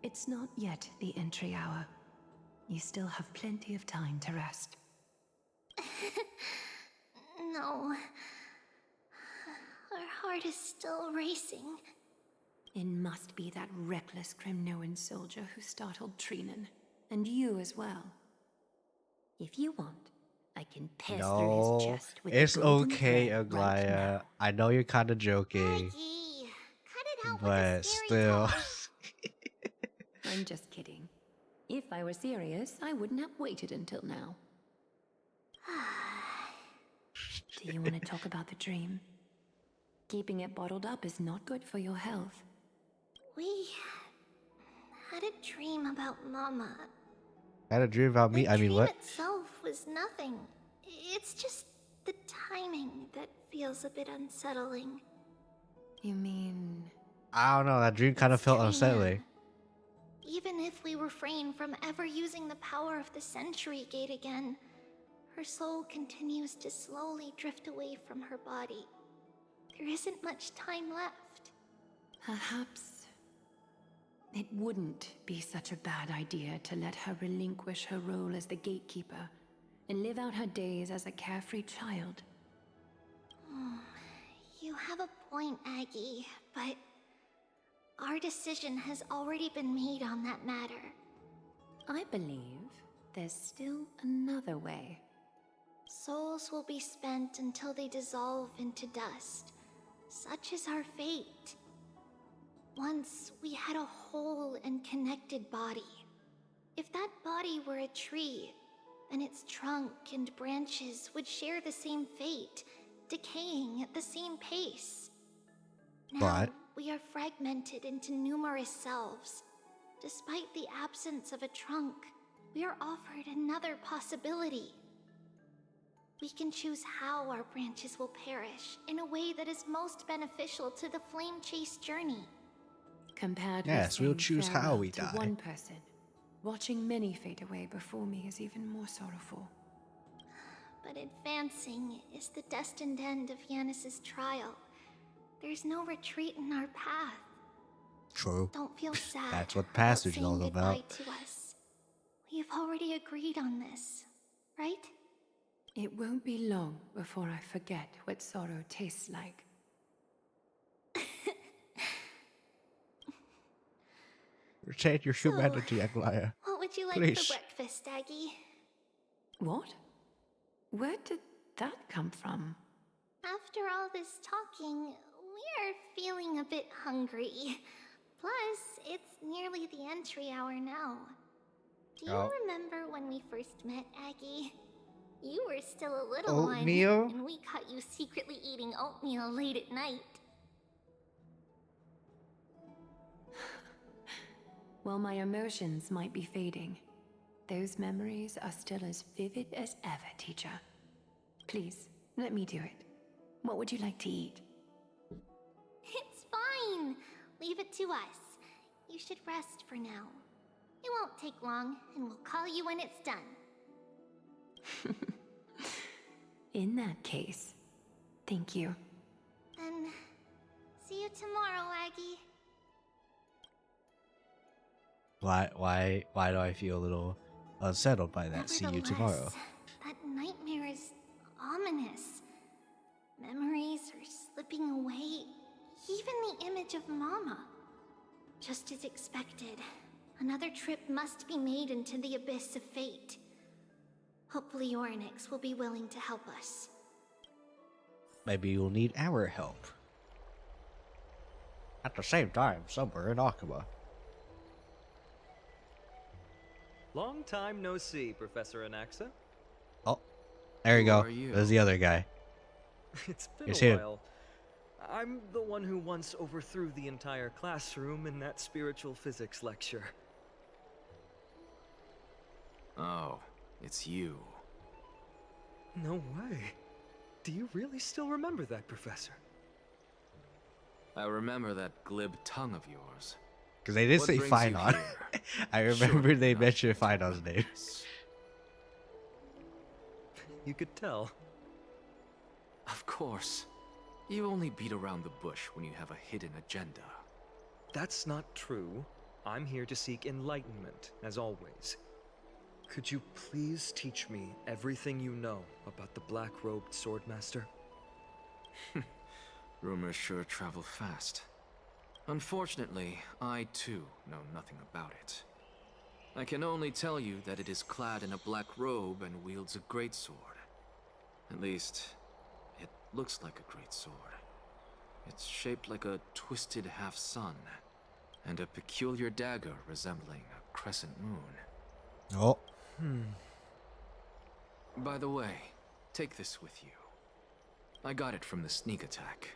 It's not yet the entry hour. You still have plenty of time to rest. No. Our heart is still racing. It must be that reckless Kremnoan soldier who startled TRIANNE. And you as well. If you want, I can pass through his No, chest with it's the golden okay, thread right Aglaya. now. I know you're kind of joking, but still. I'm just kidding. If I were serious, I wouldn't have waited until now. Do you want to talk about the dream? Keeping it bottled up is not good for your health. We had a dream about Mama. Had a dream about me? I mean, The what? dream itself was nothing. It's just the timing that feels a bit unsettling. You mean... I don't know, that dream kind of felt unsettling. Even if we refrain from ever using the power of the Century Gate again, her soul continues to slowly drift away from her body. There isn't much time left. Perhaps it wouldn't be such a bad idea to let her relinquish her role as the gatekeeper and live out her days as a carefree child. You have a point, Aggie, but our decision has already been made on that matter. I believe there's still another way. Souls will be spent until they dissolve into dust. Such is our fate. Once we had a whole and connected body. If that body were a tree, then its trunk and branches would share the same fate, decaying at the same pace. Now, we are fragmented into numerous selves. Despite the absence of a trunk, we are offered another possibility. We can choose how our branches will perish in a way that is most beneficial to the flame chase journey. Compared Yes, with we'll saying choose how farewell we to die. one person, watching many fade away before me is even more sorrowful. But advancing is the destined end of Yanis's trial. There's no retreat in our path. True. Don't feel sad. That's what about passage is saying all goodbye about. to us. We have already agreed on this, right? It won't be long before I forget what sorrow tastes like. Retain your humanity, Aglaya. What would you like Please. for breakfast, Aggie? What? Where did that come from? After all this talking, we are feeling a bit hungry. Plus, it's nearly the entry hour now. Do you remember when we first met, Aggie? You were still a little Oatmeal? one, and we caught you secretly eating oatmeal late at night. While my emotions might be fading, those memories are still as vivid as ever, teacher. Please, let me do it. What would you like to eat? It's fine. Leave it to us. You should rest for now. It won't take long, and we'll call you when it's done. In that case, thank you. Then, see you tomorrow, Aggie. Why do I feel a little unsettled by that? See you tomorrow. That nightmare is ominous. Memories are slipping away. Even the image of Mama. Just as expected, another trip must be made into the abyss of fate. Hopefully Orynyx will be willing to help us. Maybe you'll need our help. At the same time, somewhere in Akuma. Long time no see, Professor Anaxa. Oh, there you Who go. are you? There's the other guy. It's been It's a him. while. I'm the one who once overthrew the entire classroom in that spiritual physics lecture. Oh, it's you. No way. Do you really still remember that, Professor? I remember that glib tongue of yours. Because they did What say brings you Finon. here? I remember they mentioned Finon's name. You could tell. Of course. You only beat around the bush when you have a hidden agenda. That's not true. I'm here to seek enlightenment, as always. Could you please teach me everything you know about the black-robed swordmaster? Rumors sure travel fast. Unfortunately, I too know nothing about it. I can only tell you that it is clad in a black robe and wields a greatsword. At least, it looks like a greatsword. It's shaped like a twisted half-sun, and a peculiar dagger resembling a crescent moon. Oh. By the way, take this with you. I got it from the sneak attack.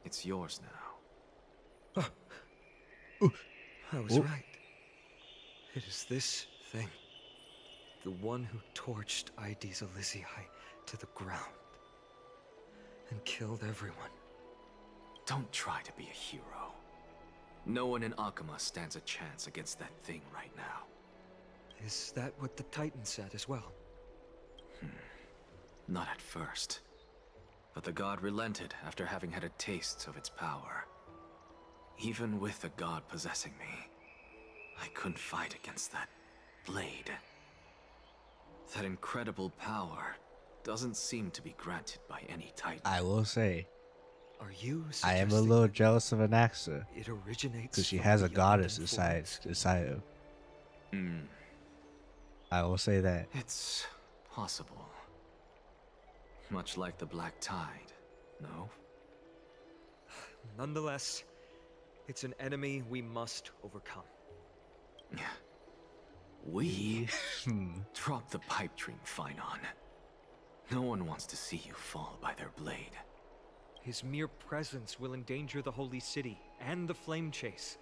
It's yours now. I was right. It is this thing. The one who torched ID's Elysiae to the ground. And killed everyone. Don't try to be a hero. No one in Akuma stands a chance against that thing right now. Is that what the Titan said as well? Not at first. But the god relented after having had a taste of its power. Even with the god possessing me, I couldn't fight against that blade. That incredible power doesn't seem to be granted by any Titan. I will say, Are you I am a suggesting little jealous of Anaxa. it originates Because she from has a the goddess unborn inside of. I will say that. It's possible. Much like the Black Tide, no? Nonetheless, it's an enemy we must overcome. We? Drop the pipe dream, Finon. No one wants to see you fall by their blade. His mere presence will endanger the Holy City and the Flame Chase.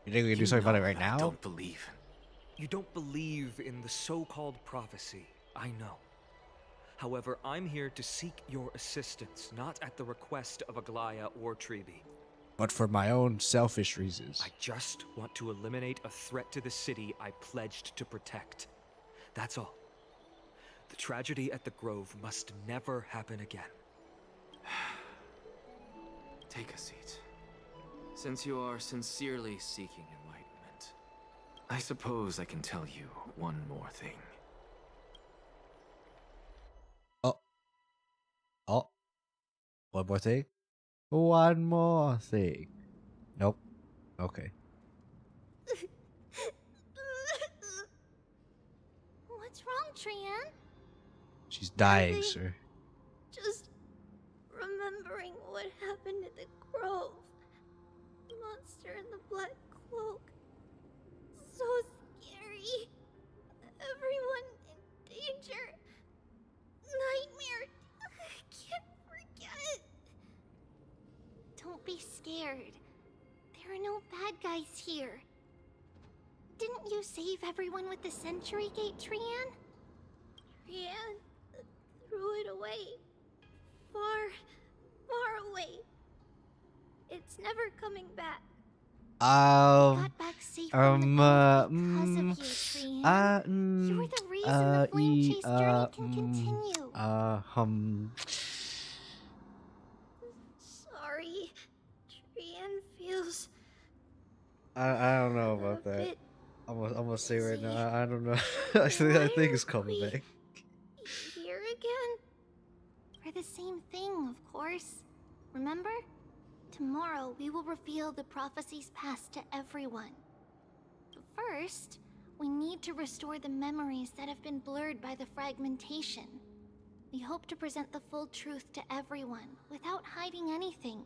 You think we can do something about it right now? I don't believe. You don't believe in the so-called prophecy, I know. However, I'm here to seek your assistance, not at the request of Aglaya or Tribi. But for my own selfish reasons. I just want to eliminate a threat to the city I pledged to protect. That's all. The tragedy at the Grove must never happen again. Take a seat. Since you are sincerely seeking enlightenment, I suppose I can tell you one more thing. Oh. One more thing? One more thing. Nope. Okay. What's wrong, Trianne? She's dying, sir. Just remembering what happened at the Grove. The monster in the black cloak. So scary. Everyone in danger. Nightmare. I can't forget. Don't be scared. There are no bad guys here. Didn't you save everyone with the Century Gate, Trianne? Trianne threw it away. Far, far away. It's never coming back. Got back safe from the Grove because of you, Trianne. You're the reason the Flame Chase journey can continue. Sorry. Trianne feels... I don't know about that. I'm gonna say right now, I don't know. I think it's coming back. Here again? For the same thing, of course. Remember? Tomorrow we will reveal the prophecies past to everyone. But first, we need to restore the memories that have been blurred by the fragmentation. We hope to present the full truth to everyone without hiding anything.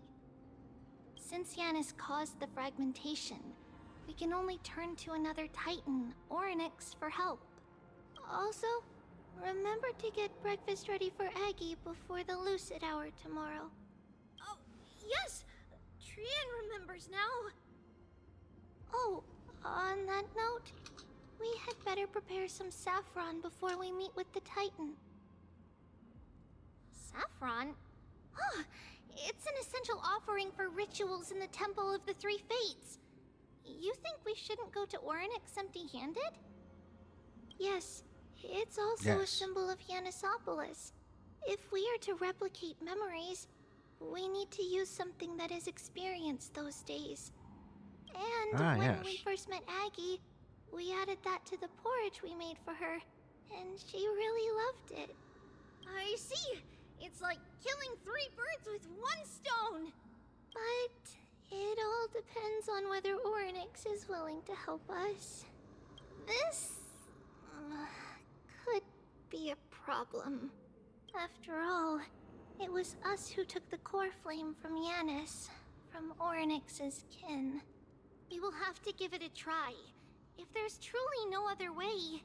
Since Yanis caused the fragmentation, we can only turn to another Titan or Onyx for help. Also, remember to get breakfast ready for Aggie before the Lucid Hour tomorrow. Oh, yes! Trianne remembers now. Oh, on that note, we had better prepare some saffron before we meet with the Titan. Saffron? Oh, it's an essential offering for rituals in the Temple of the Three Fates. You think we shouldn't go to Orynyx empty-handed? Yes, it's also a symbol of Yanisopolis. If we are to replicate memories, we need to use something that is experienced those days. And when we first met Aggie, we added that to the porridge we made for her, and she really loved it. I see! It's like killing 3 birds with 1 stone! But it all depends on whether Orynyx is willing to help us. This could be a problem. After all, it was us who took the core flame from Yanis, from Orynyx's kin. We will have to give it a try. If there's truly no other way...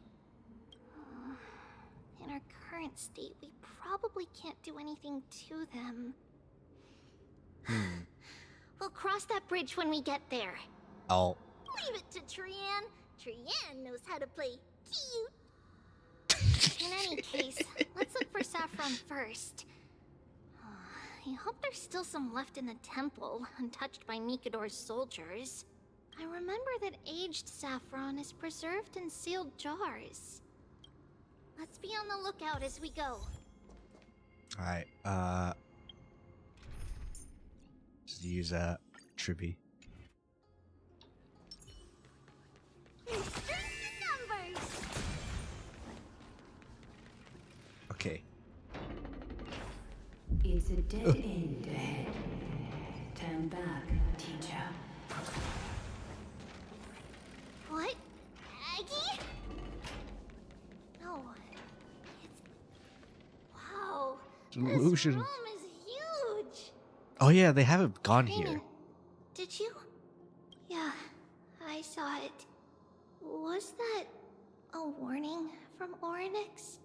In our current state, we probably can't do anything to them. We'll cross that bridge when we get there. Oh. Leave it to Trianne. Trianne knows how to play cute. In any case, let's look for saffron first. I hope there's still some left in the temple, untouched by Nikador's soldiers. I remember that aged saffron is preserved in sealed jars. Let's be on the lookout as we go. Alright, just use Trippy. Okay. It's a dead end ahead. Turn back, teacher. What? Aggie? No. It's... Wow. Delusion. This room is huge. Oh yeah, they haven't gone here. Training. Did you? Yeah, I saw it. Was that a warning from Orynyx?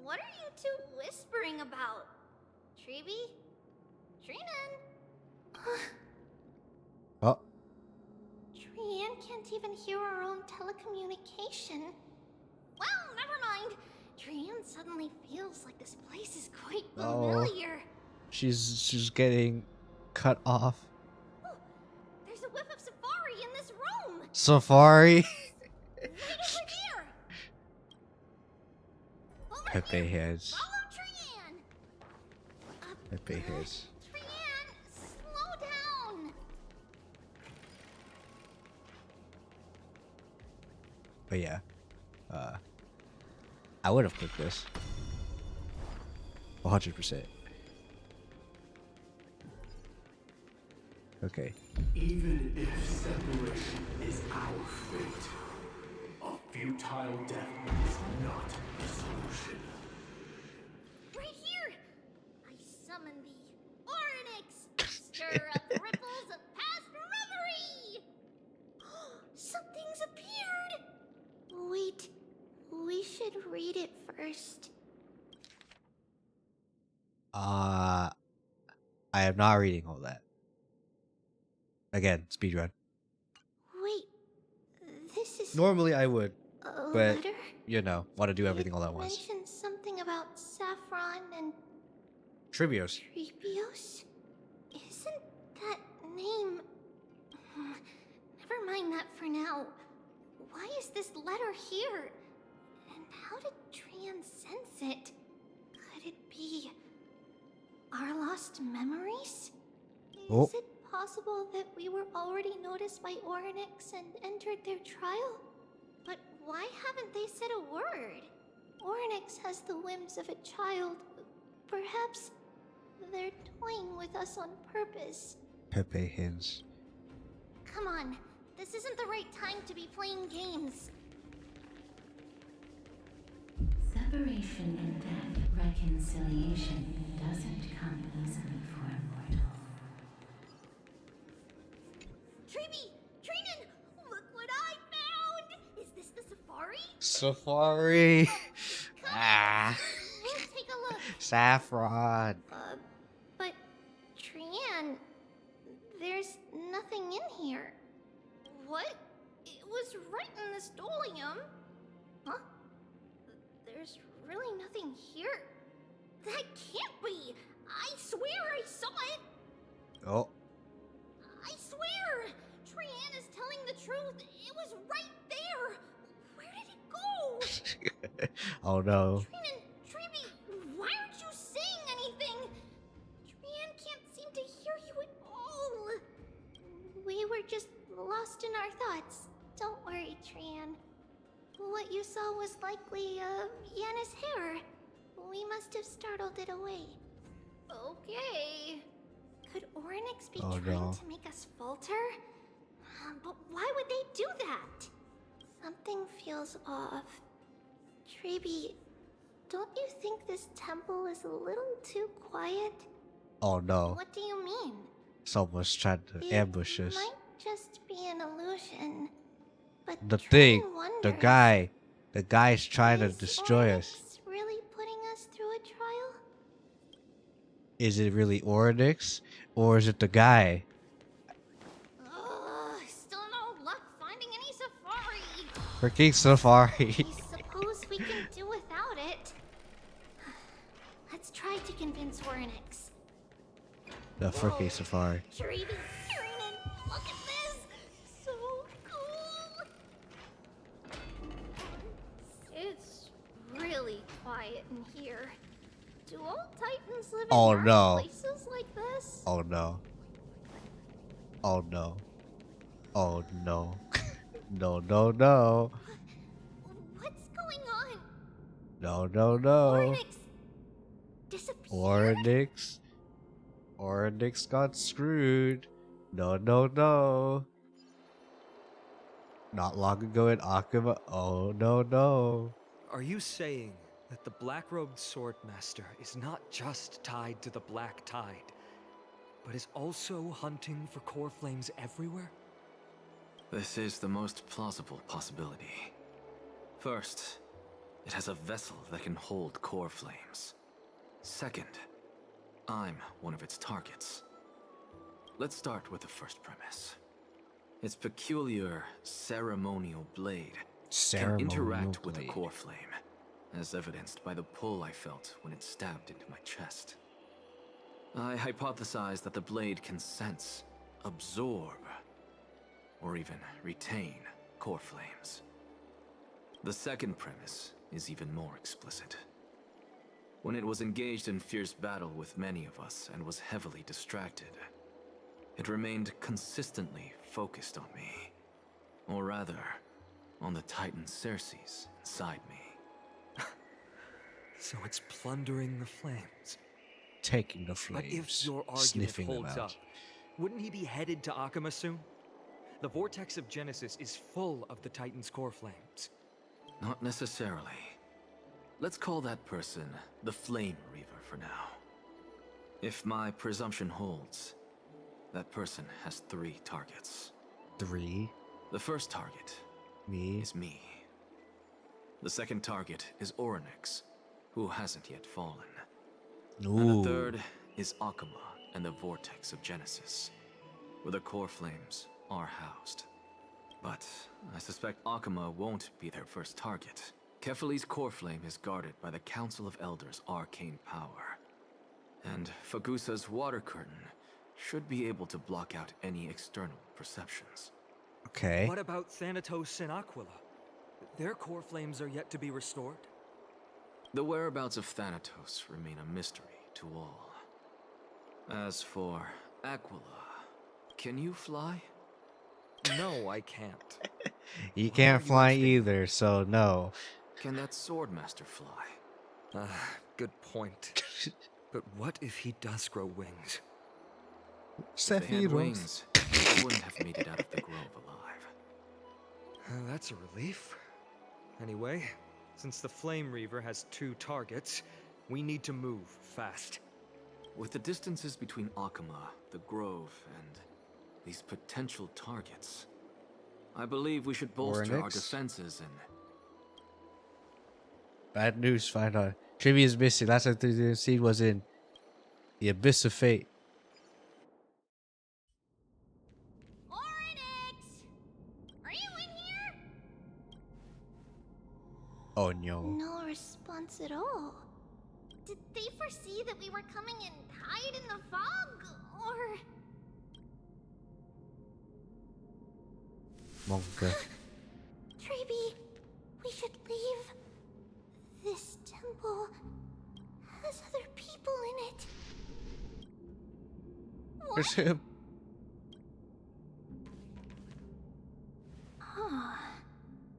What are you two whispering about? Treeby? TRIANNE? Oh. TRIANNE can't even hear our own telecommunication. Well, never mind. TRIANNE suddenly feels like this place is quite familiar. She's getting cut off. Oh, there's a whiff of safari in this room. Safari. Right over there. Pepe heads. Follow TRIANNE. Pepe heads. TRIANNE, slow down. But yeah, I would have clicked this. 100%. Okay. Even if separation is our fate, a futile death is not the solution. Right here. I summon thee, Orynyx. Stir up ripples of past reverie. Something's appeared. Wait, we should read it first. I am not reading all that. Again, speedrun. Wait, this is Normally I would, a but letter? you know, want to do everything all at once. Mentioned something about Saffron and Trivios. Trebios? Isn't that name... Never mind that for now. Why is this letter here? And how did TRIANNE sense it? Could it be... our lost memories? Oh. Is it possible that we were already noticed by Orynyx and entered their trial? But why haven't they said a word? Orynyx has the whims of a child. Perhaps they're toying with us on purpose. Pepe hints. Come on, this isn't the right time to be playing games. Separation and death, reconciliation doesn't come easily for a mortal. Treeby! TRIANNE! Look what I found! Is this the safari? Safari. We'll take a look. Saffron. But TRIANNE, there's nothing in here. What? It was right in the stolium. Huh? There's really nothing here. That can't be! I swear I saw it! Oh. I swear! TRIANNE is telling the truth. It was right there. Where did it go? Oh no. TRIANNE, Treeby, why aren't you saying anything? TRIANNE can't seem to hear you at all. We were just lost in our thoughts. Don't worry, TRIANNE. What you saw was likely, Yanna's hair. We must have startled it away. Okay. Could Orynyx be trying to make us falter? But why would they do that? Something feels off. Treeby, don't you think this temple is a little too quiet? Oh no. What do you mean? Someone's trying to ambush us. It might just be an illusion. But The TRIANNE thing, wonders, the guy's trying to destroy us. Orynyx really putting us through a trial? Is it really Orynyx, or is it the guy? Still no luck finding any safari. Freaking Safari. I suppose we can do without it. Let's try to convince Orynyx. The freaking Safari. Treeby, TRIANNE, look at this! So cool! It's really quiet in here. Do all Titans live in dark no. places like this? Oh no. Oh no. Oh no. No, no, no. What's going on? No, no, no. Orynyx disappeared? Orynyx got screwed. No, no, no. Not long ago in Akuma. Oh no, no. Are you saying that the black-robed swordmaster is not just tied to the Black Tide, but is also hunting for core flames everywhere? This is the most plausible possibility. First, it has a vessel that can hold core flames. Second, I'm one of its targets. Let's start with the first premise. Its peculiar ceremonial blade can interact with a core flame, as evidenced by the pull I felt when it stabbed into my chest. I hypothesize that the blade can sense, absorb, or even retain core flames. The second premise is even more explicit. When it was engaged in fierce battle with many of us and was heavily distracted, it remained consistently focused on me. Or rather, on the Titan Circes inside me. So it's plundering the flames. Taking the flames, but if your argument sniffing them holds out. up, wouldn't he be headed to Akuma soon? The vortex of Genesis is full of the Titan's core flames. Not necessarily. Let's call that person the Flame Reaver for now. If my presumption holds, that person has 3 targets. 3? The first target is me. The second target is Orynyx, who hasn't yet fallen. And the third is Akuma and the Vortex of Genesis, where the core flames are housed. But I suspect Akuma won't be their first target. Kefali's core flame is guarded by the Council of Elders' arcane power. And Fagusa's water curtain should be able to block out any external perceptions. Okay. What about Thanatos and Aquila? Their core flames are yet to be restored. The whereabouts of Thanatos remain a mystery to all. As for Aquila, can you fly? No, I can't. You can't fly either, so no. Can that swordmaster fly? Good point. But what if he does grow wings? If they had wings, he wouldn't have made it out of the grove alive. That's a relief. Anyway, since the Flame Reaver has 2 targets, we need to move fast. With the distances between Akuma, the grove, and these potential targets, I believe we should bolster our defenses and... Bad news, find out. Trivia is missing. Last time the scene was in the Abyss of Fate. Orynyx! Are you in here? Oh no. No response at all. Did they foresee that we were coming and hide in the fog? Or... Monka. Treeby, we should leave. This temple has other people in it. Where's him?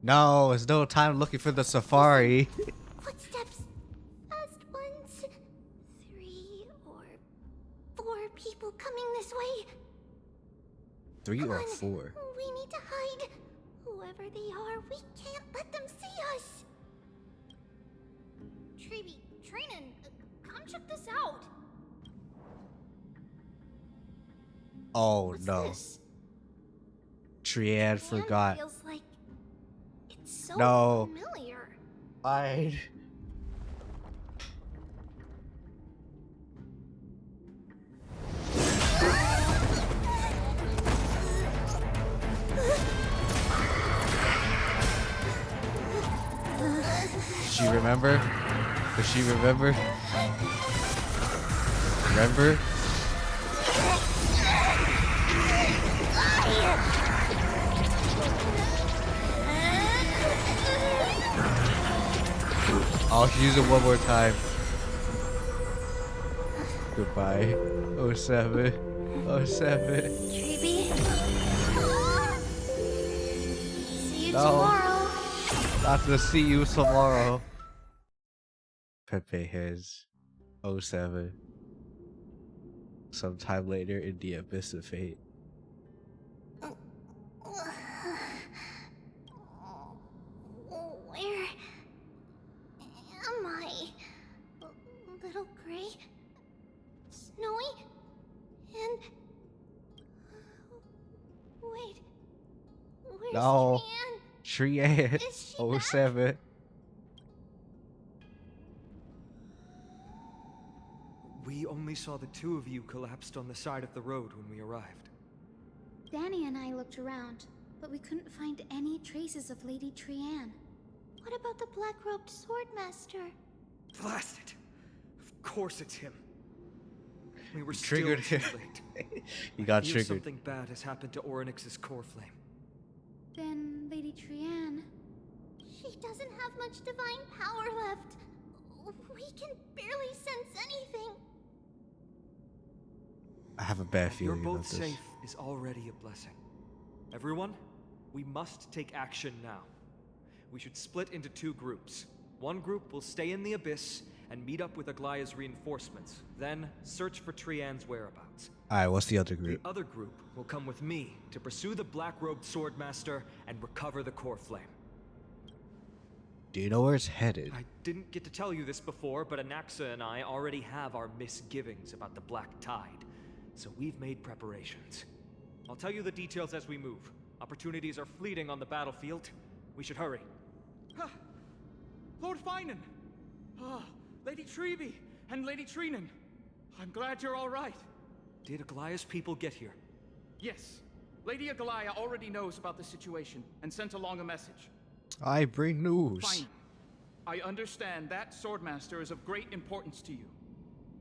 No, there's no time looking for the safari. Footsteps. Fast ones. 3 or 4 people coming this way. 3 or Come on, 4? We need to hide. Whoever they are, we can't let them see us. Treeby, TRIANNE, come check this out. Oh What's no. this? TRIANNE forgot. Feels like it's so No. familiar. Hide. Does she remember? Does she remember? Remember? I'll use it one more time. Goodbye. 07. 07. Treeby. See you No. tomorrow. Not to see you tomorrow. Pepe has 07. Sometime later in the Abyss of Fate. Where am I? Gray, Snowy, and... Wait, where's No. Trianne? Trianne. 07. We only saw the two of you collapsed on the side of the road when we arrived. Danny and I looked around, but we couldn't find any traces of Lady Trianne. What about the black-robed swordmaster? Blast it! Of course it's him. We were Triggered still him. too late. He got I fear triggered. Something bad has happened to Orynyx's core flame. Then Lady Trianne... She doesn't have much divine power left. We can barely sense anything. I have a bad feeling You're both about this. safe is already a blessing. Everyone, we must take action now. We should split into two groups. One group will stay in the Abyss and meet up with Aglaya's reinforcements, then search for Trianne's whereabouts. Alright, what's the other group? The other group will come with me to pursue the black-robed swordmaster and recover the core flame. Do you know where it's headed? I didn't get to tell you this before, but Anaxa and I already have our misgivings about the Black Tide, so we've made preparations. I'll tell you the details as we move. Opportunities are fleeting on the battlefield. We should hurry. Lord Finan! Lady Trevi and Lady Trianne. I'm glad you're all right. Did Aglaya's people get here? Yes. Lady Aglaya already knows about the situation and sent along a message. I bring news. Fine. I understand that Swordmaster is of great importance to you.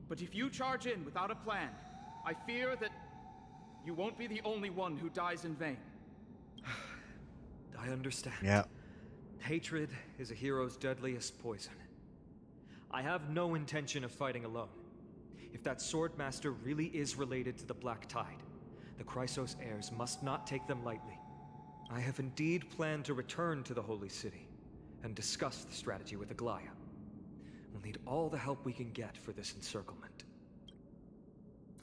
But if you charge in without a plan, I fear that you won't be the only one who dies in vain. I understand. Yeah. Hatred is a hero's deadliest poison. I have no intention of fighting alone. If that Swordmaster really is related to the Black Tide, the Chrysos heirs must not take them lightly. I have indeed planned to return to the Holy City and discuss the strategy with Aglaya. We'll need all the help we can get for this encirclement.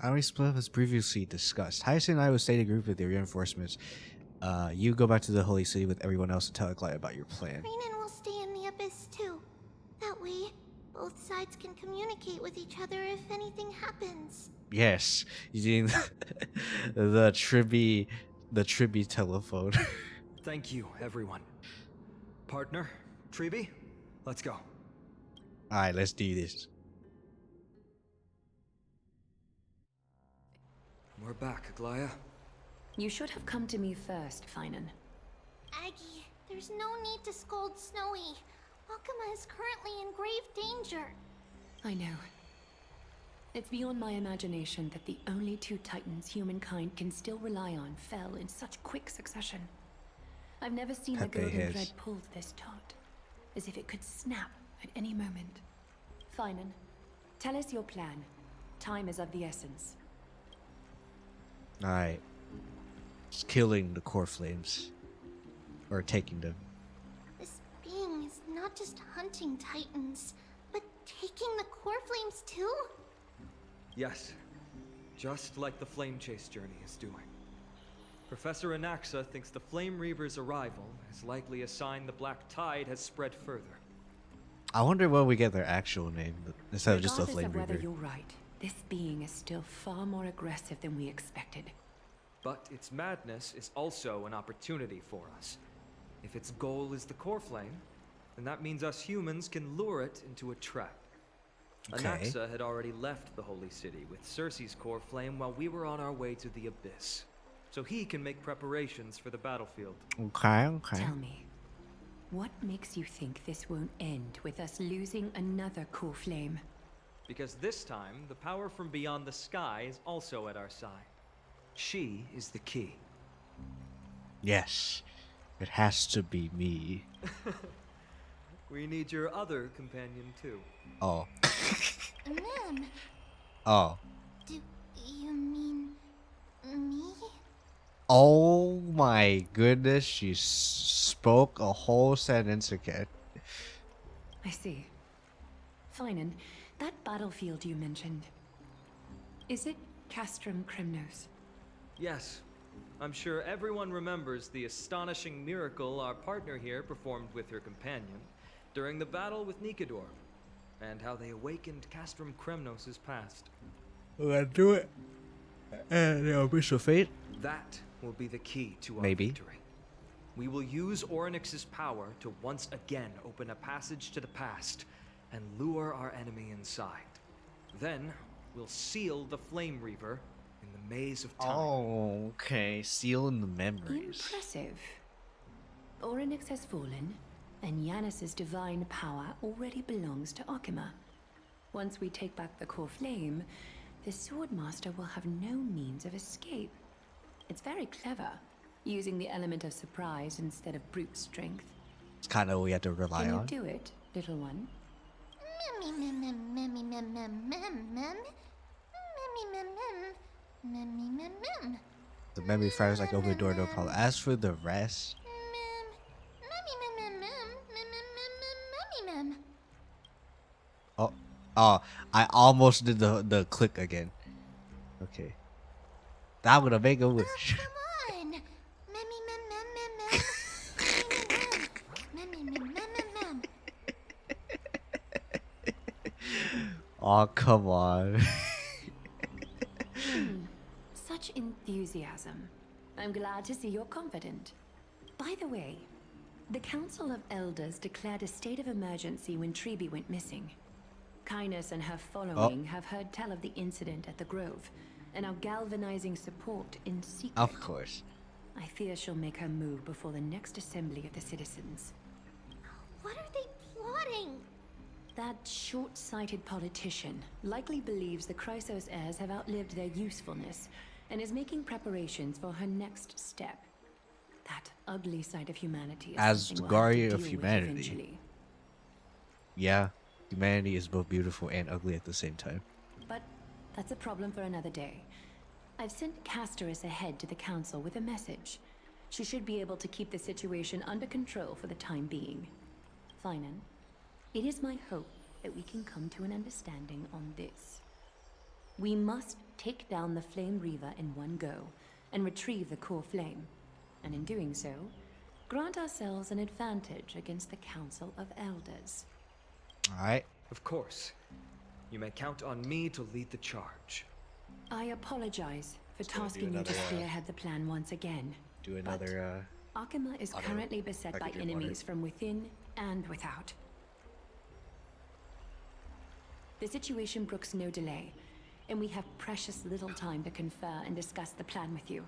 I already split up as previously discussed. Hyacinth and I will stay in a group with the reinforcements. You go back to the Holy City with everyone else and tell Aglaya about your plan. Trianne will stay in the Abyss too. That way, both sides can communicate with each other if anything happens. Yes, using the Tribi telephone. Thank you, everyone. Partner, Trevi, let's go. Alright, let's do this. We're back, Aglaya. You should have come to me first, Finan. Aggie, there's no need to scold Snowy. Akuma is currently in grave danger. I know. It's beyond my imagination that the only two titans humankind can still rely on fell in such quick succession. I've never seen the golden thread pulled this taut, as if it could snap at any moment. Finan, tell us your plan. Time is of the essence. Alright. Just killing the core flames. Or taking them. This being is not just hunting titans, but taking the core flames too? Yes, just like the Flame Chase journey is doing. Professor Anaxa thinks the Flame Reaver's arrival is likely a sign the Black Tide has spread further. I wonder when we get their actual name instead of just a Flame Regardless of whether Reaver. you're right, this being is still far more aggressive than we expected. But its madness is also an opportunity for us. If its goal is the core flame, then that means us humans can lure it into a trap. Okay. Anaxa had already left the Holy City with Cersei's core flame while we were on our way to the Abyss. So he can make preparations for the battlefield. Okay. Tell me, what makes you think this won't end with us losing another core flame? Because this time, the power from beyond the sky is also at our side. She is the key. Yes. It has to be me. We need your other companion too. Oh. Man, Oh. do you mean me? Oh my goodness, she spoke a whole sentence again. I see. Finan, that battlefield you mentioned, is it Castrum Krymnos? Yes. I'm sure everyone remembers the astonishing miracle our partner here performed with her companion during the battle with Nikador. and how they awakened Castrum Kremnos' past. We're gonna do it. And it'll be so fate. That will be the key to our Maybe. victory. We will use Orynyx's power to once again open a passage to the past and lure our enemy inside. Then we'll seal the Flame Reaver in the maze of time. Oh, okay. Sealing the memories. Impressive. Orynyx has fallen, and Yanis's divine power already belongs to Okima. Once we take back the core flame, the Swordmaster will have no means of escape. It's very clever, using the element of surprise instead of brute strength. It's kind of what we have to rely Can you on. do it, little one? The memory fires like open the door, no problem. As for the rest, oh, I almost did the click again. Okay, I'm gonna make a wish. Oh, come on. Such enthusiasm. I'm glad to see you're confident. By the way, the Council of Elders declared a state of emergency when Treeby went missing. Kynus and her following have heard tell of the incident at the Grove, and are galvanizing support in secret. Of course. I fear she'll make her move before the next assembly of the citizens. What are they plotting? That short-sighted politician likely believes the Chrysos heirs have outlived their usefulness, and is making preparations for her next step. That ugly side of humanity is As something the we'll have to guardian of deal with humanity. eventually. Yeah, humanity is both beautiful and ugly at the same time. But that's a problem for another day. I've sent Casterus ahead to the council with a message. She should be able to keep the situation under control for the time being. Finan, it is my hope that we can come to an understanding on this. We must take down the Flame Reaver in one go, and retrieve the core flame. And in doing so, grant ourselves an advantage against the Council of Elders. Alright. Of course. You may count on me to lead the charge. I apologize for Just gonna do tasking you to another, spearhead the plan once again. Do another, Akima is currently beset by packaging enemies from within and without. The situation brooks no delay, and we have precious little time to confer and discuss the plan with you.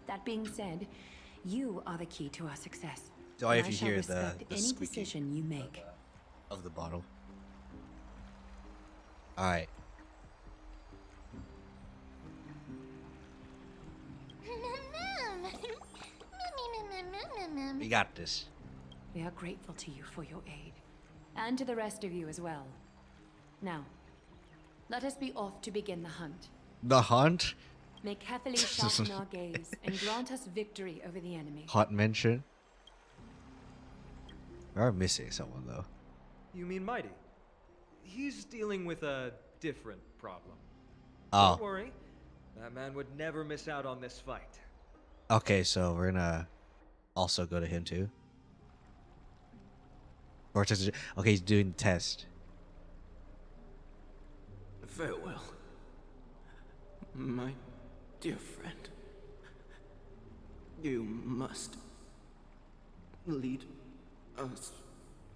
That being said, you are the key to our success. Sorry if I you shall hear the respect any squeaking decision you make. of the bottle. Alright. We got this. We are grateful to you for your aid, and to the rest of you as well. Now, let us be off to begin the hunt. The hunt? May carefully sharpen our gaze and grant us victory over the enemy. Hot mention. We are missing someone though. You mean Mighty? He's dealing with a different problem. Oh. Don't worry. That man would never miss out on this fight. Okay, so we're gonna also go to him too. Or okay, he's doing the test. Farewell, my dear friend. You must lead us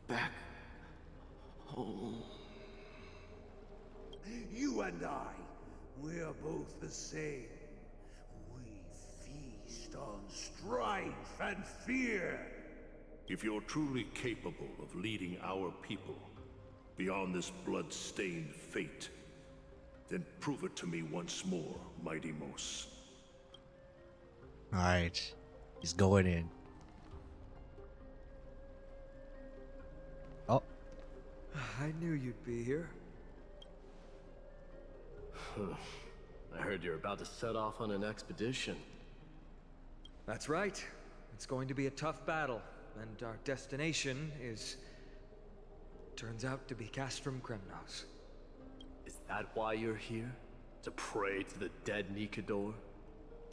back home. You and I, we're both the same. We feast on strife and fear. If you're truly capable of leading our people beyond this blood-stained fate, then prove it to me once more, Mighty Mos. Alright. He's going in. Oh. I knew you'd be here. I heard you're about to set off on an expedition. That's right. It's going to be a tough battle, and our destination is... turns out to be Castrum Kremnos. Is that why you're here? To pray to the dead Nikador?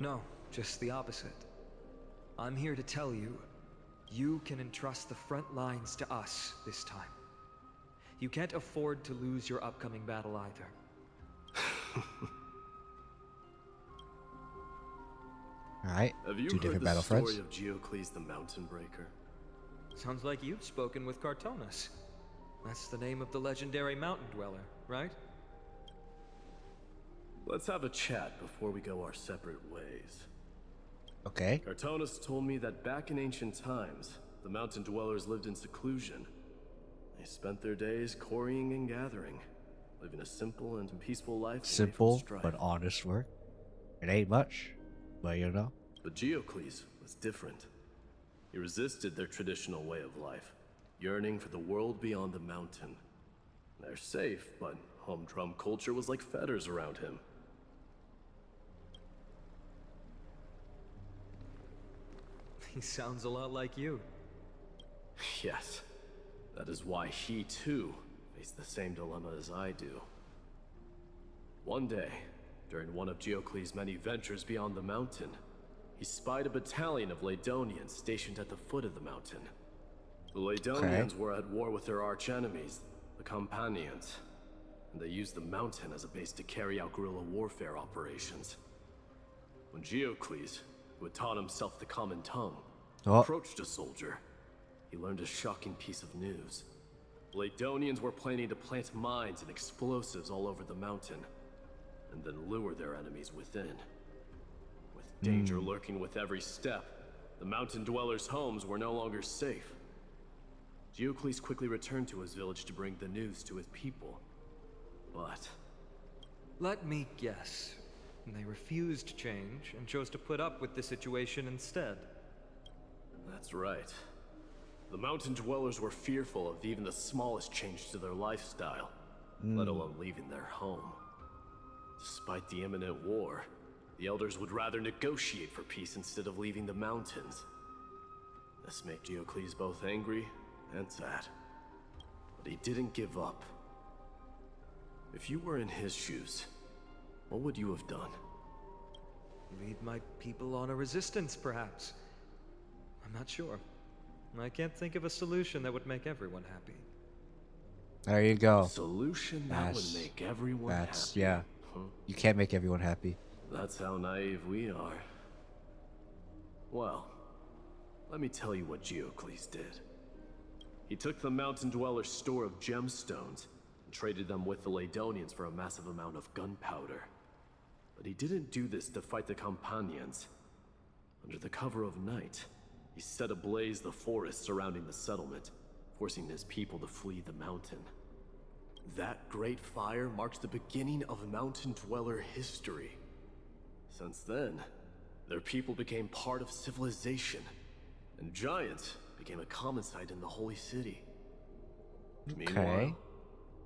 No, just the opposite. I'm here to tell you, you can entrust the front lines to us this time. You can't afford to lose your upcoming battle either. Alright, Have you two heard different the battle story friends. of Geocles the Mountain Breaker? Sounds like you've spoken with Cartonus. That's the name of the legendary mountain dweller, right? Let's have a chat before we go our separate ways. Okay. Cartonus told me that back in ancient times, the mountain dwellers lived in seclusion. They spent their days quarrying and gathering, living a simple and peaceful life. Simple but honest work. It ain't much, but you know. But Geocles was different. He resisted their traditional way of life, yearning for the world beyond the mountain. They're safe, but humdrum culture was like fetters around him. He sounds a lot like you. Yes, that is why he too faced the same dilemma as I do. One day, during one of Geocles' many ventures beyond the mountain, he spied a battalion of Ladonians stationed at the foot of the mountain. The Ladonians were at war with their arch-enemies, the Companions, and they used the mountain as a base to carry out guerrilla warfare operations. When Geocles, who had taught himself the common tongue, approached a soldier, he learned a shocking piece of news. The Ladonians were planning to plant mines and explosives all over the mountain, and then lure their enemies within. With danger lurking with every step, the mountain dwellers' homes were no longer safe. Geocles quickly returned to his village to bring the news to his people. But... let me guess. They refused change and chose to put up with the situation instead. That's right. The mountain dwellers were fearful of even the smallest change to their lifestyle, let alone leaving their home. Despite the imminent war, the elders would rather negotiate for peace instead of leaving the mountains. This made Geocles both angry and sad. But he didn't give up. If you were in his shoes, what would you have done? Lead my people on a resistance, perhaps. I'm not sure. I can't think of a solution that would make everyone happy. There you go. Solution that would make everyone happy. Yeah. You can't make everyone happy. That's how naive we are. Well, let me tell you what Geocles did. He took the mountain dweller's store of gemstones and traded them with the Ladonians for a massive amount of gunpowder. But he didn't do this to fight the Companions. Under the cover of night, he set ablaze the forest surrounding the settlement, forcing his people to flee the mountain. That great fire marks the beginning of mountain dweller history. Since then, their people became part of civilization, and giants became a common sight in the holy city. Meanwhile,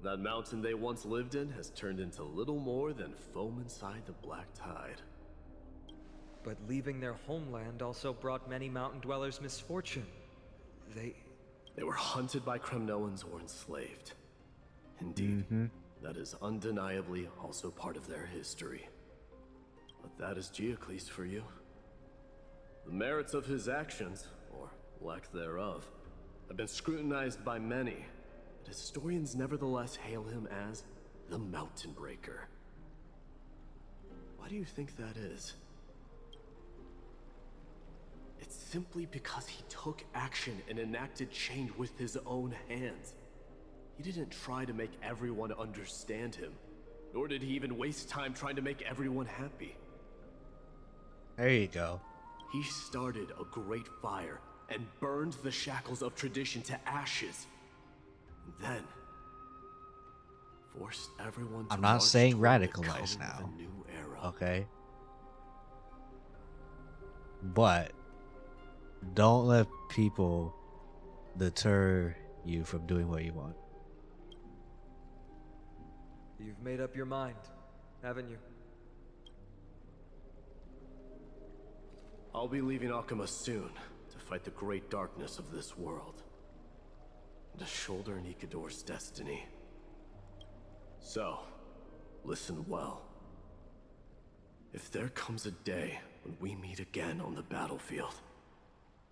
that mountain they once lived in has turned into little more than foam inside the black tide. But leaving their homeland also brought many mountain dwellers misfortune. They were hunted by Kremnoans or enslaved. Indeed, that is undeniably also part of their history. But that is Geocles for you. The merits of his actions, or lack thereof, have been scrutinized by many, but historians nevertheless hail him as the Mountain Breaker. Why do you think that is? It's simply because he took action and enacted change with his own hands. He didn't try to make everyone understand him, nor did he even waste time trying to make everyone happy. There you go. He started a great fire and burned the shackles of tradition to ashes. And then forced everyone to I'm not saying radicalize now. now. A new era. Okay. But don't let people deter you from doing what you want. You've made up your mind, haven't you? I'll be leaving Akuma soon to fight the great darkness of this world, and to shoulder Nikador's destiny. So, listen well. If there comes a day when we meet again on the battlefield,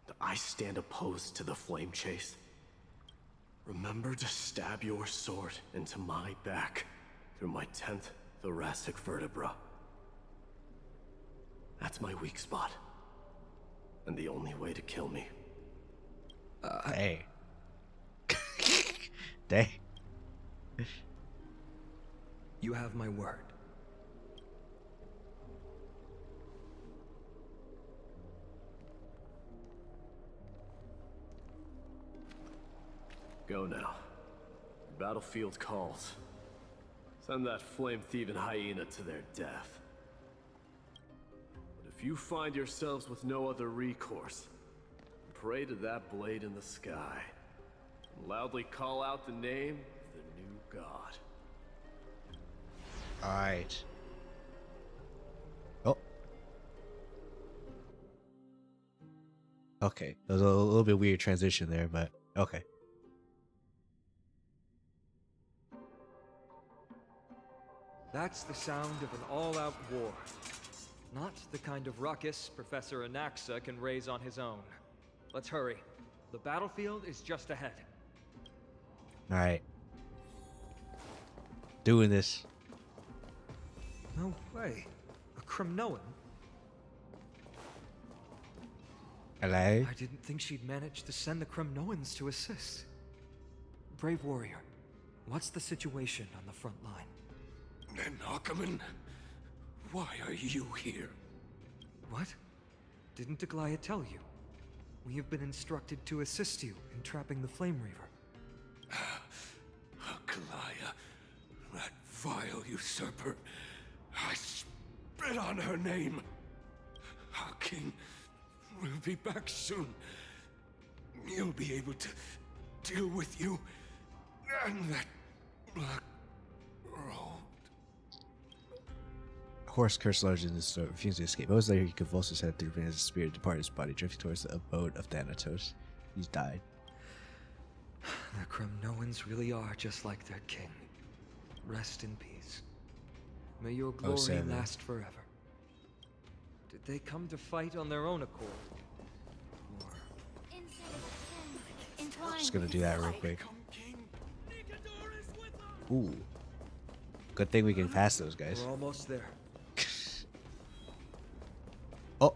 that I stand opposed to the flame chase, Remember to stab your sword into my back through my 10th thoracic vertebra. That's my weak spot. And the only way to kill me. Hey. Dang. You have my word. Go now. Battlefield calls. Send that flame-thieving hyena to their death. But if you find yourselves with no other recourse, pray to that blade in the sky, and loudly call out the name of the new god. Alright. Oh. Okay. That was a little bit weird transition there, but okay. That's the sound of an all-out war. Not the kind of ruckus Professor Anaxa can raise on his own. Let's hurry. The battlefield is just ahead. Alright. Doing this. No way. A Kremnoan? Hello? I didn't think she'd manage to send the Kremnoans to assist. Brave warrior, what's the situation on the front line? Nakaman, why are you here? What? Didn't Aglaya tell you? We have been instructed to assist you in trapping the Flame Reaver. Aglaya, that vile usurper. I spit on her name. Our king will be back soon. He'll be able to deal with you and that black robe. Horse cursed larger than the store, refused to escape. Always later, he convulsed his head through as his spirit departed his body, drifting towards the abode of Thanatos. He's died. The Kremnoans really are just like their king. Rest in peace. May your glory last forever. Did they come to fight on their own accord? Or... Just gonna do that real quick. Ooh. Good thing we can pass those guys. We're almost there. Oh.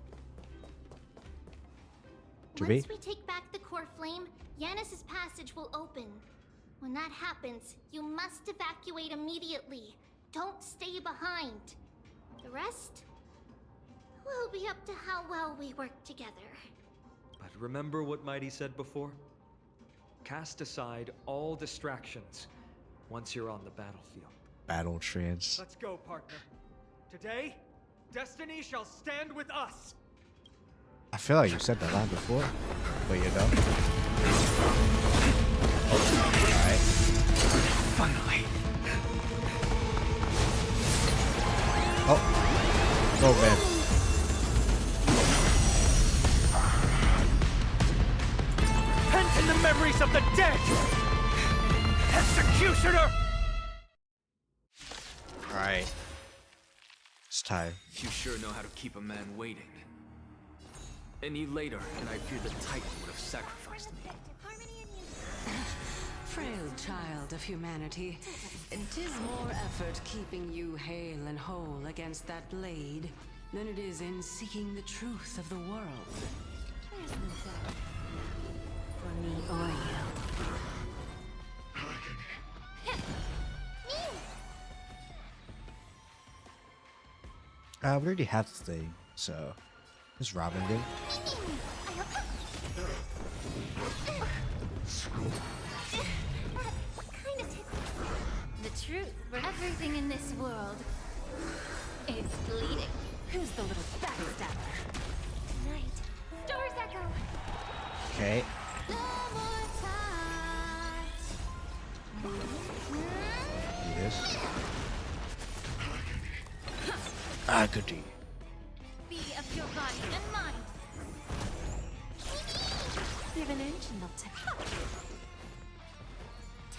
Once we take back the core flame, Yanis's passage will open. When that happens, you must evacuate immediately. Don't stay behind. The rest will be up to how well we work together. But remember what Mighty said before? Cast aside all distractions once you're on the battlefield. Battle trance. Let's go, partner. Today, destiny shall stand with us. I feel like you said that line before, but you know. Alright. Finally. Oh. Oh, man. Pent in the memories of the dead! Executioner! Alright. It's time. You sure know how to keep a man waiting. Any later, and I fear the Titan would have sacrificed me. Frail child of humanity, 'tis more effort keeping you hale and whole against that blade than it is in seeking the truth of the world. There's no doubt. For me or you. We already have this thing, so this Robin thing. The truth, everything in this world is bleeding. Who's the little backstabber? Night. Stars echo. Okay. No more Do this. Agony. Be of your body and mind. Give an inch and they'll take it.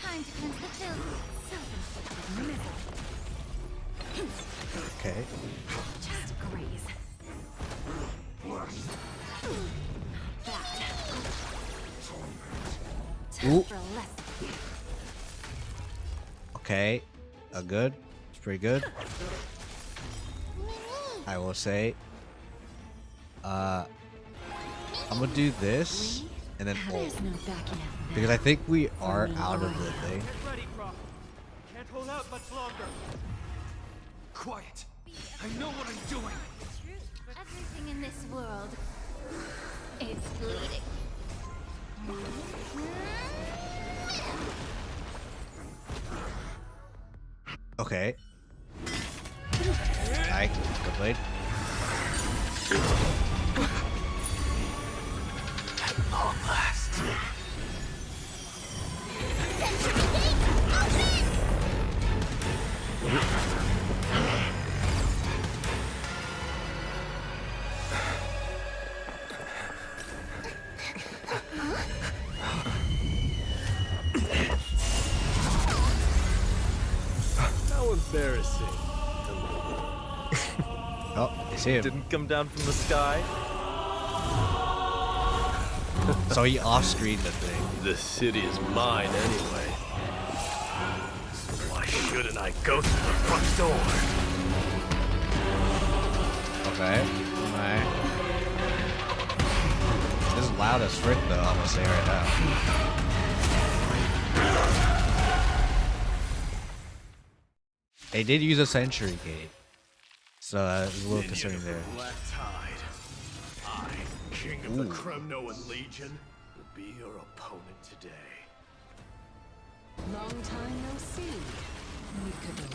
Time to cleanse the filth. Self-inflicted misery. Okay. Just a graze. Bad. Ooh. For a lesson. Okay, good. It's pretty good. I will say. I'm gonna do this and then ult. Because I think we are out of the thing. Get ready, Prof. Can't hold out much longer. Quiet. I know what I'm doing. Everything in this world is bleeding. Okay. Alright, good blade. At long last. How embarrassing. Oh, it's him. Didn't come down from the sky. So he off-screened the thing. This city is mine anyway. So why shouldn't I go through the front door? Okay. Alright. This is loud as frick though, I'm gonna say right now. They did use a sentry gate. So it's a little concerning there. Black Tide. I, King of the Kremnoan Legion, will be your opponent today. Long time no see. Mikado.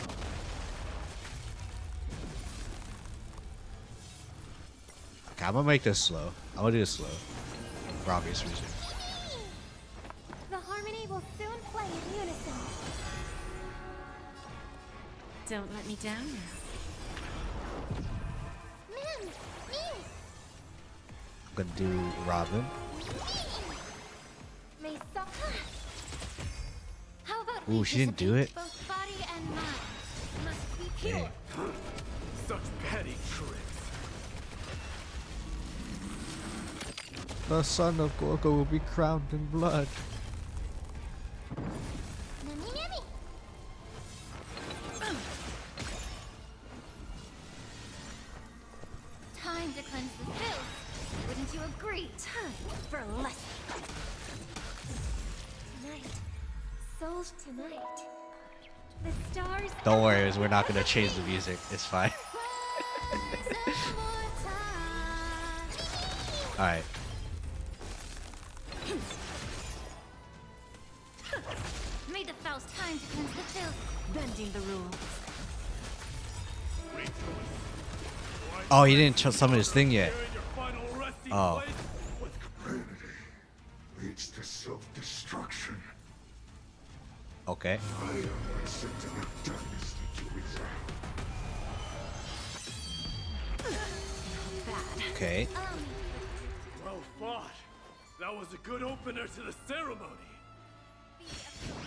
Okay, I'm gonna make this slow. I'm gonna do this slow. For obvious reasons. The harmony will soon play in unison. Don't let me down now. I'm gonna do Robin. How about Ooh, she didn't do it? both body and mind? Must be pure. Dang. Such petty tricks. The son of Gorgo will be crowned in blood. Time to cleanse the filth. Wouldn't you agree? Time for a lesson. Tonight. Souls tonight. The stars. Don't worry, we're not gonna change the music. It's fine. Alright. May the Faust time to cleanse the filth. Bending the rules. Oh, he didn't summon his thing yet. Oh. Leads to self-destruction. Okay. I am sent to the dynasty to resolve. Okay. Well fought. That was a good opener to the ceremony.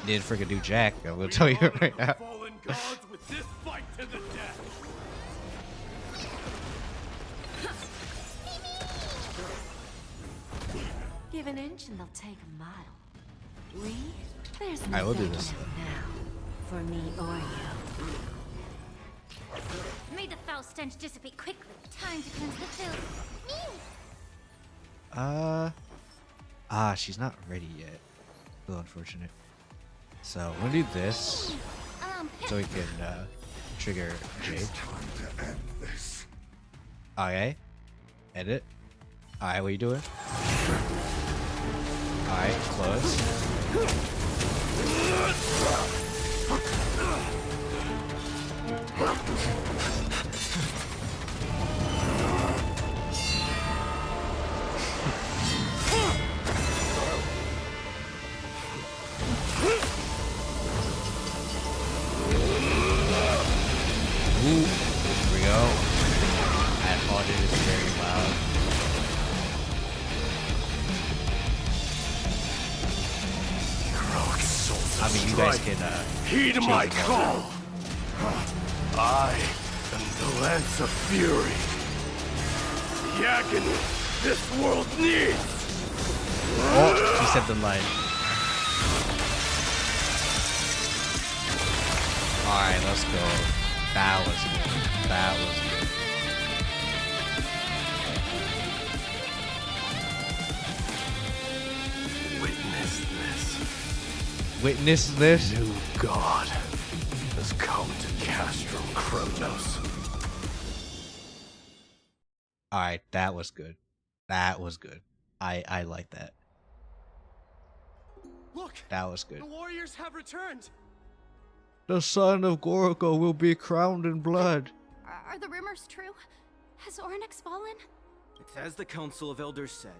Didn't freaking do jack. I'm gonna tell you right now. Fallen gods with this fight to the death. Give an inch and they'll take a mile. There's I will do no this. now for me or you. May the foul stench dissipate quickly. Time to cleanse the filth. She's not ready yet. A little unfortunate. So I'm gonna do this so we can trigger Jade. Okay. Edit. Alright, what are you doing? Alright, close. Ooh, here we go. I apologize, it's very loud. I mean, you guys can heed change my the call. I am the Lance of Fury. The agony this world needs. Oh, he said the line. Alright, let's go. That was good. That was good. Witness this. Witness this? New god has come to Castrum Kronos. Alright, that was good. That was good. I like that. Look! That was good. The warriors have returned! The son of Gorgo will be crowned in blood. Are the rumors true? Has Oryx fallen? It's as the Council of Elders said.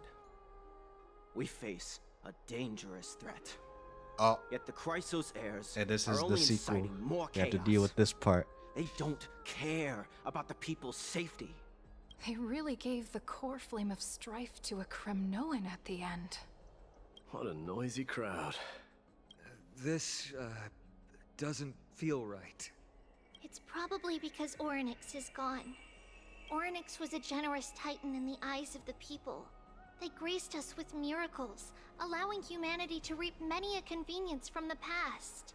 We face a dangerous threat. Yet the Chrysos heirs and this are is the only sequel. inciting more You have chaos. to deal with this part. They don't care about the people's safety. They really gave the core flame of strife to a Kremnoan at the end. What a noisy crowd. This, doesn't feel right. It's probably because Oryx is gone. Oryx was a generous titan in the eyes of the people. They graced us with miracles, allowing humanity to reap many a convenience from the past.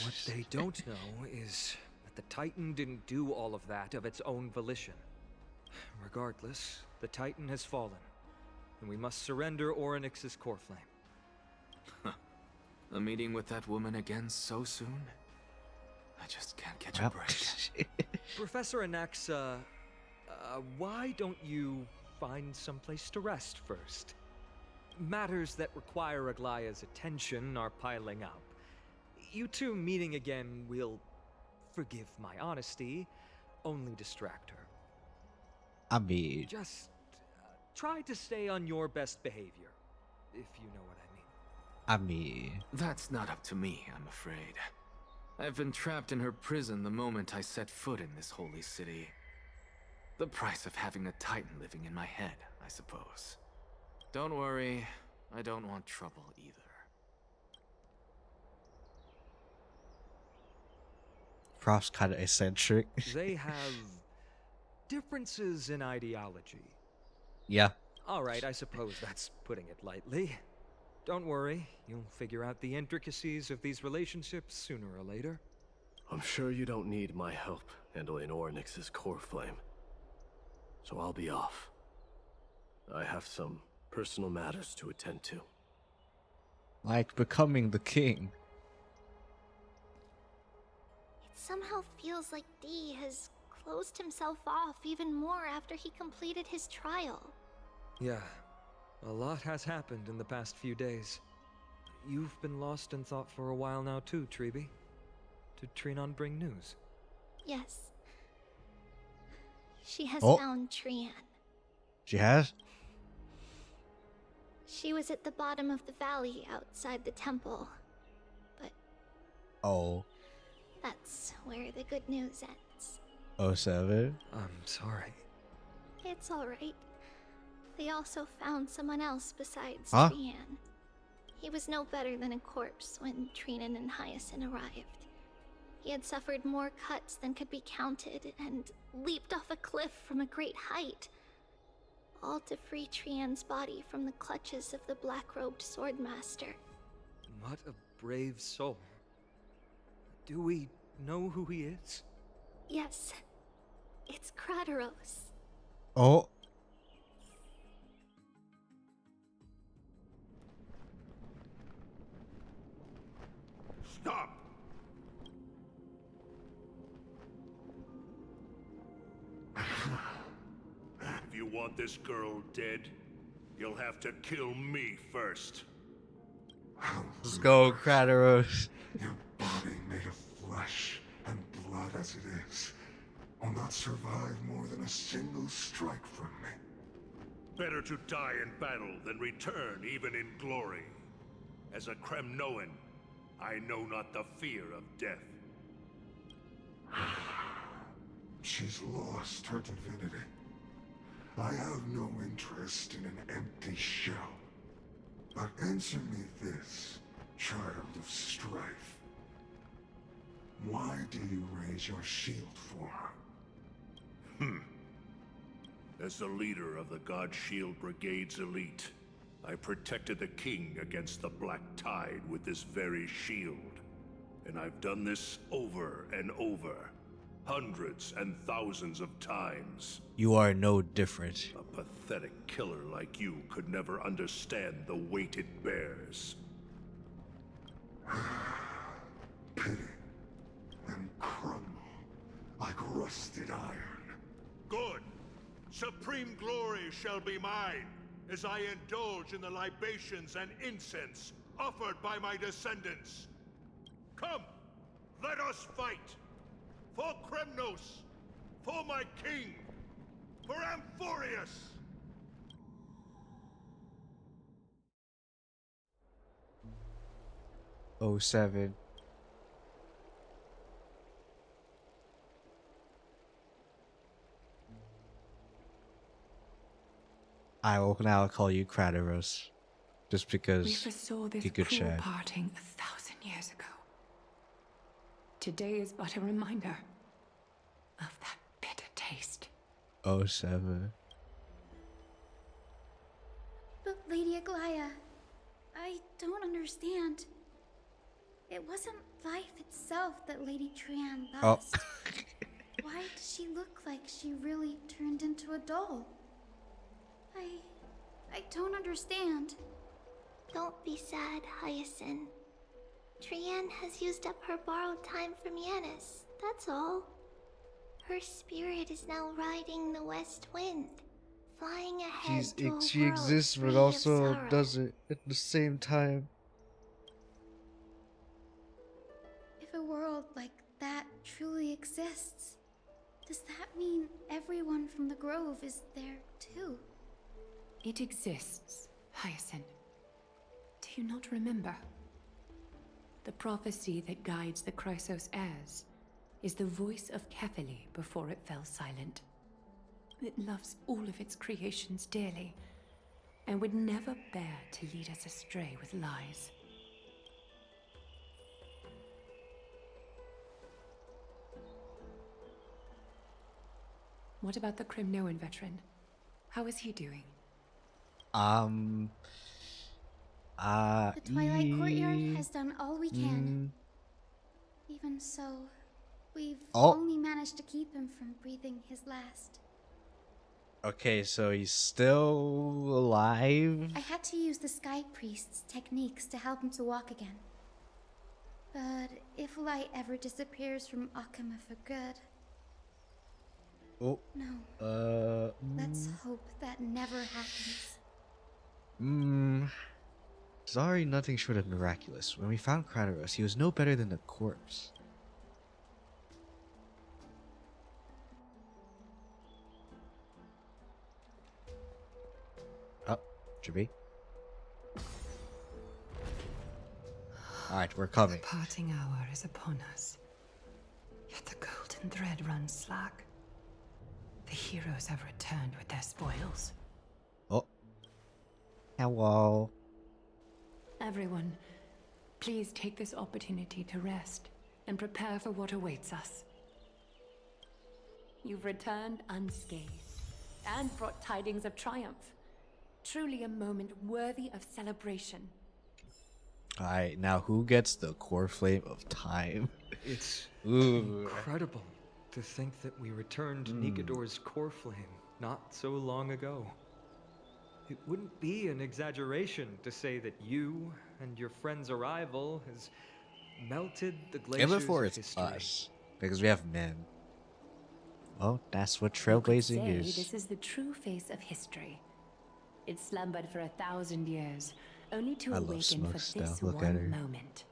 What they don't know is that the Titan didn't do all of that of its own volition. Regardless, the Titan has fallen, and we must surrender Oryx's core flame. A meeting with that woman again so soon? I just can't catch a break. Professor Anaxa, why don't you find someplace to rest first? Matters that require Aglaya's attention are piling up. You two meeting again will, forgive my honesty, only distract her. I mean, just try to stay on your best behavior, if you know what I mean. That's not up to me, I'm afraid. I've been trapped in her prison the moment I set foot in this holy city. The price of having a Titan living in my head, I suppose. Don't worry, I don't want trouble either. Prof's kind of eccentric. They have differences in ideology. Yeah. Alright, I suppose that's putting it lightly. Don't worry, you'll figure out the intricacies of these relationships sooner or later. I'm sure you don't need my help handling Oryx's core flame. So I'll be off. I have some personal matters to attend to. Like becoming the king. It somehow feels like D has closed himself off even more after he completed his trial. Yeah, a lot has happened in the past few days. You've been lost in thought for a while now too, Treeby. Did Trianne bring news? Yes. She has Oh. found Trianne. She has? She was at the bottom of the valley outside the temple. But Oh. that's where the good news ends. 07? I'm sorry. It's alright. They also found someone else besides Huh? Trianne. He was no better than a corpse when Trinan and Hyacinth arrived. He had suffered more cuts than could be counted and leaped off a cliff from a great height. All to free Trianne's body from the clutches of the black-robed swordmaster. What a brave soul. Do we know who he is? Yes, it's Krateros. Oh. Stop! If you want this girl dead, you'll have to kill me first. Let's go, Krateros. Your body made of flesh and blood as it is will not survive more than a single strike from me. Better to die in battle than return even in glory. As a Kremnoan, I know not the fear of death. She's lost her divinity. I have no interest in an empty shell. But answer me this, child of strife. Why do you raise your shield for her? As the leader of the God Shield Brigade's elite, I protected the king against the Black Tide with this very shield. And I've done this over and over. Hundreds and thousands of times. You are no different. A pathetic killer like you could never understand the weight it bears. Pity and crumble like rusted iron. Good. Supreme glory shall be mine, as I indulge in the libations and incense offered by my descendants. Come, let us fight! For Kremnos! For my king! For Amphorius! Oh, 07. I will now call you Kratos, just because We foresaw this you could cruel share. parting 1,000 years ago. Today is but a reminder of that bitter taste. 07. But Lady Aglaya, I don't understand. It wasn't life itself that Lady Trianne lost. Why does she look like she really turned into a doll? I don't understand. Don't be sad, Hyacinth. Trianne has used up her borrowed time from Yanis, that's all. Her spirit is now riding the west wind, flying ahead to a She world exists, free but of also sorrow. doesn't at the same time. If a world like that truly exists, does that mean everyone from the Grove is there too? It exists, Hyacinth. Do you not remember? The prophecy that guides the Chrysos heirs is the voice of Kefili before it fell silent. It loves all of its creations dearly, and would never bear to lead us astray with lies. What about the Kremnoan veteran? How is he doing? The Twilight Courtyard has done all we can. Even so, we've only managed to keep him from breathing his last. Okay, so he's still alive? I had to use the Sky Priest's techniques to help him to walk again. But if light ever disappears from Akama for good... Oh. No. Let's hope that never happens. Sorry, nothing short of miraculous. When we found Kratos, he was no better than a corpse. Oh, Jebait. Alright, we're coming. The parting hour is upon us. Yet the golden thread runs slack. The heroes have returned with their spoils. Oh. Hello. Everyone, please take this opportunity to rest and prepare for what awaits us. You've returned unscathed and brought tidings of triumph. Truly a moment worthy of celebration. Alright, now who gets the core flame of time? It's Ooh. incredible to think that we returned Nigador's core flame not so long ago. It wouldn't be an exaggeration to say that you and your friend's arrival has melted the glaciers And before of it's history. us, because we have men. Well, that's what You could trailblazing say is. this is the true face of history. It slumbered for 1,000 years, only to I love awaken Smoke for stuff. this Look at her. one moment.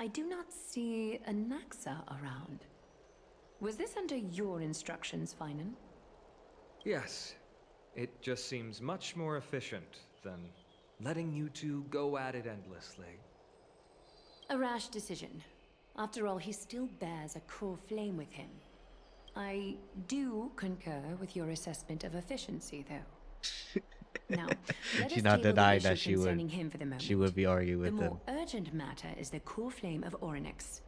I do not see a Naxa around. Was this under your instructions, Finan? Yes. It just seems much more efficient than letting you two go at it endlessly. A rash decision. After all, he still bears a core flame with him. I do concur with your assessment of efficiency, though. Now, let She's us not table the denying issue that she concerning would. him for the moment. She would be arguing The with more them. urgent matter is the core flame of Orynyx.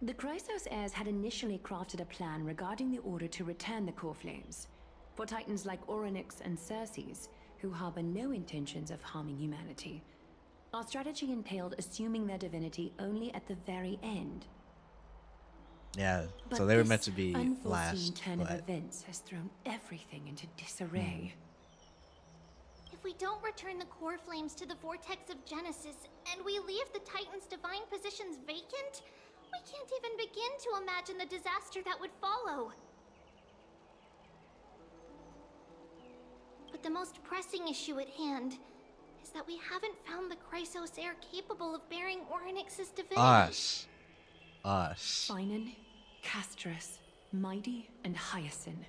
The Chrysos heirs had initially crafted a plan regarding the order to return the core flames for titans like Orynyx and Circes, who harbor no intentions of harming humanity. Our strategy entailed assuming their divinity only at the very end. Yeah, But so they were this meant to be unforeseen last. turn of But events has thrown everything into disarray. If we don't return the core flames to the vortex of Genesis, and we leave the Titan's divine positions vacant, we can't even begin to imagine the disaster that would follow. But the most pressing issue at hand is that we haven't found the Chrysos heir capable of bearing Orynyx's divinity. us. Finan, Castras, Mighty, and Hyacinth.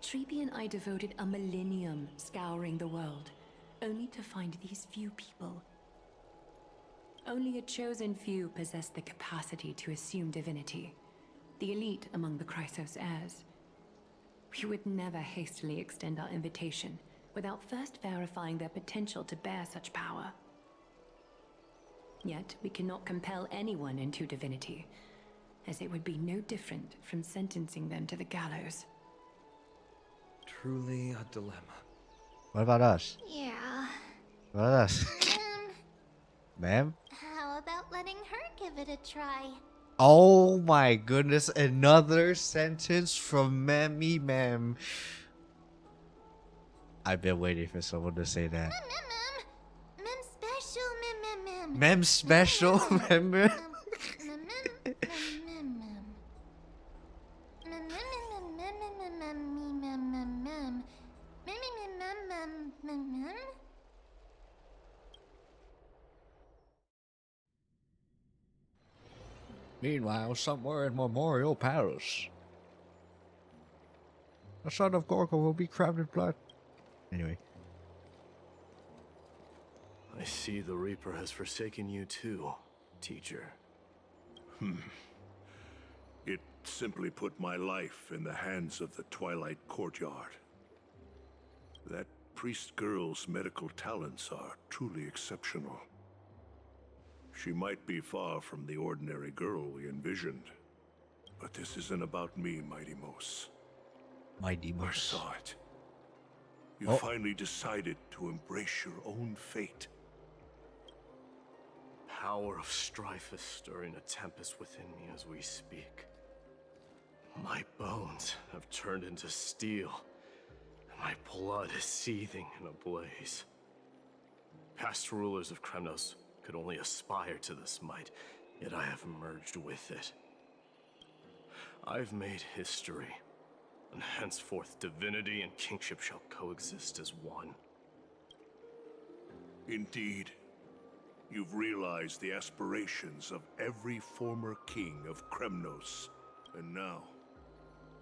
Treepi and I devoted a millennium scouring the world, only to find these few people. Only a chosen few possess the capacity to assume divinity, the elite among the Chrysos heirs. We would never hastily extend our invitation without first verifying their potential to bear such power. Yet, we cannot compel anyone into divinity, as it would be no different from sentencing them to the gallows. Truly a dilemma. What about us? Yeah. What about us? Ma'am? How about letting her give it a try? Oh my goodness, another sentence from Mammy Ma'am. I've been waiting for someone to say that. Mem special, mem. Mem special, remember? Meanwhile, somewhere in Memorial Palace, the son of Gorgo will be crowned in blood. Anyway. I see the Reaper has forsaken you too, teacher. It simply put my life in the hands of the Twilight Courtyard. That priest girl's medical talents are truly exceptional. She might be far from the ordinary girl we envisioned. But this isn't about me, Mighty Mos. Mighty Mos. I saw it. You finally decided to embrace your own fate. Power of strife is stirring a tempest within me as we speak. My bones have turned into steel, and my blood is seething in a blaze. Past rulers of Kremnos could only aspire to this might, yet I have merged with it. I've made history, and henceforth divinity and kingship shall coexist as one. Indeed, you've realized the aspirations of every former king of Kremnos. And now,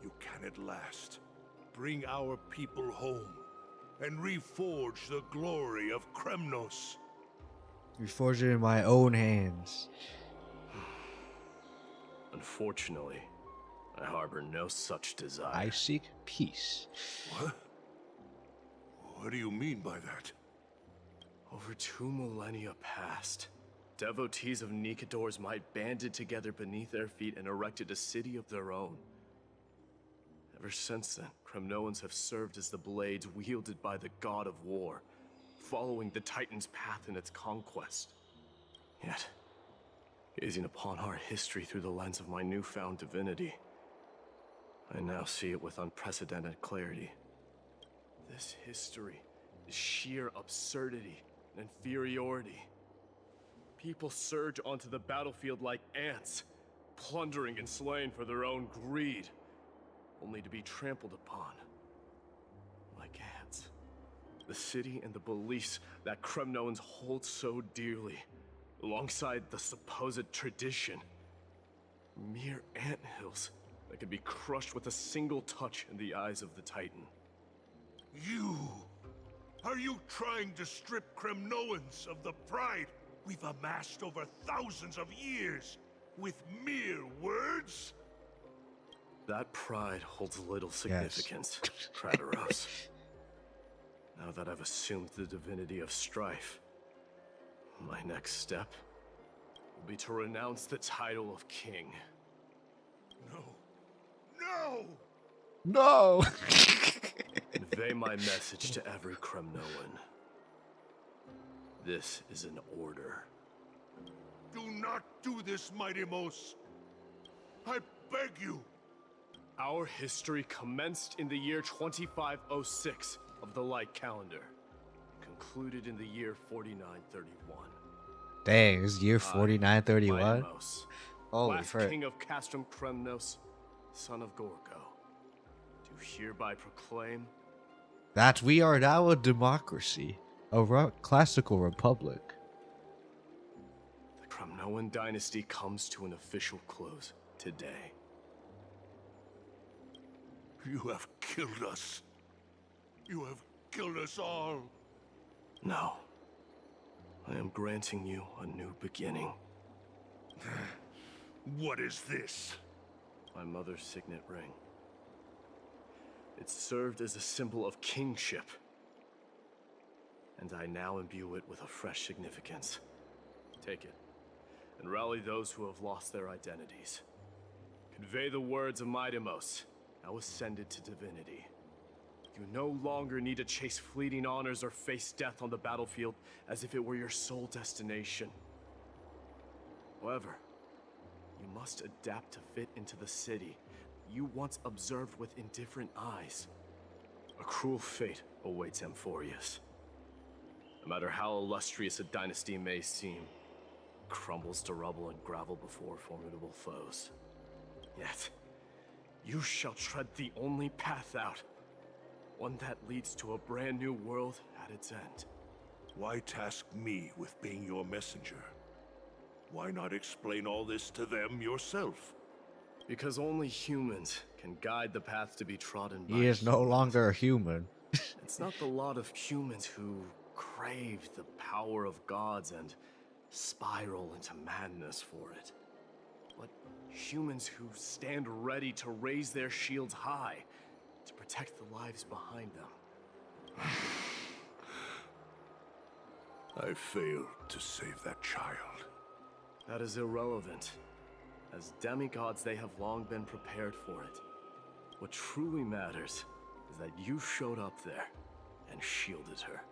you can at last bring our people home and reforge the glory of Kremnos. Reforge it in my own hands. Unfortunately, I harbor no such desire. I seek peace. What? What do you mean by that? Over 2 millennia past, devotees of Nikador's might banded together beneath their feet and erected a city of their own. Ever since then, Kremnoans have served as the blades wielded by the god of war, following the Titan's path in its conquest. Yet, gazing upon our history through the lens of my newfound divinity, I now see it with unprecedented clarity. This history is sheer absurdity and inferiority. People surge onto the battlefield like ants, plundering and slaying for their own greed, only to be trampled upon like ants. The city and the beliefs that Kremnoans hold so dearly, alongside the supposed tradition, mere anthills that could be crushed with a single touch in the eyes of the Titan. You! Are you trying to strip Kremnoans of the pride we've amassed over thousands of years with mere words? That pride holds little significance, Krateros. Now that I've assumed the divinity of strife, my next step will be to renounce the title of king. No. No! No! Convey my message to every Kremnoan. This is an order. Do not do this, Mighty Mos. I beg you. Our history commenced in the year 2506 of the Light Calendar, concluded in the year 4931. Dang, it's year 4931. Mighty Holy last frick. king of Castrum Kremnos, son of Gorgo, do hereby proclaim That we are now a democracy, a classical republic. the Kremnoan dynasty comes to an official close today. You have killed us. You have killed us all. No. I am granting you a new beginning. What is this? My mother's signet ring. It served as a symbol of kingship, and I now imbue it with a fresh significance. Take it, and rally those who have lost their identities. Convey the words of Mighty Mos, now ascended to divinity. You no longer need to chase fleeting honors or face death on the battlefield as if it were your sole destination. However, you must adapt to fit into the city you once observed with indifferent eyes. A cruel fate awaits Amphorius. No matter how illustrious a dynasty may seem, it crumbles to rubble and gravel before formidable foes. Yet, you shall tread the only path out, one that leads to a brand new world at its end. Why task me with being your messenger? Why not explain all this to them yourself? Because only humans can guide the path to be trodden by. He is no longer a human. It's not the lot of humans who crave the power of gods and spiral into madness for it, but humans who stand ready to raise their shields high to protect the lives behind them. I failed to save that child. That is irrelevant. As demigods, they have long been prepared for it. What truly matters is that you showed up there and shielded her.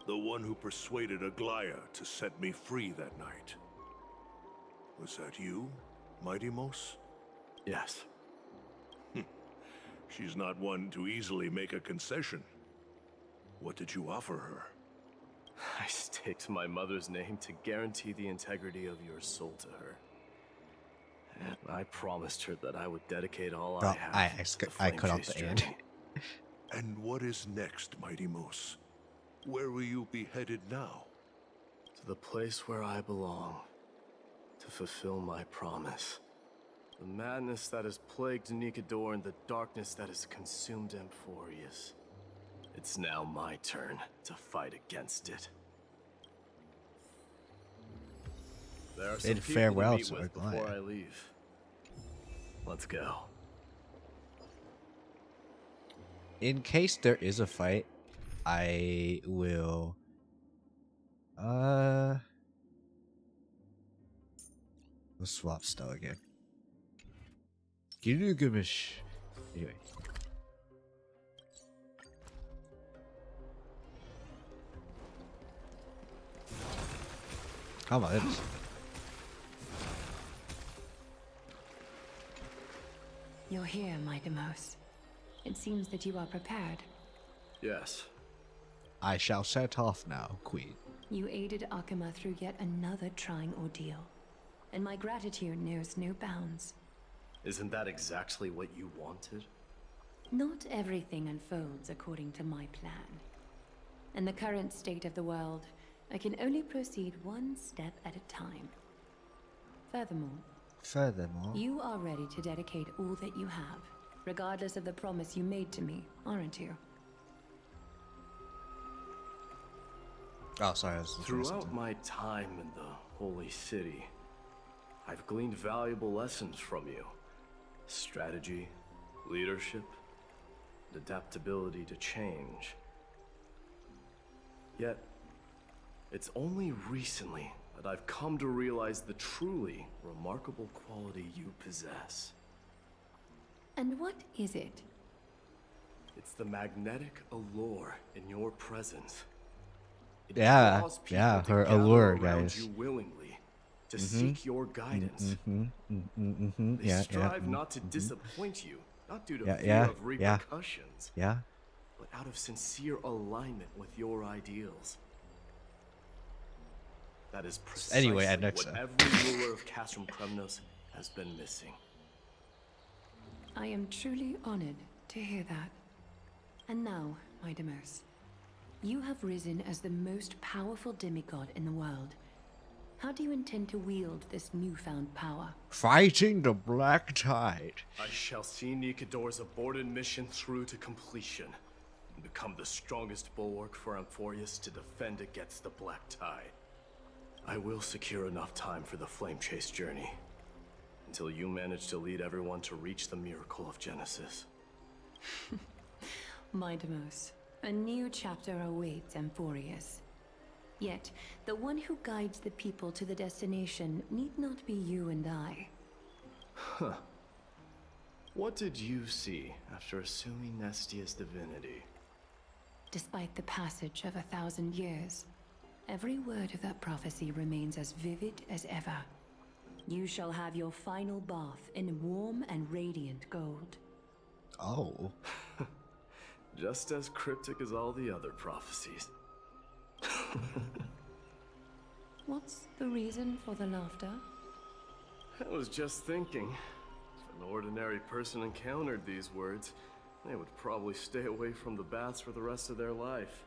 The one who persuaded Aglaya to set me free that night. Was that you, Mighty Mos? Yes. She's not one to easily make a concession. What did you offer her? I staked my mother's name to guarantee the integrity of your soul to her. And I promised her that I would dedicate all I have to I cut off the Flamechase's end. journey. And what is next, Mighty Mos? Where will you be headed now? To the place where I belong, to fulfill my promise. The madness that has plagued Nikador and the darkness that has consumed Amphorius. It's now my turn to fight against it. There are some Bid people farewell to meet to with Aglaya. before I leave. Let's go. In case there is a fight, I will let's swap style again. Gilgamesh. Anyway. Come on, it's You're here, Mighty Mos. It seems that you are prepared. Yes. I shall set off now, Queen. You aided Akuma through yet another trying ordeal, and my gratitude knows no bounds. Isn't that exactly what you wanted? Not everything unfolds according to my plan. In the current state of the world, I can only proceed one step at a time. Furthermore, you are ready to dedicate all that you have, regardless of the promise you made to me, aren't you? Oh, sorry. I was Throughout my time in the Holy City, I've gleaned valuable lessons from you. Strategy, leadership, and adaptability to change. Yet, it's only recently that I've come to realize the truly remarkable quality you possess. And what is it? It's the magnetic allure in your presence. It Yeah, draws people yeah, to her gather allure, around guys. you willingly, to seek your guidance. They Yeah, yeah. strive not to disappoint you, not due to Yeah, fear yeah, of yeah. repercussions, Yeah. but out of sincere alignment with your ideals. That is precisely Anyway, what Anixa. every ruler of Castrum Kremnos has been missing. I am truly honored to hear that. And now, my Demerse, you have risen as the most powerful demigod in the world. How do you intend to wield this newfound power? Fighting the Black Tide. I shall see Nikador's aborted mission through to completion and become the strongest bulwark for Amphorius to defend against the Black Tide. I will secure enough time for the Flame Chase journey until you manage to lead everyone to reach the miracle of Genesis. My Demerse, a new chapter awaits Amphorius. Yet, the one who guides the people to the destination need not be you and I. Huh. What did you see after assuming Nestia's divinity? Despite the passage of 1,000 years, every word of that prophecy remains as vivid as ever. You shall have your final bath in warm and radiant gold. Oh. Just as cryptic as all the other prophecies. What's the reason for the laughter? I was just thinking, if an ordinary person encountered these words, they would probably stay away from the baths for the rest of their life.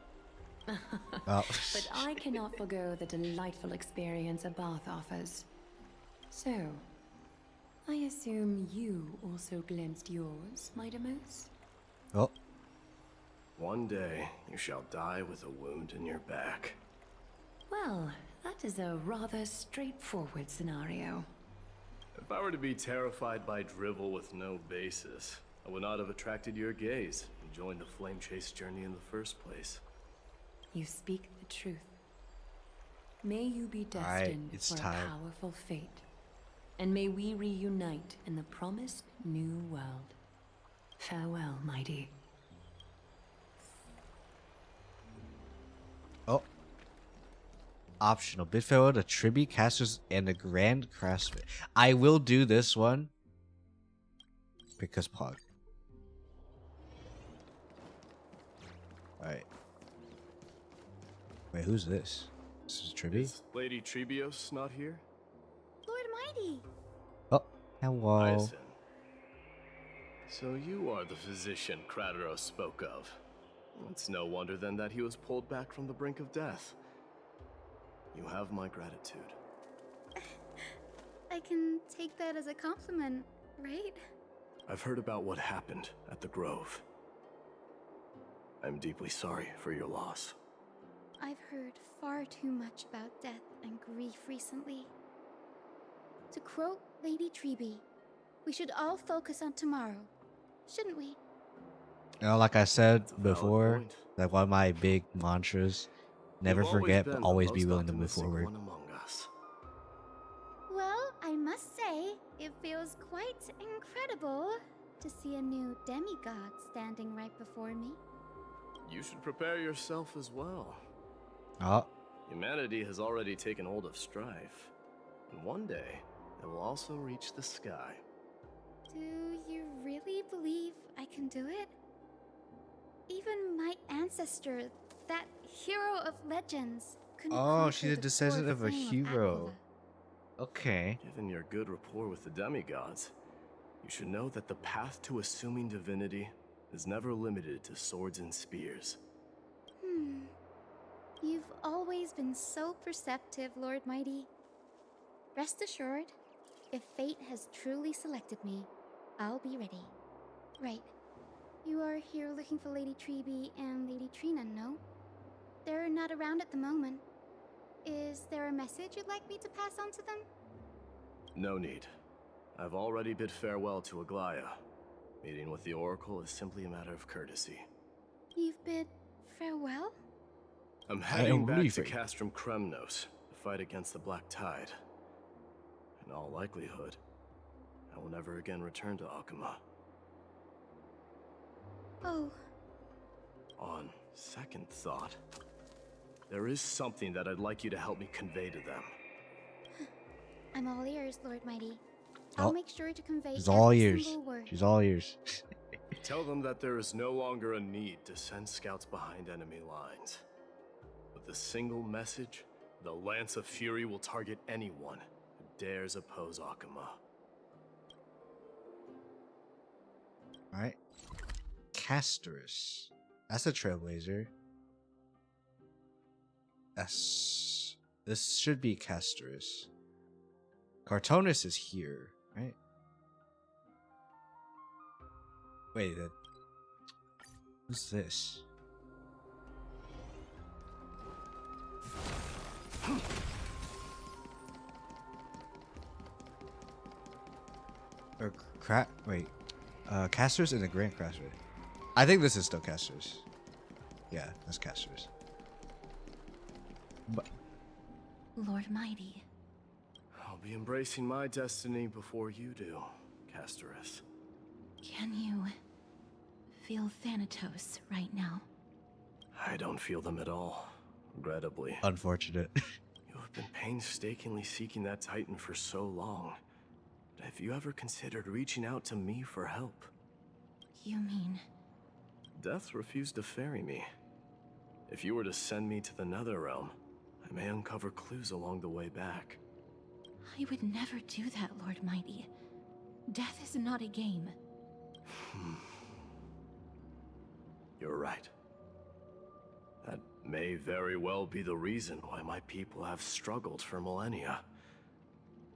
But I cannot forgo the delightful experience a bath offers. So, I assume you also glimpsed yours, my Demerse? Oh. One day, you shall die with a wound in your back. Well, that is a rather straightforward scenario. If I were to be terrified by drivel with no basis, I would not have attracted your gaze and joined the Flame Chase journey in the first place. You speak the truth. May you be destined it's for time. a powerful fate. And may we reunite in the promised new world. Farewell, mighty. Oh. Optional. Bid farewell to Tribute Casters and the Grand Craftsman. I will do this one because Pog. Alright. Wait, who's this? This is Tribi? Is Lady Trebios not here? Lord Mighty! Oh, hello. Kiyosen. So you are the physician Krateros spoke of. It's no wonder then that he was pulled back from the brink of death. You have my gratitude. I can take that as a compliment, right? I've heard about what happened at the Grove. I'm deeply sorry for your loss. I've heard far too much about death and grief recently. To quote Lady Trebi, we should all focus on tomorrow, shouldn't we? You know, like I said before, like one of my big mantras, never You've always forget, been but the always be most willing to move optimistic forward. one among us. Well, I must say, it feels quite incredible to see a new demigod standing right before me. You should prepare yourself as well. Oh. Humanity has already taken hold of strife, and one day it will also reach the sky. Do you really believe I can do it? Even my ancestor, that hero of legends, couldn't Oh, conquer she's a the descendant core of a flame hero. Okay. Given your good rapport with the demigods, you should know that the path to assuming divinity is never limited to swords and spears. You've always been so perceptive, Lord Mighty. Rest assured, if fate has truly selected me, I'll be ready. Right. You are here looking for Lady Trebi and Lady TRIANNE, no? They're not around at the moment. Is there a message you'd like me to pass on to them? No need. I've already bid farewell to Aglaya. Meeting with the Oracle is simply a matter of courtesy. You've bid farewell? I'm heading back to Castrum Kremnos to fight against the Black Tide. In all likelihood, I will never again return to Alchema. Oh. On second thought, there is something that I'd like you to help me convey to them. I'm all ears, Lord Mighty. I'll make sure to convey She's all every ears. single word. She's all ears. Tell them that there is no longer a need to send scouts behind enemy lines. With a single message, the Lance of Fury will target anyone who dares oppose Akuma. Alright. Castorus. That's a trailblazer. This should be Castorus. Cartonus is here, right? Wait, who's this? Castorus and the Grand Craftsman. I think this is still Castorus. Yeah, that's Castorus. But Lord Mighty. I'll be embracing my destiny before you do, Castorus. Can you feel Thanatos right now? I don't feel them at all, regrettably. Unfortunate. You have been painstakingly seeking that Titan for so long. But have you ever considered reaching out to me for help? You mean... Death refused to ferry me. If you were to send me to the Nether Realm, I may uncover clues along the way back. I would never do that, Lord Mighty. Death is not a game. You're right. That may very well be the reason why my people have struggled for millennia.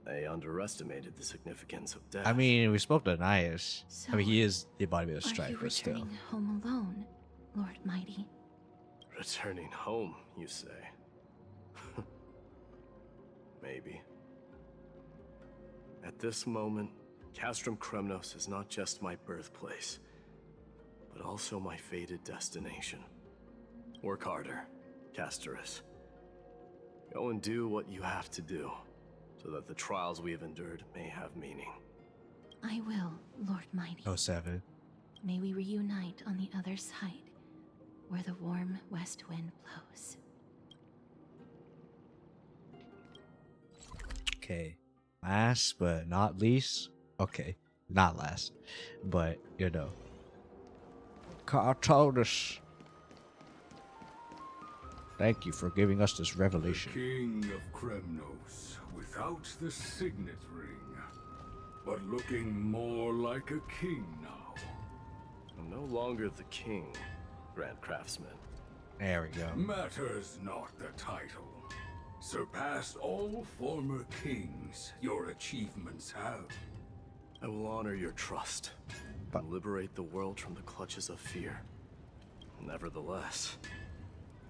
They underestimated the significance of death. I mean, we spoke to Nias. So, I mean, he is the embodiment of Are strife, you but still. returning home alone, Lord Mighty? Returning home, you say? Maybe. At this moment, Castrum Kremnos is not just my birthplace, but also my fated destination. Work harder, Castorus. Go and do what you have to do, so that the trials we have endured may have meaning. I will, Lord Mighty. 07. May we reunite on the other side, where the warm west wind blows. Okay. Last but not least. Okay. Not last. But, you know. Cartonus. Thank you for giving us this revelation. The King of Kremnos, without the signet ring, but looking more like a king now. I'm no longer the king, Grand Craftsman. There we go. Matters not the title. Surpassed all former kings your achievements have. I will honor your trust and liberate the world from the clutches of fear. Nevertheless,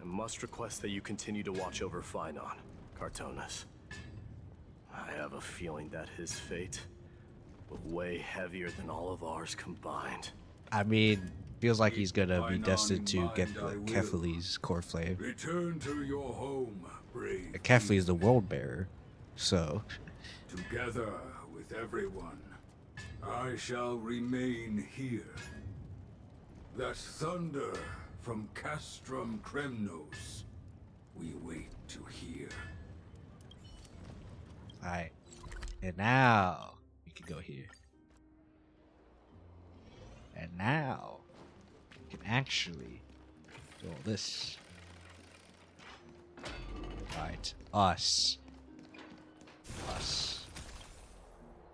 I must request that you continue to watch over Phainon, Cartonus. I have a feeling that his fate will weigh heavier than all of ours combined. I mean, feels like he's gonna be destined to get the Kefali's core flame. Return to your home, brave. Kefali is the world bearer, so. Together with everyone, I shall remain here. That thunder from Castrum Kremnos, we wait to hear. Alright. And now, we can go here. And now, we can actually do all this. Alright, us.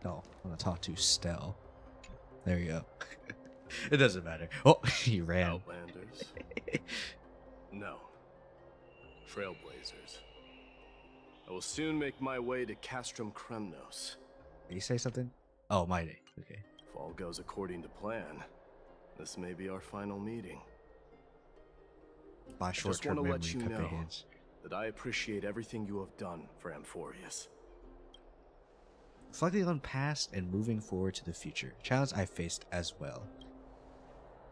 No, I'm gonna talk to Stell. There you go. It doesn't matter. Oh, he ran. Outlanders? No. Trailblazers. I will soon make my way to Castrum Kremnos. Did he say something? Oh, mighty. Okay. If all goes according to plan, this may be our final meeting. My short-term I memory just want to let you know hands. that I appreciate everything you have done for Amphorius. Reflecting on past and moving forward to the future, challenge I faced as well.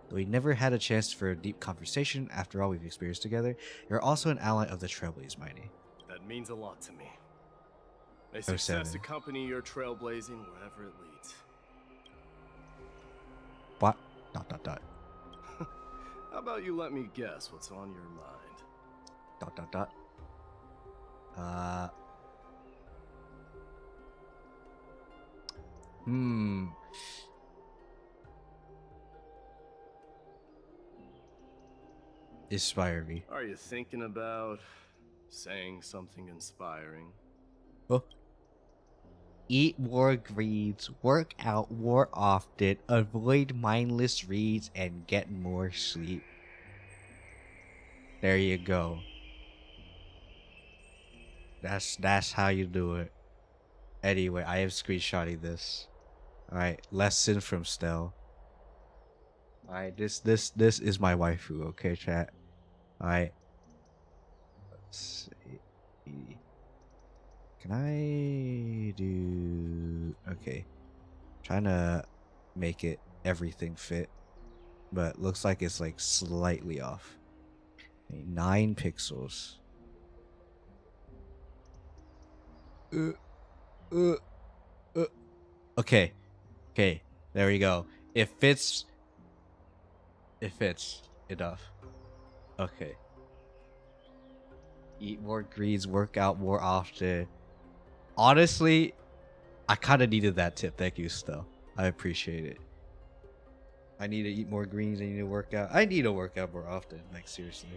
Though we never had a chance for a deep conversation after all we've experienced together, you're also an ally of the Trailblaze, Mighty. That means a lot to me. May 07. success accompany your trailblazing wherever it leads. What? ... How about you let me guess what's on your mind? Dot dot dot. Inspire me. Are you thinking about saying something inspiring? Oh. Eat more greens, work out more often, avoid mindless reads, and get more sleep. There you go. That's how you do it. Anyway, I am screenshotting this. Alright, lesson from Stell. Alright, this is my waifu, okay, chat? Alright. Let's see. Can I do... Okay. Trying to make it everything fit. But looks like it's like slightly off. 9 pixels. Okay. Okay. There we go. It fits. It fits enough. Okay. Eat more greens, work out more often. Honestly, I kind of needed that tip. Thank you, Stell. I appreciate it. I need to eat more greens. I need to work out. I need to work out more often. Like, seriously.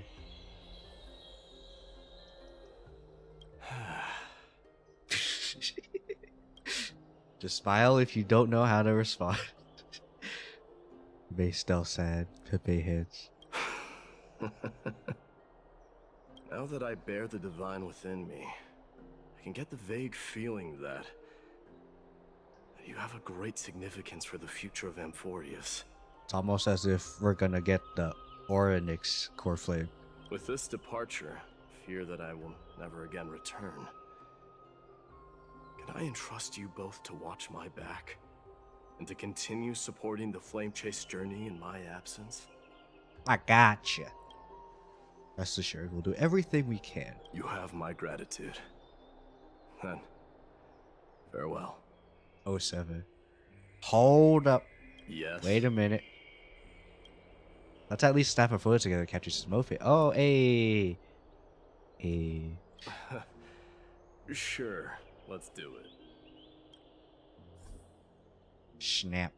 Just smile if you don't know how to respond. May Stell sad. Pepe hits. Now that I bear the divine within me, I can get the vague feeling that you have a great significance for the future of Amphorius. It's almost as if we're gonna get the Orynyx core flame. With this departure, I fear that I will never again return. Can I entrust you both to watch my back? And to continue supporting the Flame Chase journey in my absence? I gotcha. Rest assured, we'll do everything we can. You have my gratitude. Then, farewell. 07. Hold up. Yes. Wait a minute. Let's at least snap a photo together to capture some outfit. Oh, hey. Hey. Sure, let's do it. Snap.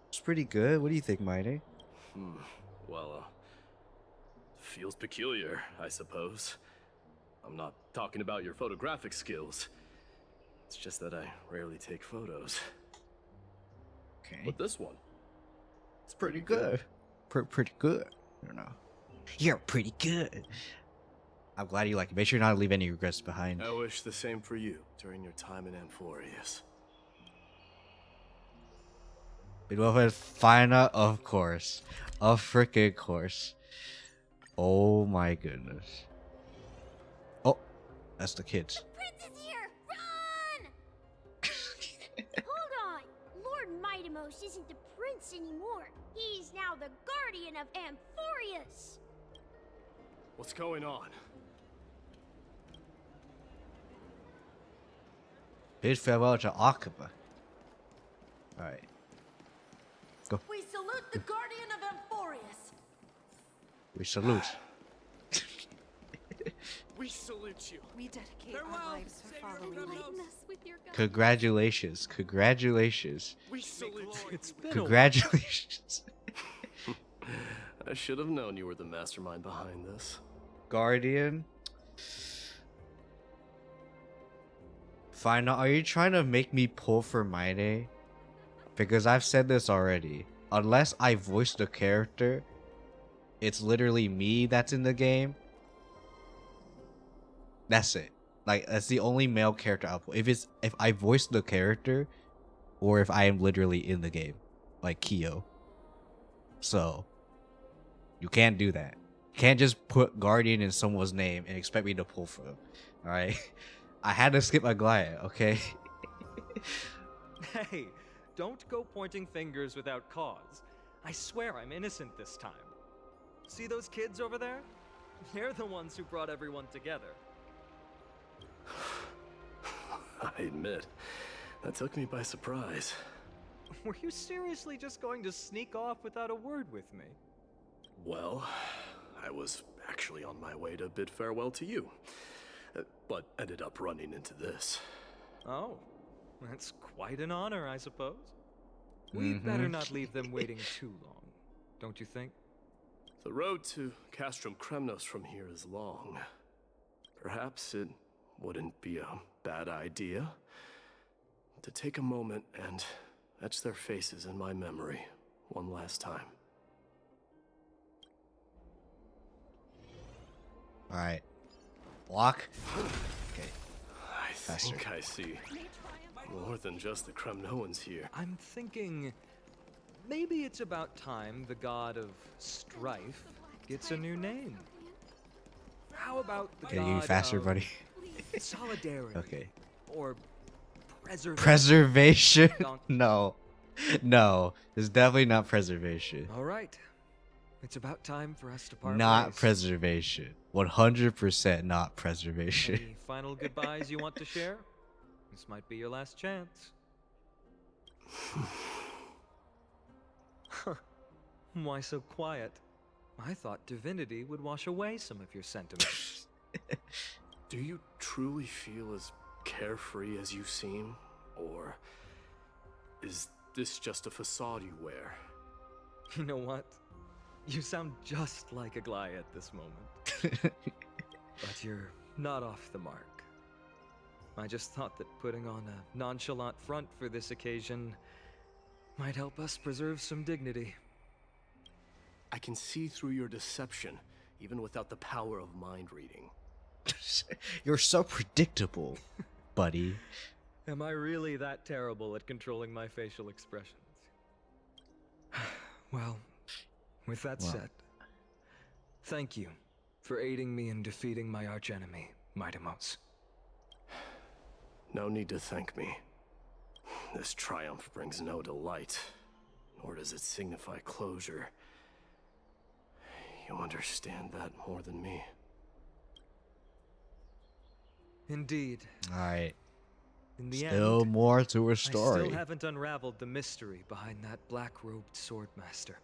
It's pretty good. What do you think, Mighty? Well, feels peculiar, I suppose. I'm not talking about your photographic skills. It's just that I rarely take photos. Okay. But this one, it's pretty good. Pretty good. I don't know. You're pretty good. I'm glad you like it. Make sure not to leave any regrets behind. I wish the same for you during your time in Amphorius. Beloved Fina, of course. Of freaking course. Oh my goodness. Oh, that's the kids. The prince is here! Run! Hold on. Lord Mightimos isn't the prince anymore. He's now the guardian of Amphorius. What's going on? Bid farewell to Akaba. Alright. Go. We salute the guardian of Amphorius. We salute. We salute you. We dedicate our lives to following you. Congratulations. Congratulations. We salute you. It's been Congratulations. I should have known you were the mastermind behind this. Guardian. Fine, now are you trying to make me pull for Maide? Because I've said this already. Unless I voice the character, it's literally me that's in the game. That's it. Like, that's the only male character I'll play. If I voice the character, or if I am literally in the game. Like Kiyo. So, you can't do that. You can't just put Guardian in someone's name and expect me to pull for them. Alright? I had to skip a glide, okay? Hey, don't go pointing fingers without cause. I swear I'm innocent this time. See those kids over there? They're the ones who brought everyone together. I admit, That took me by surprise. Were you seriously just going to sneak off without a word with me? Well, I was actually on my way to bid farewell to you, but ended up running into this. Oh, that's quite an honor, I suppose. We'd better not leave them waiting too long, don't you think? The road to Castrum Kremnos from here is long. Perhaps it wouldn't be a bad idea to take a moment and etch their faces in my memory one last time. Alright. Block. Okay. I think I see more than just the Kremnoans here. I'm thinking maybe it's about time the god of strife gets a new name. How about the Okay, god you faster, of buddy. solidarity? Okay. Or preservation? Preservation? No. No. It's definitely not preservation. All right. It's about time for us to part Not ways. preservation. 100% not preservation. Any final goodbyes you want to share? This might be your last chance. Why so quiet? I thought divinity would wash away some of your sentiments. Do you truly feel as carefree as you seem? Or is this just a facade you wear? You know what? You sound just like a Gly at this moment. But you're not off the mark. I just thought that putting on a nonchalant front for this occasion might help us preserve some dignity. I can see through your deception, even without the power of mind reading. You're so predictable, buddy. Am I really that terrible at controlling my facial expressions? Well, with that said, thank you for aiding me in defeating my archenemy, Mightimos. No need to thank me. This triumph brings no delight, nor does it signify closure. You understand that more than me. Indeed. Alright. In the Still end, more to her I story. still haven't unraveled the mystery behind that black-robed swordmaster.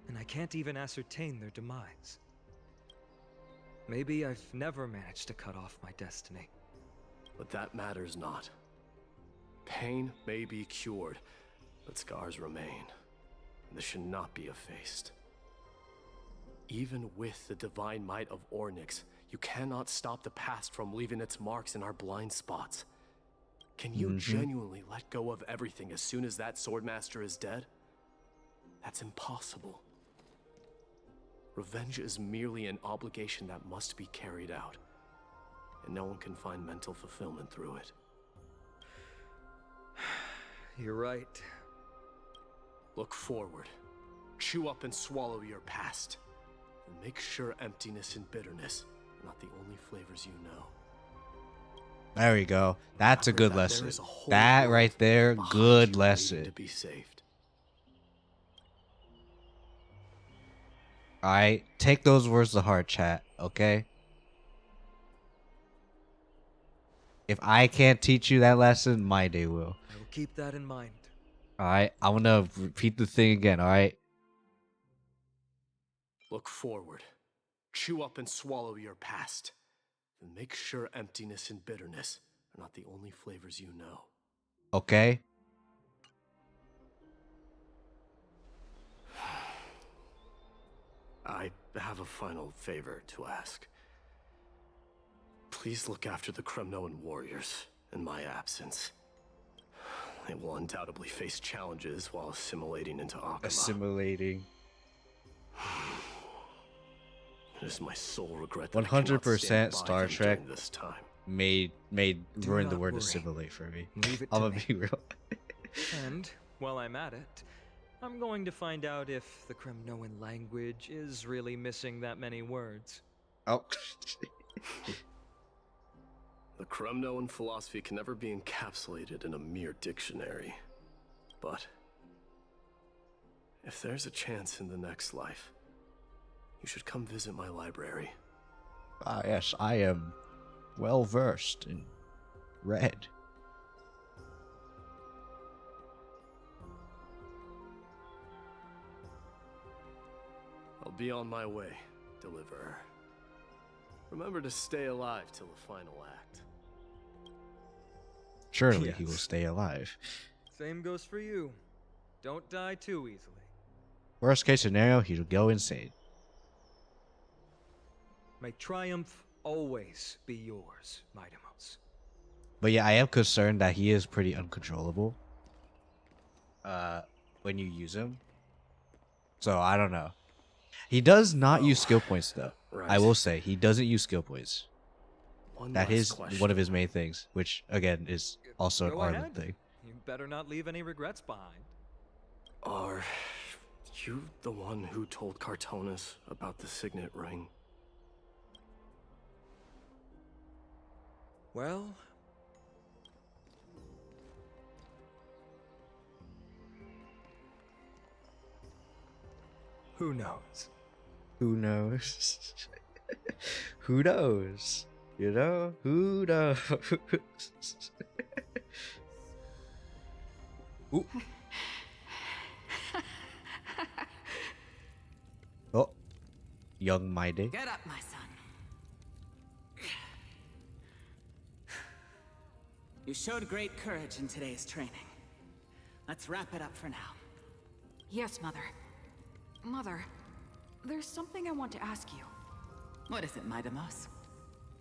And I can't even ascertain their demise. Maybe I've never managed to cut off my destiny. But that matters not. Pain may be cured, but scars remain. This should not be effaced. Even with the divine might of Ornyx, you cannot stop the past from leaving its marks in our blind spots. Can you genuinely let go of everything as soon as that swordmaster is dead? That's impossible. Revenge is merely an obligation that must be carried out, and no one can find mental fulfillment through it. You're right. Look forward. Chew up and swallow your past. And make sure emptiness and bitterness are not the only flavors you know. There we go. That's a good There lesson. is a whole That world right there, behind good you lesson. waiting to be saved. Alright, take those words to heart, chat, okay? If I can't teach you that lesson, my day will. I will keep that in mind. Alright, I'm gonna repeat the thing again, alright? Look forward. Chew up and swallow your past. And make sure emptiness and bitterness are not the only flavors you know. Okay? I have a final favor to ask. Please look after the Kremnoan warriors in my absence. They will undoubtedly face challenges while assimilating into Akama. Assimilating. It is my sole regret that I cannot 100% stand by Star them Trek during this time. made Do ruin the not word worry. assimilate for me. Leave it I'm to gonna me. be real. And while I'm at it, I'm going to find out if the Kremnoan language is really missing that many words. Oh. The Kremnoan philosophy can never be encapsulated in a mere dictionary. But if there's a chance in the next life, you should come visit my library. Ah, yes, I am well versed in red. be on my way, Deliverer. Remember to stay alive till the final act. Surely Yes. he will stay alive. Same goes for you. Don't die too easily. Worst case scenario, he'll go insane. May triumph always be yours, Mightimos. But yeah, I am concerned that he is pretty uncontrollable. When you use him. So I don't know. He does not use skill points though. Right. I will say he doesn't use skill points. One That last is question. one of his main things, which again is also an Go Arlen ahead. thing. You better not leave any regrets behind. Are you the one who told Cartonis about the signet ring? Well, who knows? Who knows? Who knows? You know? Who knows? Ooh. Oh. Young Maide. Get up, my son. You showed great courage in today's training. Let's wrap it up for now. Yes, Mother. Mother, there's something I want to ask you. What is it, Mightimos?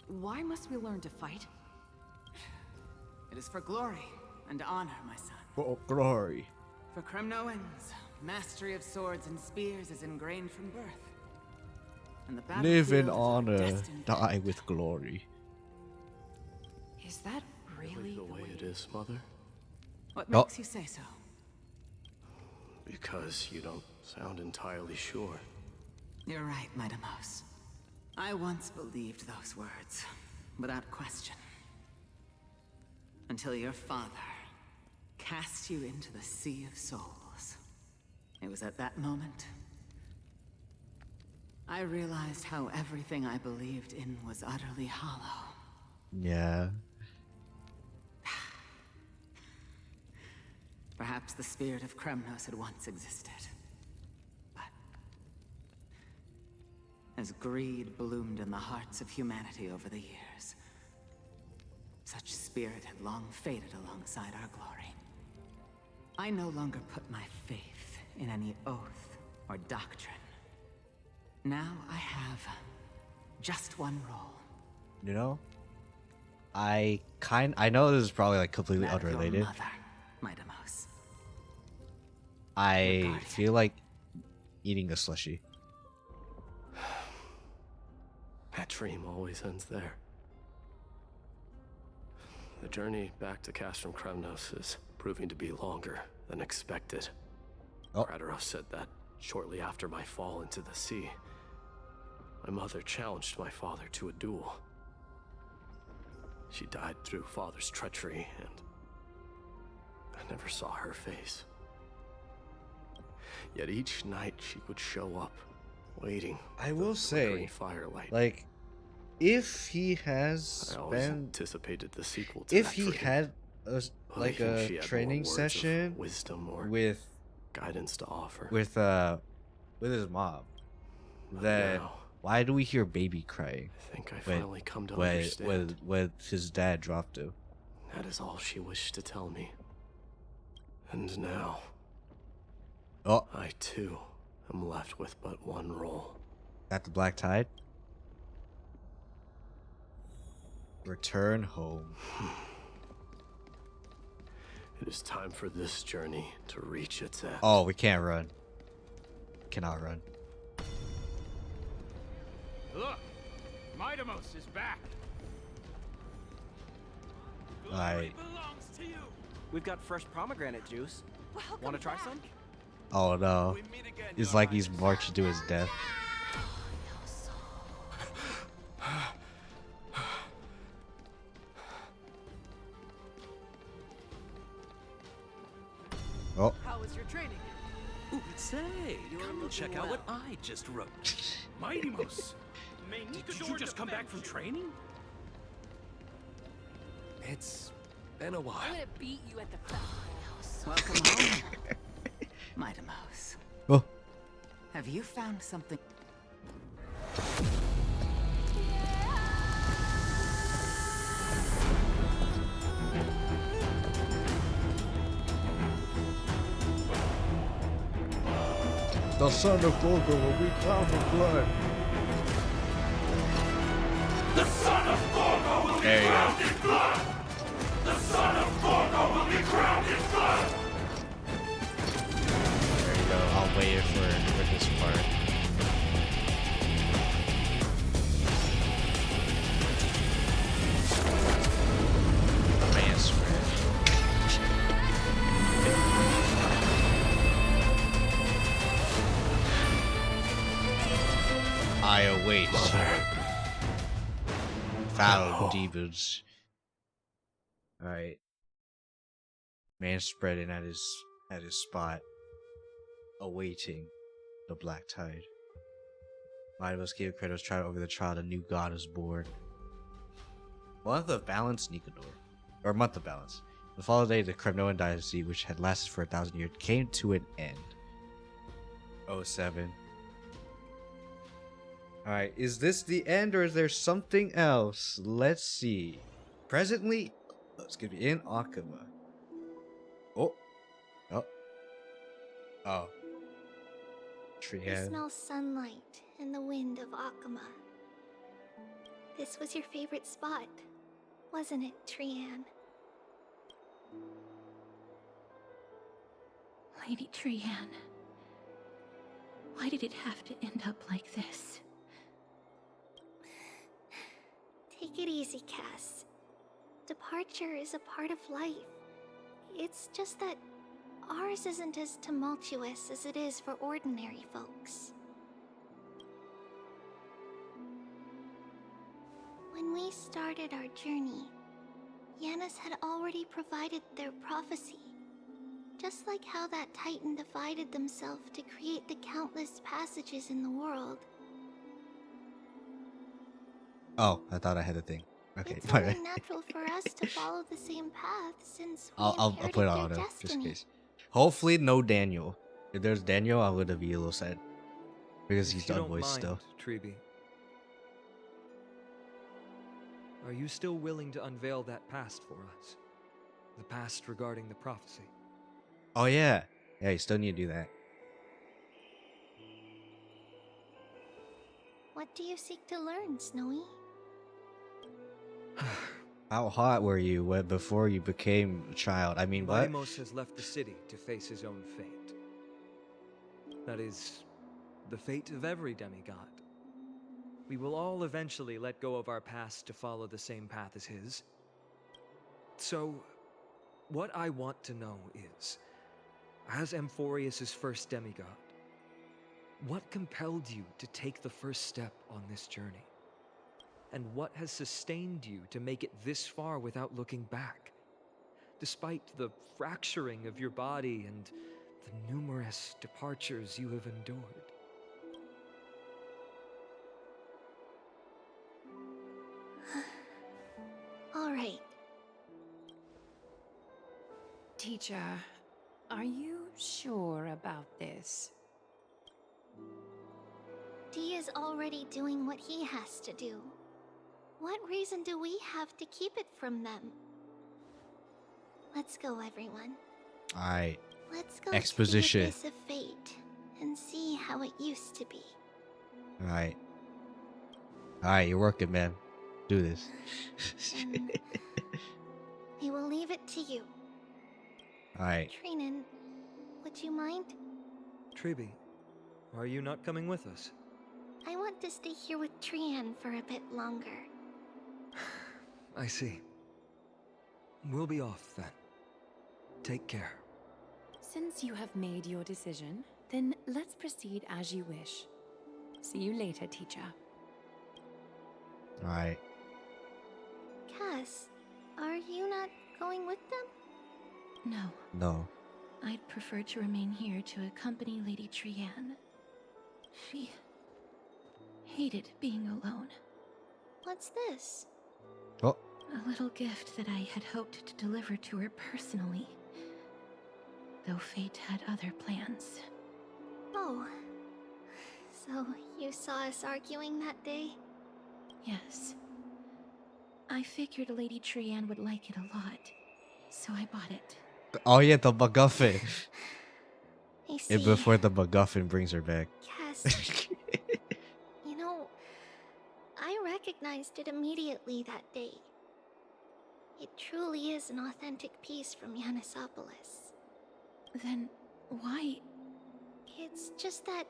Why must we learn to fight? It is for glory and honor, my son. For glory. For Kremnoans, mastery of swords and spears is ingrained from birth. And the Live in battlefield is our honor, destined die with glory. Is that really the way it is, Mother? What Oh. makes you say so? Because you don't sound entirely sure. You're right, Mightimos. I once believed those words, without question. Until your father cast you into the Sea of Souls. It was at that moment I realized how everything I believed in was utterly hollow. Yeah. Perhaps the spirit of Kremnos had once existed. But as greed bloomed in the hearts of humanity over the years, such spirit had long faded alongside our glory. I no longer put my faith in any oath or doctrine. Now I have just one role. You know? I know this is probably like completely That of your unrelated. mother, Mightimos. I feel like eating a slushie. That dream always ends there. The journey back to Castrum Kremnos is proving to be longer than expected. Kratos said that shortly after my fall into the sea, my mother challenged my father to a duel. She died through father's treachery, and I never saw her face. Yet each night she would show up, waiting. I will the say, flickering firelight. like, if he has I always been, anticipated the sequel to if that he dream, had like believing a she had more training words of session wisdom or with guidance to offer. with his mom, then now- why do we hear baby crying? I think I when- finally come to when, understand. when his dad dropped him. That is all she wished to tell me. And now, I too am left with but one role. At the Black Tide. Return home. It is time for this journey to reach its end. Oh, we can't run. Cannot run. Look, Mightimos is back. Alright. We've got fresh pomegranate juice. Want to try some? Oh no. It's like he's marching to his death. Oh. How was your training? Ooh, say, come and check out what I just wrote. Mightimos, did you just come back from training? It's been a while. I'm gonna beat you at the festival. Welcome home, Mightimos. Oh. Have you found something? The son of Gorgo will be crowned with blood. The son of Gorgo will be There you crowned go. in blood! The son of Gorgo will be crowned in blood! There you go. I'll wait for this part. Man spread. I await. Foul demons. Alright. Man spreading at his spot, awaiting the black tide. Might of us gave Kratos trial over the trial, a new god is born. Month of balance, Nicanor. Or month of balance. The following day, the Kremnoan dynasty, which had lasted for 1,000 years, came to an end. 07. Alright, is this the end or is there something else? Let's see. Presently, let's give you in Akuma. Oh. I Trianne. smell sunlight and the wind of Akuma. This was your favorite spot, wasn't it, Trianne? Lady Trianne, why did it have to end up like this? Take it easy, Cass. Departure is a part of life. It's just that ours isn't as tumultuous as it is for ordinary folks. When we started our journey, Yanis had already provided their prophecy. Just like how that Titan divided themselves to create the countless passages in the world. Oh, I thought I had a thing. Okay, It's only natural for us to follow the same path since we I'll inherited put it their on auto, just in destiny. case. Hopefully, no Daniel. If there's Daniel, I'm gonna be a little sad because he's done voice still. Tribi, are you still willing to unveil that past for us? The past regarding the prophecy? Oh yeah, you still need to do that. What do you seek to learn, Snowy? How hot were you before you became a child? I mean, what? Valimos has left the city to face his own fate. That is, the fate of every demigod. We will all eventually let go of our past to follow the same path as his. So, what I want to know is, as Amphorius' first demigod, what compelled you to take the first step on this journey? And what has sustained you to make it this far without looking back? Despite the fracturing of your body and the numerous departures you have endured. All right. Teacher, are you sure about this? Dee is already doing what he has to do. What reason do we have to keep it from them? Let's go, everyone. Alright. Let's go Exposition. to the abyss of fate and see how it used to be. Alright. Alright, you're working, man. Do this. We will leave it to you. Alright. Trinan, would you mind? Tribi, are you not coming with us? I want to stay here with Trianne for a bit longer. I see. We'll be off then. Take care. Since you have made your decision, then let's proceed as you wish. See you later, teacher. Alright. Cass, are you not going with them? No. No. I'd prefer to remain here to accompany Lady Trianne. She hated being alone. What's this? Oh. A little gift that I had hoped to deliver to her personally. Though fate had other plans. Oh. So you saw us arguing that day? Yes. I figured Lady Trianne would like it a lot, so I bought it. Oh yeah, the MacGuffin. I see. And before the MacGuffin brings her back. Cass, you know, I recognized it immediately that day. It truly is an authentic piece from Yannisopolis. Then why? It's just that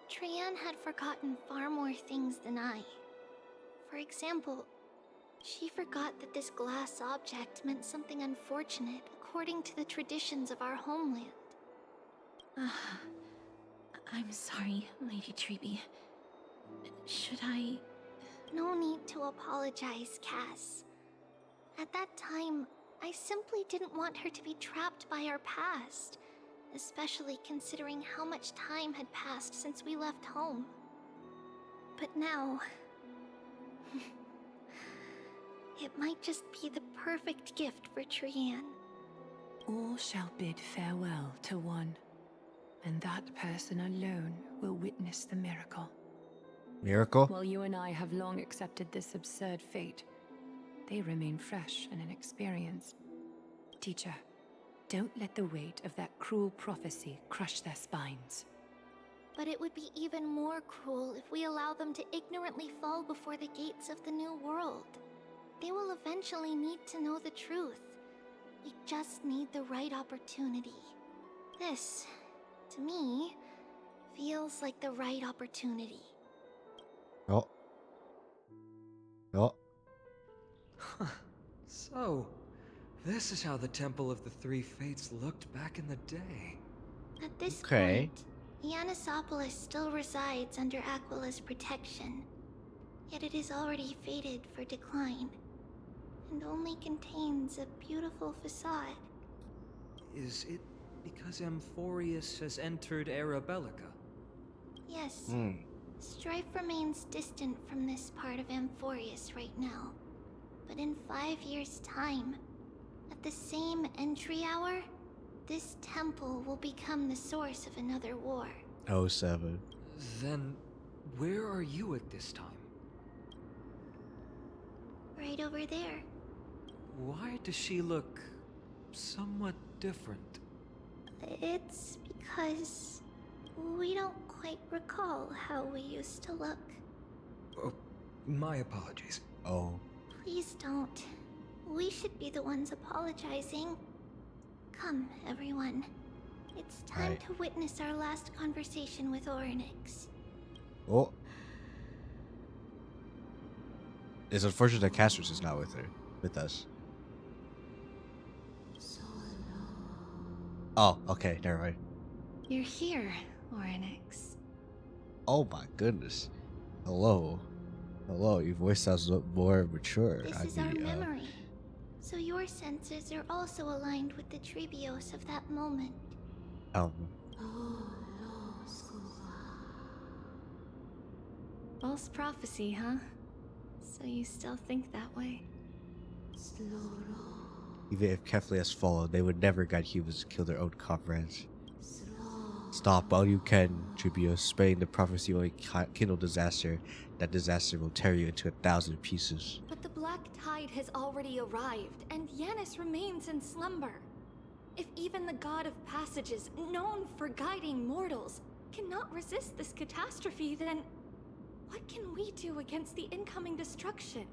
TRIANNE had forgotten far more things than I. For example, she forgot that this glass object meant something unfortunate according to the traditions of our homeland. I'm sorry, Lady Treby. Should I... No need to apologize, Cass. At that time, I simply didn't want her to be trapped by our past, especially considering how much time had passed since we left home. But now... it might just be the perfect gift for TRIANNE. All shall bid farewell to one, and that person alone will witness the miracle. Miracle? While you and I have long accepted this absurd fate, they remain fresh and inexperienced. Teacher, don't let the weight of that cruel prophecy crush their spines. But it would be even more cruel if we allow them to ignorantly fall before the gates of the new world. They will eventually need to know the truth. We just need the right opportunity. This, to me, feels like the right opportunity. Oh. Oh. Huh. So, this is how the Temple of the Three Fates looked back in the day. At this point, Yannisopolis still resides under Aquila's protection. Yet it is already fated for decline, and only contains a beautiful facade. Is it because Amphorius has entered Era Bellica? Yes. Strife remains distant from this part of Amphorius right now. But in 5 years' time, at the same entry hour, this temple will become the source of another war. 07. Then, where are you at this time? Right over there. Why does she look somewhat different? It's because we don't quite recall how we used to look. Oh, my apologies. Oh. Please don't. We should be the ones apologizing. Come, everyone. It's time to witness our last conversation with Orynyx. Oh. It's unfortunate that Castrus is not with us. Oh, okay, never mind. You're here, Orynyx. Oh my goodness. Hello. Hello, your voice sounds more mature. This is our memory. So your senses are also aligned with the Trebios of that moment. False prophecy, huh? So you still think that way? Even if Kefli has fallen, they would never guide humans to kill their own comrades. Stop all you can, Trebios. Spreading the prophecy will kindle disaster. That disaster will tear you into 1,000 pieces. But the black tide has already arrived, and Yannis remains in slumber. If even the god of passages, known for guiding mortals, cannot resist this catastrophe, then what can we do against the incoming destruction?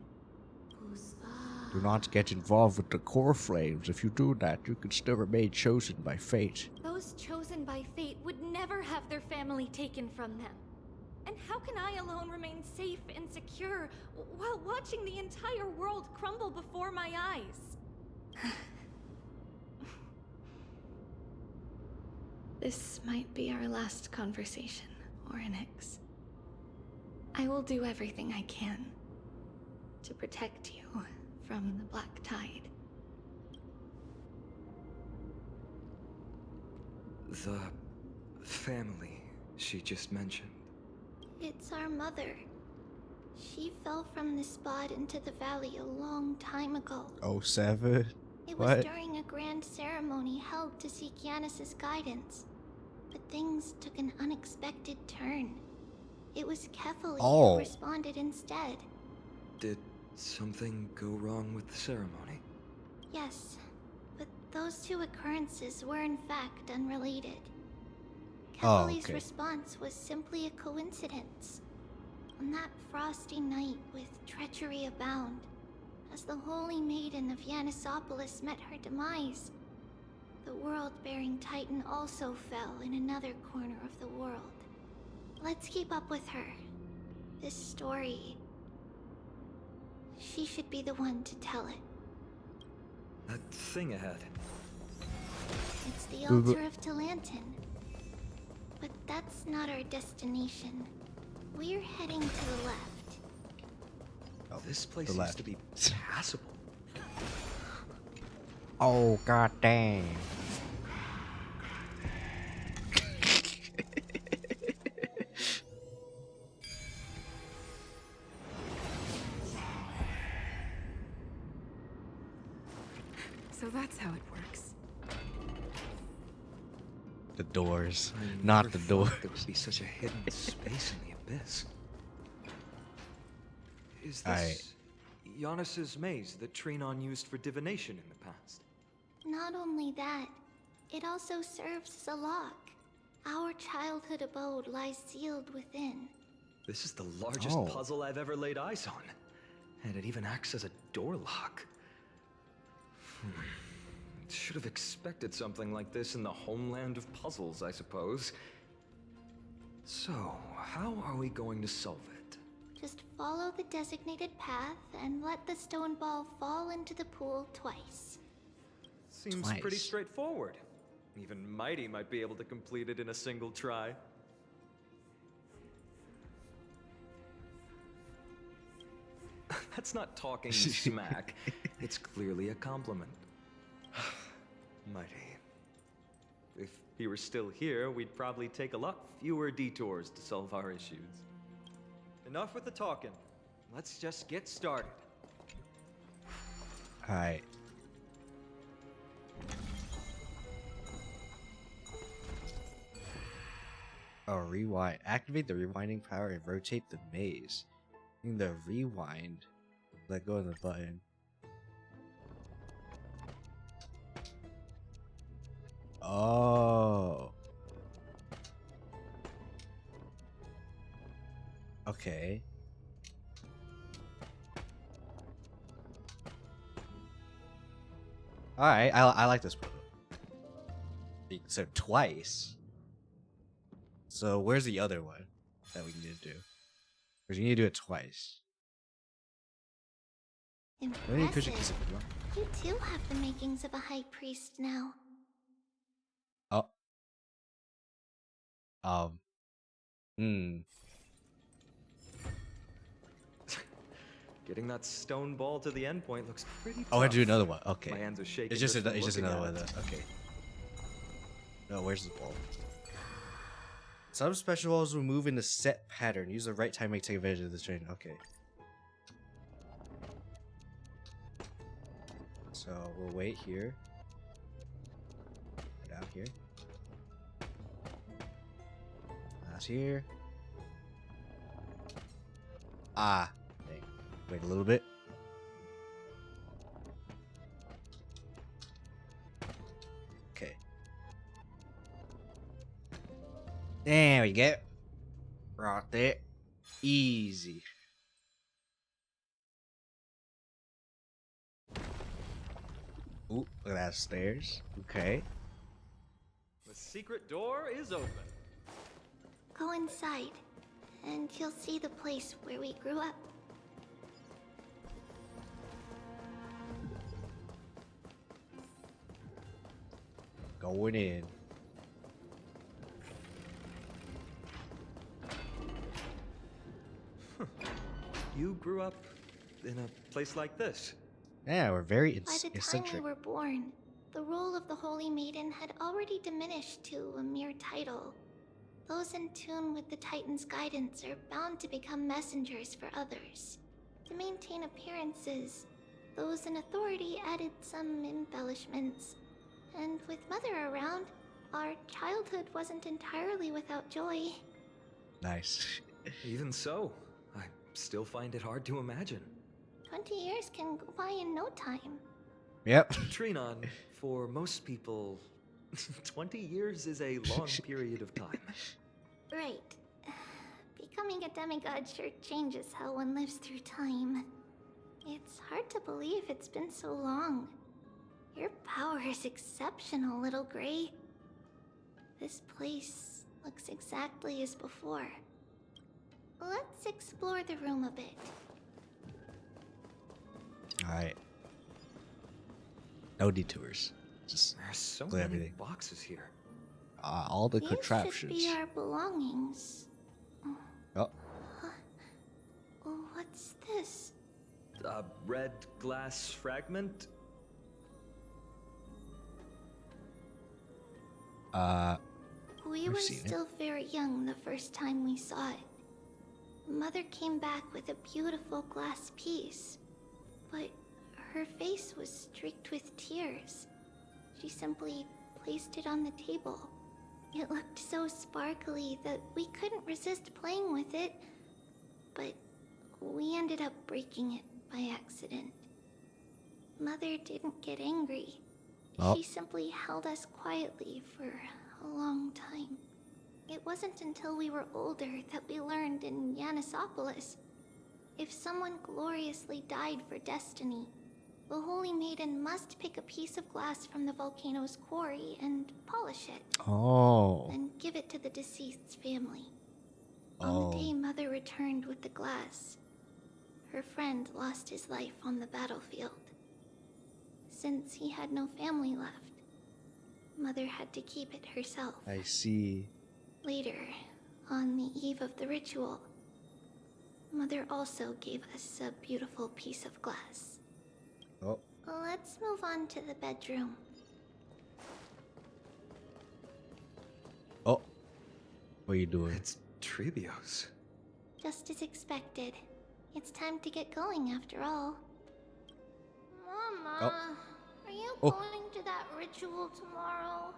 Do not get involved with the core flames. If you do that, you can still remain chosen by fate. Those chosen by fate would never have their family taken from them. And how can I alone remain safe and secure while watching the entire world crumble before my eyes? This might be our last conversation, Orynyx. I will do everything I can to protect you from the black tide. The family she just mentioned. It's our mother. She fell from this spot into the valley a long time ago. 07? It was during a grand ceremony held to seek Yannis's guidance. But things took an unexpected turn. It was Kefli who responded instead. Did something go wrong with the ceremony? Yes, but those two occurrences were in fact unrelated. Eppley's okay. response was simply a coincidence. On that frosty night with treachery abound, as the Holy Maiden of Yannisopolis met her demise, the world-bearing Titan also fell in another corner of the world. Let's keep up with her. This story... she should be the one to tell it. That thing ahead. It's the altar of Talantin. But that's not our destination. We're heading to the left. Oh, this place seems to be passable. Oh, god dang. So that's how it works. The doors, I not never the door. thought there would be such a hidden space in the abyss. Is this Giannis's maze that Trinon used for divination in the past? Not only that, it also serves as a lock. Our childhood abode lies sealed within. This is the largest puzzle I've ever laid eyes on. And it even acts as a door lock. Should have expected something like this in the homeland of puzzles, I suppose. So, how are we going to solve it? Just follow the designated path and let the stone ball fall into the pool twice. Seems pretty straightforward. Even Mighty might be able to complete it in a single try. That's not talking smack. It's clearly a compliment. Mighty. If he were still here, we'd probably take a lot fewer detours to solve our issues. Enough with the talking. Let's just get started. Alright. Oh, rewind. Activate the rewinding power and rotate the maze. In the rewind, let go of the button. Oh. Okay. Alright, I like this puzzle. So twice. So where's the other one that we need to do? Because you need to do it twice. Impressive. You too have the makings of a high priest now. Oh. Getting that stone ball to the end point looks pretty tough. Oh, I have to do another one. Okay. My hands are shaking. It's just another one of those. Okay. No, where's the ball? Some special balls will move in a set pattern. Use the right timing to take advantage of this training. Okay. So we'll wait here. Down here. That's here. Ah. Dang. Wait a little bit. Okay. There we go. Right there. Easy. Ooh, look at that stairs. Okay. The secret door is open. Go inside, and you'll see the place where we grew up. Going in. You grew up in a place like this? Yeah, we're very By the time eccentric. we were born, the role of the Holy Maiden had already diminished to a mere title. Those in tune with the Titan's guidance are bound to become messengers for others. To maintain appearances, those in authority added some embellishments. And with Mother around, our childhood wasn't entirely without joy. Nice. Even so, I still find it hard to imagine. 20 years can go by in no time. Yep. Trinon, for most people, 20 years is a long period of time. Right. Becoming a demigod sure changes how one lives through time. It's hard to believe it's been so long. Your power is exceptional, little Gray. This place looks exactly as before. Let's explore the room a bit. Alright. No detours. Just There's so clear many everything. boxes here. All the These contraptions. should be our belongings. Oh. What's this? A red glass fragment? We were still very young the first time we saw it. Mother came back with a beautiful glass piece, but her face was streaked with tears. She simply placed it on the table. It looked so sparkly that we couldn't resist playing with it, but we ended up breaking it by accident. Mother didn't get angry. Oh. She simply held us quietly for a long time. It wasn't until we were older that we learned in Yanissopolis, if someone gloriously died for destiny, the Holy Maiden must pick a piece of glass from the volcano's quarry and polish it. Oh. Then give it to the deceased's family. On the day Mother returned with the glass, her friend lost his life on the battlefield. Since he had no family left, Mother had to keep it herself. I see. Later, on the eve of the ritual, Mother also gave us a beautiful piece of glass. Oh. Let's move on to the bedroom. Oh. What are you doing? It's Tribios. Just as expected. It's time to get going after all. Mama, are you going to that ritual tomorrow?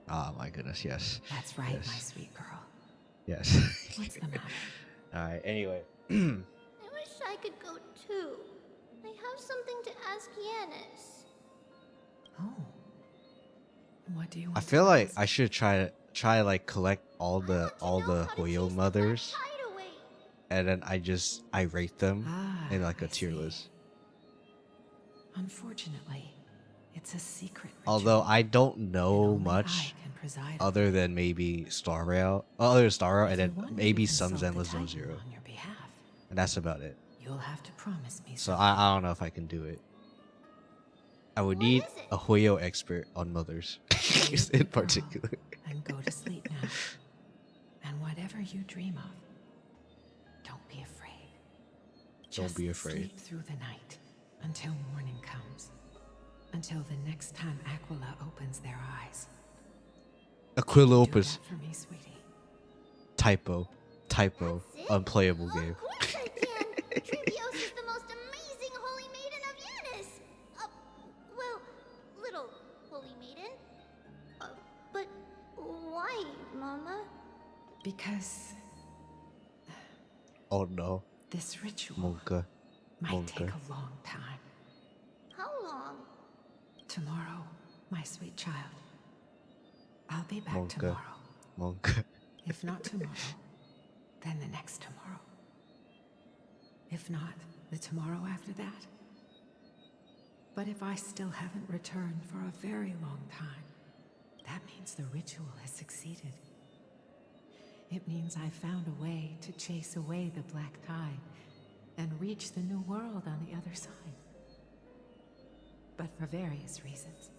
Oh my goodness, yes. That's right, Yes. my sweet girl. Yes. What's the matter? Alright, anyway. I wish I could go too. I have something to ask Yanis. Oh. What do you want I feel like I should try like collect all the Hoyo mothers, and then I rate them in like a tier list. Unfortunately, it's a secret ritual. Although I don't know much can preside other than maybe Star Rail, and then maybe some Zenless Zone Zero, on your behalf. and that's about it. You'll have to promise me So something. I don't know if I can do it. I would need a Hoyo expert on mothers in particular. And go to sleep now. And whatever you dream of, don't be afraid. Don't be afraid. Sleep through the night until morning comes. Until the next time Aquila opens their eyes. Aquila Do Opus. that for me, sweetie. Typo. Unplayable game. Tribios is the most amazing Holy Maiden of Yanis! Well, little Holy Maiden. But why, Mama? Because Oh no. this ritual Monka. might take a long time. How long? Tomorrow, my sweet child. I'll be back Monka. tomorrow. Monka. If not tomorrow, then the next tomorrow. If not, the tomorrow after that. But if I still haven't returned for a very long time, that means the ritual has succeeded. It means I found a way to chase away the black tide and reach the new world on the other side. But for various reasons,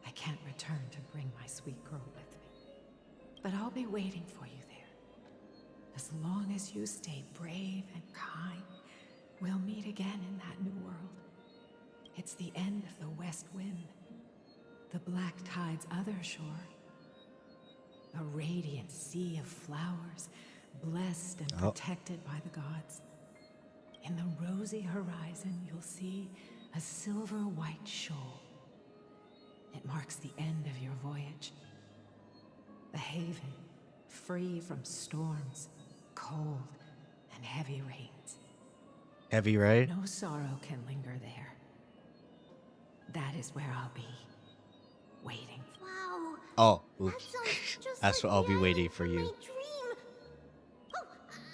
I can't return to bring my sweet girl with me. But I'll be waiting for you there. As long as you stay brave and kind, we'll meet again in that new world. It's the end of the West Wind, the black tide's other shore. A radiant sea of flowers, blessed and protected by the gods. In the rosy horizon, you'll see a silver-white shoal. It marks the end of your voyage. A haven, free from storms, cold, and heavy rains. Heavy, right? No sorrow can linger there. That is where I'll be, waiting. Wow. Oh, That oops. sounds just That's like what I'll be the waiting island for from you. my dream. Oh,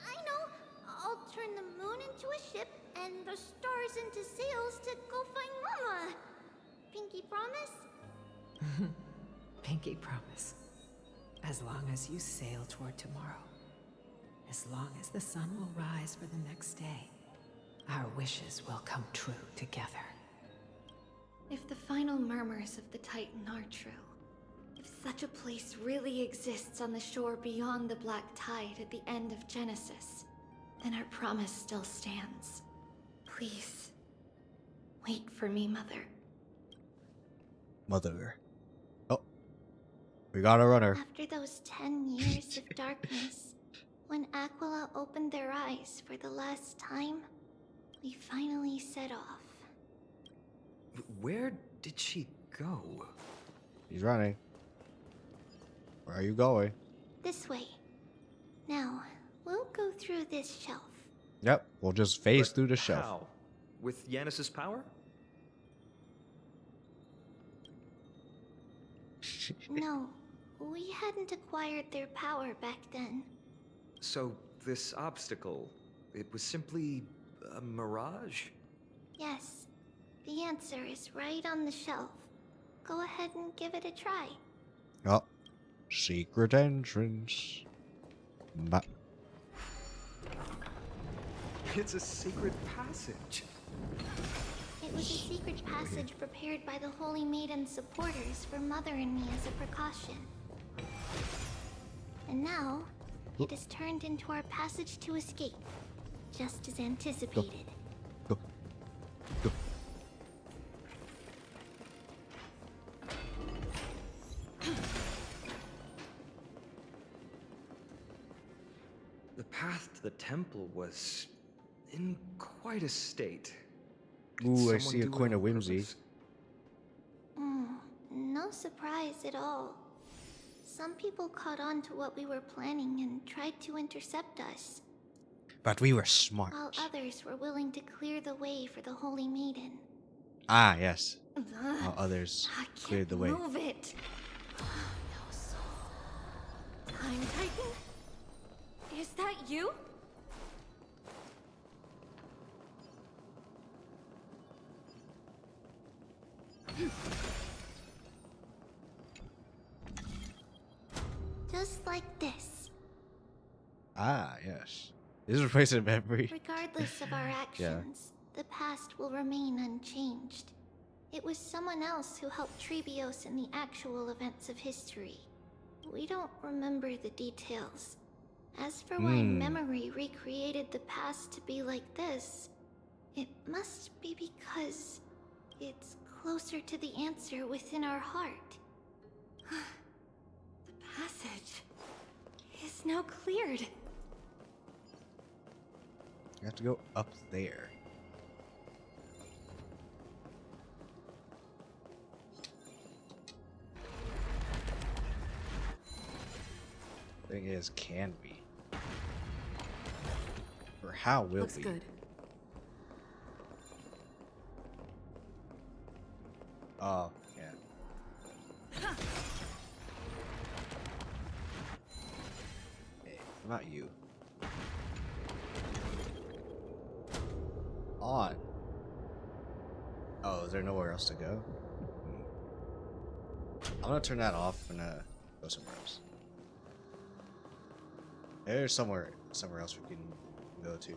I know. I'll turn the moon into a ship and the stars into sails to go find Mama. Pinky promise? Pinky promise. As long as you sail toward tomorrow, as long as the sun will rise for the next day, our wishes will come true together. If the final murmurs of the Titan are true, if such a place really exists on the shore beyond the Black Tide at the end of Genesis, then our promise still stands. Please, wait for me, Mother. Mother. Oh, we got a runner. After those 10 years of darkness, when Aquila opened their eyes for the last time, we finally set off. Where did she go? He's running. Where are you going? This way. Now, we'll go through this shelf. Yep, we'll just phase But through the shelf. How? With Yanis's power? No, we hadn't acquired their power back then. So this obstacle, it was simply a mirage? Yes, the answer is right on the shelf. Go ahead and give it a try. Oh, secret entrance. It's a secret passage. It was a secret passage prepared by the Holy Maiden's supporters for Mother and me as a precaution. And now, it has turned into our passage to escape, just as anticipated. Go. Go. The path to the temple was in quite a state. Ooh, I Someone see a do it coin on of whimsy. purpose? No surprise at all. Some people caught on to what we were planning and tried to intercept us, But we were smart. while others were willing to clear the way for the Holy Maiden. Ah, yes. While others I cleared the way. Move it. Time Titan? Is that you? Just like this. Ah, yes. This is replacing memory. Regardless of our actions, the past will remain unchanged. It was someone else who helped Trebios in the actual events of history. We don't remember the details. As for why memory recreated the past to be like this, it must be because it's closer to the answer within our heart. The passage is now cleared. You have to go up there. Thing is, can we? Or how will Looks we? good. Oh, yeah. Hey, not you. On. Oh, is there nowhere else to go? I'm gonna turn that off and go somewhere else. There's somewhere else we can go to.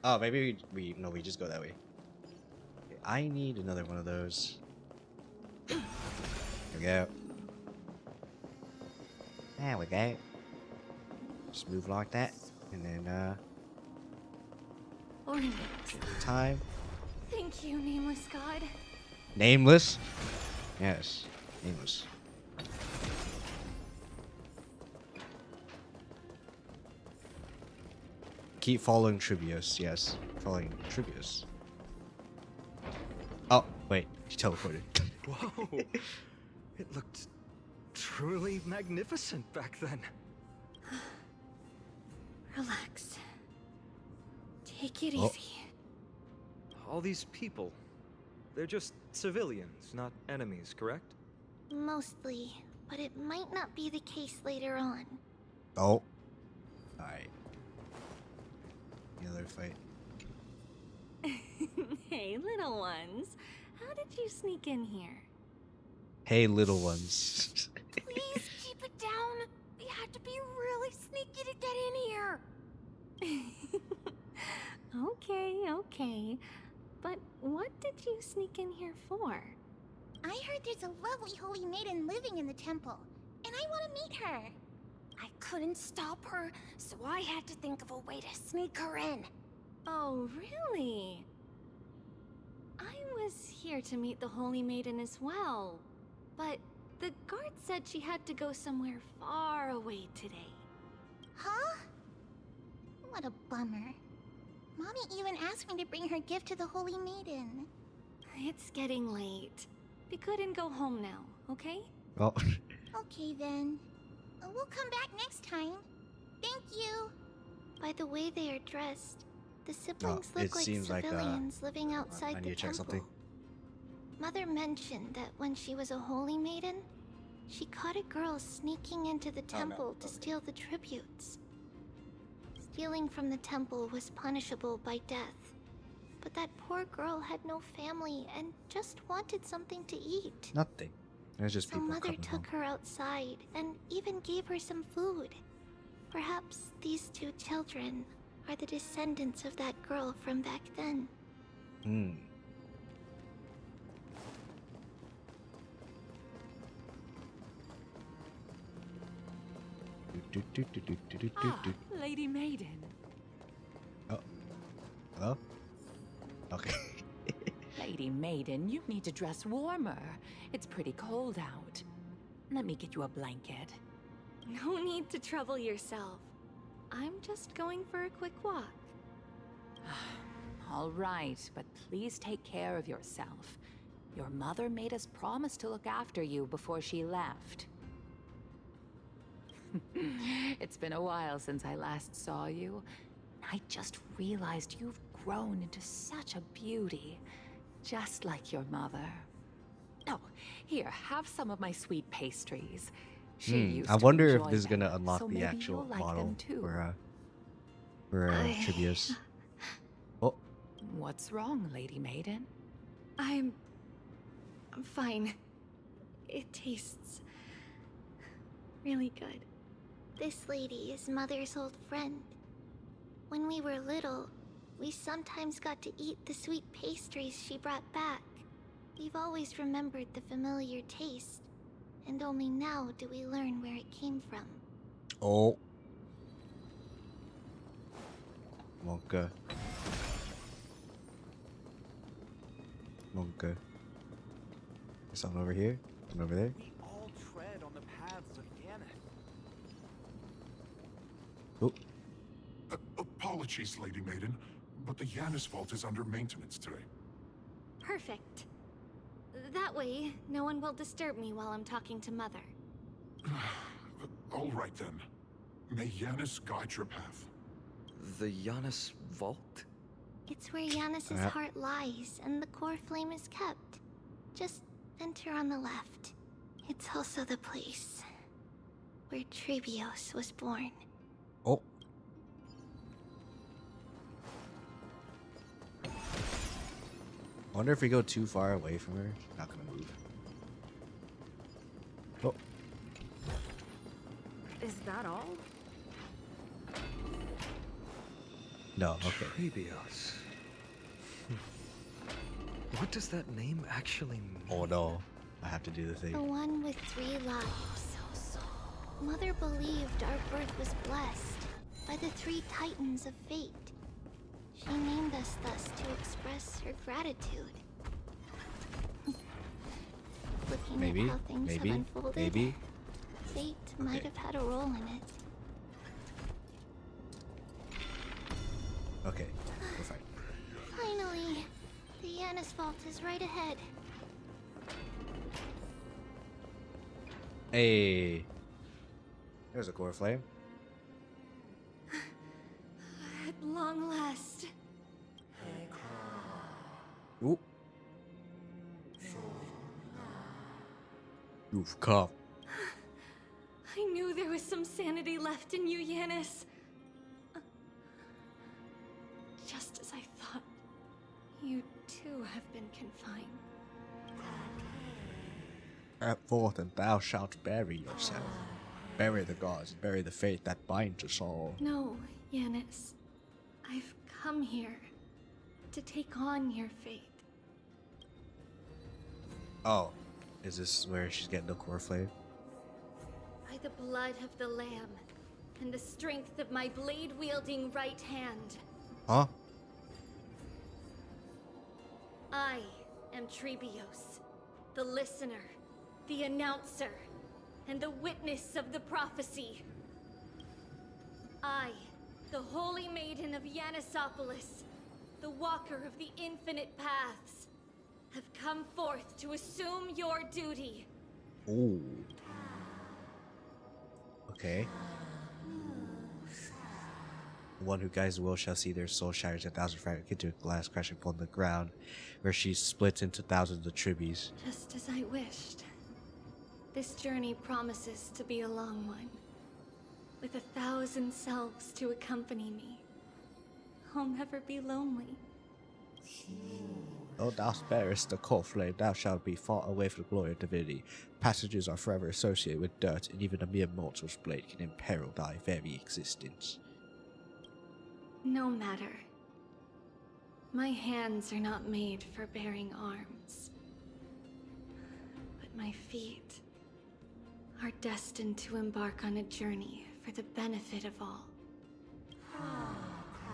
Oh, maybe we just go that way. Okay, I need another one of those. There we go. There we go. Just move like that, and then Ornament. time. Thank you, nameless god. Nameless? Yes, nameless. Keep following Trebios, yes. Following Trebios. Oh, wait, he teleported. Whoa! It looked truly magnificent back then. Relax. Take it Oh. easy. All these people, they're just civilians, not enemies, correct? Mostly, but it might not be the case later on. Oh. Alright. Another fight. Hey, little ones. How did you sneak in here? Hey, little ones. Please keep it down. We had to be really sneaky to get in here. Okay. But what did you sneak in here for? I heard there's a lovely holy maiden living in the temple, and I want to meet her. I couldn't stop her, so I had to think of a way to sneak her in. Oh, really? I was here to meet the holy maiden as well, but the guard said she had to go somewhere far away today. Huh? What a bummer. Mommy even asked me to bring her gift to the holy maiden. It's getting late. We couldn't go home now, okay? Oh. Okay then. We'll come back next time. Thank you. By the way they are dressed, the siblings look like civilians living outside I the need to check temple. something. Mother mentioned that when she was a holy maiden, she caught a girl sneaking into the temple to steal the tributes. Stealing from the temple was punishable by death. But that poor girl had no family and just wanted something to eat. Nothing. There's just So people Mother coming took home. her outside and even gave her some food. Perhaps these two children are the descendants of that girl from back then. Hmm. Lady Maiden. Oh. Hello? Okay. Lady Maiden, you need to dress warmer. It's pretty cold out. Let me get you a blanket. No need to trouble yourself. I'm just going for a quick walk. All right, but please take care of yourself. Your mother made us promise to look after you before she left. It's been a while since I last saw you. I just realized you've grown into such a beauty, just like your mother. Oh, here, have some of my sweet pastries. She used I to wonder if enjoy this is them, gonna unlock so the maybe actual you'll like model them too. for Trivius. Oh. What's wrong, Lady Maiden? I'm fine. It tastes really good. This lady is Mother's old friend. When we were little, we sometimes got to eat the sweet pastries she brought back. We've always remembered the familiar taste, and only now do we learn where it came from. Oh. Monka. Monka. There's something over here? Something over there? We all tread on the paths of Yanis. Oh. Apologies, Lady Maiden, but the Yanis vault is under maintenance today. Perfect. That way, no one will disturb me while I'm talking to Mother. All right then. May Yanis guide your path. The Yanis vault? It's where Yanis's heart lies and the core flame is kept. Just enter on the left. It's also the place where Trivios was born. Oh. I wonder if we go too far away from her. Not gonna move. Oh. Is that all? No, okay. Trivios. What does that name actually mean? Oh no. I have to do the thing. The one with 3 lives. Mother believed our birth was blessed by the 3 titans of fate. She named us thus to express her gratitude. Looking at how things have unfolded, fate might have had a role in it. Okay, we're fine. Finally, the Yanis vault is right ahead. Hey. There's a core flame. At long last. Ooh. You've come. I knew there was some sanity left in you, Yanis. Just as I thought, you too have been confined. Step forth and thou shalt bury yourself. Bury the gods, bury the fate that binds us all. No, Yanis. I've come here to take on your fate. Oh, is this where she's getting the core flame? By the blood of the Lamb and the strength of my blade-wielding right hand. Huh? I am Trebios, the listener, the announcer, and the witness of the prophecy. I, the holy maiden of Yanisopolis, the walker of the infinite paths, have come forth to assume your duty. Ooh. Okay. The one who guides the world shall see their soul shatters 1,000 fragments into glass crashing upon the ground, where she splits into thousands of tributes. Just as I wished. This journey promises to be a long one, with 1,000 selves to accompany me. I'll never be lonely. Though thou sparest the core flame, thou shalt be far away from the glory of divinity. Passages are forever associated with dirt, and even a mere mortal's blade can imperil thy very existence. No matter. My hands are not made for bearing arms. But my feet are destined to embark on a journey for the benefit of all.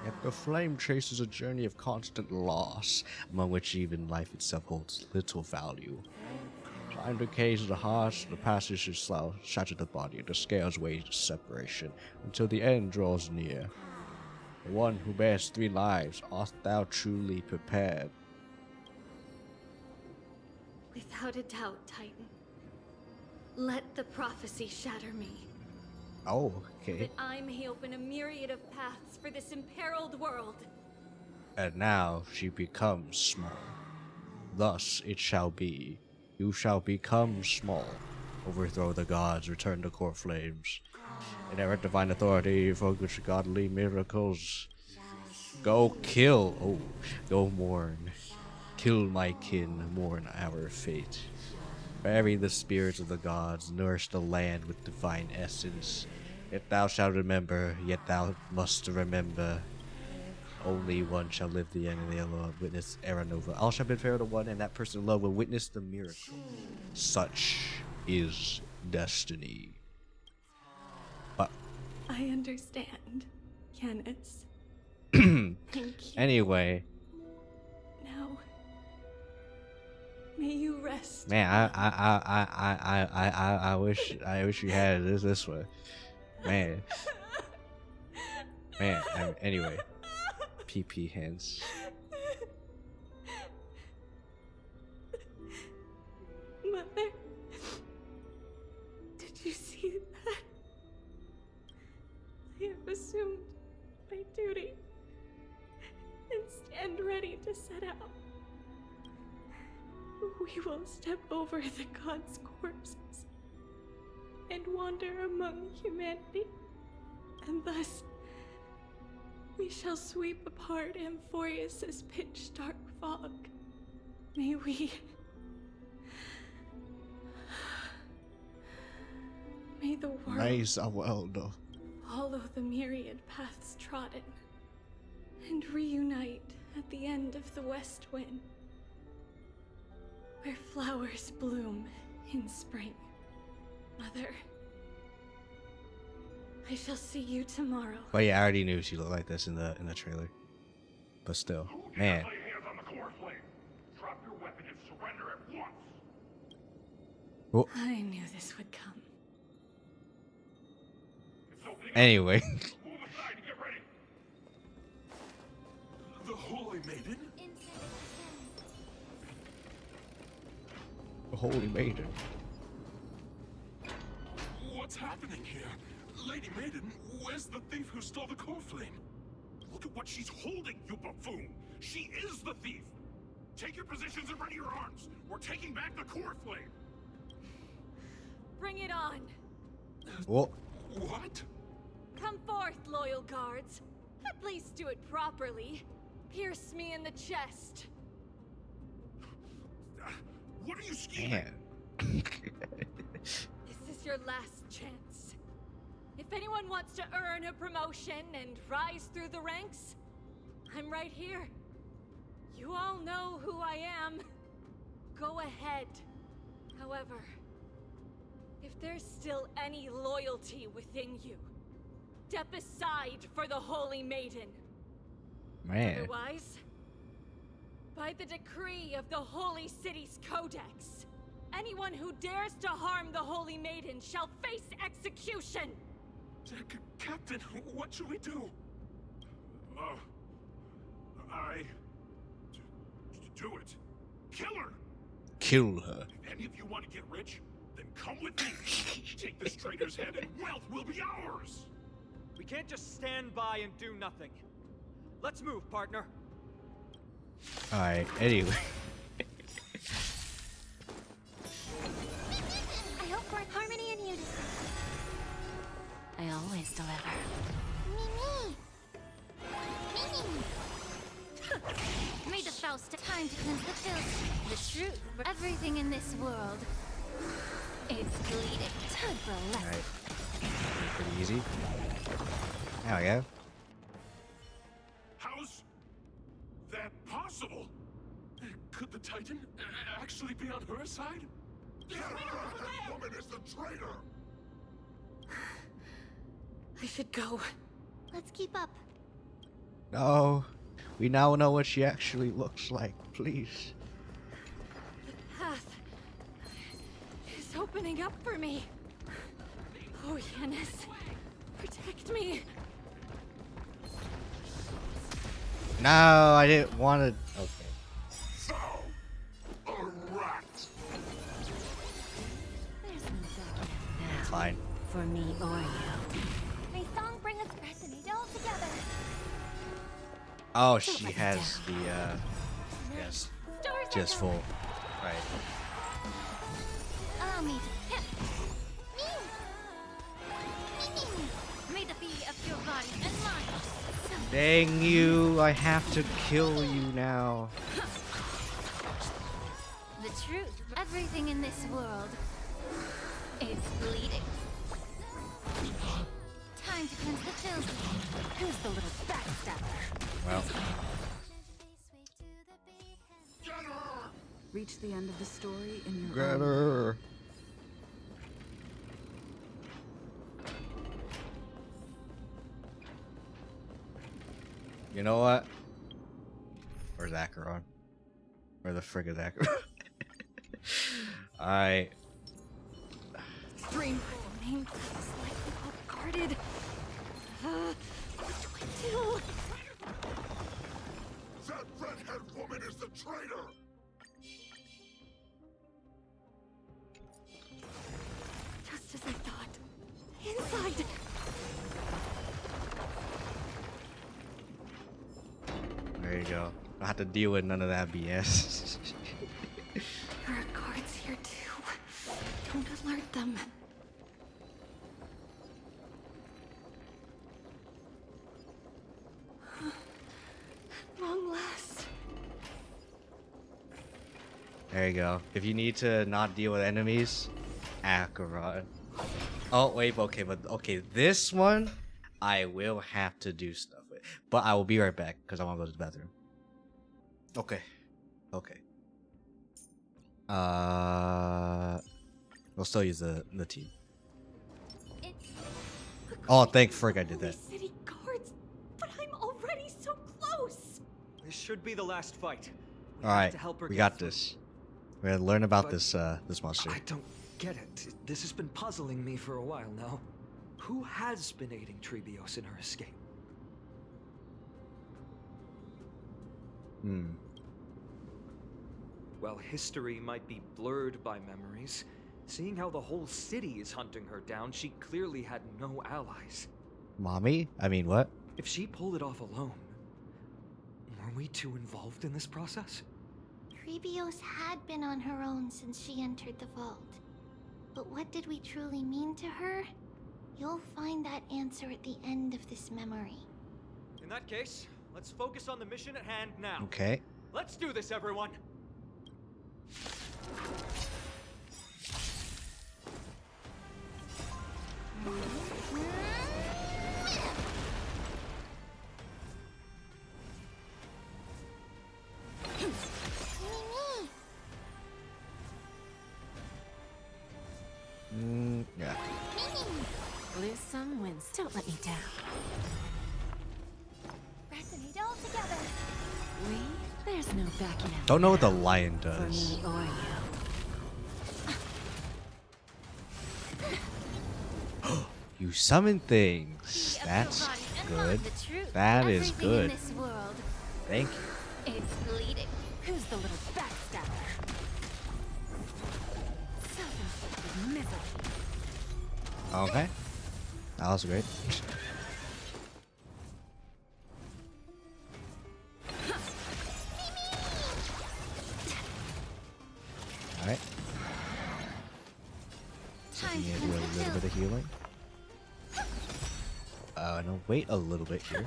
Yet the flame traces a journey of constant loss, among which even life itself holds little value. Time decays the heart, the passages shatter the body, the scales weigh separation, until the end draws near. The one who bears 3 lives, art thou truly prepared? Without a doubt, Titan. Let the prophecy shatter me. Oh, okay. That I may open a myriad of paths for this imperiled world. And now she becomes small. Thus it shall be. You shall become small. Overthrow the gods, return the core flames. Inherit divine authority, focus godly miracles. Go kill. Oh, go mourn. Kill my kin, mourn our fate. Bury the spirits of the gods, nourish the land with divine essence. Yet thou shalt remember, yet thou must remember. Only one shall live the end, and the other witness era nova. All shall bid farewell to one, and that person in love will witness the miracle. Such is destiny. But I understand, Yanis. Thank you. Anyway. Now, may you rest. Man, I wish you had it this way. Man. Anyway. PP hands. Mother, did you see that? I have assumed my duty and stand ready to set out. We will step over the gods' corpses and wander among humanity, and thus we shall sweep apart Amphorius's pitch-dark fog. May we... May the world follow the myriad paths trodden and reunite at the end of the west wind, where flowers bloom in spring. Mother, I shall see you tomorrow. But yeah, I already knew she looked like this in the trailer. But still, man. Lay hands on the core flame. Drop your weapon and surrender at once. Oh. I knew this would come. Anyway. Move aside and get ready. The Holy Maiden? The Holy Maiden. What's happening here? Lady Maiden, where's the thief who stole the core flame? Look at what she's holding, you buffoon! She is the thief! Take your positions and ready your arms! We're taking back the core flame! Bring it on! What? What? Come forth, loyal guards. At least do it properly. Pierce me in the chest. What are you scheming? This is your last chance. If anyone wants to earn a promotion and rise through the ranks, I'm right here. You all know who I am. Go ahead. However, if there's still any loyalty within you, step aside for the Holy Maiden. Man. Otherwise, by the decree of the Holy City's Codex, anyone who dares to harm the Holy Maiden shall face execution! Captain, what should we do? Do it. Kill her! Kill her. If any of you want to get rich, then come with me. Take this traitor's head and wealth will be ours! We can't just stand by and do nothing. Let's move, partner. Alright, anyway. I hope for harmony and unity. I always deliver. Me. May the Faust time to cleanse the filth. The truth. Everything in this world is bleeding. Time for a lesson. Alright. Pretty easy. There we go. How's that possible? Could the Titan actually be on her side? Get her! That woman is the traitor! I should go. Let's keep up. No. We now know what she actually looks like. Please. The path is opening up for me. Oh, Yanis, protect me. No, I didn't want to. Okay. So, a rat. There's no doubt now. Fine. For me or you. May song bring us resonate all together. Oh, she has the yes, just full. Right. Allow me to hit. May the beauty of your body and mine. Dang you! I have to kill you now. The truth. Everything in this world is bleeding. Time to cleanse the filth. Who's the little backstabber? Well. Reach the end of the story in your Get own. her. You know what? Where's Acheron? Where the frick is Acheron? Alright. Dream main path is likely well guarded. What do I do? That redhead woman is the traitor! Just as I thought. Inside! There you go. I have to deal with none of that BS. There are guards here too. Don't alert them. At long last. There you go. If you need to not deal with enemies, Acheron. Oh wait, okay, but okay, this one I will have to do stuff with. But I will be right back because I want to go to the bathroom. Okay. Okay. We'll still use the team. Oh, thank frick I did that. City guards, but I'm already so close. This should be the last fight. All right, to help her we get got through. this. We're gonna learn about But this monster. I don't get it. This has been puzzling me for a while now. Who has been aiding Trebios in her escape? While history might be blurred by memories, seeing how the whole city is hunting her down, she clearly had no allies. Mommy? I mean, what? If she pulled it off alone, were we too involved in this process? Trebios had been on her own since she entered the vault. But what did we truly mean to her? You'll find that answer at the end of this memory. In that case, let's focus on the mission at hand now. Okay. Let's do this, everyone. Yeah. Lose some wins. Don't let me down. Resonate all together. There's no backing out. Don't know what the lion For does. me or you. You summon things. That's good. That is good. Thank you. It's bleeding. Who's the little backstabber? Self-inflicted misery. Okay. That was great. Alright. So we need to do a little bit of healing. No, wait a little bit here.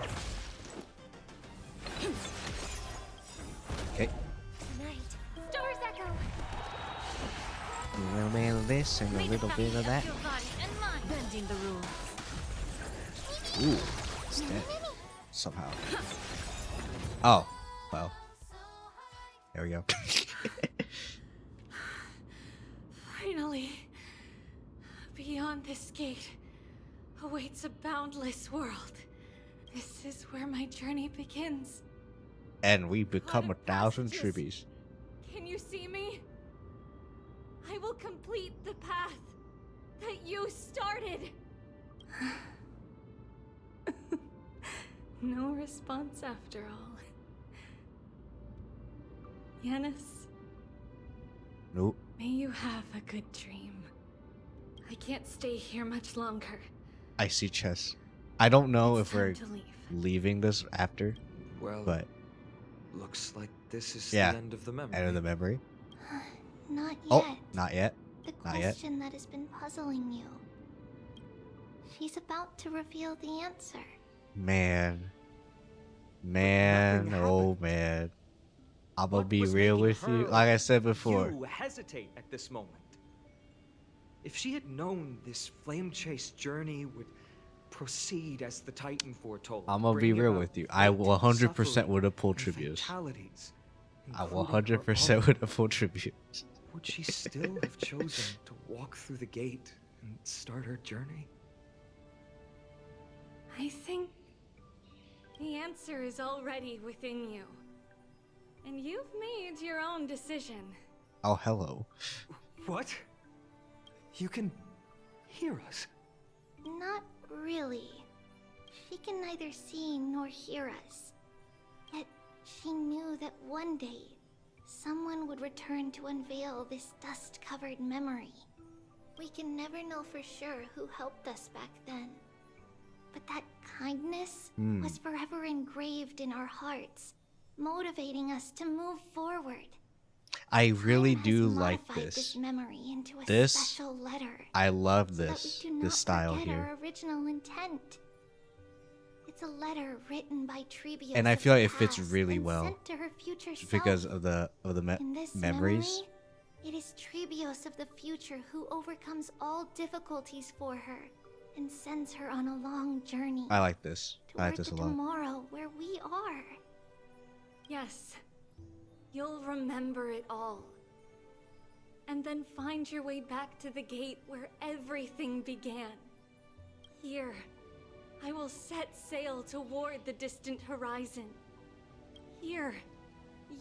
Okay. Stars echo. A little bit of this and a little bit of that. Bending the rules. Ooh, it's dead. Somehow. Oh, well. There we go. Finally, beyond this gate awaits a boundless world. This is where my journey begins. And we become 1,000 tributes. Can you see me? I will complete the path that you started. No response after all. Yanis, Nope. may you have a good dream. I can't stay here much longer. I see chess. I don't know It's if we're time to leave. leaving this after, Well, but looks like this is yeah, the end of the memory. end of the memory. Not yet. Oh, not yet. The Not yet. question that has been puzzling you. She's about to reveal the answer. Man, nothing oh man. I'm gonna What be was real making with you. her Like I said before, You hesitate at this moment. If she had known this flame chase journey would proceed as the Titan foretold, I'm gonna be bringing real about with you. I fate, 100% suffering, would have pulled and tributes. fatalities, I including her 100% own. would have pulled tributes. Would she still have chosen to walk through the gate and start her journey? I think the answer is already within you. And you've made your own decision. Oh, hello. What? You can hear us? Not really. She can neither see nor hear us. Yet she knew that one day, someone would return to unveil this dust-covered memory. We can never know for sure who helped us back then. But that kindness was forever engraved in our hearts, motivating us to move forward. I really Time do has like modified this. memory into a This, special letter. I love so that this. we do not This style forget here. our original intent. It's a letter written by Trebius And I of feel the like it fits past really and well sent to her future because self. of the In this memories. memory, it is Trebius of the future who overcomes all difficulties for her and sends her on a long journey. I like this. I like toward this a the lot. tomorrow where we are. Yes, you'll remember it all. And then find your way back to the gate where everything began. Here, I will set sail toward the distant horizon. Here,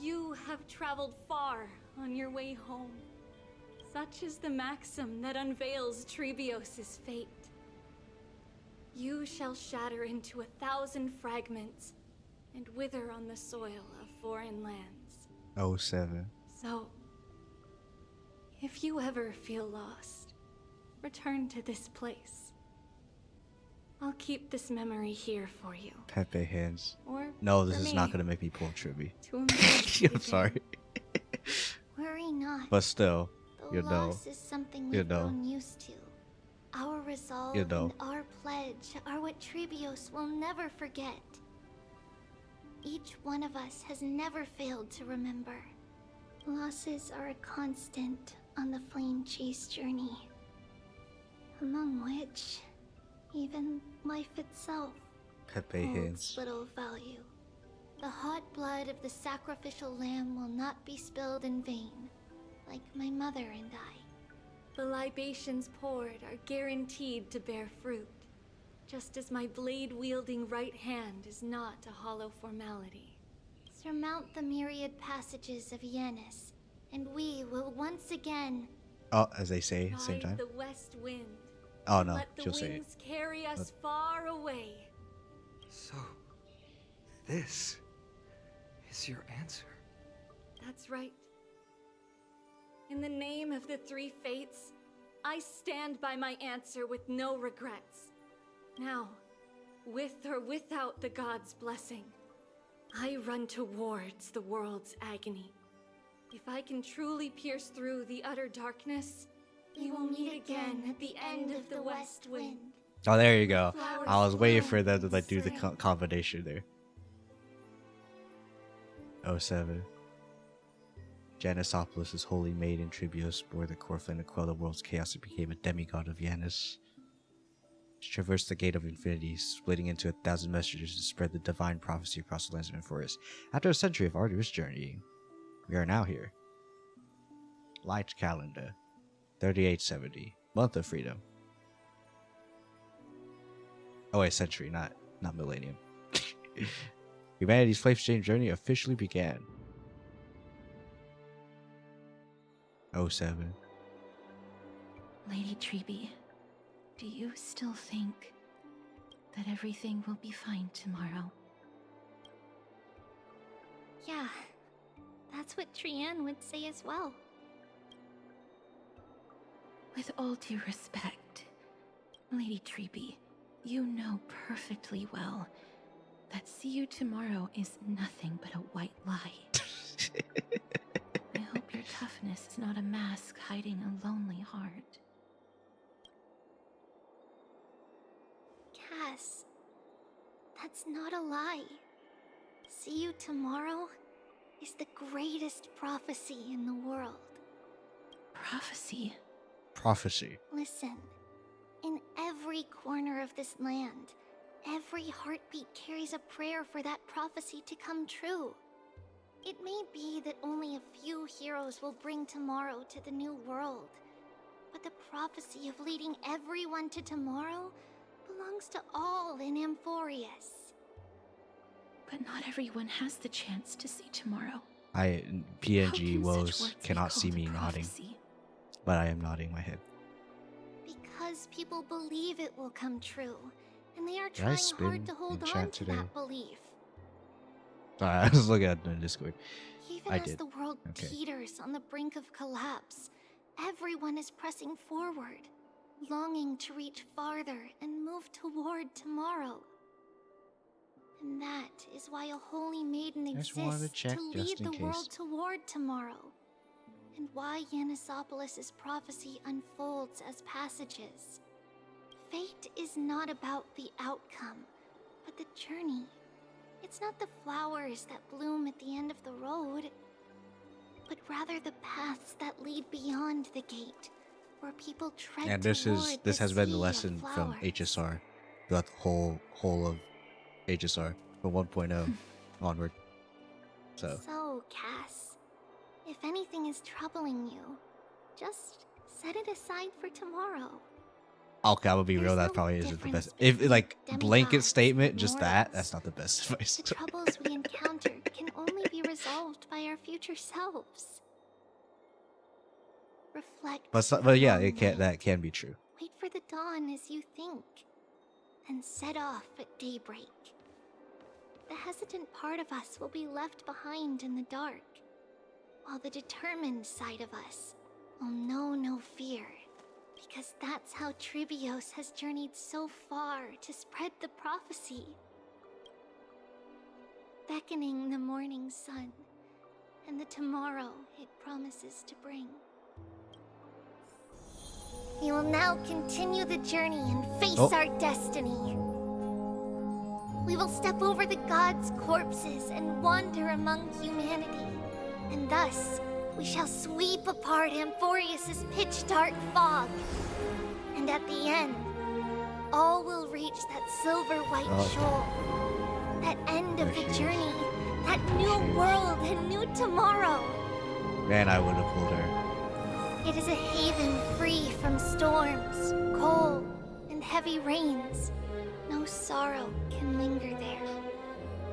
you have traveled far on your way home. Such is the maxim that unveils Trebios's fate. You shall shatter into 1,000 fragments and wither on the soil of foreign lands. 07. So, if you ever feel lost, return to this place. I'll keep this memory here for you. Pepe hands. Or No, this for is not me, gonna make me pull tribute. to embrace I'm sorry. Worry not. But still, loss is something we've grown used to. Our resolve and our pledge are what Tribios will never forget. Each one of us has never failed to remember. Losses are a constant on the flame chase journey, among which even life itself holds little value. The hot blood of the sacrificial lamb will not be spilled in vain, like my mother and I. The libations poured are guaranteed to bear fruit, just as my blade-wielding right hand is not a hollow formality. Surmount the myriad passages of Yanis, and we will once again as they say, same time. the west wind. Oh no, Let the she'll say it. winds carry us far away. So, this is your answer? That's right. In the name of the three fates, I stand by my answer with no regrets. Now, with or without the god's blessing, I run towards the world's agony. If I can truly pierce through the utter darkness, we will meet again at the end of the west wind. Oh, there you go. I was waiting for them to like do the combination there. 07. Janisopoulos' holy maiden Tribios bore the Corflin to quell the world's chaos and became a demigod of Yanis. She traversed the gate of infinity, splitting into 1,000 messengers to spread the divine prophecy across the lands of Forest. After a century of arduous journeying, we are now here. Light calendar, 3870, month of freedom. Oh wait, century, not millennium. Humanity's flame exchange journey officially began. 07. Lady Tribi, do you still think that everything will be fine tomorrow? Yeah, that's what Trianne would say as well. With all due respect, Lady Tribi, you know perfectly well that see you tomorrow is nothing but a white lie. I hope your toughness is not a mask hiding a lonely heart. Cass, that's not a lie. See you tomorrow is the greatest prophecy in the world. Prophecy? Prophecy. Listen, in every corner of this land, every heartbeat carries a prayer for that prophecy to come true. It may be that only a few heroes will bring tomorrow to the new world, but the prophecy of leading everyone to tomorrow belongs to all in Amphorius. But not everyone has the chance to see tomorrow. PNG woes cannot see me nodding, but I am nodding my head. Because people believe it will come true, and they are trying hard to hold on to that belief. I was looking at the Discord. Even as the world teeters on the brink of collapse, everyone is pressing forward, longing to reach farther and move toward tomorrow. And that is why a holy maiden exists to lead the world toward tomorrow. And why Yanisopoulos' prophecy unfolds as passages. Fate is not about the outcome, but the journey. It's not the flowers that bloom at the end of the road, but rather the paths that lead beyond the gate, where people tread And this has been the lesson from HSR throughout the whole of HSR from 1.0 onward. So, Cass, if anything is troubling you, just set it aside for tomorrow. Okay, I'm gonna be real, that probably isn't the best. If like blanket statement, just that's not the best advice. The troubles we encountered can only be resolved by our future selves. Reflect. But yeah, that can be true. Wait for the dawn as you think, and set off at daybreak. The hesitant part of us will be left behind in the dark, while the determined side of us will know no fear. Because that's how Tribios has journeyed so far to spread the prophecy. Beckoning the morning sun, and the tomorrow it promises to bring. We will now continue the journey and face our destiny. We will step over the gods' corpses and wander among humanity. And thus, we shall sweep apart Amphorius's pitch-dark fog. And at the end, all will reach that silver-white shoal. That end of the journey. That new world and new tomorrow. Man, I would have pulled her. It is a haven free from storms, cold, and heavy rains. No sorrow can linger there.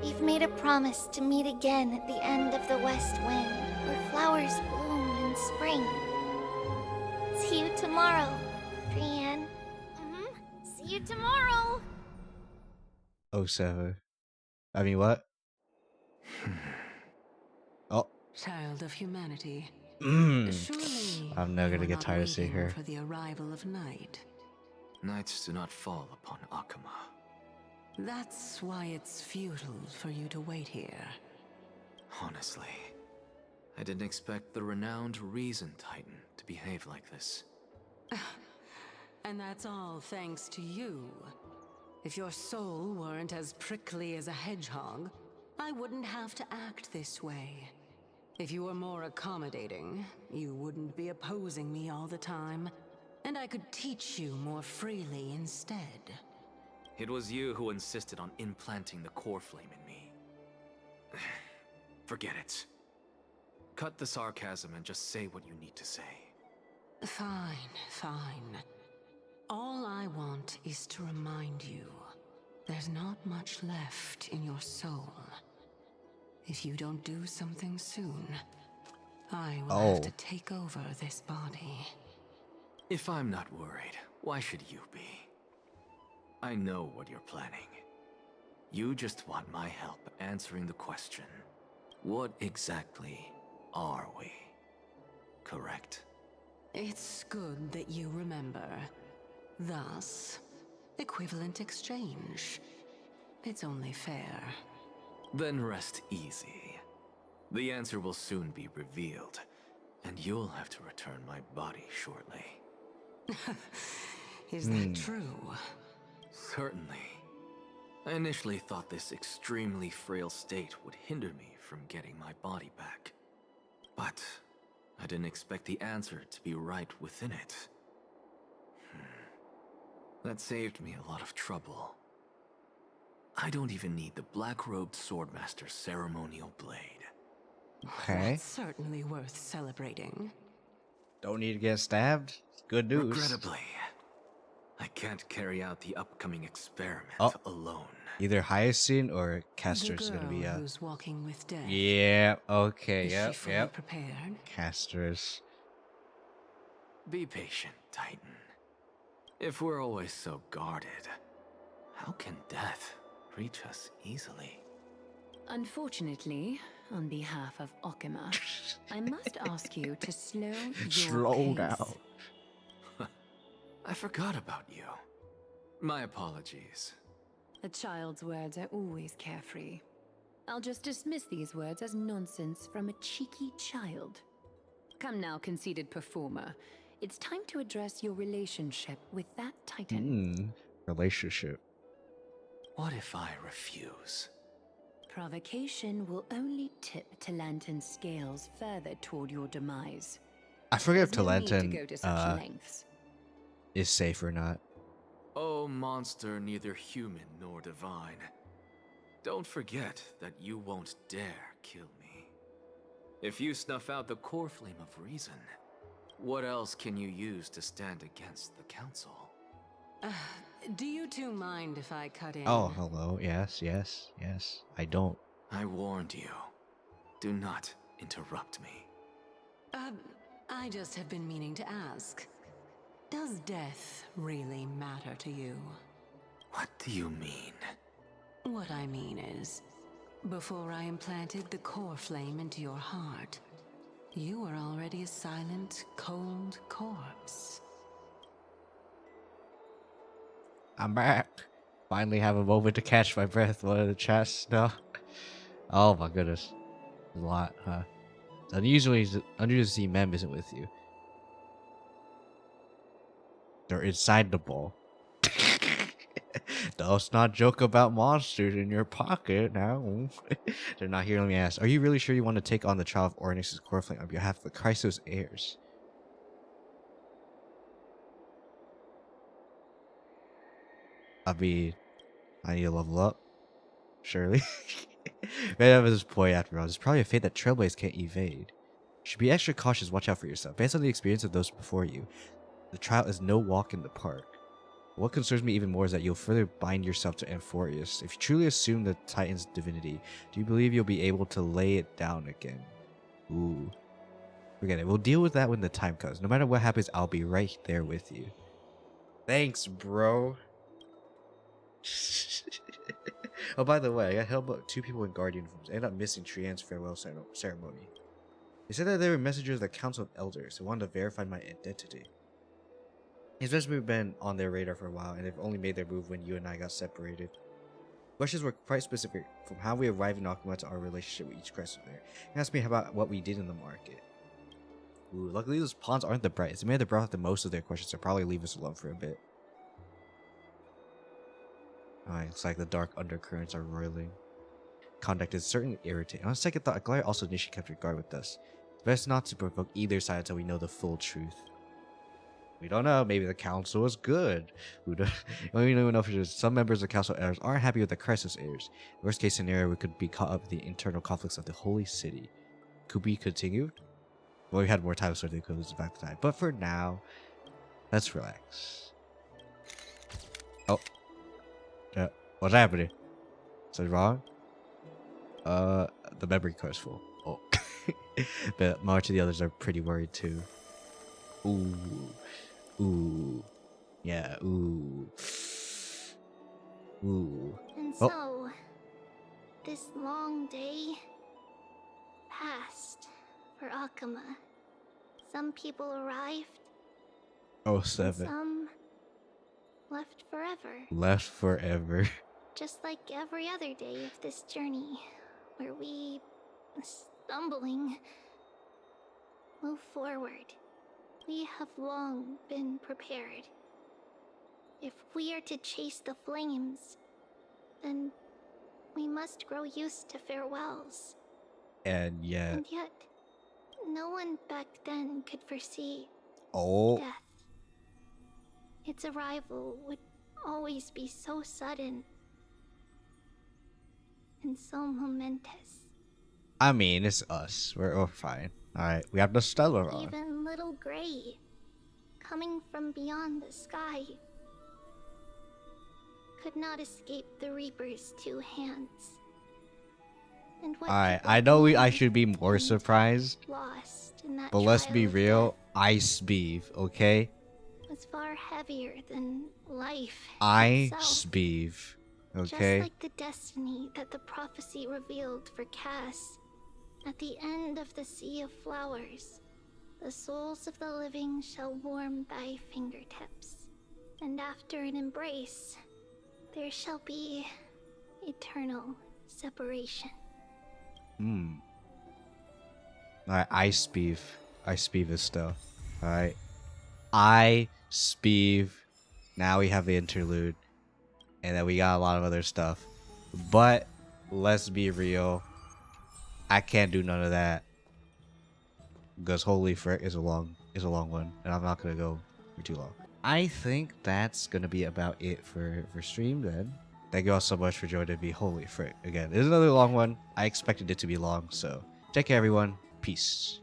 We've made a promise to meet again at the end of the west wind, where flowers bloom in spring. See you tomorrow, Trianne. See you tomorrow. 07. I mean, what? Oh. Child of humanity. Surely I'm never gonna get tired of seeing her. For the arrival of night. Nights do not fall upon Akama. That's why it's futile for you to wait here. Honestly, I didn't expect the renowned Reason Titan to behave like this. And that's all thanks to you. If your soul weren't as prickly as a hedgehog, I wouldn't have to act this way. If you were more accommodating, you wouldn't be opposing me all the time, and I could teach you more freely instead. It was you who insisted on implanting the core flame in me. Forget it. Cut the sarcasm and just say what you need to say. Fine, fine. All I want is to remind you, there's not much left in your soul. If you don't do something soon, I will have to take over this body. If I'm not worried, why should you be? I know what you're planning. You just want my help answering the question, what exactly are we? Correct? It's good that you remember. Thus, equivalent exchange. It's only fair. Then rest easy. The answer will soon be revealed, and you'll have to return my body shortly. Is that true? Certainly. I initially thought this extremely frail state would hinder me from getting my body back. But I didn't expect the answer to be right within it. That saved me a lot of trouble. I don't even need the black-robed swordmaster's ceremonial blade. Okay. That's certainly worth celebrating. Don't need to get stabbed. Good news. Regrettably, I can't carry out the upcoming experiment alone. Either Hyacinth or Castor's gonna be who's walking with death. Yeah, okay, Is she fully prepared? Castor's. Be patient, Titan. If we're always so guarded, how can death reach us easily? Unfortunately, on behalf of Okima, I must ask you to slow your Slow pace. down. I forgot about you. My apologies. A child's words are always carefree. I'll just dismiss these words as nonsense from a cheeky child. Come now, conceited performer. It's time to address your relationship with that Titan. Relationship. What if I refuse? Provocation will only tip Talantan's scales further toward your demise. I forget if There's no need to Talantan go to such lengths. is safe or not. Oh, monster neither human nor divine. Don't forget that you won't dare kill me. If you snuff out the core flame of reason, what else can you use to stand against the council? Do you two mind if I cut in? Oh, hello. Yes, yes, yes. I don't. I warned you. Do not interrupt me. I just have been meaning to ask. Does death really matter to you? What do you mean? What I mean is, before I implanted the core flame into your heart, you were already a silent, cold corpse. I'm back. Finally have a moment to catch my breath. What are the chats? No. Oh my goodness. A lot, huh? Unusual to see Mem isn't with you. They're inside the ball. Let's not joke about monsters in your pocket now. They're not here. Let me ask. Are you really sure you want to take on the trial of Ornyx's core flame on behalf of the Chrysos heirs? I mean, I need to level up. Surely. Right up at this point, after all, there's probably a fate that Trailblaze can't evade. You should be extra cautious. Watch out for yourself. Based on the experience of those before you, the trial is no walk in the park. What concerns me even more is that you'll further bind yourself to Amphorius. If you truly assume the Titan's divinity, do you believe you'll be able to lay it down again? Ooh. Forget it. We'll deal with that when the time comes. No matter what happens, I'll be right there with you. Thanks, bro. Oh, by the way, I got help but 2 people in guard uniforms. I ended up missing Trianne's farewell ceremony. They said that they were messengers of the Council of Elders who wanted to verify my identity. It's just been on their radar for a while, and they've only made their move when you and I got separated. Questions were quite specific, from how we arrived in Akuma to our relationship with each Chrysos there. They asked me about what we did in the market. Ooh, luckily those pawns aren't the brightest. They may have brought out the most of their questions, so probably leave us alone for a bit. Alright, it's like the dark undercurrents are roiling. Conduct is certainly irritating. On a second thought, Aglaya also initially kept her guard with us. It's best not to provoke either side until we know the full truth. We don't know. Maybe the council is good. We don't even know for sure. Some members of the council heirs aren't happy with the Chrysos heirs. Worst case scenario, we could be caught up in the internal conflicts of the holy city. Could we continue? Well, we had more time, so they could lose back to time. But for now, let's relax. Oh. What's happening? Something wrong? The memory card's full. Oh. But March and the others are pretty worried too. Ooh. Ooh. Yeah, ooh. Ooh. And so, this long day passed for Akuma. Some people arrived. Oh, 7. Some left forever. Left forever. Just like every other day of this journey, where we, stumbling, move forward. We have long been prepared. If we are to chase the flames, then we must grow used to farewells. And yet, no one back then could foresee death. Its arrival would always be so sudden and so momentous. I mean, it's us. We're fine. Alright, we have the Stellar on. Even little Gray, coming from beyond the sky, could not escape the Reaper's 2 hands. And what I know I should be more surprised, lost in that but let's trial be of real. Ice Beef, okay? was far heavier than life Ice itself. Beef, okay? Just like the destiny that the prophecy revealed for Cass. At the end of the Sea of Flowers, the souls of the living shall warm thy fingertips. And after an embrace, there shall be eternal separation. Alright, Ice Beef. Ice Beef is stuff. Alright. Ice Beef. Now we have the interlude. And then we got a lot of other stuff. But let's be real. I can't do none of that. Because holy frick is a long one. And I'm not gonna go for too long. I think that's gonna be about it for stream then. Thank you all so much for joining me. Holy frick. Again, it's another long one. I expected it to be long, so take care everyone. Peace.